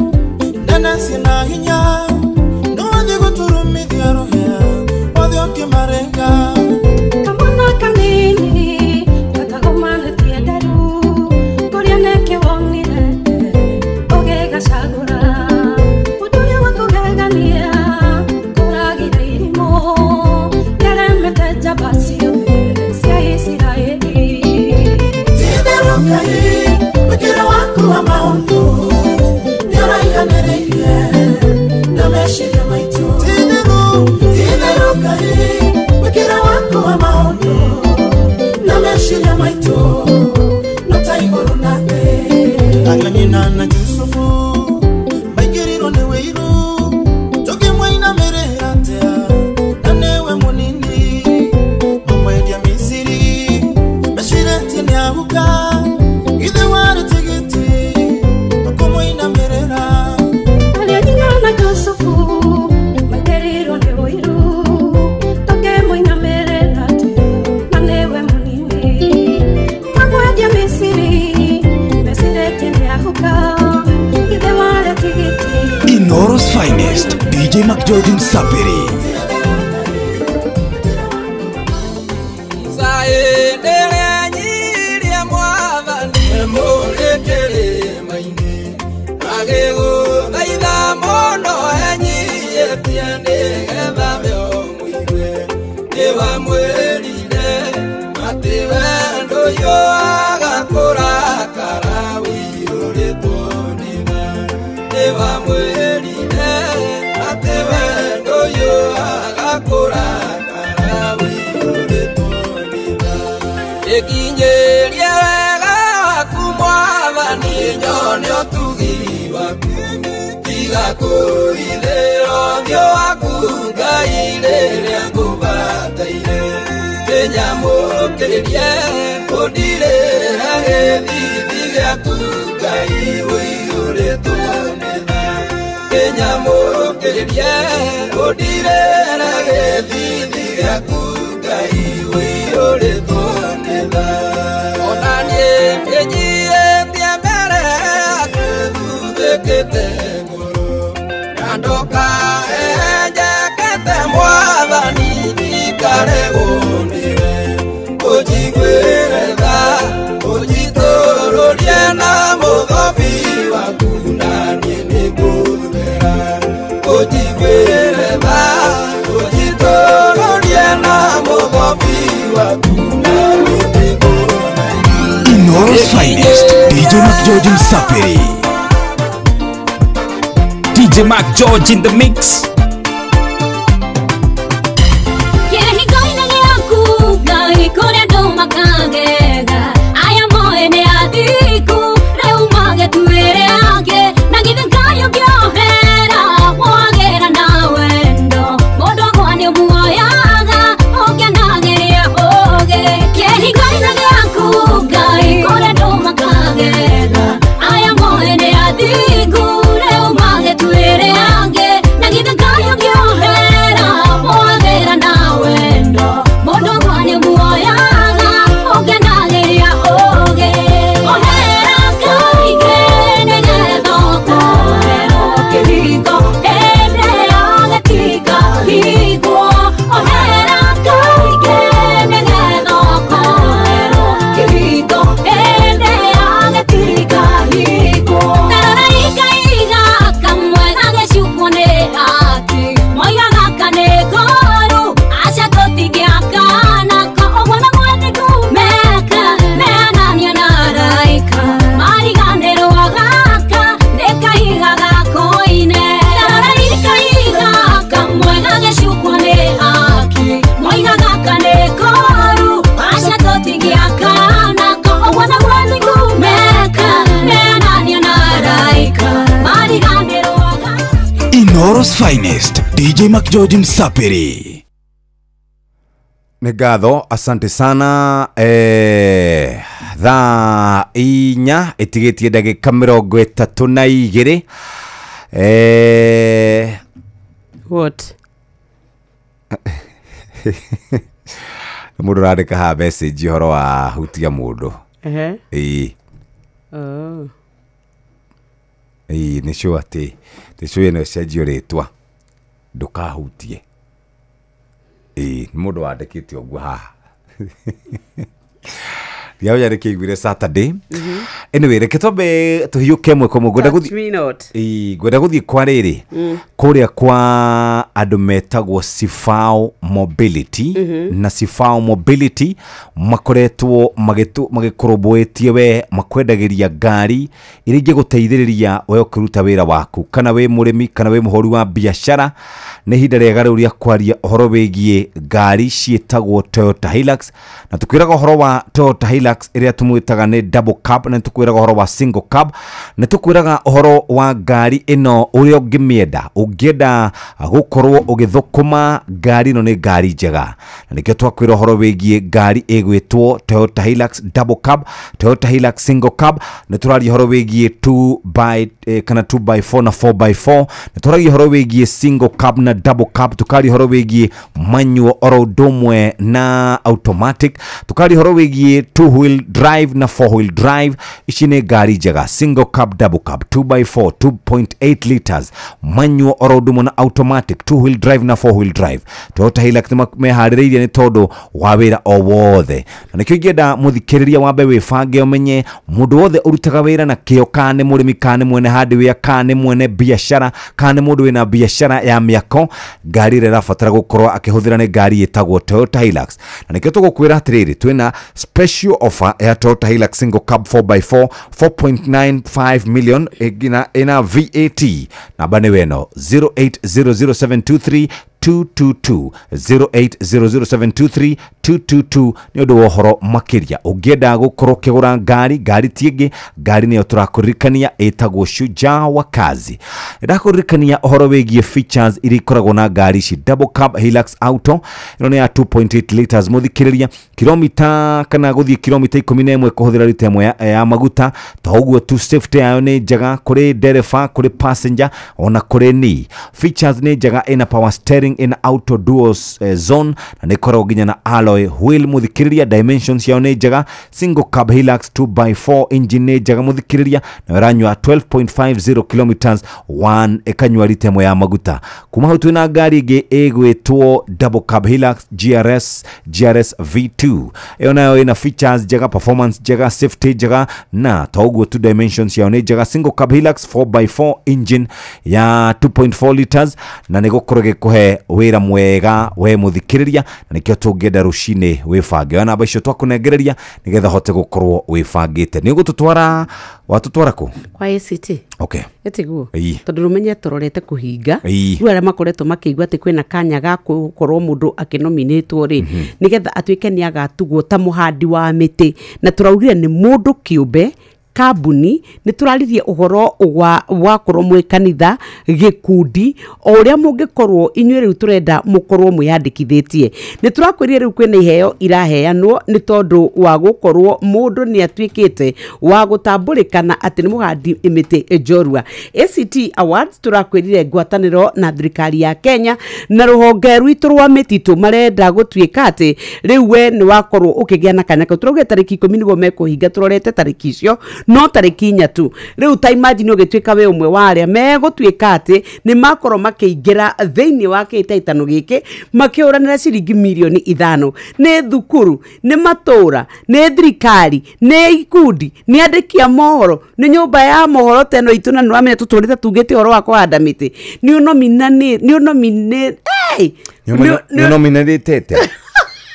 nene sina hinya nuwathi guturumithia ruhia othe ukimarenga kamwana kanini gatagomanetie ndaru kuria neke wonire ugigacagura uturia wakugegania kuragira irimo yaremete jabasi cia Israeli titherukai wikira waku wa maundu niraihanereirie na meciria maitu titherukai wikira waku wa maundu na meciria maitu no ta iguru na thĩ anganyina na Yusufu maigirirwo nĩ wĩiru tukimwainamĩrĩra atia na nĩwe mũnini mũmwendia Misiri meciretie nĩ ahuka ithe warĩ tigiti ũkũmũinamĩrĩra aria nyina na Yusufu maigirirwo nĩ wĩiru tukimwainamĩrĩra atia na nĩwe mũnini mũmwendia Misiri meciretie nĩ ahuka ithe warĩ tigiti. Inoro's finest, DJ Mac George Msapiri. Ekinyeria wega waku Mwathani nyone ũtugi waku tiga kũithĩra ũthiũ waku Ngai rĩrĩa ngũbataire ndĩnyamũkĩrie ũndirĩra gĩthithi gĩaku Ngai ũihũrĩtwo nĩ tha ndĩnyamũkĩrie ũndirĩra gĩthithi gĩaku Ngai ũihũrĩtwo nĩ tha ona niĩ ndĩnyiĩtie mbere yaku thuthĩkĩte ngũrũ na ndokahenjekete Mwathani ikare gũndĩra na muthobi waku na niĩ nĩngũthera ũnjiguĩre tha ũnjitũrũrie na muthobi waku na niĩ nĩngũthera. Inoros Finest, DJ Mac George Msapiri. DJ Mac George in the mix. Inoros Finest, DJ Mac George Msapiri. Ngatho, asante sana. Thaa inya itigetie ndagika 32. What? Mundu randika ha message horo wa hutia mundu. Oh. Nĩ sure atĩ sure ĩno cenjio rĩtwa ndukahutie. Nĩ mũndũ wandĩkĩte ũguo haha. Ndiawe yarĩkĩiguire Saturday. Anyway, reke twambe tũhiũke mwe kwa ngwenda gũthiĩ. Ngwenda gũthiĩ kwa rĩrĩ. Kũrĩa kwa andũ metagwo Sifao Mobility. Na Sifao Mobility makoretwo magĩkũrũmbũĩtie we makwendagĩria ngari iria ingĩgũteithĩrĩria we ũkĩruta wĩra waku, kana we mũrĩmi kana we mũhũri wa biacara. Nĩ ihinda rĩega rĩu rĩa kwaria ũhoro wĩgiĩ ngari ciĩtagwo Toyota Hilux, na tũkwĩraga ũhoro wa Toyota Hilux ĩrĩa tũmwĩtaga nĩ double cab, na tũkwĩraga ũhoro wa single cab, na tũkwĩraga ũhoro wa ngari ĩno ũrĩa ũngĩenda gũkorwo ũgĩthũkũma ngari ĩno nĩ ngari njega. Na nĩkĩo twakwĩra ũhoro wĩgiĩ ngari ĩgwĩtwo Toyota Hilux double cab, Toyota Hilux single cab, na tũraria ũhoro wĩgiĩ 2x4 na 4x4, na tũraria ũhoro wĩgiĩ single cab na double cab, tukaria horo wĩgiĩ manual oro ũndũmwe na automatic, tukaria horo wĩgiĩ 2-wheel drive na 4-wheel drive. Ici nĩ ngari njega, single cab, double cab, 2x4, 2.8 liters, manual oro ũndũmwe na automatic, 2-wheel drive na 4-wheel drive. Toyota Hilux meharĩrĩirie nĩ tondũ wa wĩra o wothe, na nĩkĩo ingĩenda mũthikĩrĩria wambe wĩbange ũmenye mũndũ wothe ũrutaga wĩra na kĩo, kana nĩ mũrĩmi kana nĩ mwene hardware kana nĩ mwene biacara kana nĩ mũndũ wĩna biacara ya mĩako, ngari ĩrĩa ĩrabatara gũkorwo akĩhũthĩra nĩ ngari ĩtagwo Toyota Hilux. Na nĩkĩo tũgũkwĩra atĩrĩrĩ, twĩna special offer ya Toyota Hilux single cab 4x4 4.95 million ina VAT. Namba nĩ weno 0800723222 0800723222 nĩ ũndũ wa ũhoro makĩria. Ũngĩenda gũkorwo ũkĩgũra ngari tiĩngĩ, ngari nĩyo tũrakũririkania ĩtagwo Shujaa wa kazi. Ndakũririkania ũhoro wĩgiĩ features iria ikoragwo na ngari ici. Double cab Hilux Auto ĩno nĩ ya 2.8 liters, mũthikĩrĩria, kilomita kana gũthiĩ kilomita 11 kũhũthĩra lita ĩmwe ya maguta. To ũguo tu safety yayo nĩ njega kũrĩ ndereba, kũrĩ passenger, ona kũrĩ ni. Features nĩ njega, ĩna power steering, driving in auto duos zone na nikoro ginya na alloy wheel muthikiriria. Dimensions yao ni njega, single cab Hilux 2x4 engine ni njega muthikiriria, na ranywa 12.50 kilometers 1 ekanywa ritemo ya maguta. Kuma hau twina ngari ingi igwitwo double cab Hilux GRS V2, iyo nayo ina features njega, performance njega, safety njega, na toguo 2 dimensions yao ni njega. Single cab Hilux 4x4 engine ya 2.4 liters na nigukorwo gikuhe wira mwega we muthikiriria, na nikio tungenda rucini wifange wana baisho twakunengereria nigetha hote gukorwo wifangite. Ni gututwara watutwara ku kwa ACT. Okay, etiguo tondu rumenye turorete kuhinga riu ara makoretwo makiigwa ati kwina kanya ga gukorwo mundu akinominatwo ri nigetha atuike ni agatugwo ta muhandi wa miti, na turaugire ni mundu kiumbe kabuni ni turaririe uhoro wa korwo mwe kanitha gikundi oria mungikorwo inywe riu turenda mukorwo mwiyandikithitie. Ni turakwirire riu kwina iheo iraheanwo ni tondu wa gukorwo mundu ni atwikite wa gutamburikana ati ni muhandi imiti njorua. ACT Awards turakwirire ngwataniro na thirikari ya Kenya na ruhonge rwitu rwa mititu marenda gutwika ati riu we ni wakorwo ukigia na kanya ka turoge tariki 10 nigo mekuhinga turorete tariki icio no tariki 4 tu. Riu ta imagine ugitwika we umwe wa aria megutwika ati ni makorwo makiingira thiini wa kitaitano giki makiuranira ciringi milioni 5. Ni thukuru, ni matura, ni thirikari, ni ikundi, ni andikia mohoro, ni nyumba ya mohoro teno ituna no amenya tuturite tugite horo wa kuhanda miti. Ni nominate you nominated.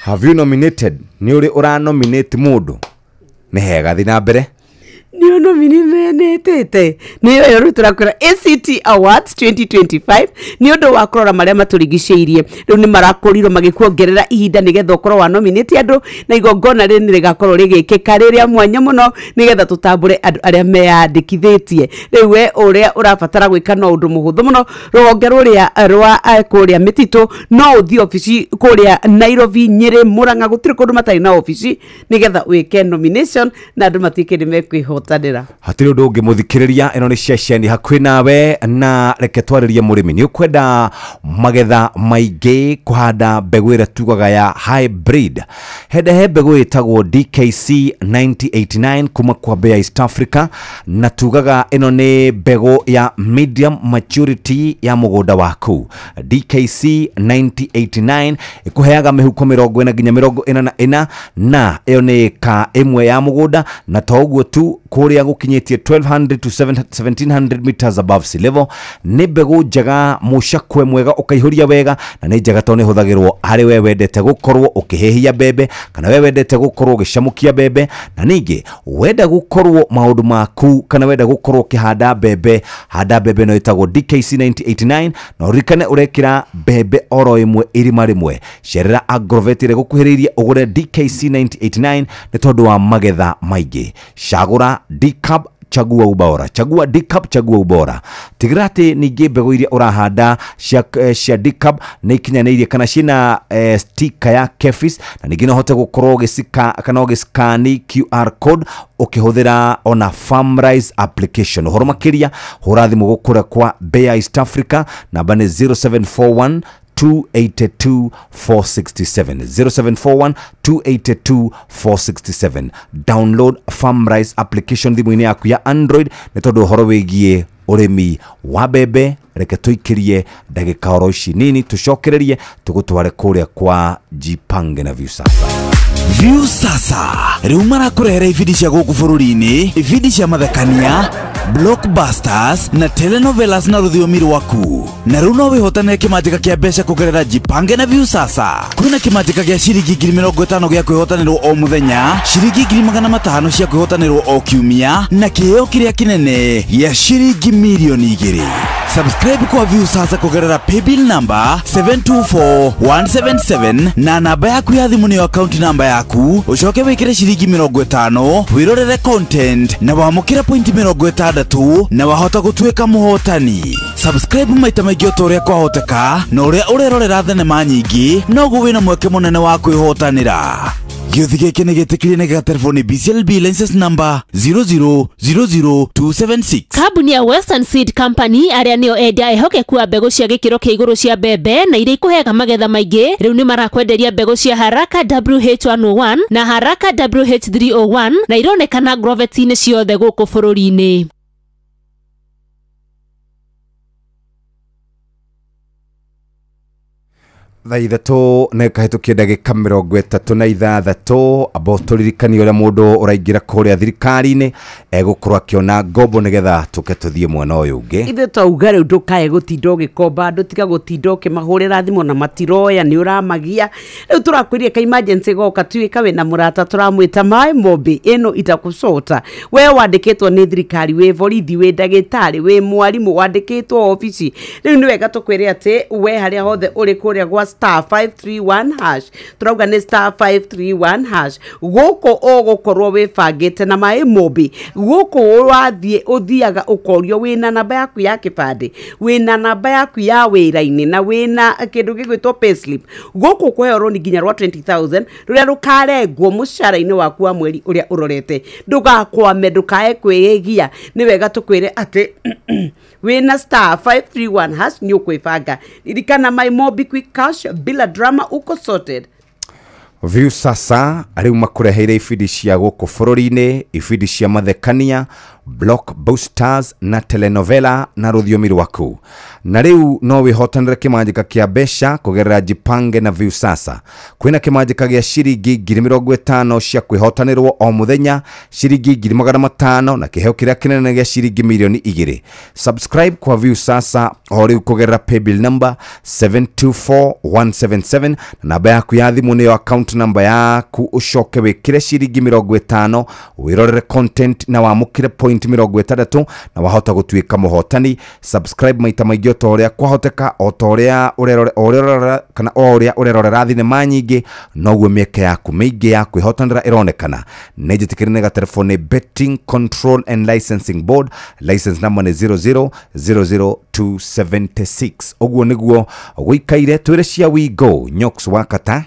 Have you nominated? Ni uri ura nominate mundu ni hega thina mbere ni nominate ni yo ruturakwira ACT Awards 2025 ni undu wa kurora maria maturigiceirie. Riu ni marakorirwo magikuongerera ihinda nigetha ukorwo wa nominate andu na igongona ri ni rigakorwo rigikika riria mwanya muno nigetha tutambure andu aria meyandikithitie. Riu we uria urabatara gwika no undu muhuthu muno, ruhonge ruria rwa kuria mititu no uthi ofisi kuria Nairobi, Nyeri, Murang'a, gutiri kundu matari na ofisi nigetha wike nomination na andu matike ni mekwihotanira. Hatiri undu ungi muthikiriria, ino ni ceceni hakuhi nawe na reke twaririe murimi. Ni ukwenda magetha maingi kuhanda mbegu ira tugaga ya hybrid, he mbegu itagwo DKC 9089 kuma kwa Bea East Africa, na tugaga ino ni mbegu ya medium maturity ya mugunda waku. DKC 9089 ikuheaga mihuko 40 nginya 44 na iyo ni ka imwe ya mugunda, na toguo tu kuria gukinyitie 1200 to 1700 meters above sea level. Ni mbegu njega, mucakwe mwega ukaihuria wega, na ni njega to ni huthagirwo hari we wendete gukorwo ukihehia bebe kana we wendete gukorwo ugicamukia bebe, na ningi wenda gukorwo maundu maku kana wenda gukorwo ukihanda bebe, handa bebe no itagwo DKC 9089 na urikane urekira bebe oro imwe irima rimwe. Sherera Agrovet ire gukuhiririe ugure DKC 9089 ni tondu wa magetha maingi. Shagura D-Cab, chagua ubora. Chagua D-Cab, chagua ubora. Tigirati ningi mbegu iria urahanda cia D-Cab na ikinyanirie kana cina sticker ya Kefis, na ningi no hote gukorwo gisika kana ugiskani QR code ukihuthira ona Farmrise application. Horo makiria hurathimo gukura kwa Bea East Africa, namba ni 0741 282 467 0741 282 467. Download Farmrise application thimu-ini yaku ya Android ni tondu horo wigie urimi wa bebe. Reke tuikirie ndagika oro ici nini tucokererie tugutware kuria kwa Jipange na Viusasa. Viusasa riu marakurehera ibindi cia guku bururi-ini, ibindi cia mathekania, blockbusters na telenovelas na rũthiomi rwaku. Na riu no wihotanire kimanjika kia mbeca kugerera Jipange na Viusasa. Kwina kimanjika gia ciringi 50,000 gia kwihotanirwo o muthenya, ciringi 500,000 cia kwihotanirwo o kiumia, na kiheo kiria kinene gia ciringi milioni 2. Subscribe kwa Viusasa kugerera paybill number 724177 na namba yaku ya thimu ni account number yaku. Ucoke wikire ciringi 50 wirorere content na wamukire point 60 na wahota gutwika muhotani. Subscribe maita maingĩ o toria kwahoteka, na uria urerorera thenema nyingi noguo wina mweke munene wa kwihotanira. Gĩothi gĩkĩ nĩ gĩtĩkĩrie na gĩgatelefoni BCLB license number 0000276. Kambuni ya Western Seed Company arĩa nĩo endia ehokeku wa mbegũ cia gĩkĩro kĩa igũrũ cia mbembe na iria ikũheaga magetha maingĩ, rĩu nĩ marakwenderia mbegũ cia Haraka WH101 na Haraka WH301 na ironekana Grovet-inĩ ciothe gũkũ bũrũri-inĩ. Thaa ithatũ nĩ kahĩtũkia ndagĩka 36 abo tũririkanie ũrĩa mũndũ ũraingĩra kũrĩa thirikari-inĩ egũkorwo akĩona ngombo nĩgetha tũke tũthiĩ mwena ũyũ ũngĩ. Ithe twauga rĩu ndũkae gũtinda ũgĩkomba andũ tiga gũtinda ũkĩmahũrĩra thimũ na matiroya nĩ ũramagia. Rĩu tũrakwĩria ka emergency goka tuĩka wĩna mũrata tũramwĩta maĩ mombe ĩno itakũcota. We wandĩkĩtwo nĩ thirikari, wĩ borithi, wĩ ndagĩtarĩ, wĩ mwarimũ, wandĩkĩtwo ofici. Rĩu nĩ wega tũkwĩre atĩ we harĩa hothe ũrĩ kũrĩa gwa star 531 hash turauga ni star 531 hash gũkũ ũgũkorwo wĩbangĩte na maĩ mombi gũkũ wathiĩ ũthiaga ũkorio wĩna namba yaku ya kĩbandĩ, wĩna namba yaku ya wĩra-inĩ na wĩna kĩndũ gĩgwĩtwo payslip. Gũkũ kũheo roni nginya rwa 20,000 rũrĩa rũkarengwo mũcara-inĩ waku wa mweri ũrĩa ũrorete. Ndũgakwame, ndũkae kwĩĩgia. Nĩ wega tũkwĩre atĩ wĩna star 531 hash nĩ ũkwĩbanga. Ririkana my mombi quick cash bila drama uko sorted. Viu sasa rĩu makũreheire ibindi cia gũkũ bũrũri-inĩ, ibindi cia mathekania, blockbusters na telenovela na rũthiomi rwaku. Na rĩu no wĩhotanĩre kĩmanjĩka kĩa mbeca kũgerera Jipange na Viu sasa. Kwĩna kĩmanjĩka gĩa ciringi 50,000 cia kwĩhotanĩrwo o mũthenya, ciringi 500,000 na kĩheo kĩrĩa kĩnene gĩa ciringi 2,000,000. Subscribe kwa Viu sasa o rĩu kũgerera paybill number 724177 na namba yaku ya thimũ nĩyo account number yaku, ũcoke wĩkĩre ciringi 50 wĩrorere content na wamũkĩre point 60 na wahota gũtuĩka mũhotani. Subscribe maita maingĩ o ta ũrĩa kwahoteka, o ta ũrĩa ũrerorera thinema nyingĩ, noguo mĩeke yaku mĩingĩ ya kwĩhotanĩra ĩronekana. Nĩ njĩtĩkĩrĩre nĩ gatelefoni Betting Control and Licensing Board, license number nĩ 0000276. Ũguo nĩguo gũikaire twĩre cia we go nyoks wakata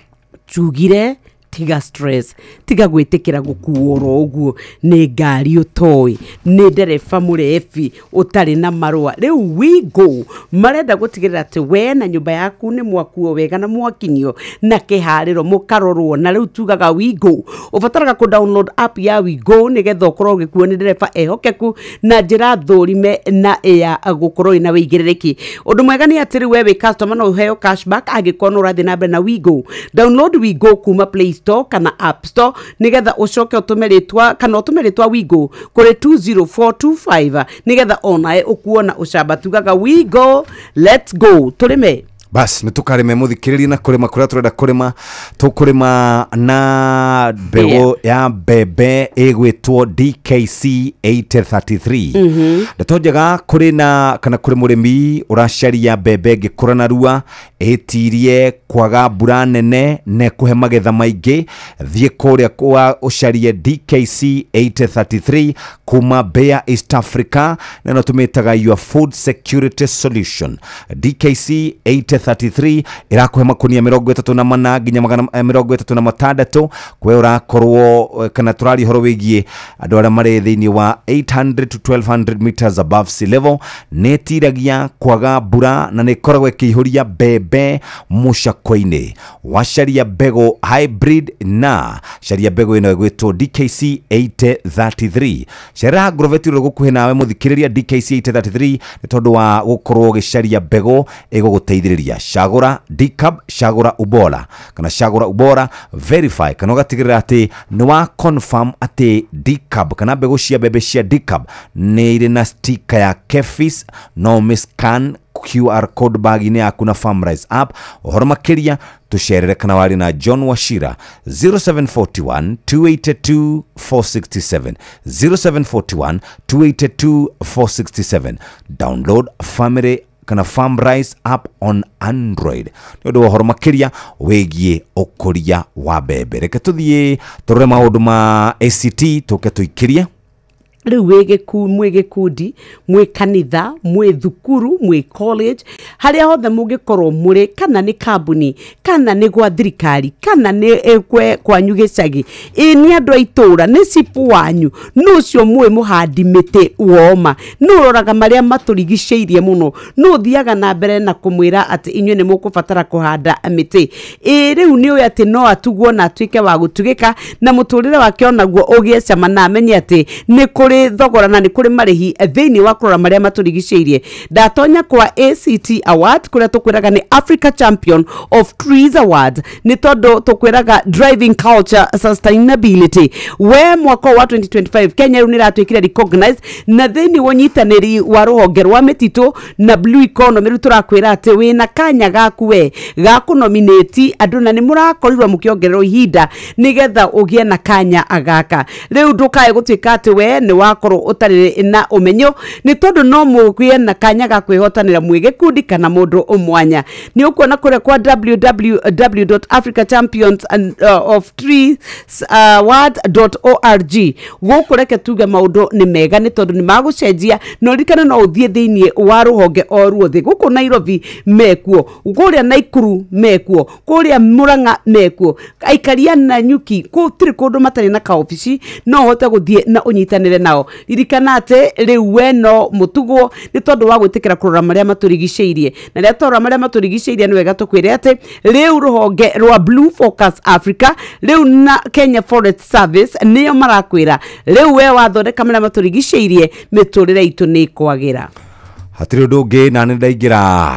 chugire tiga stress, tiga gwĩtĩkĩra gũkuoro ũguo nĩ ngari ũtoĩ, nĩ ndereba mũrebi ũtarĩ na marũa. Rĩu we go marenda gũtigĩrĩra atĩ we na nyũmba yaku nĩ mwakuo wega na mwakinio na kĩharĩro mũkarorwo. Na rĩu tugaga we go ũbataraga kũ download app ya we go nĩgetha ũkorwo ũgĩkuo nĩ ndereba ehokeku na njĩra thũrime na ya gũkorwo ĩna wĩigĩrĩrĩki. Ũndũ mwega nĩ atĩ rĩu we wĩ customer no ũheo cashback angĩkorwo ũrathiĩ na mbere na we go. Download we go kuma Play Store kana App Store nigetha ucoke utume ritwa kana utume ritwa we go kuri 20425 nigetha onae ukuona ucamba tugaga we go, let's go turime. Bas nĩtũkarĩme mũthikĩrĩria na kũrĩma kũrĩa tũrenda kũrĩma. Tũkũrĩma na mbegũ ya mbembe ĩgwĩtwo DKC 8033. Ndeto njega kũrĩ na kana kũrĩ mũrĩmi ũracaria mbembe ĩngĩkũra narua, ĩtirie kwaga mbura nene na kũhe magetha maingĩ, thiĩ kũrĩa kwa ũcarie DKC 833 kuma Bayer East Africa, na no tũmĩtaga your food security solution. DKC 833 irakuhe makunia 34 nginya 36 kwe urakorwo kana turari horo wigie andu ara mari thiini wa 800 to 1200 meters above sea level. Netiragia kwaga mbura na nikoragwo ikihuria mbembe mucakwa-ini. Wacaria mbegũ hybrid na caria mbegũ ino igwitwo DKC 833. Cera Grovet ro gukuhe nawe muthikiriria DKC 833 ni tondu wa gukorwo gicaria mbegũ iguguteithiriria. Shagura Dicab, Shagura Ubora kana Shagura Ubora verify kana ugatigirira ati ni wa confirm ati Dicab kana mbegũ cia mbembe cia Dicab ni iri na sticker ya Kefis, no miscan QR code bag-inĩ yaku na Farmrise app. Ũhoro makĩria tucerere kana wari na John Washira 0741 282 467 0741 282 467. Download Family kana Farmrise app on Android. Nĩũndũ wa ũhoro makĩria wĩgiĩ ũkũria wa mbembe. Reke tũthiĩ tũrore maũndũ ma ACT tũke tũikĩrie riu mwi gikundi mwi kanitha mwi thukuru mwi college haria hothe mungikorwo muri kana ni kambuni kana ni gwa thirikari kana ni kwanyu gicagi ni andu aitura ni cipu wanyu nucio mwi muhandi miti woma nuroraga maria maturigiceirie muno nuthiaga na mbere na kumwira ati inywe ni mukubatara kuhanda miti riu ni uyu ati no atugwo na atwike wa gutugika na muturire wake onaguo ugie cama na amenye ati ni kuri thogora na ni kuri marihi thiini wa kurora maria maturigiceirie ndatonya kwa ACT Award kuria tukwiraga ni Africa Champion of Trees Award ni tondu tukwiraga driving culture sustainability we mwaka wa 2025 Kenya riu niratwikire recognized na thiini wonyitaniri wa ruhonge rwa mititu na blue economy riu turakwira ati wina kanya gaku we gaku nominate andu na ni murakorirwo mukiongererwo ihinda nigetha ugie na kanya agaka riu ndukae gutwika ati we ni wakorwo utari na umenyo ni tondu no mugie na kanya ga kwihotanira mwigikundi kana mundu umwanya ni ukuona kure kwa www.africachampions.of-trees-award.org gukureke tuge maundu ni mega ni tondu ni magucenjia no rikana no uthie thiini wa ruhonge oruothe guku Nairobi mekuo guria Naikuru mekuo kuria Murang'a mekuo aikaria na Nyuki gutiri kundu matari na ka ofisi no hote guthie na unyitanire nao ririkana ate riu we no mutugwo ni tondu wa gwitikira kurora maria maturigiceirie na ria torora maria maturigiceirie ni wega tukwire ate riu ruhonge rwa Blue Focus Africa riu na Kenya Forest Service niyo marakwira riu we wathondeka maria maturigiceirie miturire itu ni kwagira hatiri ndungi na ni ndaigira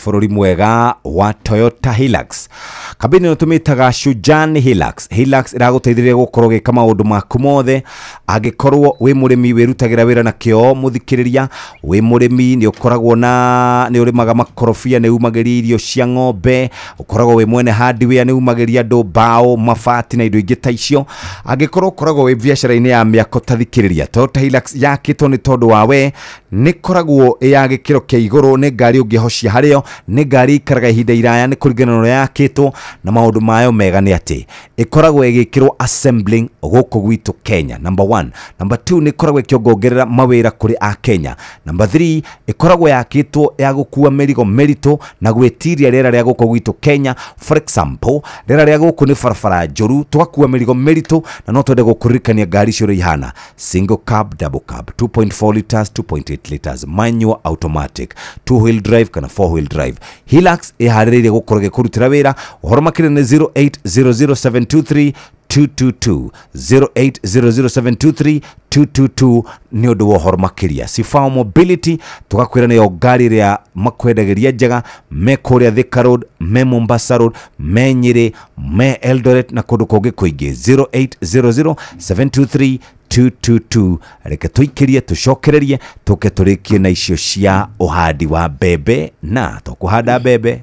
bururi mwega wa Toyota Hilux kabini no tumitaga Shujan Hilux iraguteithiria gukorwo gika maundu maku mothe agikorwo wi murimi wirutagira wira na kio muthikiriria wi murimi ni ukoragwo na ni urimaga makorofia ni umageria irio cia ng'ombe ukoragwo wi mwene hardware ni umageria ndo bao mafati na indo ingi ta icio agikorwo ukoragwo wi biashara-ini ya miako tathikiriria Toyota Hilux yakitwo ni tondu wawe ni koragwo ya gikiro kia iguru ni ngari ungihocia hario ni ngari ikaraga ihinda iraya ni kuringana no yakitwo na maundu mayo mega ni ati ikoragwo igikirwo assembling guku gwitu Kenya number 1 number 2 ni koragwo ikiongerera mawira kuri a Kenya number 3 ikoragwo yakitwo ya gukua merigo merito na gwetiria rera ria guku gwitu Kenya for example rera ria guku ni farafara njuru twakua merigo merito na no twende gukuririkania ngari cio ihana single cab double cab 2.4 liters 2.8 liters manual automatic 2-wheel drive kana 4-wheel drive Hilux ihaririire gukorwo gikurutira wira uhoro makire ni 0800723222 0800723222 ni undu wa uhoro makiria Sifao Mobility tugakwira ni ngari ria makwendageria njega me kuria Thika Road me Mombasa Road me Nyeri me Eldoret na kundu kungi kuingi 0800723222 reke tuikirie tucokererie tuke turikie na icio cia uhandi wa bebe na tukuhanda bebe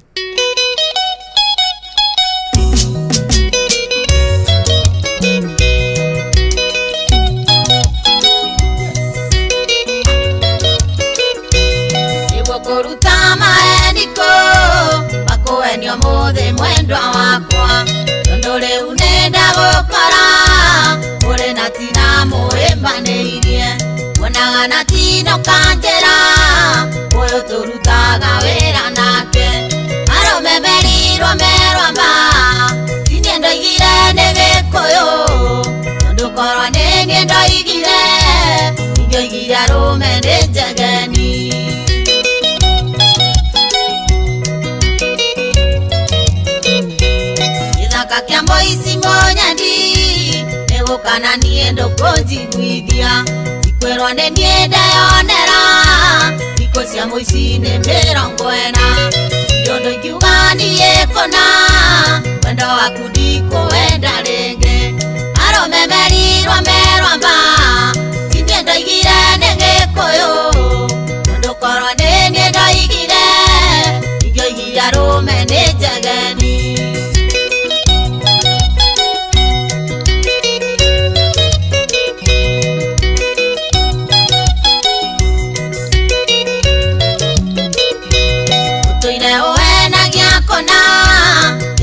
mothe mwendwa wakwa tondu riu nenda gukora uri na tina muimbaneirie wonaga na tino kanjira uyu turutaga wira nake arume merirwo merwamba tinie ndoigire ni gikuyu tondu korwo ni nie ndoigire ingioigire arume ni njegeni kia moisi monyandi nego kana niendo konjiguithia ikwerwa ne nienda yonera iko cia moisi ne mirongo ena yondo kiugani yekona wendo waku ndiko wenda renge arome merirwa merwamba tiniendo igire ne gikuyu yondo korwa ne niendo igire igio igire arome ne njegeni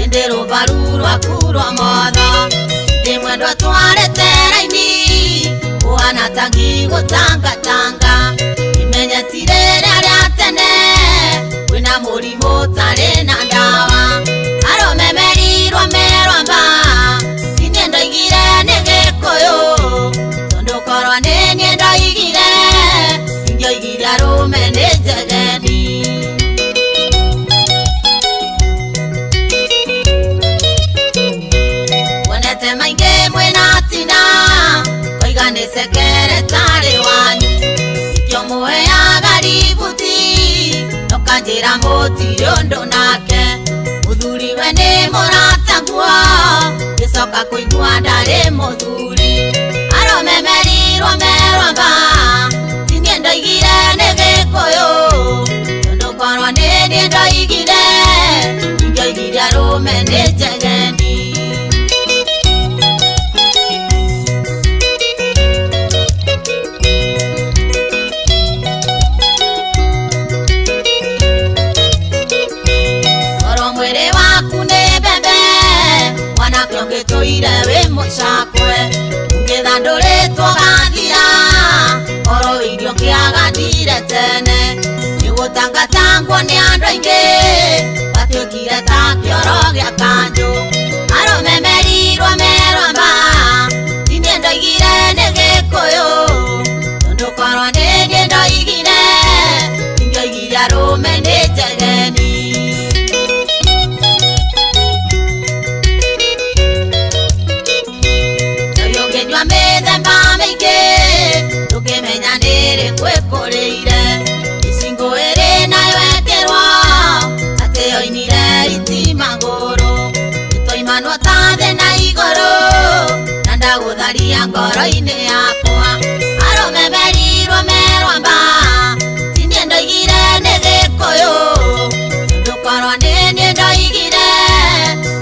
Ndero baruru akurwa motho ndi mwendwa tware teraini tangi gutanga tanga imenya tirere aria tene wina murimo tare na ndawa aromemerirwo merwamba inendo igire negekuyo tondo korwa nenie ndoigire ingyo igire arume nejegeni wonete mainge mwena tina koiga ni sekretari wanyu ikyo muheaga ributi nokanjira mutiriondo nake muthuriwe ni murataguo gicoka kuigua ndari muthuri aromemerirwo merwamba tinie ndoigire ni gikuyu tondu korwo nini ndoigire ingyo igire arume ni njegeni toire we mucakwe ngithandũrĩtwo gathira oro irio kĩagatire tene nĩgũtangatangwo nĩ andũ aingĩ gatuĩkire ta kĩoro gĩa kanjũ aromemerirwo merwamba tinie ndoigire nĩ gĩkũyũ tondũ korwo nĩ niĩ ndoigire ingĩoigire arũme nĩ njegeni kwĩkũrĩire icingo ĩrĩ nayo ekerwo atĩ oinire iti magũrũ nĩtwaimanwo ta thĩ na igũrũ na ndagũtharia ngoro-inĩ yakwa aromemerirwo merwamba tinie ndoigire nĩ gĩkũyũ ndũkorwo nĩ niĩ ndoigire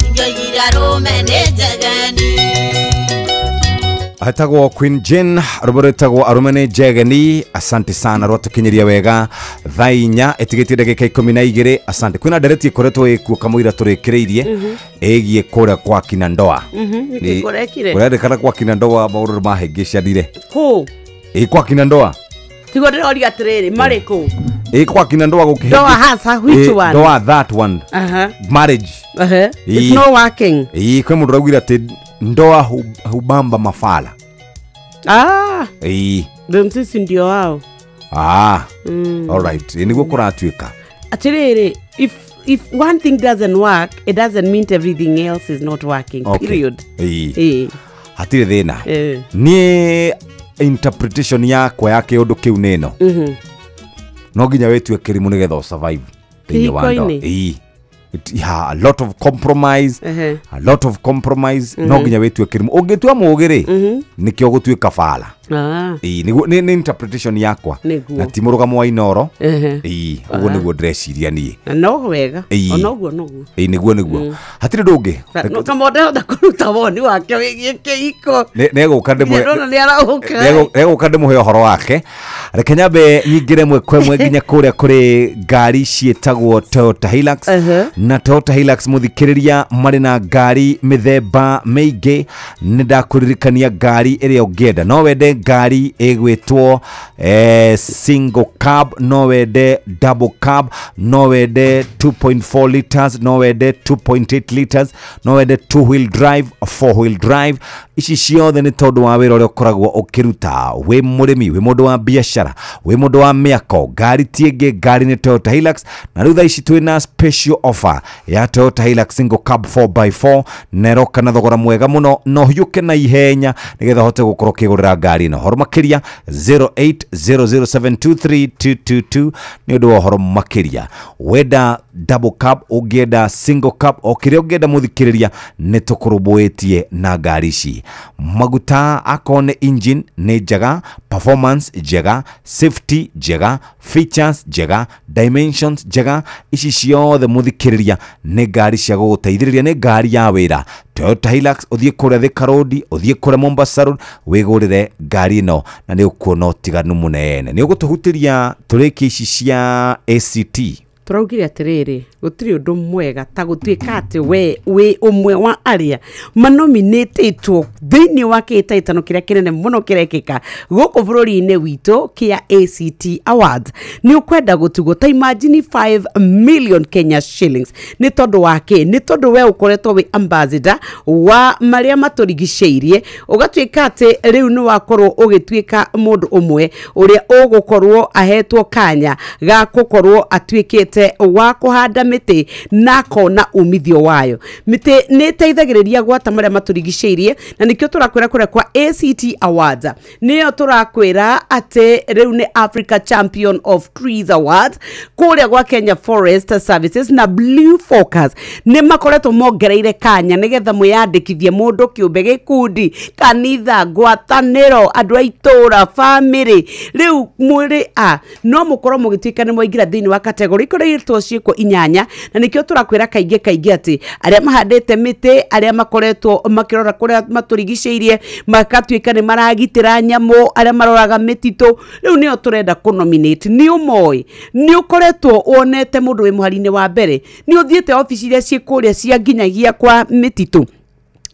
ingĩoigire arũme nĩ njegeni Atagwo Queen Jane ruboretagwo arumene jegeni asante sana rwatukinyiria wega thainya etigiti ndagika 12 asante kwina ndereti ikoretwo ikuo kamwira turikireirie egie kura kwa kina ndoa urendekana kwa kina ndoa maururu mahengeshanire ko kwa kina ndoa tigo ndĩroria atĩrĩrĩ marĩkũ kwa kina ndoa gũkĩhe ndoa hasa which one ndoa that one marriage it's not working kwa mũndũ raugire atĩ ndoa hubamba mafala then sisi ndio wao alright niguo kuratuika atĩrĩrĩ if one thing doesn't work it doesn't mean everything else is not working period hatirĩ thĩna niĩ interpretation yakwa ya kĩũndũ kĩu nĩno no nginya wĩtue kĩrimũ nĩgetha survive thĩinĩ wa ndoa a lot of compromise no nginya wĩtue kĩrimũ ũngĩtua mũgĩrĩ nĩkĩo gũtuĩka bala nĩ interpretation yakwa na ti mũrũgamo wa inoro ũguo nĩguo ndĩreciria niĩ no wega onoguo nĩguo hatirĩ ndũngĩ kamondehota kũruta woni wake wĩgiĩ kĩhiko negũka ndĩmũhe ũhoro wake reke nyambe nyingĩre mwe kwa mwe nginya kũrĩa kũrĩ ngari ciĩtagwo Toyota Hilux na Toyota Hilux mũthikĩrĩria marĩ na ngari mĩthemba mĩingĩ nĩ ndakũririkania ngari ĩrĩa ũngĩenda no wende ngari ĩgwĩtwo single cab no wende double cab no wende 2.4 liters no wende 2.8 liters no wende 2 wheel drive 4 wheel drive ici ciothe nĩ tondũ wa wĩra ũrĩa ũkoragwo ũkĩruta wĩ mũrĩmi wĩ mũndũ wa biacara wĩ mũndũ wa mĩako ngari tiĩngĩ ngari nĩ Toyota Hilux na rĩu thaa ici twĩna special offer ya Toyota Hilux single cab 4x4 na ĩroka na thogora mwega mũno no hiũke na ihenya nĩgetha hote gũkorwo kĩgũrĩra ngari ĩno horo makĩria 0800723222 nĩ ũndũ wa horo makĩria wenda double cab ũngĩenda single cab o kĩrĩa ũngĩenda mũthikĩrĩria nĩ tũkũrũmbũĩtie na ngari ici maguta akone engine nĩ njega performance njega safety njega features njega dimensions njega ici ciothe mũthikĩrĩria nĩ ngari cia gũgũteithĩrĩria nĩ ngari ya wĩra Toyota Hilux ũthiĩ kũrĩa Thika Road ũthiĩ kũrĩa Mombasa Road wĩgũrĩre ngari ĩno na nĩ ũkuona ũtiganu mũnene nĩ ũgũtũhutĩria tũrĩki ici cia ACT turaugire atiriri gutiri undu mwega ta gutuika ati we umwe wa aria manominatetwo thiini wa kiitaitano kiria kinene muno kirekika guku bururi-ini witu kia ACT Awards ni ukwenda gutugo ta imagine 5 million Kenya shillings ni tondu wake ni tondu we ukoretwo wi ambassador wa maria maturigiceirie ugatuika ati riu ni wakorwo ugituika mundu umwe uria ugukorwo ahetwo kanya ga gukorwo atuikite wa kuhanda miti na kona umithio wayo miti ni teithagiriria gwata maria maturigiceirie na nikio turakwira kure kwa ACT Awards niyo turakwira ati riu ni Africa Champion of Trees Awards kuria gwa Kenya Forest Services na Blue Focus ni makoretwo mongereire kanya nigetha muyandikithie mundu kiumbe gikundi kanitha ngwataniro andu aitura family riu mwiri no mukorwo mugituika ni mwaingira thiini wa category ikoretwo ciiko inyanya na nikio turakwira kaingi ati aria mahandite miti aria makoretwo makirora kuria maturigiceirie makatuika ni maragitira nyamu aria maroraga mititu riu nio turenda kunominate ni umoi ni ukoretwo wonete mundu wi muhari-ini wa mbere ni uthiete office iria ciikuria cia nginyagia kwa mititu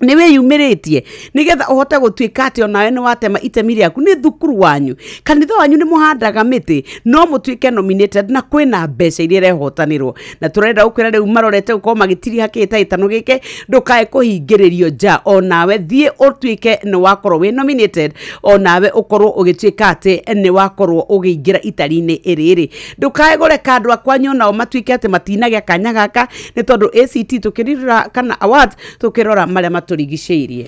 niwe yumiritie nigetha uhote gutuika ati onawe ni watema itemi riaku ni thukuru wanyu kanitha wanyu ni muhandaga miti no mutuike nominated na kwina mbeca iria rehotanirwo na turenda ukwira riu marorete uko magitiri hakita itano gike ndukae kuhingiririo nja onawe thie utuike ni wakorwo we nominated onawe ukorwo ugituika ati ni wakorwo ugiingira itari-ini iriri ndukae gore kandu akwanyu nao matuike ati matinagia kanya gaka ni tondu ACT tukirira kana awards tukirora maria turigiceirie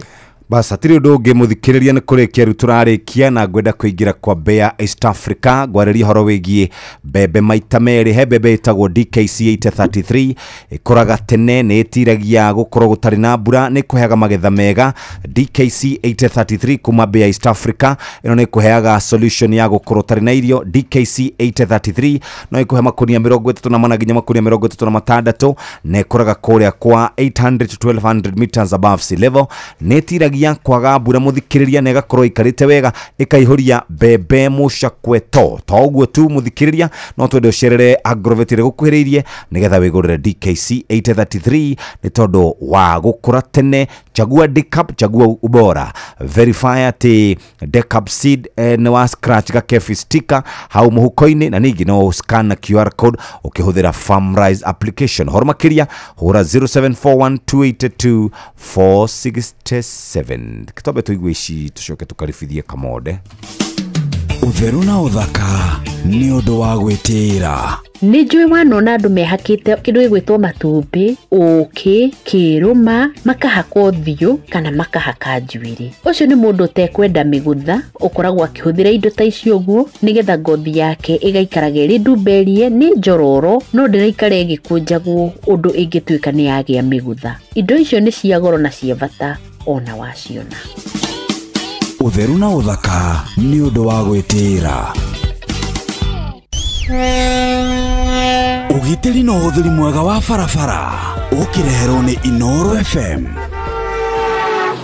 basa tiri undu ungi muthikiriria ni kurikia ru turarikia na ngwenda kuingira kwa Bea East Africa gwariria horo wigie bebe maita meri he bebe itagwo DKC 833 ikoraga tene ni itiragia gukorwo gutari na mbura ni kuheaga magetha mega DKC 833 kuma Bea East Africa ino ni kuheaga solution ya gukorwo tari na irio DKC 833 no ikuhe makunia 34 nginya makunia 36 ne ikoraga kuria kwa 800 to 1200 meters above sea level ni itiragia kwaga mbura muthikiriria na igakorwo ikarite wega ikaihuria bebe mucakweto toguo tu muthikiriria no twende ucerere Agrovet ire gukuhiririe nigetha wigurire DKC 833 ni tondu wa gukura tene chagua decap chagua ubora verify ati decap seed ni wa scratch ga kefi sticker hau muhuko-ini na ningi no scan QR code ukihuthira Farmrise application hormakiria hura 0741282467 kitobe tuigwici tucoke tukaribithie kamode utheru na uthaka ni undu wa gwitira ni njui wanona andu mehakite kindu gigwitwo matumbi uki kiruma makahakwo thiu kana makahaka njuiri ucio ni mundu tekwenda migutha ukoragwo akihuthira indo ta icio guo nigetha ngothi yake igaikaraga iri ndumberie ni njororo no ndiraikare igikunjagwo undu ingituika ni yagia migutha indo icio ni cia goro na cia bata ona waciona utheru na uthaka ni undu wa gwitira ugitiri no uthiri mwega wa barabara ukireherwo ni Inoro FM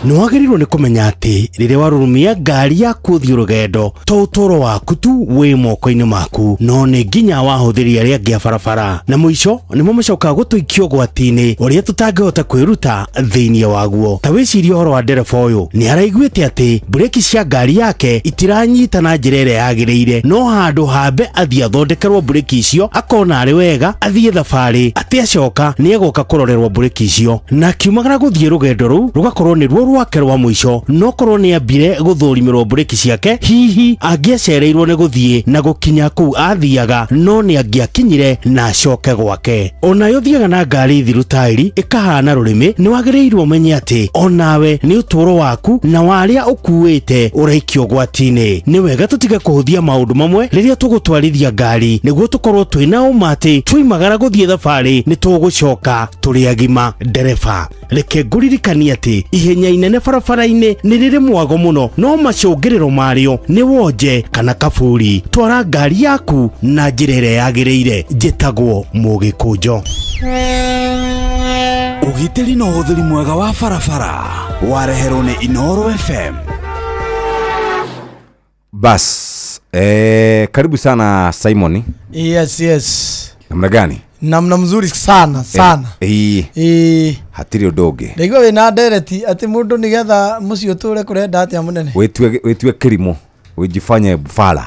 Nwagĩrĩirwo nĩ kũmenya atĩ rĩrĩa warurumia ngari yaku ũthiĩ rũgendo to ũtũũro waku tu wĩ moko-inĩ maku no nĩ nginya wahũthĩri arĩa angĩ a barabara na mũico nĩmo macokaga gũtũikio ũgwati-inĩ ũrĩa tũtangĩhota kwĩruta thĩinĩ waguo. Ta wĩcirie ũhoro wa ndereba ũyũ nĩ araiguĩte atĩ bureki cia ngari yake itiranyita na njĩra ĩrĩa yagĩrĩire no handũ hambe athiĩ athondekerwo bureki icio akona arĩ wega athiĩ thabarĩ atĩ acoka nĩ egũka kũrorerwo bureki icio na kiumagara gũthiĩ rũgendo rũu rũgakorwo nĩruo rwake rwa mũico no korwo nĩ ambire gũthũrimĩrwo bureki ciake hihi angĩacereirwo nĩ gũthiĩ na gũkinya kũu athiaga no nĩ angĩakinyire na acoke gwake. Ona ũthiaga na ngari thiru taĩri ĩkahana rũrĩmĩ nĩ wagĩrĩirwo ũmenye atĩ onawe nĩ ũtũũro waku na warĩa ũkuĩte ũraikio ũgwati-inĩ. Nĩ wega tũtige kũhũthia maũndũ mamwe rĩrĩa tũgũtwarithia ngari nĩguo tũkorwo twĩna ũma atĩ twoimagara gũthiĩ thabarĩ nĩ tũgũcoka tũrĩ agima. Ndereba reke ngũririkanie atĩ ihenya inene barabara-inĩ nĩ rĩrĩ mwago mũno no macũngĩrĩro marĩo nĩ wonje kana kaburi. Twara ngari yaku na njĩra ĩrĩa yagĩrĩire. Njĩtagwo Mũgĩkũnjo. Ũgitĩri na ũhũthĩri mwega wa barabara wareherwo nĩ Inoro FM. Bas, karibu sana Simon. Yes. Namna gani? namna mzuri sana sana hatiri undoge ndego we na ndereti ati mundu nigetha mucio ture kurenda atia munene wetue kirimo wijifanye bufala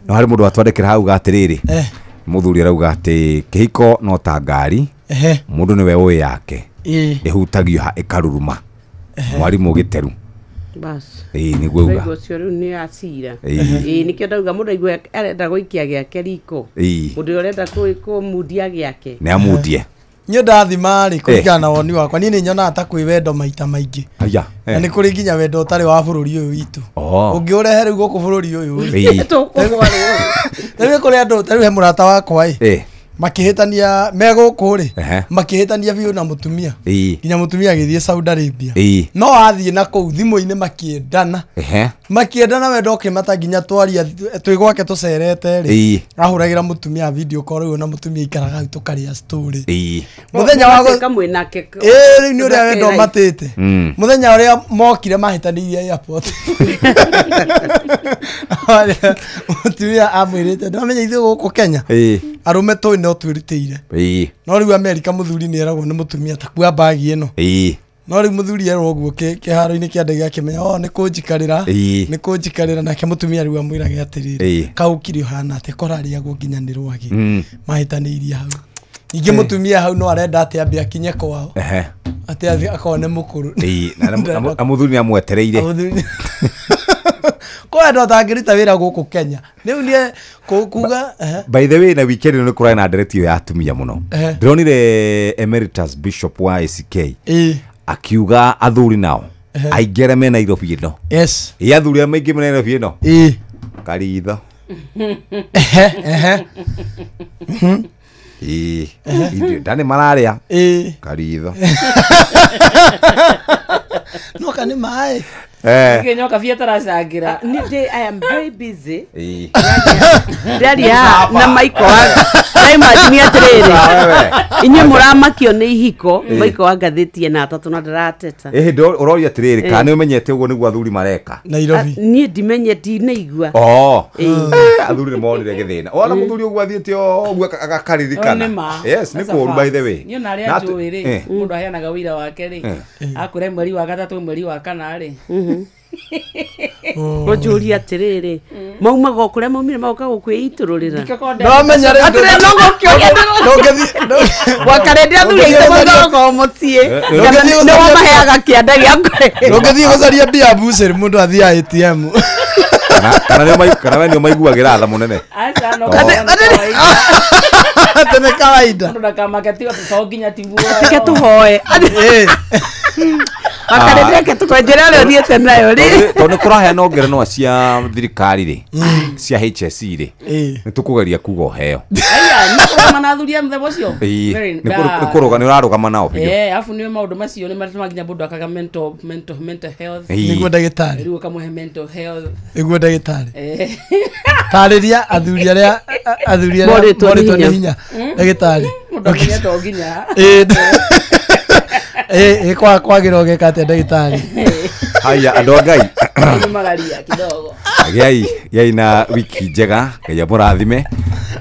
no hari mundu atwandikira hau gatiriri muthuri arauga ati kihiko no ta ngari mundu niwe uwe yake ihutagio ikaruruma mwarimu giteru bas niguo uga ucio riu ni acira nikio ndauga mundu aigua arenda guikia giake riko mundu urenda kumudia giake ni amudie nyo ndathima ri kuringana na woni wakwa ni nyona ata kwi wendo maita maingi aya na ni kuri nginya wendo utari wa bururi uyu witu ungiurehe riu guku bururi uyu nĩ kuri andu tari he murata wakwa makihitania meguku ri makihitania biu na mutumia nginya mutumia agithie Saudi Arabia no athie na kou thimu-ini makiendana wendo kimata nginya twaria twi gwake tucerete ri ahuragira mutumia video call uyu na mutumia ikaraga tukaria story muthenya wa kamwe nake riu ni uria wendo matite muthenya uria mokire mahitanirie airport mutumia amwirite ndamenya ithuĩ gũkũ Kenya arume tũĩ no twĩrutĩire no rĩu Amerika muthuri nĩ eragwo nĩ mutumia takua bagi ĩno no rĩu muthuri erwo ũguo kĩharo-inĩ kĩa ndege akĩmenya nĩ kũnjikarĩra nake mutumia rĩu amwĩrage atĩrĩrĩ kaũkiri ũhana atĩ korarĩagwo nginya nĩ rwagi mahitanĩirie hau ningĩ mutumia hau no arenda atĩ ambe akinye kwao atĩ akone mũkũrũ na muthuri nĩ amwetereire kwa ndo tangĩruta wĩra gũkũ Kenya rĩu nĩ kuga by the way na weekend nĩ kũrĩ na ndereti ya atumia mũno ndĩronire Emeritus Bishop wa ACK akiuga athuri nao aingĩre me Nairobi ĩno athuri maingĩ me Nairobi ĩno karitho ndani mararĩa karitho no kani mai nyoka via taracangira I am very busy na Maiko na imagine atiriri inye muramakio ni ihiko Maiko wangathĩtie na atatu na ndarateta uroria atiriri kana nĩ umenyete uguo nĩguo athuri mareka Nairobi niĩ ndimenyeti nĩ igua athuri nĩ monire gĩthĩna ona muthuri uguo athiĩte uguo agakaririkana nĩ kũru by the way niĩ narĩ anjũĩ rĩ mũndũ aheanaga wĩra wake rĩ akũre mweri wa gatatũ mweri wa kana rĩ Rojuria atiriri maumaga kuria maumire magoka gukwĩitũrũrĩra no menya rĩ atire no gokio wakarendia thuri itogo mucie no maheaga kĩanda gĩakũre ũngĩthiĩ gũcaria mbia bucĩrĩ mũndũ athiĩ ATM kana nĩ maiguagĩra tha mũnene acha no tene kawaida ndo kamakatiwa tutoginya tibuo tike tuhoe akarendia tutwenjera leo niete nayo ri tondu kurahe no ngerenwa cia thirikari ri cia HSC ri nitukugeria kugo heo aya nikurugama na thuria mthebo cio nikurugama urarugama nao biyo afu niwe maundu macio ni matuma nginya mundu akaga mental health niguo ndagĩtarĩ riu kamuhe mental health niguo ndagĩtarĩ tarĩria athuri aria moritwo nĩ hinya ndagĩtarĩ mundu nginya nginya kwagira ogeka ate ndagĩtarĩ haya andũ a Ngai magaria kidogo gai na wiki njega Ngai amũrathime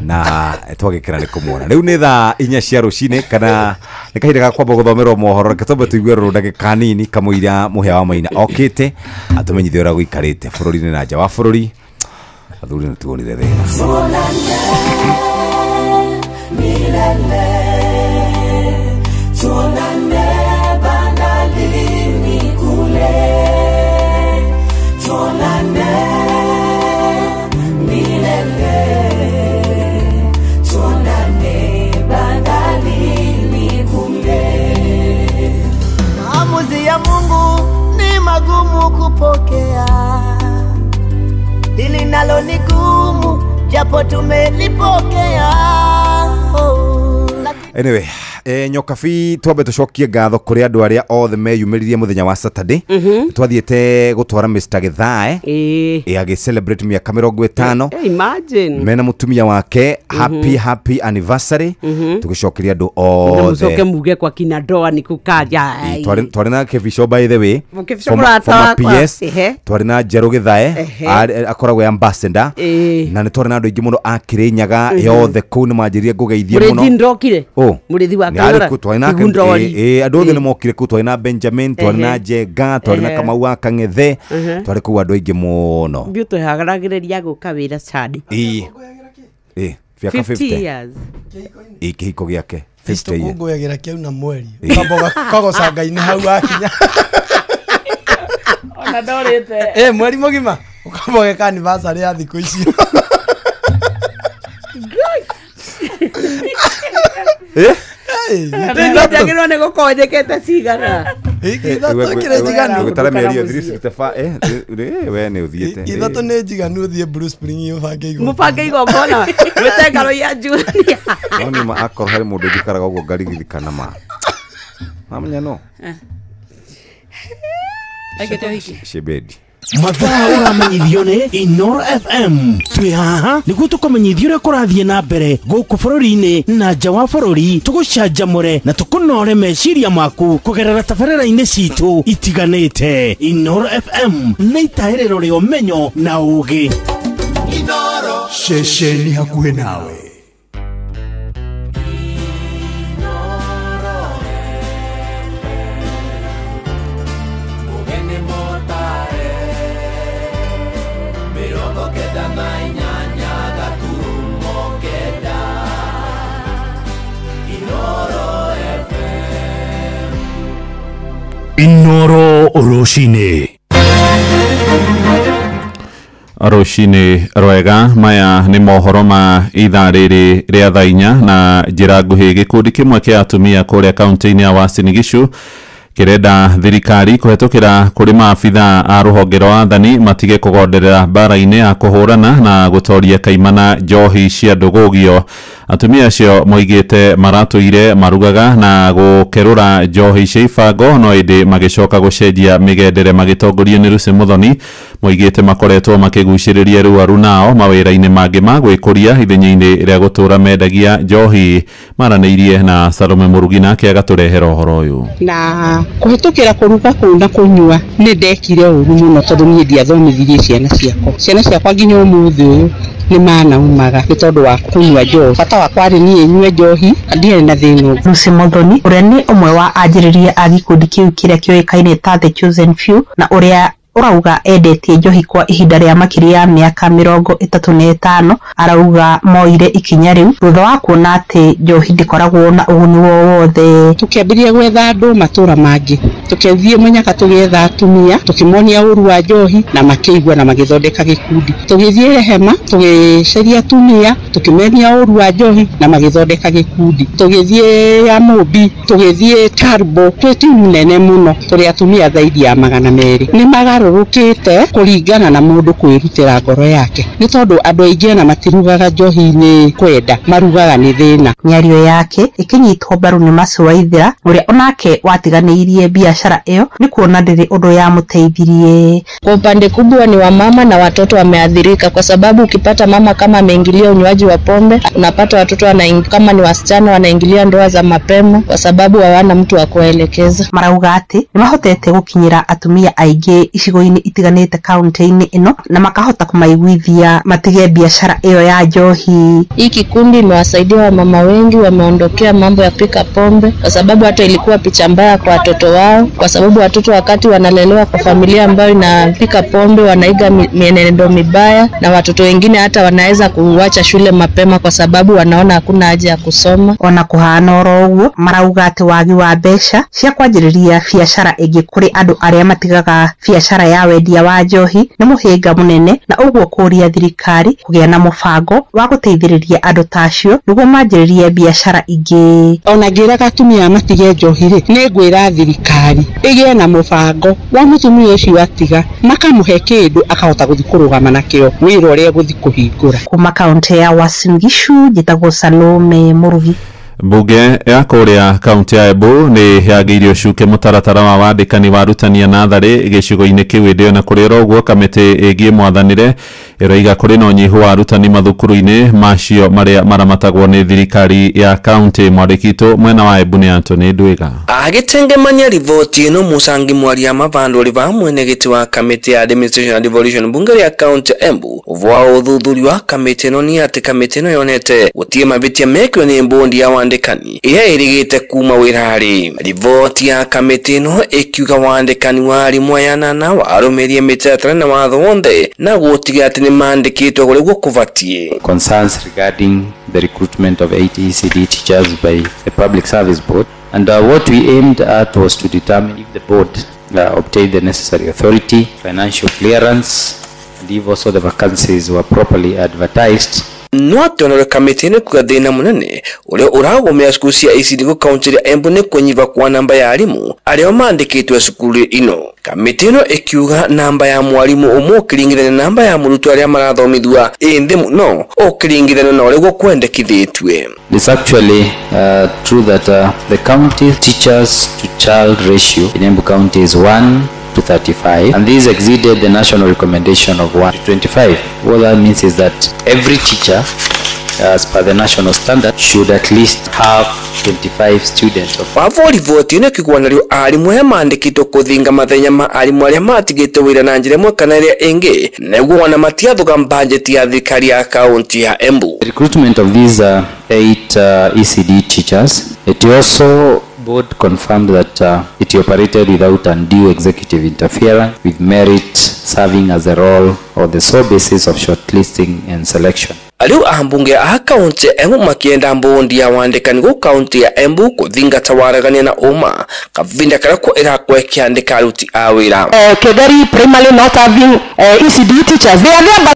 na twagĩkĩra nĩ kũmuona rĩu nĩ thaa 4 cia rũcinĩ kana nĩ kahinda ga kwamba gũthomerwo mohoro reke twambe tũigue rũrũ ndagĩka nini kamũira mũhĩa wa Maina okĩte atũmenyithie ũrĩa gũikarĩte bũrũri-inĩ na nja wa bũrũri athuri nĩ tuonire thĩna Maamuzi ya Mungu ni magumu kupokea, hili nalo ni gumu japo tumelipokea. Anyway, Nyokabi twambe tucokie ngatho kuri andu aria othe meyumiririe muthenya wa Saturday twathiete gutwara Mr. Githae agi celebrate miaka 50 imagine mena mutumia wake happy anniversary tugicokeria andu othe mucoke muge kwa kina doa ni kukaja twari na Kevisho by the way from PS twari na Jeru Githae akoragwo ambassador na ni twari na andu ingi muno akirinyaga yothe ku ni manjirie ngugeithie muno muri ndokire murithi wa kamera andu othe ni mokire ku twari na Benjamin twari na Jenga twari na Kamau wa Kang'ethe twari ku andu ingi muno biuto hagaragiriria guka wira chadi fiaka 50 years kihiko giake 50 years ngoyagira kiau na mweri kamboga kagoca Ngai ni hau akinya ona dorete mweri mugima ukamboga ka anniversary ya thikũ icio ndagirwo ni gukonyekete cigana gutara meri 365 we ni uthiete ithatu ni njiganu uthie Bruce Spring mubange igomona wetengaro ya Junior noni ma akor hari mundu gikaraga ugo ngarigithikana ma mamenya no shebedi mathaa uramenyithio ni Inoro FM twi haha niguo tukumenyithia uria kurathie na mbere guku bururi-ini na nja wa bururi tugucanjamure na tukunore meciria maku kugerera tabarĩra-inĩ citu itiganĩte. Inoro FM nĩ itaĩrĩro rĩa ũmenyo na ũũgĩ. Inoro ceceni hakuhĩ nawe. Inoro Roshine Roshine rwega maya ni mohoro ma ithaa rĩrĩ rĩa thaa 4 na njĩra nguhĩ gĩkundi kĩmwe kĩa atumia kũrĩa kaunti-inĩ ya Uasin Gishu kirenda thirikari kuhetũkĩra kũrĩ maabitha a rũhonge rwa wathani matige kũgonderera mbara-inĩ ya kũhũrana na gũtoria kaimana njohi cia ndũgũgio. Atumia acio moigĩte maratũire marugaga na gũkerũra njohi cia ibango no ĩndĩ magĩcoka gũcenjia mĩgendere magĩtongorio nĩ Lucy Muthoni. Moigĩte makoretwo makĩgucĩrĩria rĩu aru nao mawĩra-inĩ mangĩ ma gwĩkũria ithenya-inĩ rĩa gũtũra mendagia njohi. Maranĩirie na Salome Murugi nake agatũrehera ũhoro ũyũ. Na kuhitukira kuruga kuu na kunyua ni ndekire uru muno tondu nie ndiathomithirie ciana ciakwa nginya umuthi uyu ni manaumaga ni tondu wa kunyua njohi. Bata wakwa ari nie nyue njohi ndiye na thĩna. Lucy Muthoni uria ni umwe wa anjĩrĩria a gikundi kiu kiria kĩoĩkaine ta The Chosen Few na uria urauga endetie njohi kwa ihinda rĩa makĩria ya mĩaka 35 arauga moire ikinya rĩu thutha wa kuona atĩ njohi ndĩkoragwo na ũguni wothe. Tukiambirie gwetha andũ matũra mangĩ tukithie munyaka tugetha atumia tukimonia ũru wa njohi na makĩigua na magĩthondeka gĩkundi. Tugithie Rehema tugiceria atumia tukimenia ũru wa njohi na magĩthondeka gĩkundi. Tugithie ya Mobi tugithie Tarbo twĩ timu nene muno tũrĩ atumia zaidi ya 200 ni magarũrũkĩte kũringana na mũndũ kwĩrutĩra ngoro yake nĩ tondu andũ aingĩ na matirugaga njohi-inĩ kwenda marugaga nĩ thĩna. Mĩario yake ĩkĩnyitwo mbaru nĩ Masu Waithĩra ũrĩa onake watiganĩirie biashara ĩyo nĩ kuona ndĩrĩ ũndũ ya mũteithirie. Kwa upande kubwa ni wa mama na watoto wameathirika, kwa sababu ukipata mama kama ameingilia unywaji wa pombe, unapata watoto kama ni wasichana wanaingilia ndoa za mapema kwa sababu hawana mtu wa kuwaelekeza. Marauga atĩ nĩ mahotete gũkinyĩra atumia aingĩ icigo-inĩ itiganĩte kaunti-inĩ ĩno na makahota kũmaiguithia matige biashara ĩyo ya njohi. Hii kikundi imewasaidia wamama wengi, wameondokea mambo ya pika pombe, kwa sababu hata ilikuwa picha mbaya kwa watoto wao, kwa sababu watoto wakati wanalelewa kwa familia ambayo inapika pombe wanaiga mienendo mibaya, na watoto wengine hata wanaweza kuacha shule mapema kwa sababu wanaona hakuna haja ya kusoma. Ona kuhana oro ũguo marauga atĩ wagi wa mbeca cia kwanjĩrĩria biashara ĩngĩ kũrĩ andũ arĩa matigaga biashara ya wendia wa njohi nĩ mũhĩnga mũnene, na ũguo kũria thirikari kũgĩa na mũbango wa gũteithĩrĩria andũ tacio nĩguo manjĩrĩrie biashara ingĩ. Ona ngĩraga atumia matige njohi rĩ nĩ ngwĩra thirikari ĩgĩe na mũbango wa mũtumia ũcio atiga makamũhe kĩndũ akahota gũthiĩ kũrũgama nakĩo wĩra ũrĩa gũthiĩ kũhingũra. Kuma kaunti ya Uasin Gishu njĩtagwo Salome Murugi. Mbunge ya kuria kaunti ya Embu ni yagirio cuke mutaratara wa wandikani wa arutani natharĩ gĩcigo-inĩ kĩu ĩndĩ ona kũrĩ ũguo kamĩtĩ ĩgiĩ mwathanĩre ĩroiga kũrĩ na ũnyihu wa arutani mathukuru-inĩ macio marĩa maramatagwo nĩ thirikari ya kaunti. Mwandĩki witũ mwena wa Embu nĩ Anthony Ndwiga agĩtengemania riboti ĩno Musangi Mwaria Mavandũ vamwe nĩ gĩtĩ wa kamĩtĩ ya Administration and Devolution bunge ya kaunti ya Embu. Ũvwa ũthuthuria wa kamĩtĩ ĩno nĩ atĩ kamĩtĩ ĩno yonete gũtirĩ mahĩtia mekirwo nĩ mbondi ya wandĩkani ĩrĩa ĩrĩgĩte kuma wĩra-rĩ. Riboti ya kamĩtĩ ĩno ĩkiuga wandĩkani wa arimũ aya 8 warũmĩrĩire mĩtaratara na watho wothe na gũtiga atĩ nĩ mandĩkĩtwo ũrĩa gũbatiĩ. Concerns regarding the recruitment of 8 ECD teachers by the Public Service Board, and what we aimed at was to determine if the board obtained the necessary authority, financial clearance, and if also the vacancies were properly advertised. Nwatonore kamĩtĩ nĩ kuga thĩna mũnene ũrĩa ũragũmĩra cukuru cia ECD gũkũ kaunti ya Embu nĩ kũnyiva kwa namba ya arimũ arĩa mandĩkĩtwo cukuru ino. Kamĩtĩ ĩno ĩkiuga namba ya mwarimũ ũmwe ũkĩringithania namba ya mũrutwo arĩa marathomithua ĩthĩ mũno ũkĩringithania na ũrĩa gũkwendekithĩtwe. It's actually true that the county teachers to child ratio in Embu County is 1 to 35, and this exceeded the national recommendation of 1 to 25. What that means is that every teacher, as per the national standard, should at least have 25 students. Wavori voti ĩno ĩkĩgwa narĩo arimũ arĩa mandĩkĩtwo kũthinga mathenya ma arimũ arĩa matigĩte wĩra na njĩra ĩmwe kana ĩrĩa ĩngĩ nĩguo ona matiathuga budget ya thirikari ya kaunti ya Embu. The recruitment of these 8 ECD teachers, it also board confirmed that it operated without undue executive interference, with merit serving as a role or the sole basis of shortlisting and selection. Aliu ahambunge a kaunti ya Embu makienda mbondi ya wandĩkani gũkũ kaunti ya Embu kũthingata waragania na ũma kavinda karĩa ĩrakwo ĩkĩandĩka aruti a wĩra. Kegari primarily not having ECD teachers. They are there but